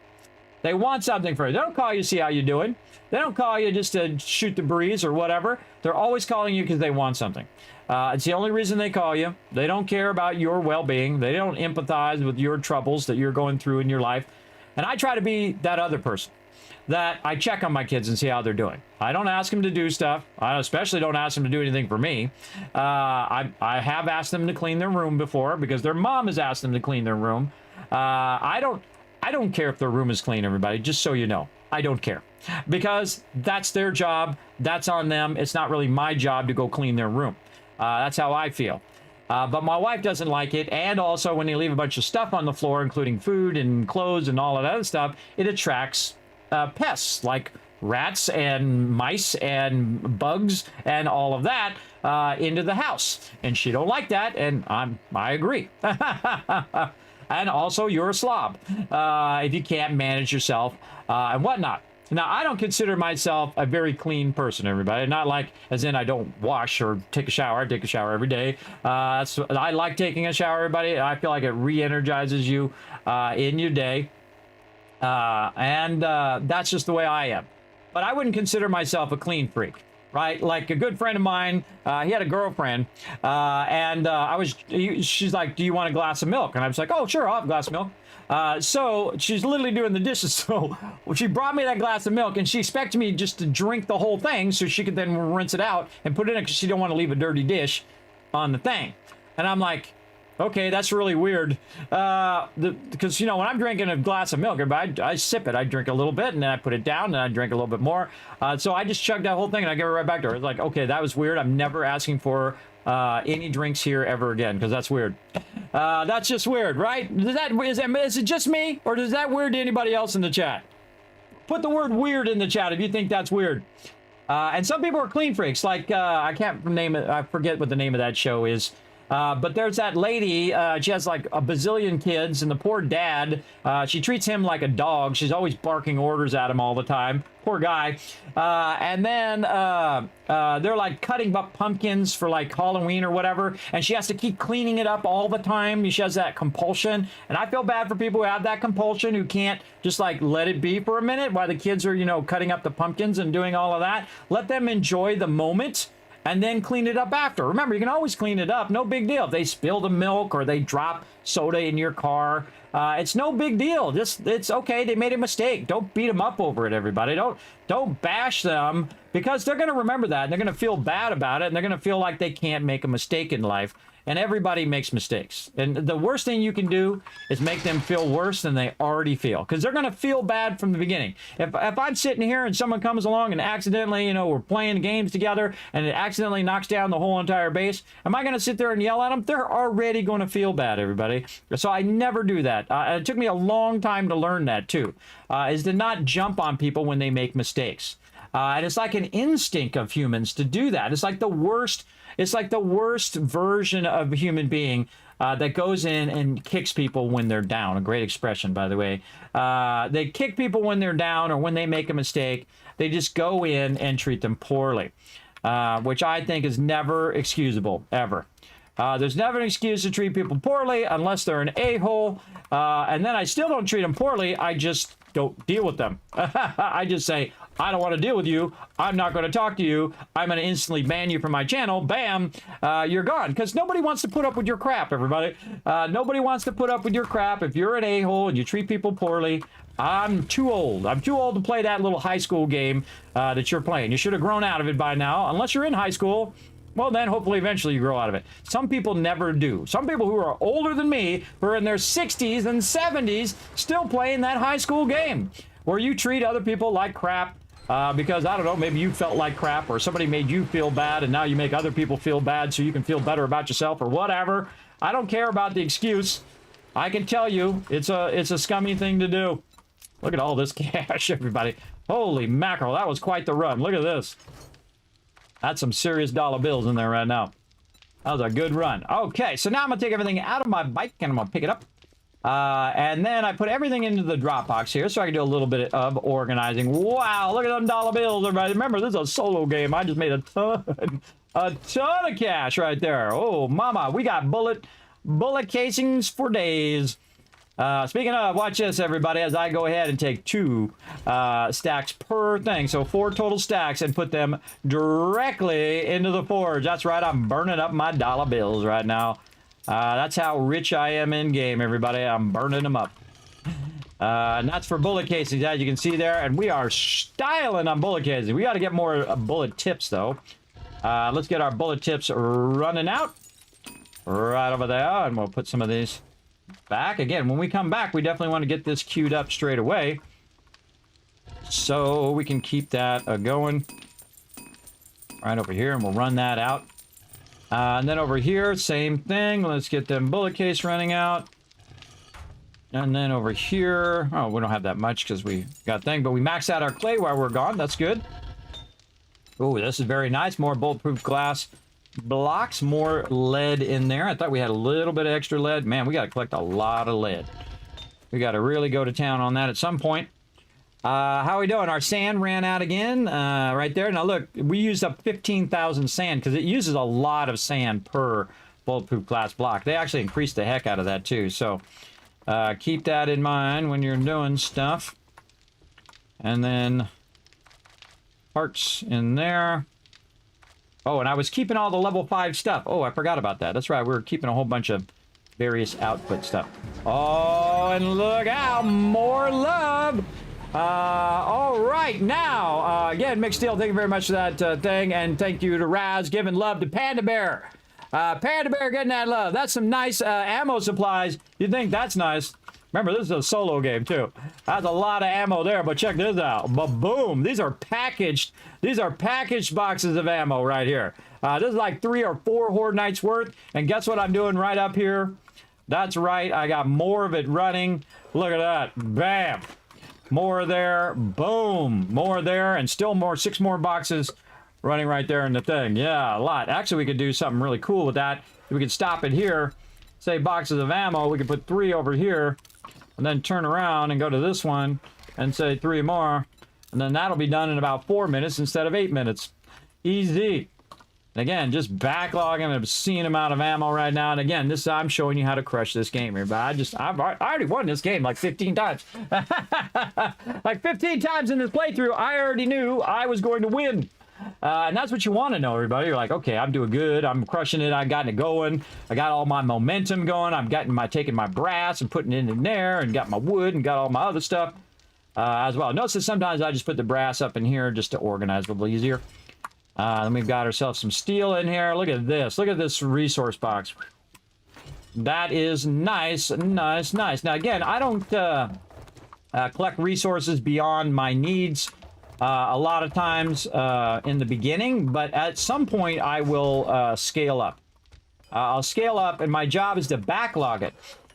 They want something for you. They don't call you to see how you're doing. They don't call you just to shoot the breeze or whatever. They're always calling you because they want something. It's the only reason they call you. They don't care about your well-being. They don't empathize with your troubles that you're going through in your life. And I try to be that other person, that I check on my kids and see how they're doing. I don't ask them to do stuff. I especially don't ask them to do anything for me. I have asked them to clean their room before because their mom has asked them to clean their room. I don't care if their room is clean, everybody, just so you know. I don't care. Because that's their job. That's on them. It's not really my job to go clean their room. That's how I feel. But my wife doesn't like it. And also when they leave a bunch of stuff on the floor, including food and clothes and all of that other stuff, it attracts pests like rats and mice and bugs and all of that into the house. And she don't like that. And I agree. And also, you're a slob if you can't manage yourself and whatnot. Now, I don't consider myself a very clean person, everybody. Not like, as in I don't wash or take a shower. I take a shower every day. I like taking a shower, everybody. I feel like it re-energizes you in your day. And that's just the way I am. But I wouldn't consider myself a clean freak. Right, like a good friend of mine, he had a girlfriend, and she's like, "Do you want a glass of milk?" And I was like, "Oh, sure, I'll have a glass of milk." So she's literally doing the dishes. So she brought me that glass of milk, and she expected me just to drink the whole thing, so she could then rinse it out and put it in because she don't want to leave a dirty dish on the thing. And I'm like, okay, that's really weird. Because, you know, when I'm drinking a glass of milk, I sip it. I drink a little bit, and then I put it down, and I drink a little bit more. So I just chugged that whole thing, and I gave it right back to her. It's like, okay, that was weird. I'm never asking for any drinks here ever again, because that's weird. That's just weird, right? Is it just me, or is that weird to anybody else in the chat? Put the word weird in the chat if you think that's weird. And some people are clean freaks. Like, I can't name it. I forget what the name of that show is. But there's that lady, she has like a bazillion kids, and the poor dad, she treats him like a dog. She's always barking orders at him all the time. Poor guy. And then they're like cutting up pumpkins for like Halloween or whatever, and she has to keep cleaning it up all the time. She has that compulsion, and I feel bad for people who have that compulsion, who can't just like let it be for a minute while the kids are, you know, cutting up the pumpkins and doing all of that. Let them enjoy the moment and then clean it up after. Remember, you can always clean it up. No big deal. If they spill the milk or they drop soda in your car, it's no big deal. It's okay. They made a mistake. Don't beat them up over it, everybody. Don't bash them, because they're going to remember that. And they're going to feel bad about it, and they're going to feel like they can't make a mistake in life. And everybody makes mistakes. And the worst thing you can do is make them feel worse than they already feel, because they're going to feel bad from the beginning. If I'm sitting here and someone comes along and accidentally, you know, we're playing games together and it accidentally knocks down the whole entire base, am I going to sit there and yell at them? They're already going to feel bad, everybody. So I never do that. It took me a long time to learn that too, is to not jump on people when they make mistakes. And it's like an instinct of humans to do that. It's like the worst. It's like the worst version of a human being that goes in and kicks people when they're down. A great expression, by the way. They kick people when they're down or when they make a mistake. They just go in and treat them poorly, which I think is never excusable, ever. There's never an excuse to treat people poorly unless they're an a-hole. And then I still don't treat them poorly. I just don't deal with them. I just say, I don't want to deal with you. I'm not going to talk to you. I'm going to instantly ban you from my channel. Bam, you're gone. Because nobody wants to put up with your crap, everybody. Nobody wants to put up with your crap. If you're an a-hole and you treat people poorly, I'm too old. I'm too old to play that little high school game that you're playing. You should have grown out of it by now. Unless you're in high school, well, then hopefully eventually you grow out of it. Some people never do. Some people who are older than me, who are in their 60s and 70s, still playing that high school game where you treat other people like crap. Because, I don't know, maybe you felt like crap, or somebody made you feel bad, and now you make other people feel bad so you can feel better about yourself, or whatever. I don't care about the excuse. I can tell you, it's a scummy thing to do. Look at all this cash, everybody. Holy mackerel, that was quite the run. Look at this. That's some serious dollar bills in there right now. That was a good run. Okay, so now I'm going to take everything out of my bike, and I'm going to pick it up. And then I put everything into the Dropbox here so I can do a little bit of organizing. Wow, look at them dollar bills, everybody. Remember, this is a solo game. I just made a ton A ton of cash right there. Oh, mama, we got bullet casings for days. Speaking of, watch this, everybody, as I go ahead and take 2 stacks per thing. So 4 total stacks and put them directly into the forge. That's right, I'm burning up my dollar bills right now. That's how rich I am in game, everybody. I'm burning them up. And that's for bullet casings, as you can see there. And we are styling on bullet casings. We got to get more bullet tips, though. Let's get our bullet tips running out. Right over there. And we'll put some of these back. Again, when we come back, we definitely want to get this queued up straight away. So we can keep that going. Right over here. And we'll run that out. And then over here, same thing. Let's get them bullet case running out. And then over here, oh, we don't have that much because we got thing, but we maxed out our clay while we're gone. That's good. Oh, this is very nice. More bulletproof glass blocks, more lead in there. I thought we had a little bit of extra lead. Man, we got to collect a lot of lead. We got to really go to town on that at some point. How are we doing? Our sand ran out again right there. Now, look, we used up 15,000 sand because it uses a lot of sand per bulletproof glass block. They actually increased the heck out of that, too. So keep that in mind when you're doing stuff. And then parts in there. Oh, and I was keeping all the level 5 stuff. Oh, I forgot about that. That's right. We were keeping a whole bunch of various output stuff. Oh, and look out. More love. All right. Now, again, Mixed Steel, thank you very much for that thing. And thank you to Raz giving love to Panda Bear. Panda Bear getting that love. That's some nice ammo supplies. You think that's nice? Remember, this is a solo game, too. That's a lot of ammo there, but check this out. Ba-boom. These are packaged boxes of ammo right here. This is like 3 or 4 Horde Nights worth. And guess what I'm doing right up here? That's right. I got more of it running. Look at that. Bam. More there. Boom. More there. And still more. 6 more boxes running right there in the thing. Yeah, a lot. Actually, we could do something really cool with that. We could stop it here. Say boxes of ammo. We could put 3 over here. And then turn around and go to this one and say 3 more. And then that'll be done in about 4 minutes instead of 8 minutes. Easy. And again, just backlogging an obscene amount of ammo right now. And again, I'm showing you how to crush this game here. But I already won this game like 15 times. Like 15 times in this playthrough, I already knew I was going to win. And that's what you want to know, everybody. You're like, okay, I'm doing good. I'm crushing it. I've gotten it going. I got all my momentum going. I'm taking my brass and putting it in there and got my wood and got all my other stuff as well. Notice that sometimes I just put the brass up in here just to organize a little easier. Then we've got ourselves some steel in here. Look at this. Look at this resource box. That is nice, nice, nice. Now, again, I don't collect resources beyond my needs. A lot of times in the beginning, but at some point I will scale up. I'll scale up, and my job is to backlog it.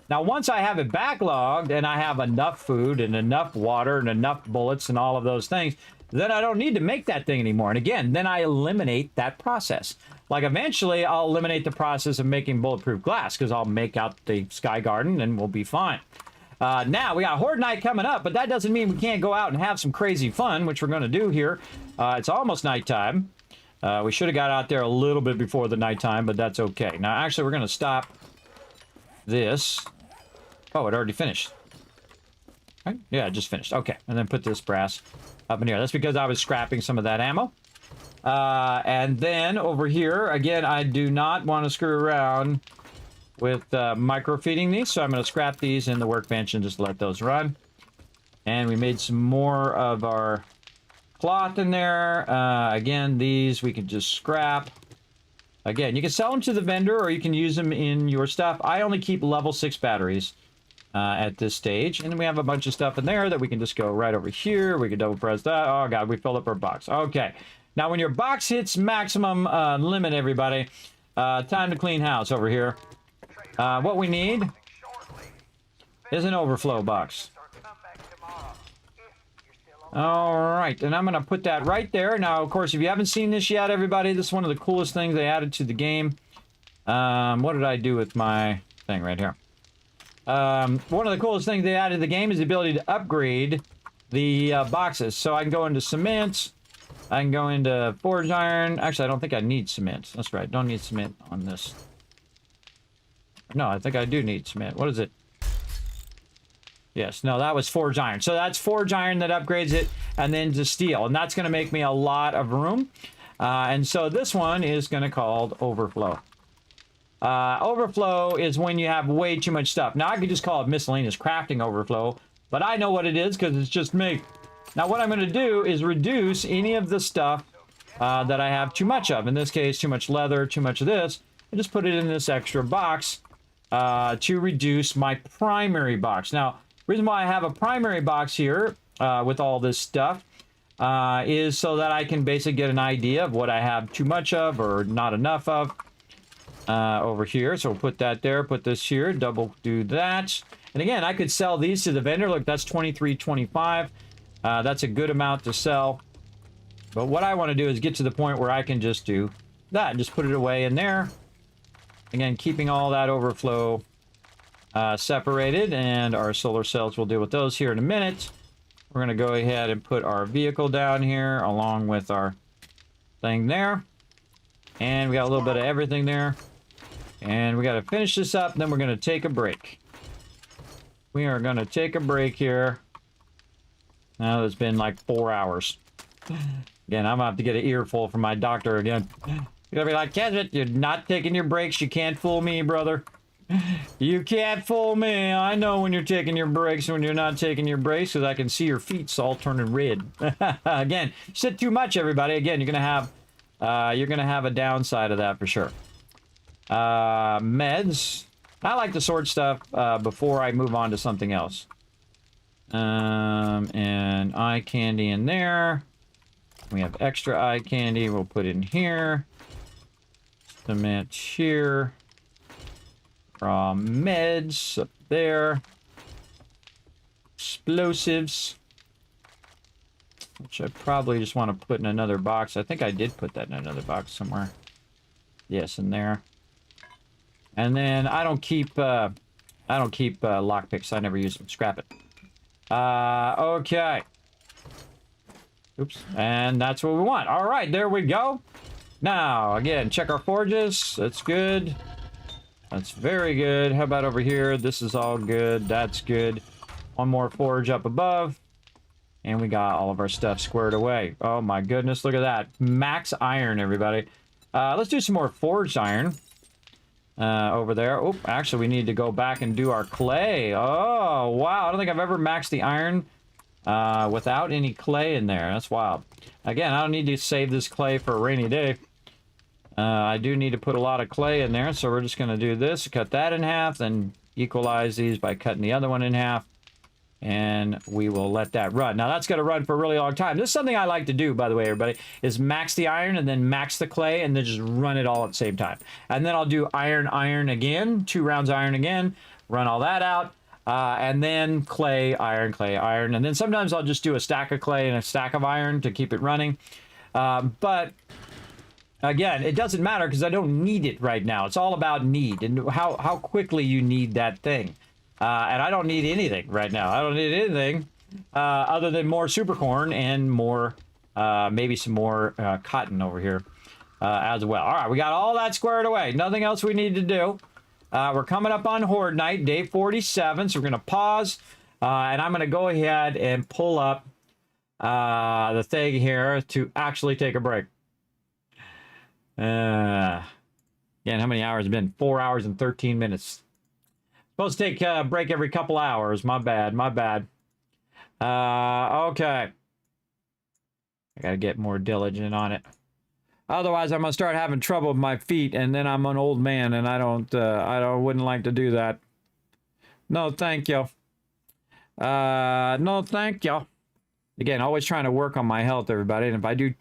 Now, once I have it backlogged and I have enough food and enough water and enough bullets and all of those things, then I don't need to make that thing anymore. And again, then I eliminate that process. Like eventually I'll eliminate the process of making bulletproof glass because I'll make out the Sky Garden and we'll be fine. Now, we got Horde Night coming up, but that doesn't mean we can't go out and have some crazy fun, which we're going to do here. It's almost nighttime. We should have got out there a little bit before the nighttime, but that's okay. Now, actually, we're going to stop this. Oh, it already finished. Right? Yeah, it just finished. Okay, and then put this brass up in here. That's because I was scrapping some of that ammo. And then over here, again, I do not want to screw around with microfeeding these, so I'm going to scrap these in the workbench and just let those run. And we made some more of our cloth in there. Again, these we can just scrap. Again, you can sell them to the vendor or you can use them in your stuff. I only keep level 6 batteries at this stage. And then we have a bunch of stuff in there that we can just go right over here. We can double press that. Oh, God, we filled up our box. Okay. Now, when your box hits maximum limit, everybody, time to clean house over here. What we need is an overflow box. All right, and I'm going to put that right there. Now, of course, if you haven't seen this yet, everybody, this is one of the coolest things they added to the game. What did I do with my thing right here? One of the coolest things they added to the game is the ability to upgrade the boxes. So I can go into cement. I can go into forged iron. Actually, I don't think I need cement. That's right. Don't need cement on this. No, I think I do need cement. What is it? Yes, no, that was forged iron. So that's forged iron that upgrades it, and then to steel. And that's going to make me a lot of room. And so this one is going to called overflow. Overflow is when you have way too much stuff. Now, I could just call it miscellaneous crafting overflow, but I know what it is because it's just me. Now, what I'm going to do is reduce any of the stuff that I have too much of. In this case, too much leather, too much of this. And just put it in this extra box to reduce my primary box. Now, the reason why I have a primary box here with all this stuff is so that I can basically get an idea of what I have too much of or not enough of over here. So we'll put that there, put this here, double do that. And again, I could sell these to the vendor. Look, that's $23.25. That's a good amount to sell. But what I want to do is get to the point where I can just do that and just put it away in there. Again, keeping all that overflow separated, and our solar cells, will deal with those here in a minute. We're going to go ahead and put our vehicle down here along with our thing there. And we got a little bit of everything there. And we got to finish this up, and then we're going to take a break. We are going to take a break here. Now it's been like 4 hours. Again, I'm going to have to get an earful from my doctor again. You're going to be like, Kismet, you're not taking your breaks. You can't fool me, brother. You can't fool me. I know when you're taking your breaks and when you're not taking your breaks, because I can see your feet's all turning red. Again, sit too much, everybody. Again, you're gonna have a downside of that for sure. Meds. I like to sort stuff before I move on to something else. And eye candy in there. We have extra eye candy. We'll put in here. Cement here. Raw meds up there. Explosives. Which I probably just want to put in another box. I think I did put that in another box somewhere. Yes, in there. And then I don't keep lockpicks. I never use them. Scrap it. Okay. Oops. And that's what we want. All right, there we go. Now, again, check our forges. That's good. That's very good. How about over here? This is all good. That's good. One more forge up above. And we got all of our stuff squared away. Oh my goodness, look at that. Max iron, everybody. Let's do some more forged iron. Over there. Oh, actually, we need to go back and do our clay. Oh, wow. I don't think I've ever maxed the iron without any clay in there. That's wild. Again, I don't need to save this clay for a rainy day. I do need to put a lot of clay in there, so we're just going to do this, cut that in half, then equalize these by cutting the other one in half, and we will let that run. Now, that's going to run for a really long time. This is something I like to do, by the way, everybody, is max the iron and then max the clay and then just run it all at the same time. And then I'll do iron again, 2 rounds iron again, run all that out, and then clay, iron, and then sometimes I'll just do a stack of clay and a stack of iron to keep it running. But again, it doesn't matter because I don't need it right now. It's all about need and how quickly you need that thing. And I don't need anything right now. I don't need anything other than more super corn and more, maybe some more cotton over here as well. All right, we got all that squared away. Nothing else we need to do. We're coming up on Horde Night, day 47, so we're going to pause. And I'm going to go ahead and pull up the thing here to actually take a break. Again, how many hours have been? 4 hours and 13 minutes. Supposed to take a break every couple hours. My bad. Okay. I gotta get more diligent on it. Otherwise, I'm gonna start having trouble with my feet, and then I'm an old man, and I wouldn't like to do that. No, thank you. No, thank you. Again, always trying to work on my health, everybody. And if I do,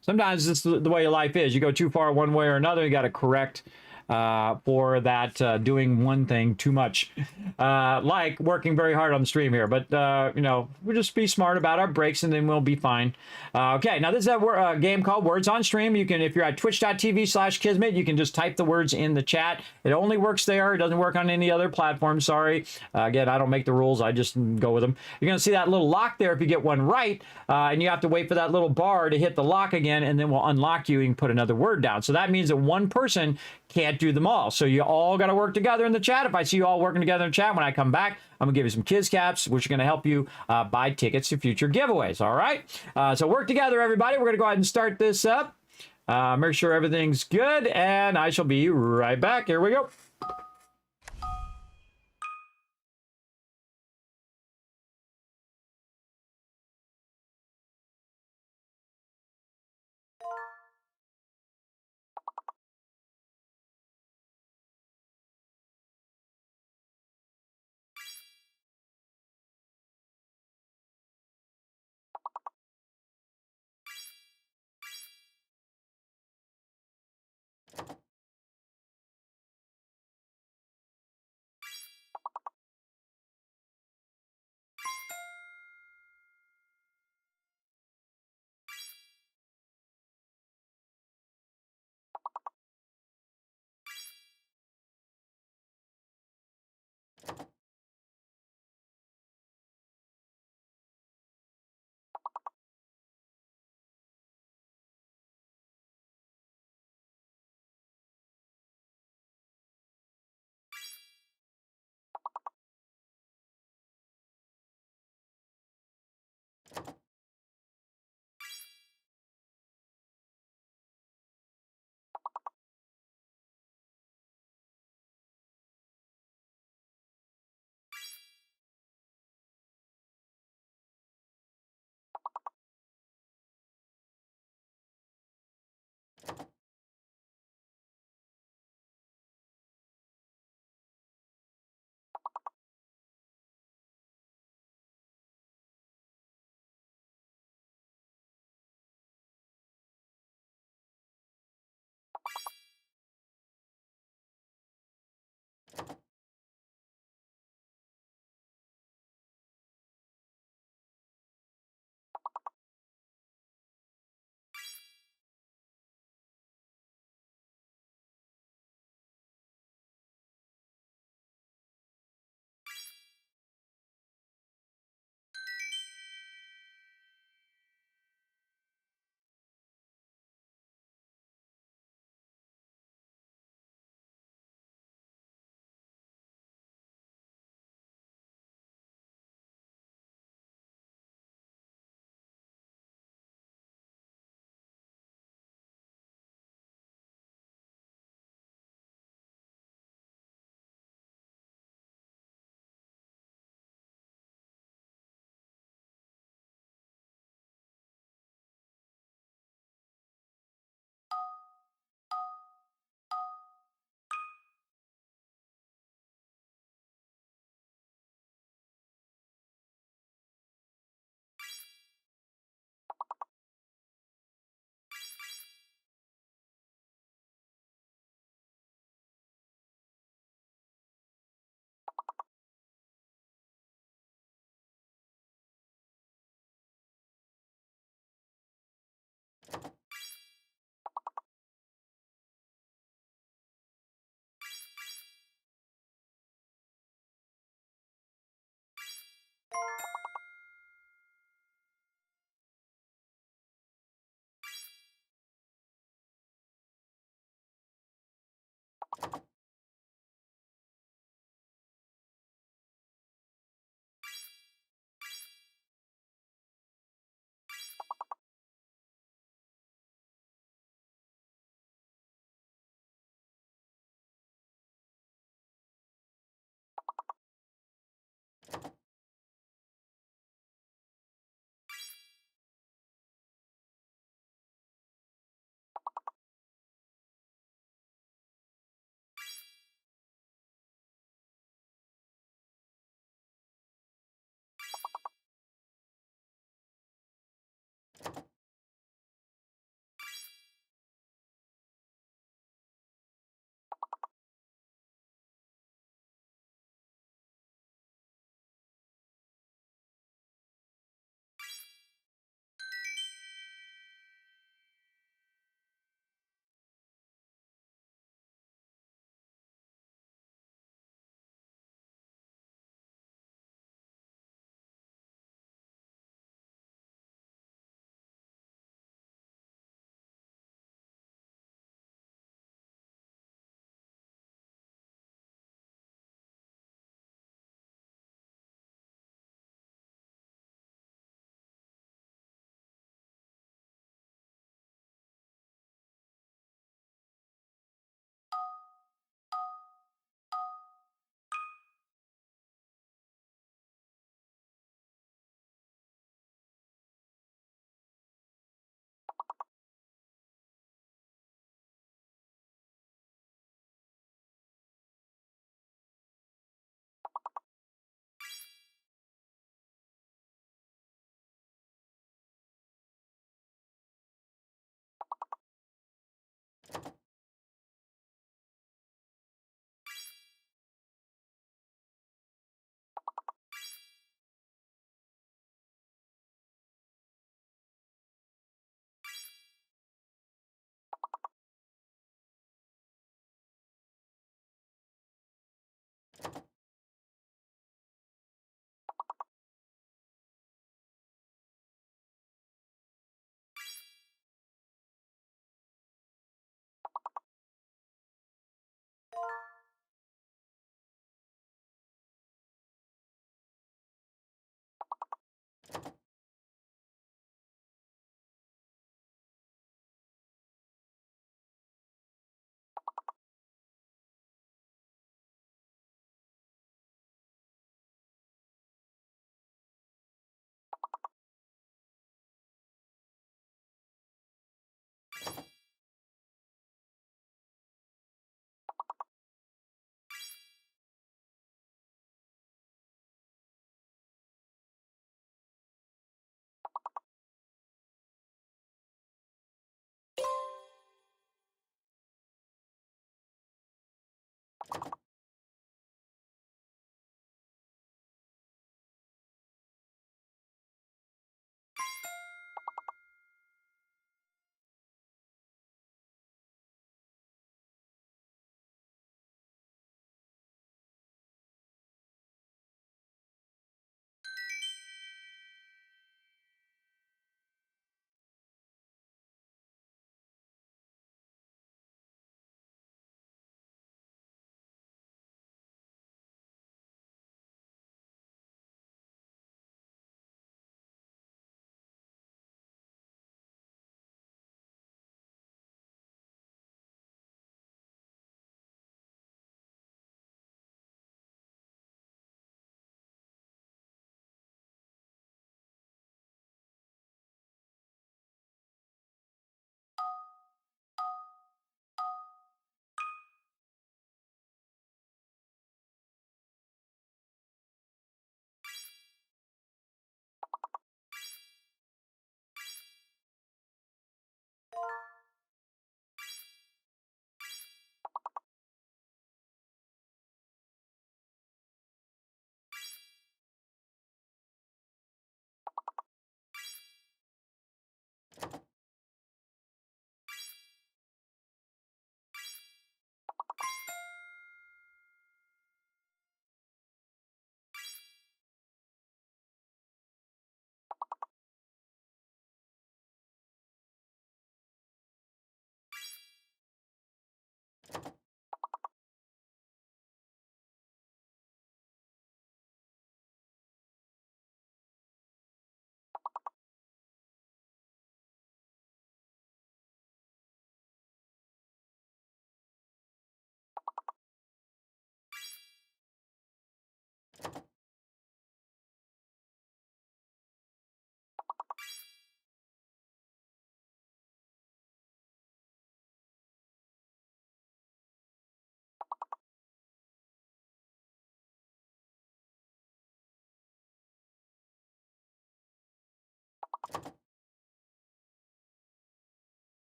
sometimes this is the way life is. You go too far one way or another, you got to correct for that doing one thing too much, like working very hard on the stream here. But you know, we'll just be smart about our breaks, and then we'll be fine. Okay, now this is a game called Words on Stream. You can, if you're at twitch.tv/Kismet, you can just type the words in the chat. It only works there. It doesn't work on any other platform. Sorry. Again, I don't make the rules. I just go with them. You're going to see that little lock there if you get one right, and you have to wait for that little bar to hit the lock again, and then we'll unlock you and put another word down. So that means that one person can't do them all. So you all got to work together in the chat. If I see you all working together in the chat, when I come back, I'm going to give you some Kiz Caps, which are going to help you buy tickets to future giveaways. All right? So work together, everybody. We're going to go ahead and start this up. Make sure everything's good, and I shall be right back. Here we go.